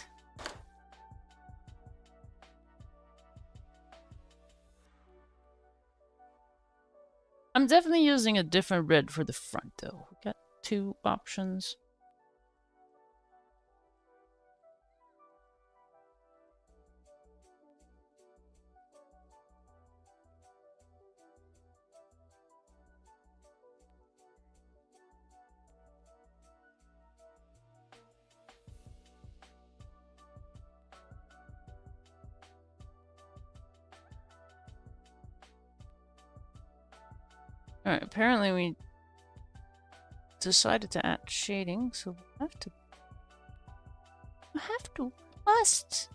I'm definitely using a different red for the front, though. We got two options. Alright, apparently we decided to add shading, so we'll have to... must.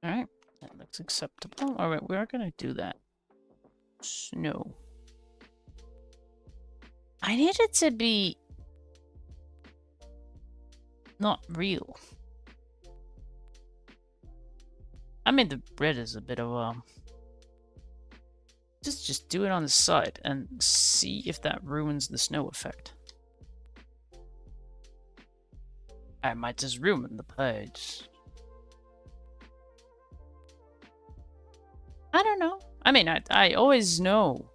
Alright, that looks acceptable. Alright, we are gonna do that. Snow. I need it to be... not real. I mean, the red is a bit of a... Just do it on the side and see if that ruins the snow effect. I might just ruin the page. I don't know. I mean, I always know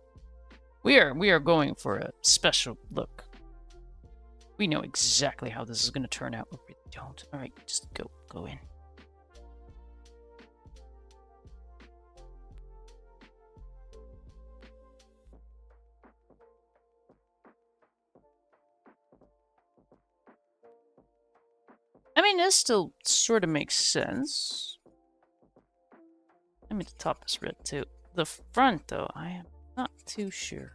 we are going for a special look. We know exactly how this is going to turn out, but we don't. All right, just go in. I mean, this still sort of makes sense. I mean, the top is red too. The front, though, I am not too sure.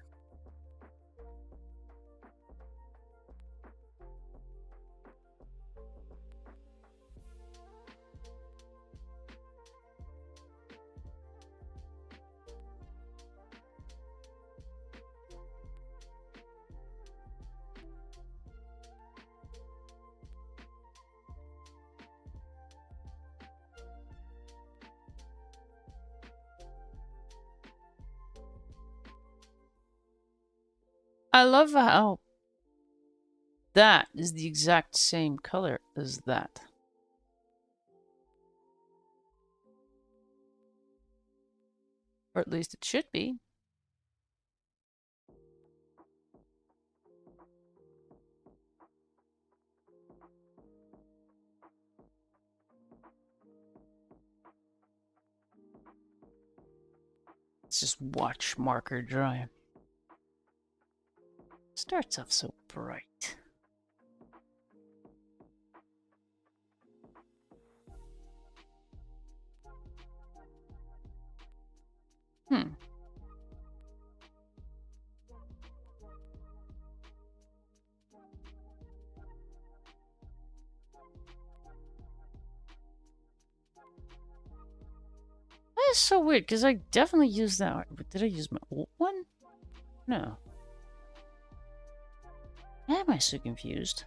I love how that is the exact same color as that. Or at least it should be. Let's just watch marker dry. Starts off so bright. Hmm. That is so weird, because I definitely used that. But did I use my old one? No. Why am I so confused?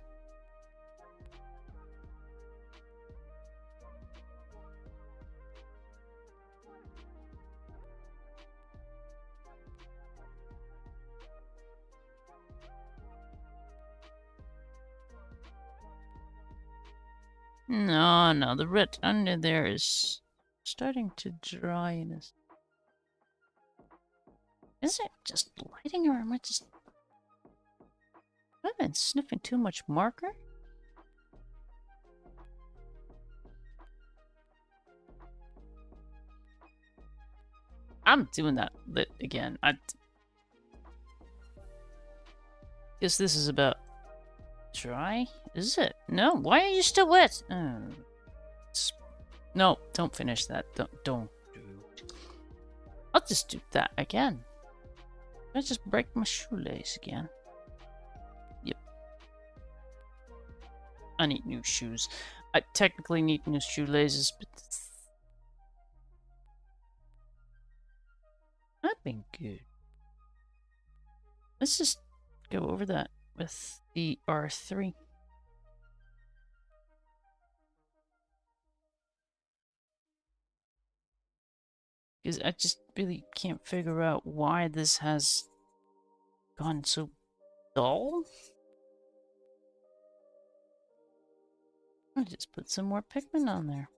No, the red under there is starting to dry in this. Is it just lighting, or am I just... I've been sniffing too much marker? I'm doing that lit again. I guess this is about dry? Is it? No, why are you still wet? No, don't finish that. Don't do it. I'll just do that again. I just break my shoelace again. Yep. I need new shoes. I technically need new shoelaces, but that'd been good. Let's just go over that with the R3. Because I just really can't figure out why this has gone so dull. I'll just put some more pigment on there.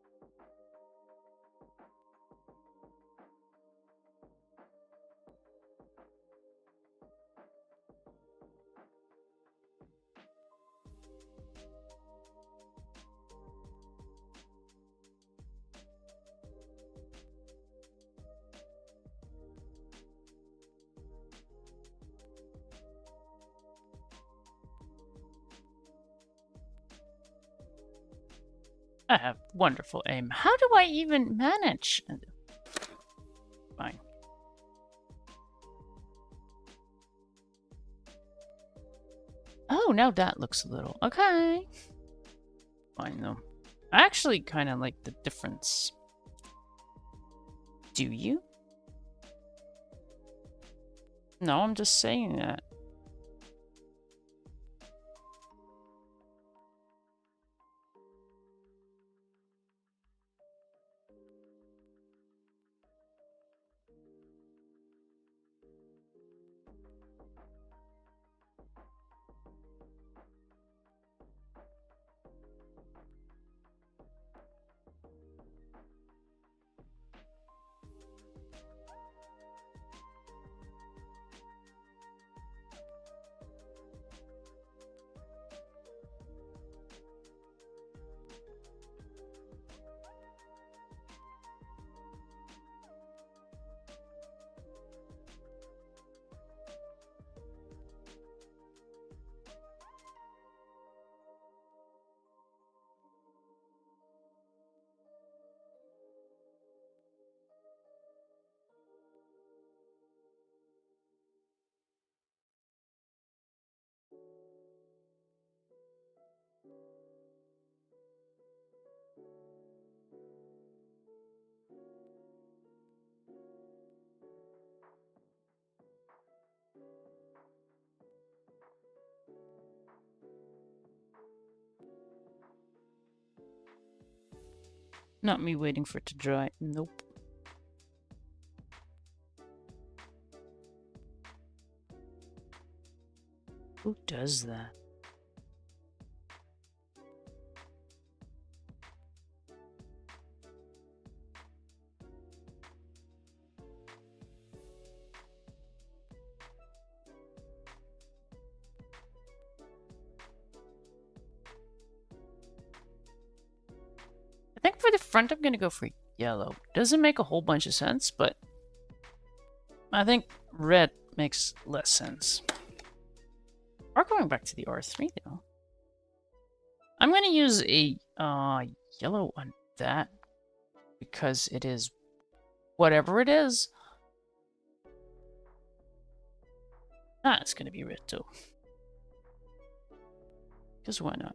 I have wonderful aim. How do I even manage? Fine. Oh, now that looks a little... Okay. Fine, though. I actually kind of like the difference. Do you? No, I'm just saying that. Not me waiting for it to dry. Nope. Who does that? I think for the front, I'm going to go for yellow. Doesn't make a whole bunch of sense, but I think red makes less sense. We're going back to the R3, though. I'm going to use a yellow on that because it is whatever it is. Ah, it's going to be red, too. Because why not?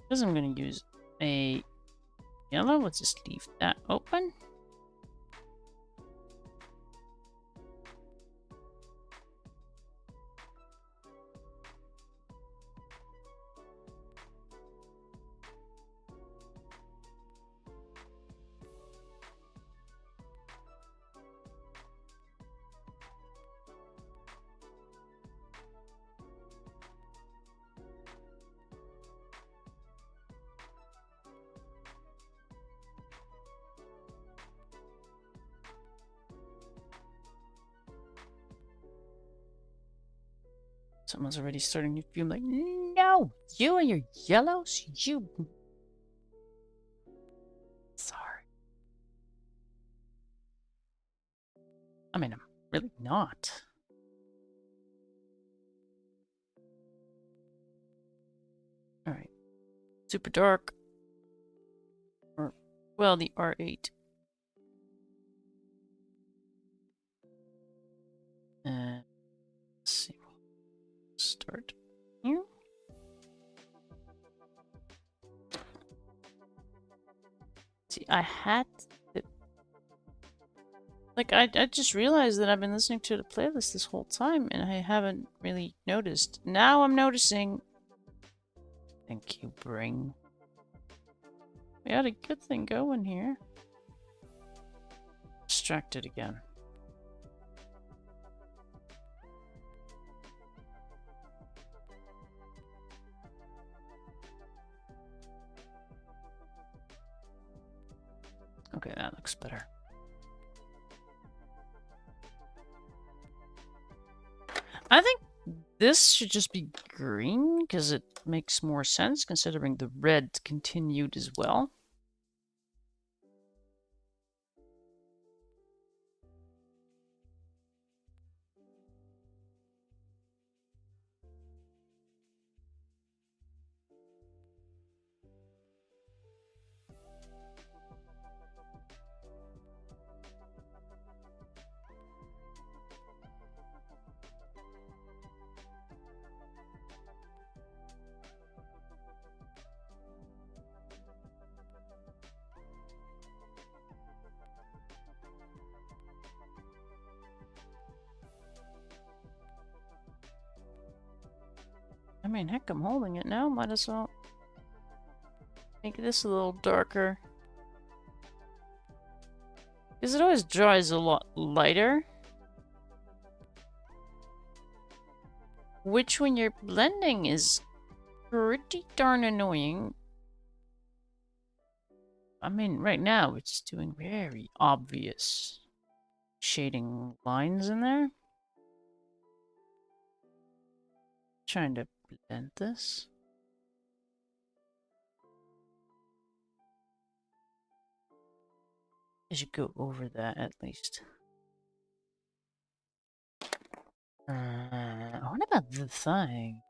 Because I'm going to use a yellow. Let's just leave that open. Someone's already starting to fume like, no, you and your yellows, you. Sorry. I mean, I'm really not. All right. Super dark. Or, well, the R8. Let's see. Start here. See, I had it. Like, I just realized that I've been listening to the playlist this whole time and I haven't really noticed. Now I'm noticing. Thank you, Bring. We had a good thing going here. Distracted again. Okay, that looks better. I think this should just be green because it makes more sense considering the red continued as well. I mean, heck, I'm holding it now. Might as well make this a little darker. Because it always dries a lot lighter. Which, when you're blending, is pretty darn annoying. I mean, right now, it's doing very obvious shading lines in there. Trying to blend this. I should go over that at least. What about the thing?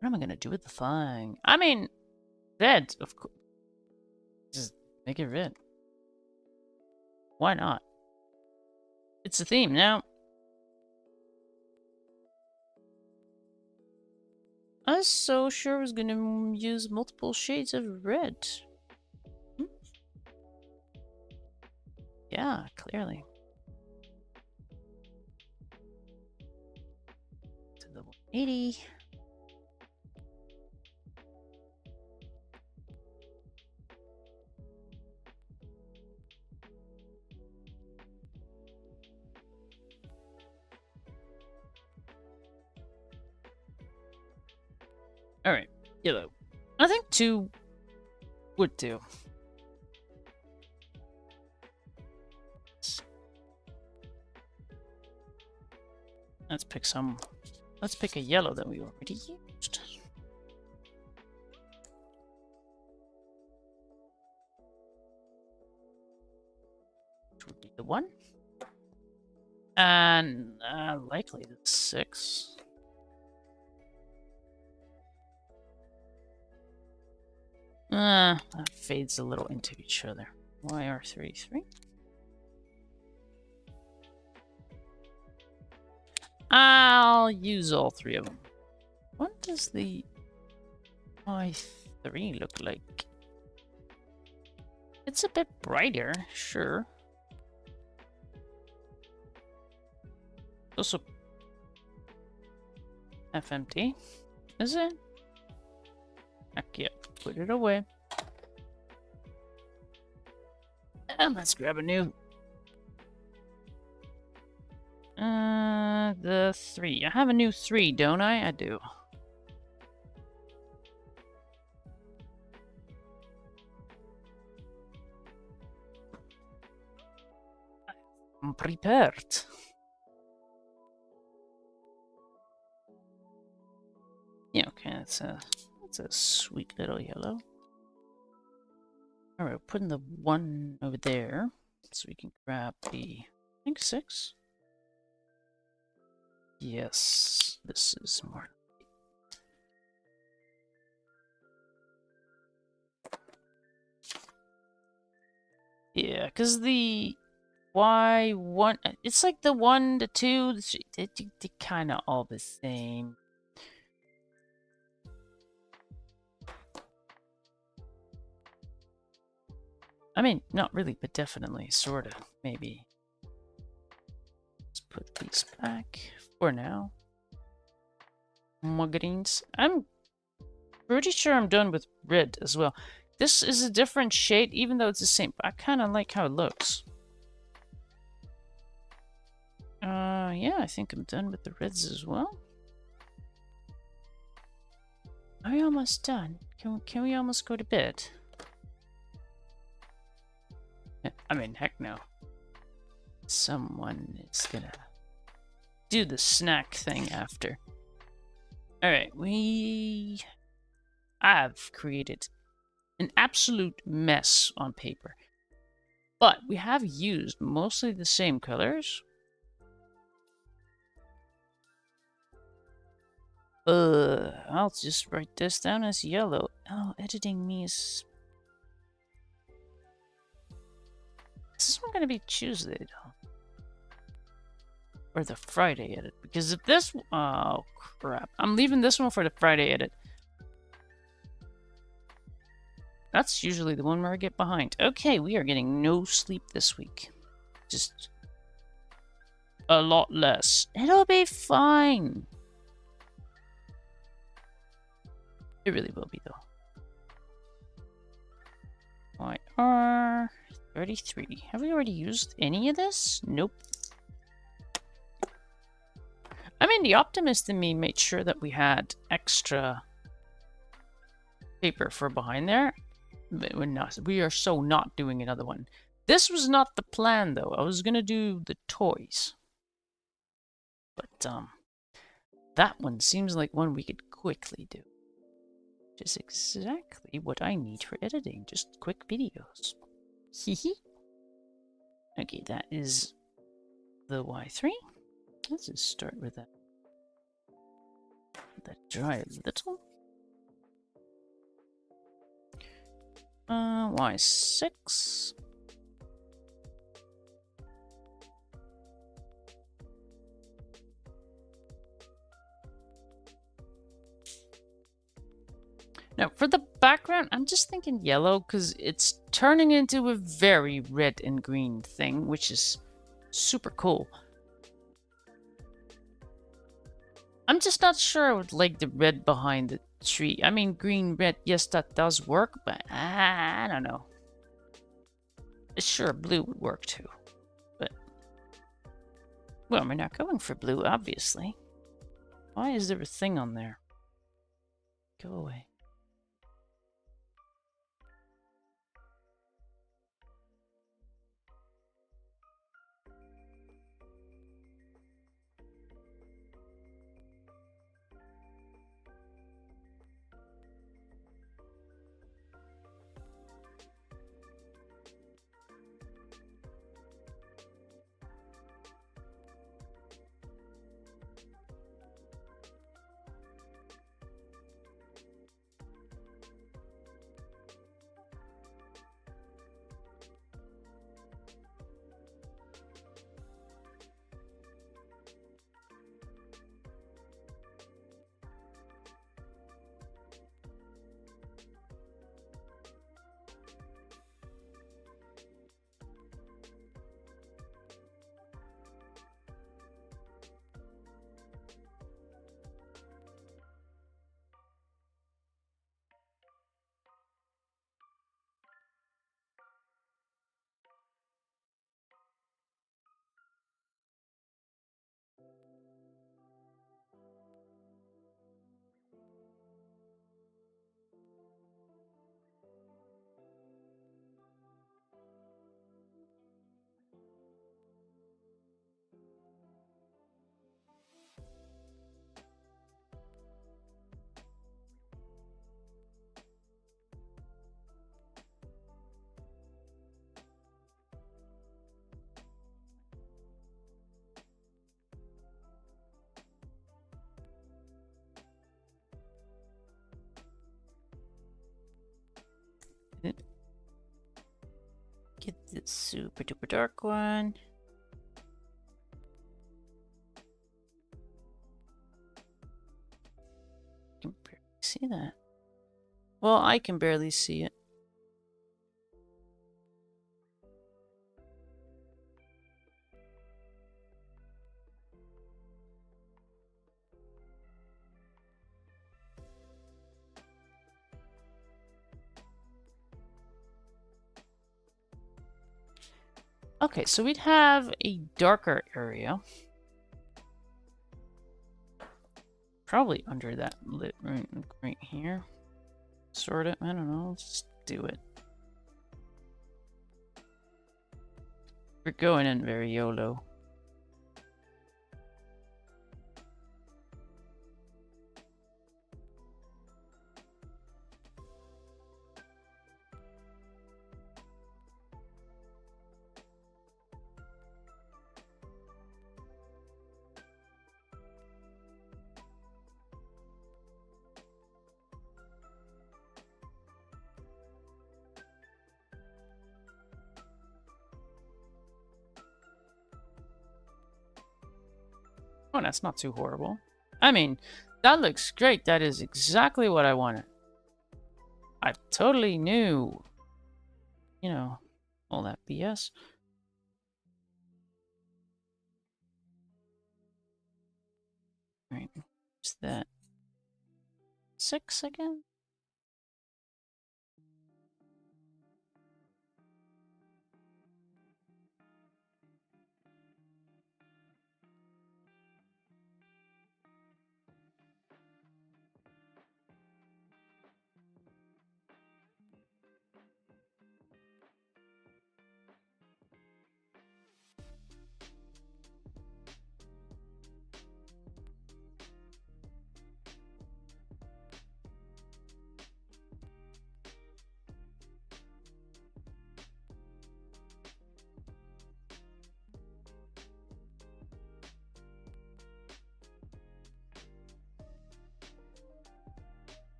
What am I gonna do with the thing? I mean, red, of course. Just make it red. Why not? It's a theme now. I was so sure I was gonna use multiple shades of red. Yeah, clearly. To the 180. Alright, yellow. I think 2 would do. Let's pick some. Let's pick a yellow that we already used. Which would be the 1. And likely the 6. That fades a little into each other. YR33. I'll use all 3 of them. What does the Y3 look like? It's a bit brighter, sure. Also FMT, is it? Heck yeah, put it away. And let's grab a new. The 3. I have a new 3, don't I? I do. I'm prepared. Yeah, okay, that's a sweet little yellow. Alright, we're putting the 1 over there so we can grab the, I think 6. Yes, this is more. Yeah, because the Y1, it's like the 1, the 2, the 3, they're kind of all the same. I mean, not really, but definitely, sorta, maybe. Let's put these back for now. More greens. I'm pretty sure I'm done with red as well. This is a different shade, even though it's the same, but I kind of like how it looks. Yeah, I think I'm done with the reds as well. Are we almost done? Can we almost go to bed? I mean, heck no. Someone is gonna do the snack thing after. Alright, I've created an absolute mess on paper. But we have used mostly the same colors. I'll just write this down as yellow. Oh, editing me is... This is not going to be Tuesday, though. Or the Friday edit. Because if this... Oh, crap. I'm leaving this one for the Friday edit. That's usually the one where I get behind. Okay, we are getting no sleep this week. Just... a lot less. It'll be fine. It really will be, though. YR... 33. Have we already used any of this? Nope. I mean, the optimist in me made sure that we had extra paper for behind there. But we're not. We are so not doing another one. This was not the plan, though. I was gonna do the toys. But, that one seems like one we could quickly do. Which is exactly what I need for editing. Just quick videos. Hehe. Okay, that is the Y3. Let's just start with that. Let that dry a little. Y6. Now, for the background, I'm just thinking yellow because it's turning into a very red and green thing, which is super cool. I'm just not sure I would like the red behind the tree. I mean, green, red, yes, that does work, but I don't know. Sure, blue would work too, but... Well, we're not going for blue, obviously. Why is there a thing on there? Go away. Get the super duper dark one. I can barely see that. Well, I can barely see it. Okay, so we'd have a darker area. Probably under that lit right here. Sort of, I don't know, let's do it. We're going in very YOLO. Oh, that's not too horrible. I mean, that looks great. That is exactly what I wanted. I totally knew, you know, all that BS. Right, what's that? 6 again?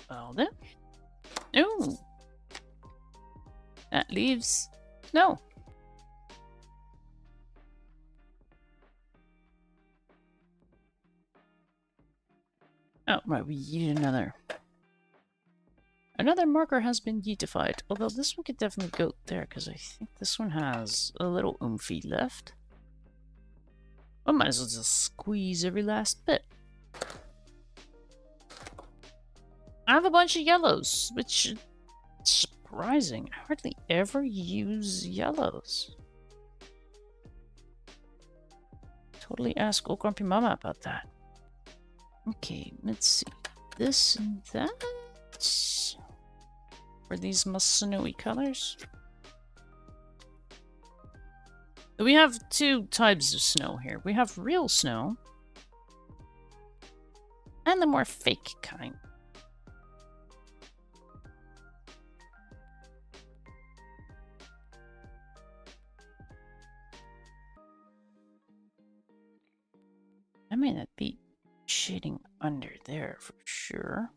Well then. Ooh. That leaves no. Oh, right, we yeet another. Another marker has been yeetified, although this one could definitely go there, because I think this one has a little oomphy left. I might as well just squeeze every last bit. I have a bunch of yellows, which should surprising. I hardly ever use yellows. Totally ask old Grumpy Mama about that. Okay, let's see. This and that. Were these most snowy colors? We have two types of snow here. We have real snow and the more fake kind. I may not be shading under there for sure.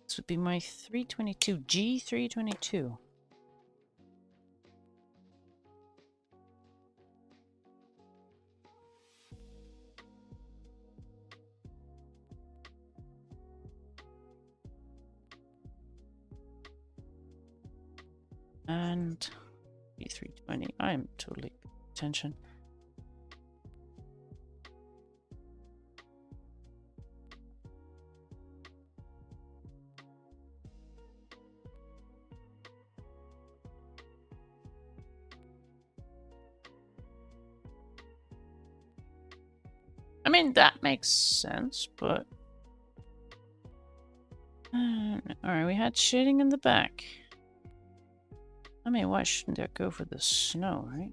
This would be my 322, G322. And G320. I'm totally paying attention. I mean, that makes sense, but... Alright, we had shading in the back. I mean, why shouldn't I go for the snow, right?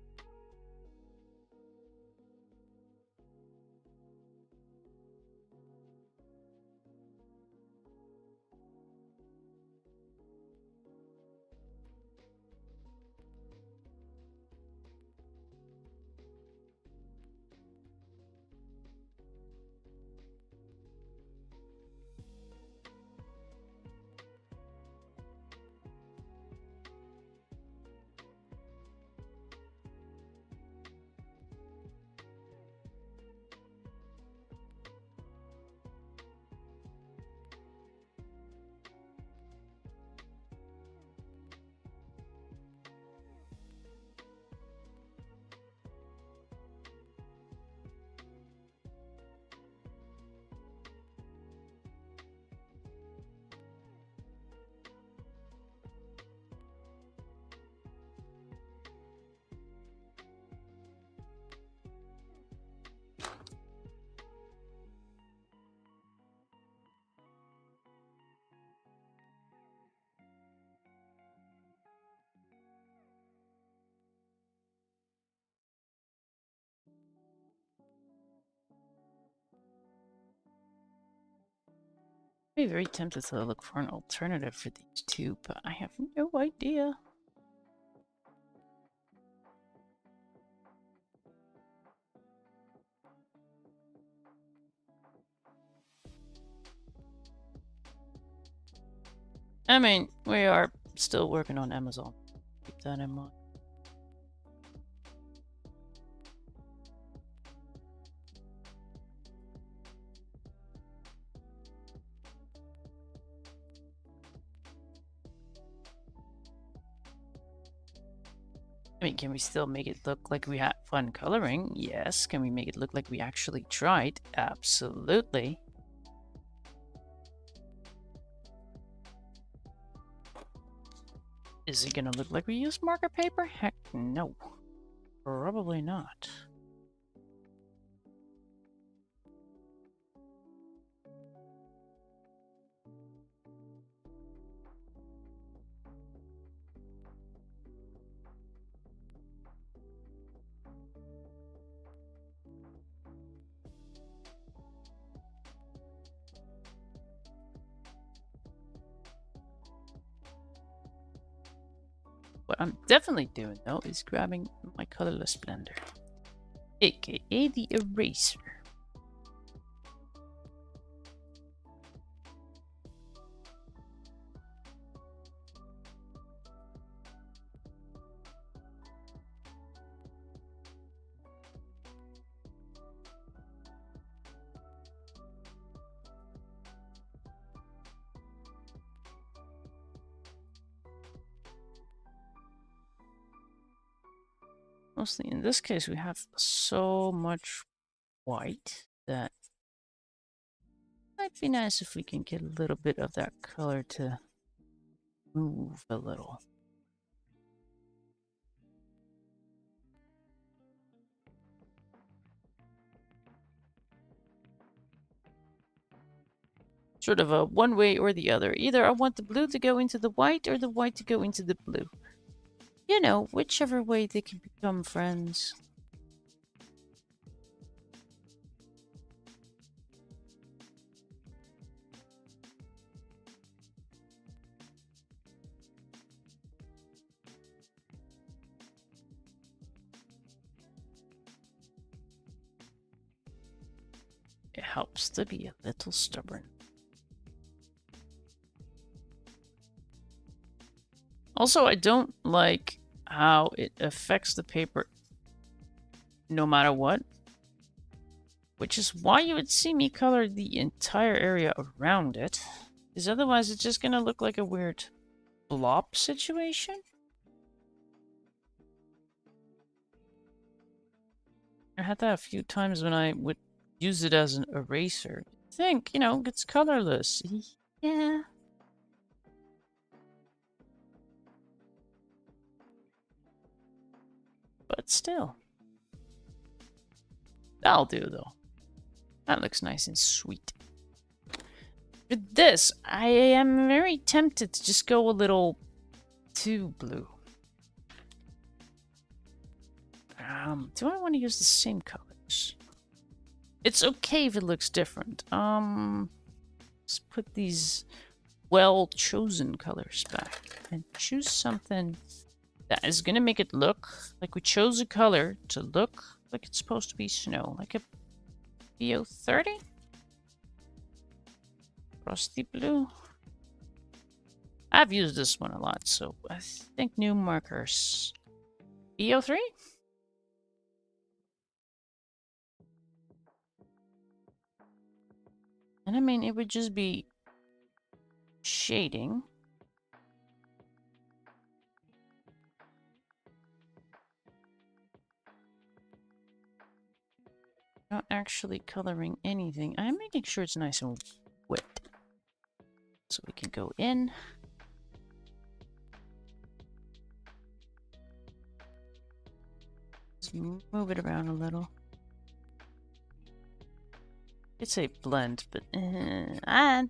I'm very tempted to look for an alternative for these two, but I have no idea. I mean, we are still working on Amazon. Keep that in mind. I mean, can we still make it look like we had fun coloring? Yes. Can we make it look like we actually tried? Absolutely. Is it gonna look like we used marker paper? Heck no. Probably not. What I'm definitely doing though is grabbing my colorless blender, aka the eraser. Mostly in this case, we have so much white that might be nice if we can get a little bit of that color to move a little. Sort of a one way or the other. Either I want the blue to go into the white or the white to go into the blue. You know, whichever way they can become friends. It helps to be a little stubborn. Also, I don't like how it affects the paper no matter what. Which is why you would see me color the entire area around it. Because otherwise it's just gonna look like a weird blob situation. I had that a few times when I would use it as an eraser. Think, you know, it's colorless. Yeah. But still. That'll do, though. That looks nice and sweet. With this, I am very tempted to just go a little too blue. Do I want to use the same colors? It's okay if it looks different. Let's put these well-chosen colors back and choose something that is gonna make it look like we chose a color to look like it's supposed to be snow, like a BO30? Frosty blue. I've used this one a lot, so I think new markers. BO3? And I mean, it would just be shading. Not actually coloring anything. I'm making sure it's nice and wet. So we can go in. Just move it around a little. It's a blend, but I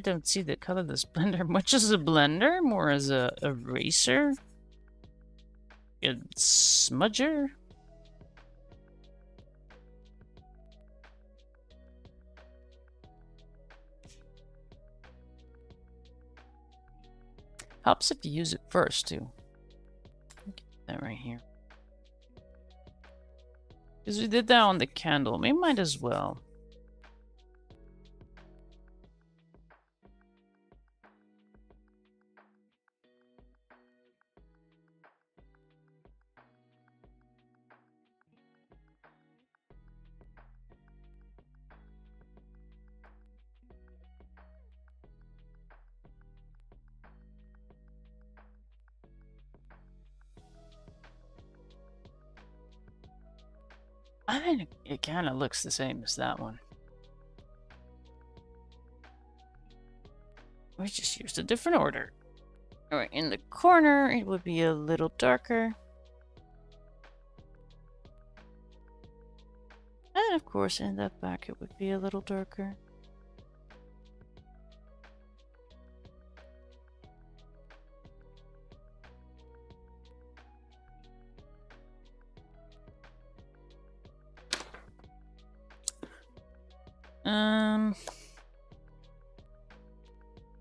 don't see the colorless blender much as a blender, more as a eraser, a smudger. Helps if you use it first too. Get that right here, because we did that on the candle. We might as well. I think it kind of looks the same as that one. We just used a different order. Alright, in the corner, it would be a little darker. And of course, in the back, it would be a little darker.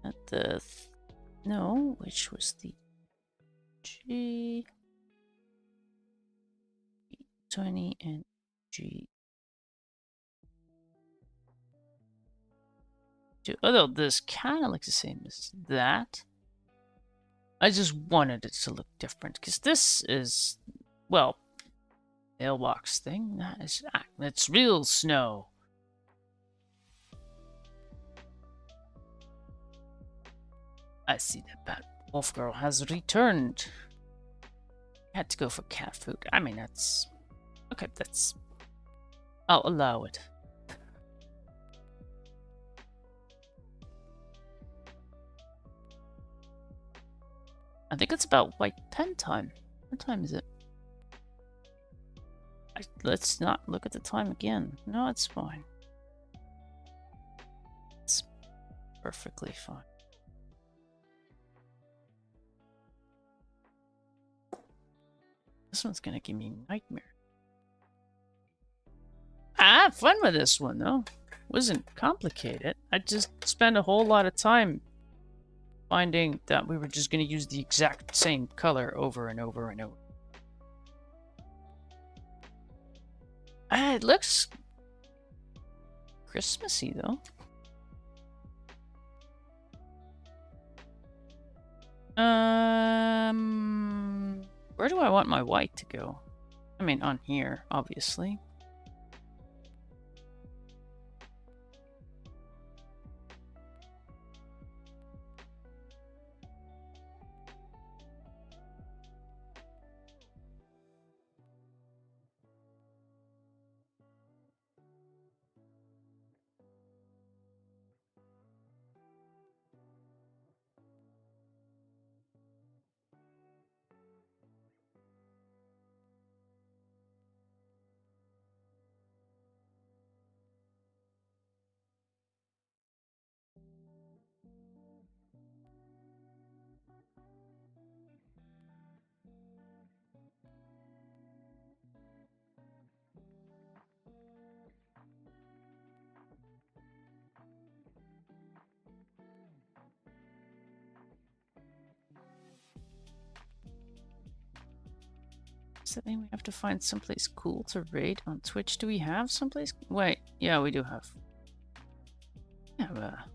At the no, which was the G 20 and G 2. Although this kind of looks the same as that. I just wanted it to look different because this is, well, mailbox thing. That's real snow. I see that bad wolf girl has returned. Had to go for cat food. I mean, that's... Okay, that's... I'll allow it. I think it's about white pen time. What time is it? Let's not look at the time again. No, it's fine. It's perfectly fine. This one's gonna give me a nightmare. I had fun with this one, though. It wasn't complicated. I just spent a whole lot of time finding that we were just gonna use the exact same color over and over and over. It looks Christmassy, though. Where do I want my white to go? I mean, on here, obviously. Does that mean we have to find someplace cool to raid on Twitch? Do we have someplace? Wait, yeah, we do have. Yeah, I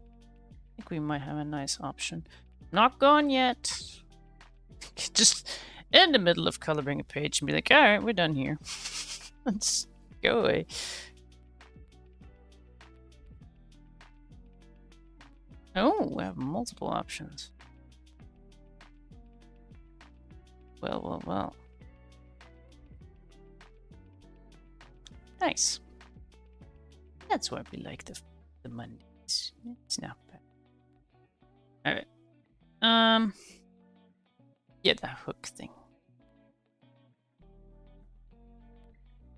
think we might have a nice option. Not gone yet. Just in the middle of coloring a page and be like, alright, we're done here. Let's go away. Oh, we have multiple options. Well, well, well. Nice. That's why we like the Mondays. It's not bad. Alright. Yeah, that hook thing.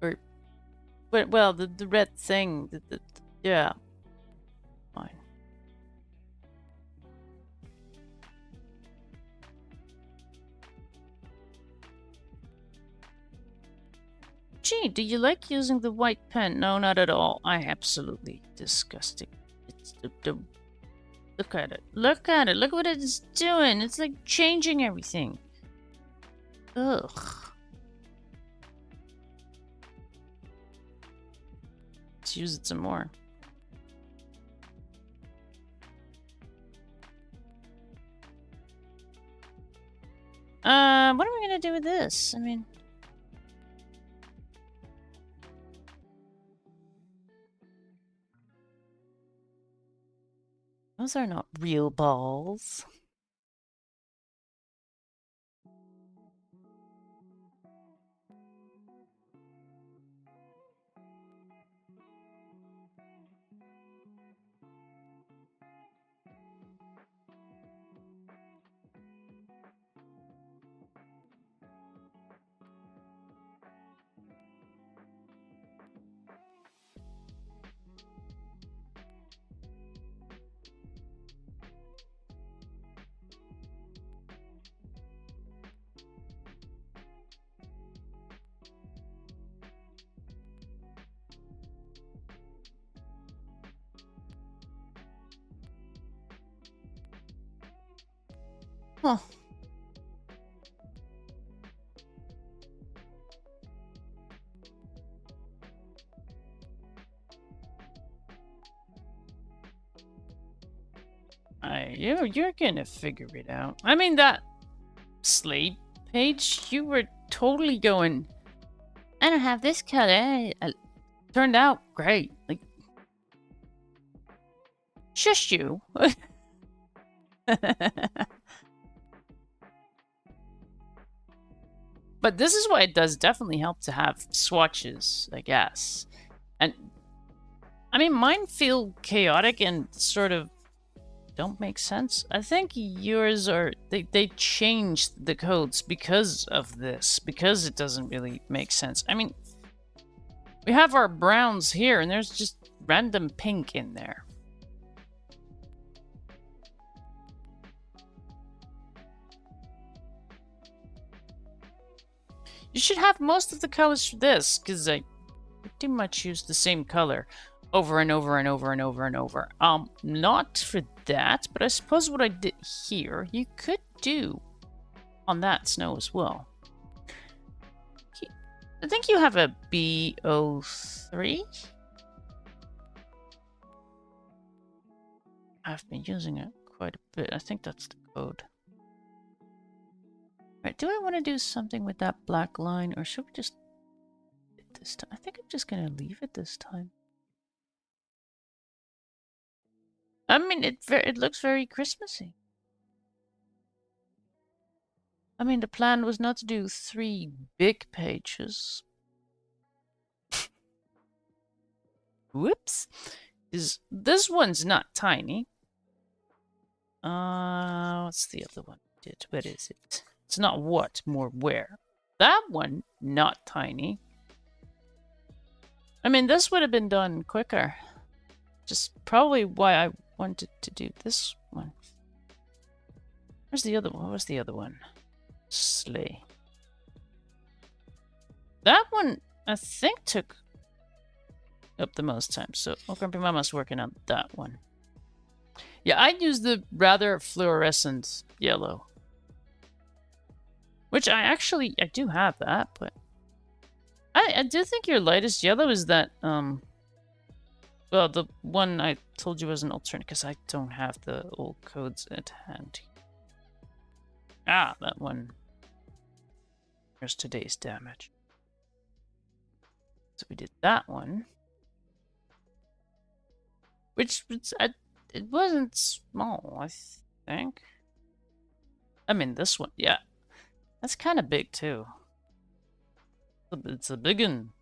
Or, but well, the red thing. Yeah. Fine. Gee, do you like using the white pen? No, not at all. I absolutely disgusting. It's look at it. Look at it. Look what it's doing. It's like changing everything. Ugh. Let's use it some more. What are we gonna do with this? I mean... Those are not real balls. Huh. You're gonna figure it out. I mean, that slate page, you were totally going, I don't have this color. Turned out great. Like, shush you. But this is why it does definitely help to have swatches, I guess. And I mean, mine feel chaotic and sort of don't make sense. I think yours are they changed the codes because of this, because it doesn't really make sense. I mean, we have our browns here and there's just random pink in there. You should have most of the colors for this, because I pretty much use the same color over and over and over and over and over. Not for that, but I suppose what I did here, you could do on that snow as well. I think you have a B03? I've been using it quite a bit. I think that's the code. Right, do I want to do something with that black line, or should we just this time? I think I'm just gonna leave it this time. I mean, it looks very Christmassy. I mean, the plan was not to do 3 big pages. Whoops. This one's not tiny. What's the other one? Where is it? It's not what, more where. That one, not tiny. I mean, this would have been done quicker. Just probably why I wanted to do this one. Where's the other one? What was the other one? Sleigh. That one, I think, took up the most time. So, Grumpy Mama's working on that one. Yeah, I'd use the rather fluorescent yellow. Which I do have that, but I do think your lightest yellow is that, well, the one I told you was an alternate, because I don't have the old codes at hand. Ah, that one. Here's today's damage. So we did that one. Which, it wasn't small, I think. I mean, this one, yeah. That's kind of big, too. It's a big one.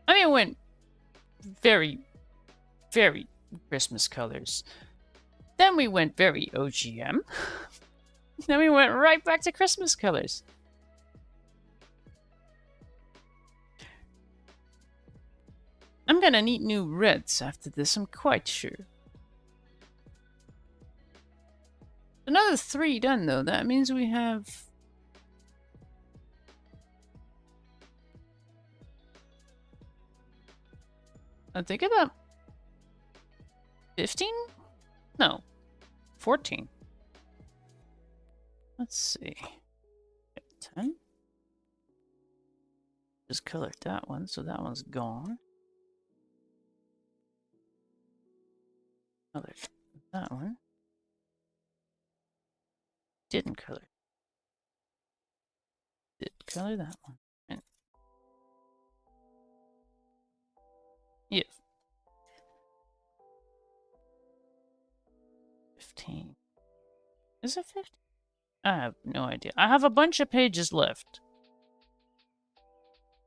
I mean, it went very, very Christmas colors. Then we went very OGM. Then we went right back to Christmas colors. I'm gonna need new reds after this, I'm quite sure. Another 3 done, though. That means we have... I think about 15? No, 14. Let's see. 10. Just colored that one, so that one's gone. Colored that one. Didn't color. Did color that one. And yeah. 15. Is it 15? I have no idea. I have a bunch of pages left.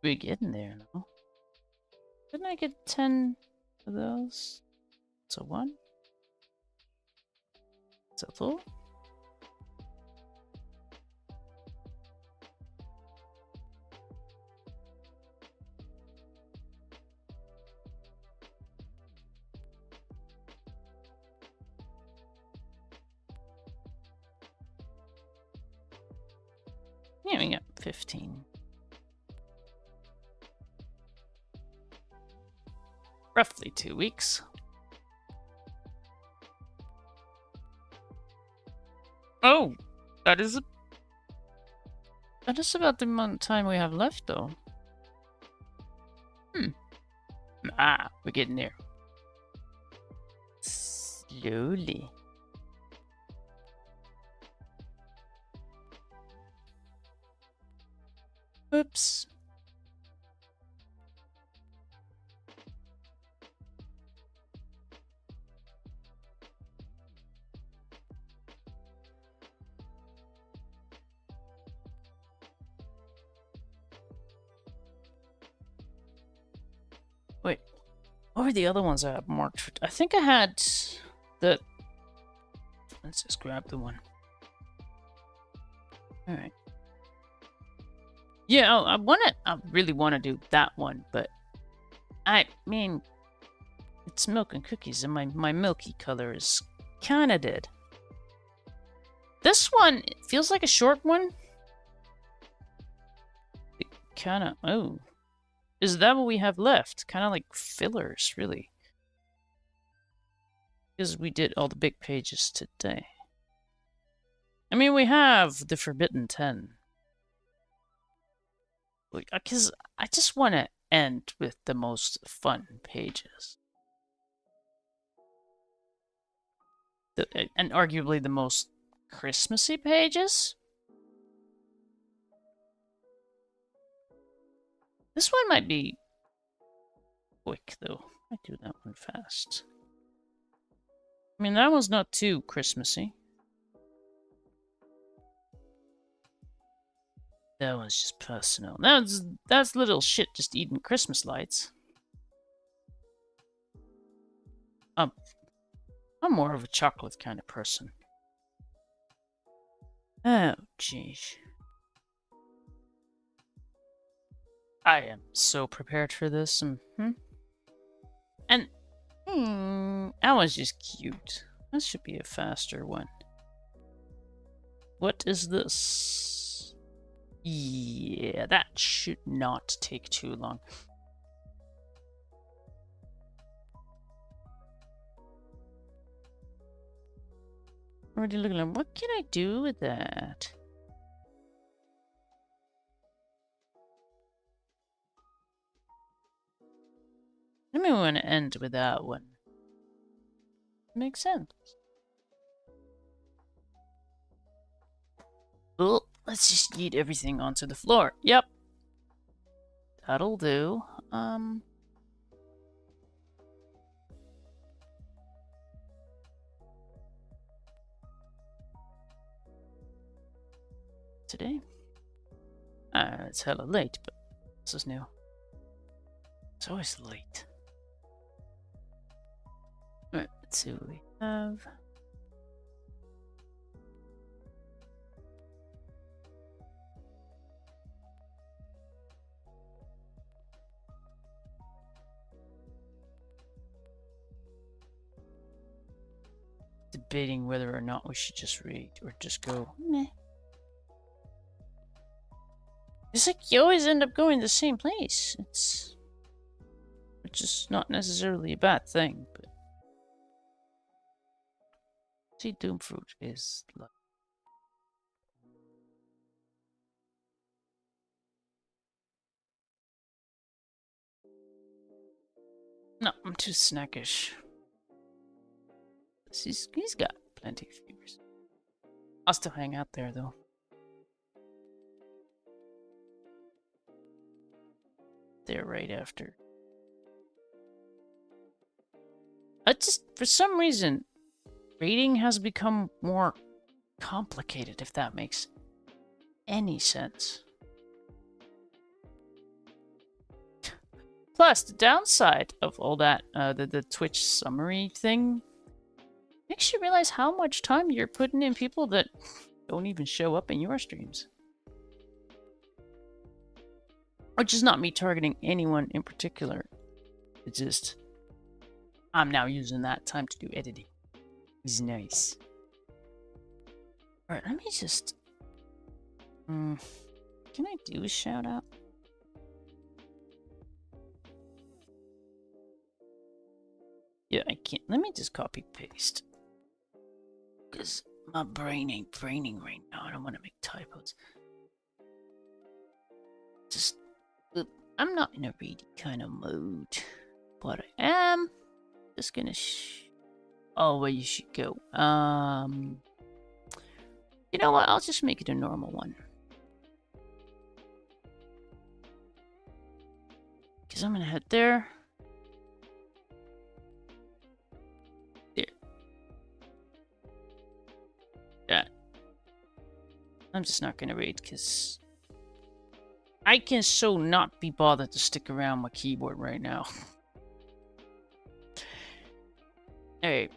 We're getting there now. Didn't I get 10 of those? So 1. So 2. Yeah, we got 15. Roughly 2 weeks. Oh, that is about the amount of time we have left, though. We're getting there. Slowly. Oops. Wait, what were the other ones I have marked for? I think I had the. Let's just grab the one. All right. Yeah, I really want to do that one, but I mean, it's milk and cookies, and my milky color is kind of dead. This one feels like a short one. It kind of. Oh, is that what we have left? Kind of like fillers, really. Because we did all the big pages today. I mean, we have the Forbidden 10. Because I just want to end with the most fun pages. And arguably the most Christmassy pages. This one might be quick, though. I do that one fast. I mean, that one's not too Christmassy. That one's just personal. That's little shit just eating Christmas lights. I'm more of a chocolate kind of person. Oh, jeez. I am so prepared for this. And that one's just cute. That should be a faster one. What is this? Yeah, that should not take too long. Already looking at what can I do with that? I mean, we want to end with that one. Makes sense. Well, let's just yeet everything onto the floor. Yep. That'll do. Today? It's hella late, but this is new. It's always late. Alright, let's see what we have. Debating whether or not we should just read or just go, meh. It's like you always end up going to the same place. Which is not necessarily a bad thing, but see, Doomfruit is like no, I'm too snackish. He's got plenty of viewers. I'll still hang out there though. There right after. I just, for some reason, reading has become more complicated, if that makes any sense. Plus, the downside of all that, the Twitch summary thing, makes you realize how much time you're putting in people that don't even show up in your streams. Which is not me targeting anyone in particular. It's just, I'm now using that time to do editing. It's nice. Alright, let me just... can I do a shout out? Yeah, I can't. Let me just copy paste. Because my brain ain't braining right now. I don't want to make typos. Just... I'm not in a reading kind of mood. But I am just gonna oh, where you should go. You know what? I'll just make it a normal one. Because I'm gonna head there. There. Yeah. I'm just not gonna read because I can so not be bothered to stick around my keyboard right now. Alright.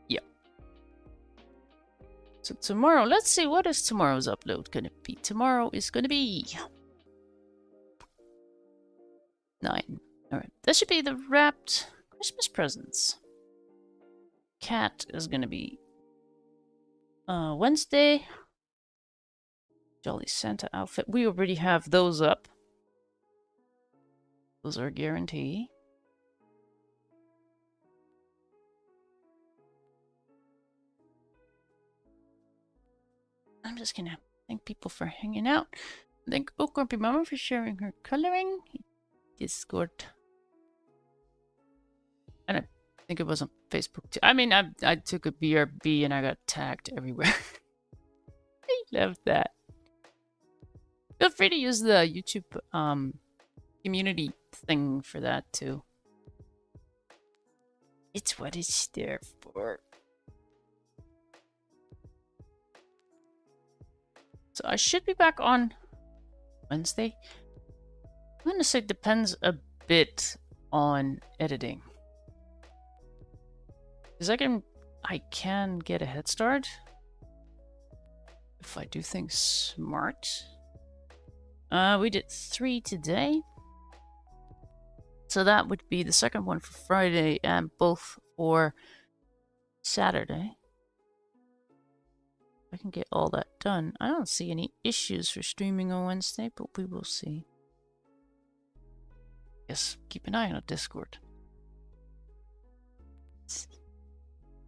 Yeah. So tomorrow, let's see, what is tomorrow's upload gonna be? Tomorrow is gonna be 9. Alright. That should be the wrapped Christmas presents. Cat is gonna be Wednesday. Jolly Santa outfit. We already have those up. Those are a guarantee. I'm just gonna thank people for hanging out. Thank Grumpy Mama for sharing her coloring. Discord. And I think it was on Facebook too. I mean, I took a BRB and I got tagged everywhere. I love that. Feel free to use the YouTube community thing for that too. It's what it's there for. So I should be back on Wednesday. I'm gonna say depends a bit on editing. Because I can get a head start if I do things smart. We did 3 today. So that would be the second one for Friday and both for Saturday. I can get all that done. I don't see any issues for streaming on Wednesday, but we will see. Yes, keep an eye on Discord.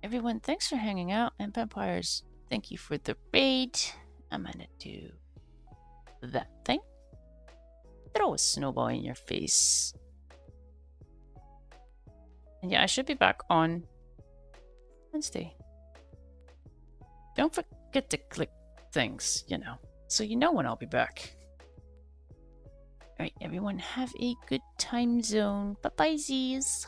Everyone, thanks for hanging out. And Vampires, thank you for the raid. I'm gonna do that thing. Throw a snowball in your face. And yeah, I should be back on Wednesday. Don't forget to click things, you know, so you know when I'll be back. Alright, everyone, have a good time zone. Bye-bye, Z's.